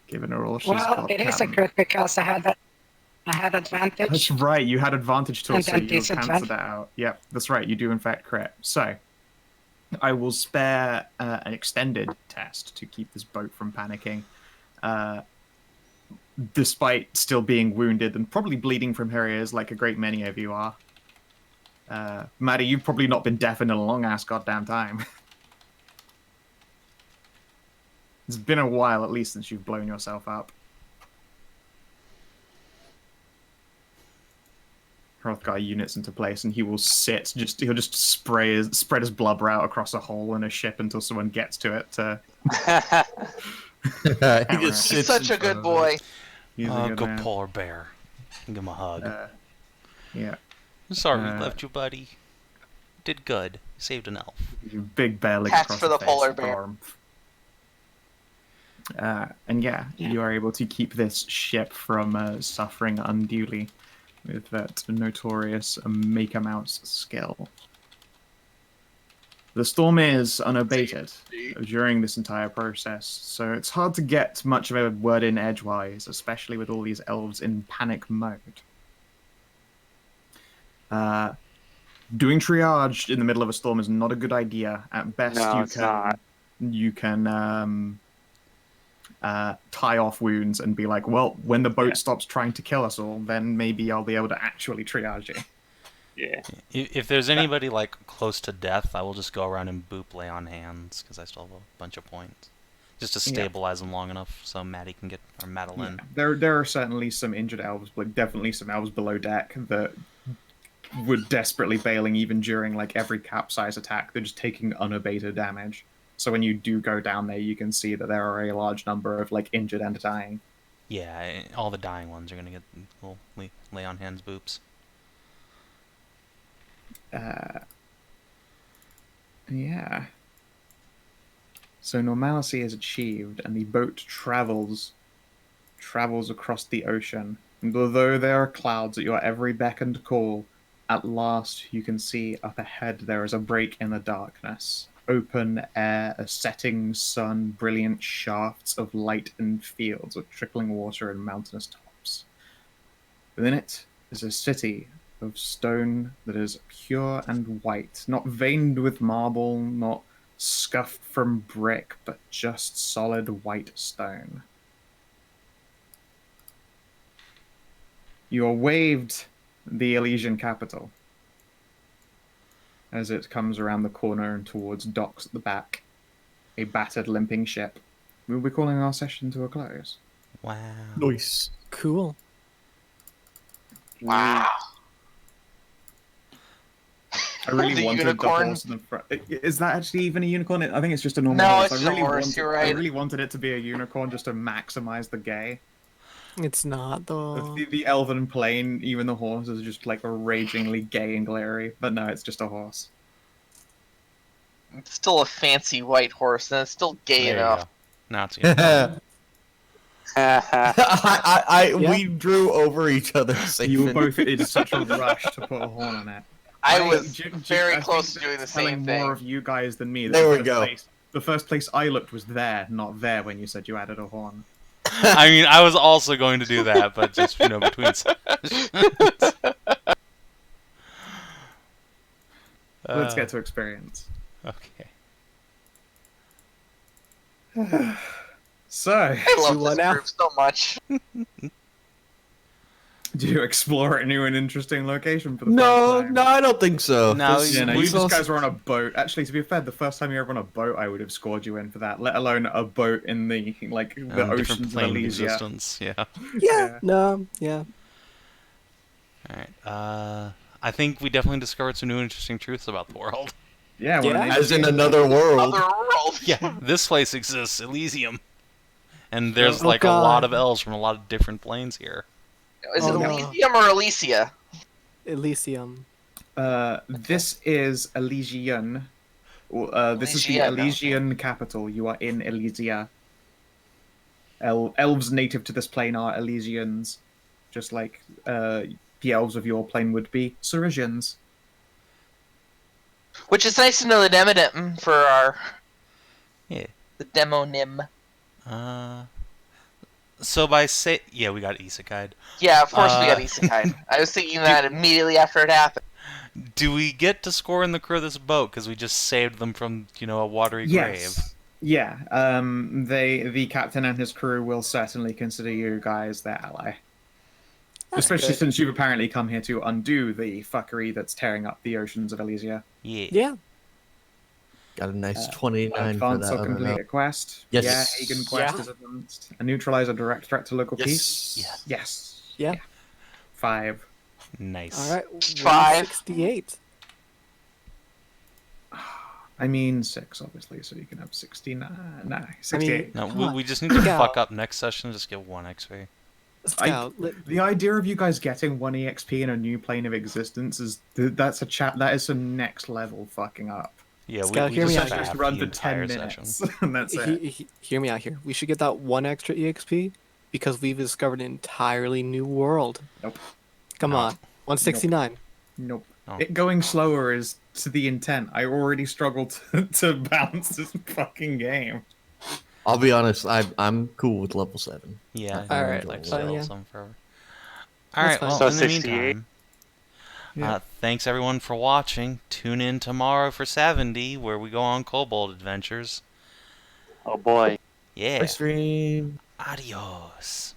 [SPEAKER 1] Given her all she's
[SPEAKER 5] Well,
[SPEAKER 1] got.
[SPEAKER 5] it is a crit because I had advantage.
[SPEAKER 1] That's right. You had advantage to it,
[SPEAKER 5] And
[SPEAKER 1] so
[SPEAKER 5] then
[SPEAKER 1] you cancelled
[SPEAKER 5] disadvantage.
[SPEAKER 1] that out. Yep, that's right. You do in fact crit. So, I will spare an extended test to keep this boat from panicking, despite still being wounded and probably bleeding from her ears, like a great many of you are. Maddie, you've probably not been deaf in a long ass goddamn time. It's been a while, at least, since you've blown yourself up. Hrothgar units into place, and he will sit. He'll just spread his blubber out across a hole in a ship until someone gets to it.
[SPEAKER 7] He just
[SPEAKER 4] He's
[SPEAKER 7] sits
[SPEAKER 4] such
[SPEAKER 7] in
[SPEAKER 4] a good
[SPEAKER 7] front of
[SPEAKER 4] boy.
[SPEAKER 1] He's a
[SPEAKER 6] Oh,
[SPEAKER 1] good
[SPEAKER 6] good
[SPEAKER 1] man.
[SPEAKER 6] polar bear. Give him a hug.
[SPEAKER 1] Yeah,
[SPEAKER 6] I'm sorry we
[SPEAKER 1] uh,
[SPEAKER 6] left you, buddy. You did good. You saved an elf.
[SPEAKER 1] you big bear lick
[SPEAKER 4] Hats
[SPEAKER 1] across
[SPEAKER 4] for the
[SPEAKER 1] face,
[SPEAKER 4] polar bear.
[SPEAKER 1] warmth. And yeah, you are able to keep this ship from suffering unduly with that notorious Make a Mouse skill. The storm is unabated during this entire process, so it's hard to get much of a word in edgewise, especially with all these elves in panic mode. Doing triage in the middle of a storm is not a good idea. At best,
[SPEAKER 2] No, it's not.
[SPEAKER 1] you can tie off wounds and be like, well, when the boat stops trying to kill us all, then maybe I'll be able to actually triage it.
[SPEAKER 2] Yeah.
[SPEAKER 6] If there's anybody like close to death, I will just go around and boop lay on hands because I still have a bunch of points, just to stabilize them long enough so Maddie can get or Madilyn.
[SPEAKER 1] Yeah. There are certainly some injured elves, but definitely some elves below deck that were desperately bailing even during like every capsize attack. They're just taking unabated damage. So when you do go down there, you can see that there are a large number of like injured and dying.
[SPEAKER 6] Yeah, all the dying ones are gonna get little lay on hands boops.
[SPEAKER 1] Yeah. So normalcy is achieved, and the boat travels across the ocean. And although there are clouds at your every beck and call, at last you can see up ahead there is a break in the darkness. Open air, a setting sun, brilliant shafts of light and fields of trickling water and mountainous tops. Within it is a city of stone that is pure and white, not veined with marble, not scuffed from brick, but just solid white stone. You are waved the Elysian capital as it comes around the corner and towards docks at the back. A battered, limping ship. We'll be calling our session to a close.
[SPEAKER 6] Wow.
[SPEAKER 7] Nice.
[SPEAKER 3] Cool.
[SPEAKER 4] Wow.
[SPEAKER 1] I really
[SPEAKER 4] The
[SPEAKER 1] wanted
[SPEAKER 4] unicorn?
[SPEAKER 1] the horse in the front. Is that actually even a unicorn? I think it's just a normal
[SPEAKER 4] No,
[SPEAKER 1] horse.
[SPEAKER 4] it's
[SPEAKER 1] I
[SPEAKER 4] a
[SPEAKER 1] really
[SPEAKER 4] horse,
[SPEAKER 1] wanted,
[SPEAKER 4] you're
[SPEAKER 1] I
[SPEAKER 4] right.
[SPEAKER 1] really wanted it to be a unicorn just to maximize the gay.
[SPEAKER 3] It's not though.
[SPEAKER 1] The elven plane, even the horse is just like ragingly gay and glary. But no, it's just a horse.
[SPEAKER 4] It's still a fancy white horse, and it's still gay
[SPEAKER 6] There you
[SPEAKER 4] enough.
[SPEAKER 6] go. Now it's good.
[SPEAKER 7] We drew over each other.
[SPEAKER 1] You were
[SPEAKER 7] Savin.
[SPEAKER 1] both in such a rush to put a horn on it.
[SPEAKER 4] I was
[SPEAKER 1] I
[SPEAKER 4] very
[SPEAKER 1] think
[SPEAKER 4] close to
[SPEAKER 1] that's
[SPEAKER 4] doing the
[SPEAKER 1] telling
[SPEAKER 4] same thing.
[SPEAKER 1] more of you guys than me.
[SPEAKER 7] There
[SPEAKER 1] The
[SPEAKER 7] we
[SPEAKER 1] first
[SPEAKER 7] go.
[SPEAKER 1] The first place I looked was there, not there, when you said you added a horn.
[SPEAKER 6] I mean, I was also going to do that, but just, between sessions.
[SPEAKER 1] Let's get to experience.
[SPEAKER 6] Okay.
[SPEAKER 1] So,
[SPEAKER 4] I love
[SPEAKER 3] You
[SPEAKER 4] this
[SPEAKER 3] want now?
[SPEAKER 4] group so much.
[SPEAKER 1] do you explore a new and interesting location for the
[SPEAKER 7] No,
[SPEAKER 1] first time?
[SPEAKER 7] no, I don't think so.
[SPEAKER 6] No,
[SPEAKER 7] This-
[SPEAKER 1] Yeah, no,
[SPEAKER 6] We
[SPEAKER 1] you
[SPEAKER 7] this
[SPEAKER 1] just
[SPEAKER 7] also-
[SPEAKER 1] guys were on a boat. Actually, to be fair, the first time you were ever on a boat, I would have scored you in for that. Let alone a boat in the the
[SPEAKER 6] Different
[SPEAKER 1] oceans of
[SPEAKER 6] plane of
[SPEAKER 1] Elysia.
[SPEAKER 6] existence, yeah.
[SPEAKER 3] Yeah. No. Yeah.
[SPEAKER 6] Alright, I think we definitely discovered some new and interesting truths about the world.
[SPEAKER 1] Yeah,
[SPEAKER 3] Yeah.
[SPEAKER 7] As in another world.
[SPEAKER 4] Other world.
[SPEAKER 6] Yeah, this place exists, Elysium. And there's,
[SPEAKER 3] Oh,
[SPEAKER 6] a lot of
[SPEAKER 3] God.
[SPEAKER 6] elves from a lot of different planes here.
[SPEAKER 4] Is
[SPEAKER 3] Oh,
[SPEAKER 4] it
[SPEAKER 3] no.
[SPEAKER 4] Elysium or Elysia?
[SPEAKER 3] Elysium.
[SPEAKER 1] This is Elysian. This is the
[SPEAKER 4] Elysian,
[SPEAKER 1] Elysian capital. You are in Elysia. Elves native to this plane are Elysians, just like the elves of your plane would be Ceridwens.
[SPEAKER 4] Which is nice to know the demonym for our...
[SPEAKER 6] Yeah.
[SPEAKER 4] The demonym.
[SPEAKER 6] So yeah, we got isekai'd.
[SPEAKER 4] Yeah, of course we got
[SPEAKER 6] Uh,
[SPEAKER 4] Isekai. I was thinking that immediately after it happened.
[SPEAKER 6] Do we get to score in the crew of this boat because we just saved them from, a watery
[SPEAKER 1] Yes. Yeah. The captain and his crew will certainly consider you guys their ally.
[SPEAKER 3] That's
[SPEAKER 1] Especially
[SPEAKER 3] good.
[SPEAKER 1] since you've apparently come here to undo the fuckery that's tearing up the oceans of Elysia.
[SPEAKER 6] grave?
[SPEAKER 3] Yeah.
[SPEAKER 7] Got a nice 29 for
[SPEAKER 1] Advance
[SPEAKER 7] that.
[SPEAKER 1] or
[SPEAKER 7] I don't
[SPEAKER 1] complete
[SPEAKER 7] know.
[SPEAKER 1] a quest.
[SPEAKER 7] Yes.
[SPEAKER 1] Yeah, Hagen quest
[SPEAKER 3] Yeah.
[SPEAKER 1] is advanced. A neutralize a direct threat to local peace.
[SPEAKER 7] Yes.
[SPEAKER 1] Yes.
[SPEAKER 3] Yeah.
[SPEAKER 1] 5.
[SPEAKER 6] Nice.
[SPEAKER 3] All right.
[SPEAKER 4] 5.
[SPEAKER 3] 168.
[SPEAKER 1] I mean 6, obviously, so you can have 69. Nah, 68.
[SPEAKER 6] No,
[SPEAKER 3] Come on.
[SPEAKER 6] we just need to
[SPEAKER 3] Scout.
[SPEAKER 6] fuck up next session and just get 1 XP.
[SPEAKER 3] Scout.
[SPEAKER 1] The idea of you guys getting 1 EXP in a new plane of existence is that is some next level fucking up.
[SPEAKER 6] Yeah,
[SPEAKER 3] Scout,
[SPEAKER 6] we
[SPEAKER 3] hear me
[SPEAKER 6] just
[SPEAKER 3] out.
[SPEAKER 1] Just
[SPEAKER 6] fapped
[SPEAKER 1] run
[SPEAKER 6] the
[SPEAKER 1] for 10
[SPEAKER 6] entire
[SPEAKER 1] minutes,
[SPEAKER 6] session.
[SPEAKER 1] and that's it.
[SPEAKER 3] Hear me out here. We should get that 1 extra EXP because we've discovered an entirely new world.
[SPEAKER 1] Nope.
[SPEAKER 3] Come
[SPEAKER 6] No.
[SPEAKER 3] on. 169.
[SPEAKER 1] Nope.
[SPEAKER 6] Oh.
[SPEAKER 1] It going slower is to the intent. I already struggled to balance this fucking game.
[SPEAKER 7] I'll be honest, I'm cool with level 7.
[SPEAKER 6] Yeah,
[SPEAKER 3] All
[SPEAKER 6] I
[SPEAKER 3] right,
[SPEAKER 6] like
[SPEAKER 3] fine, yeah.
[SPEAKER 6] some forever.
[SPEAKER 3] That's
[SPEAKER 6] Alright,
[SPEAKER 3] fine.
[SPEAKER 6] well,
[SPEAKER 2] So
[SPEAKER 6] in the
[SPEAKER 2] 68.
[SPEAKER 6] meantime,
[SPEAKER 1] Yeah.
[SPEAKER 6] thanks everyone for watching. Tune in tomorrow for 70, where we go on kobold adventures.
[SPEAKER 2] Oh boy.
[SPEAKER 6] Yeah.
[SPEAKER 7] Bye, stream.
[SPEAKER 6] Adios.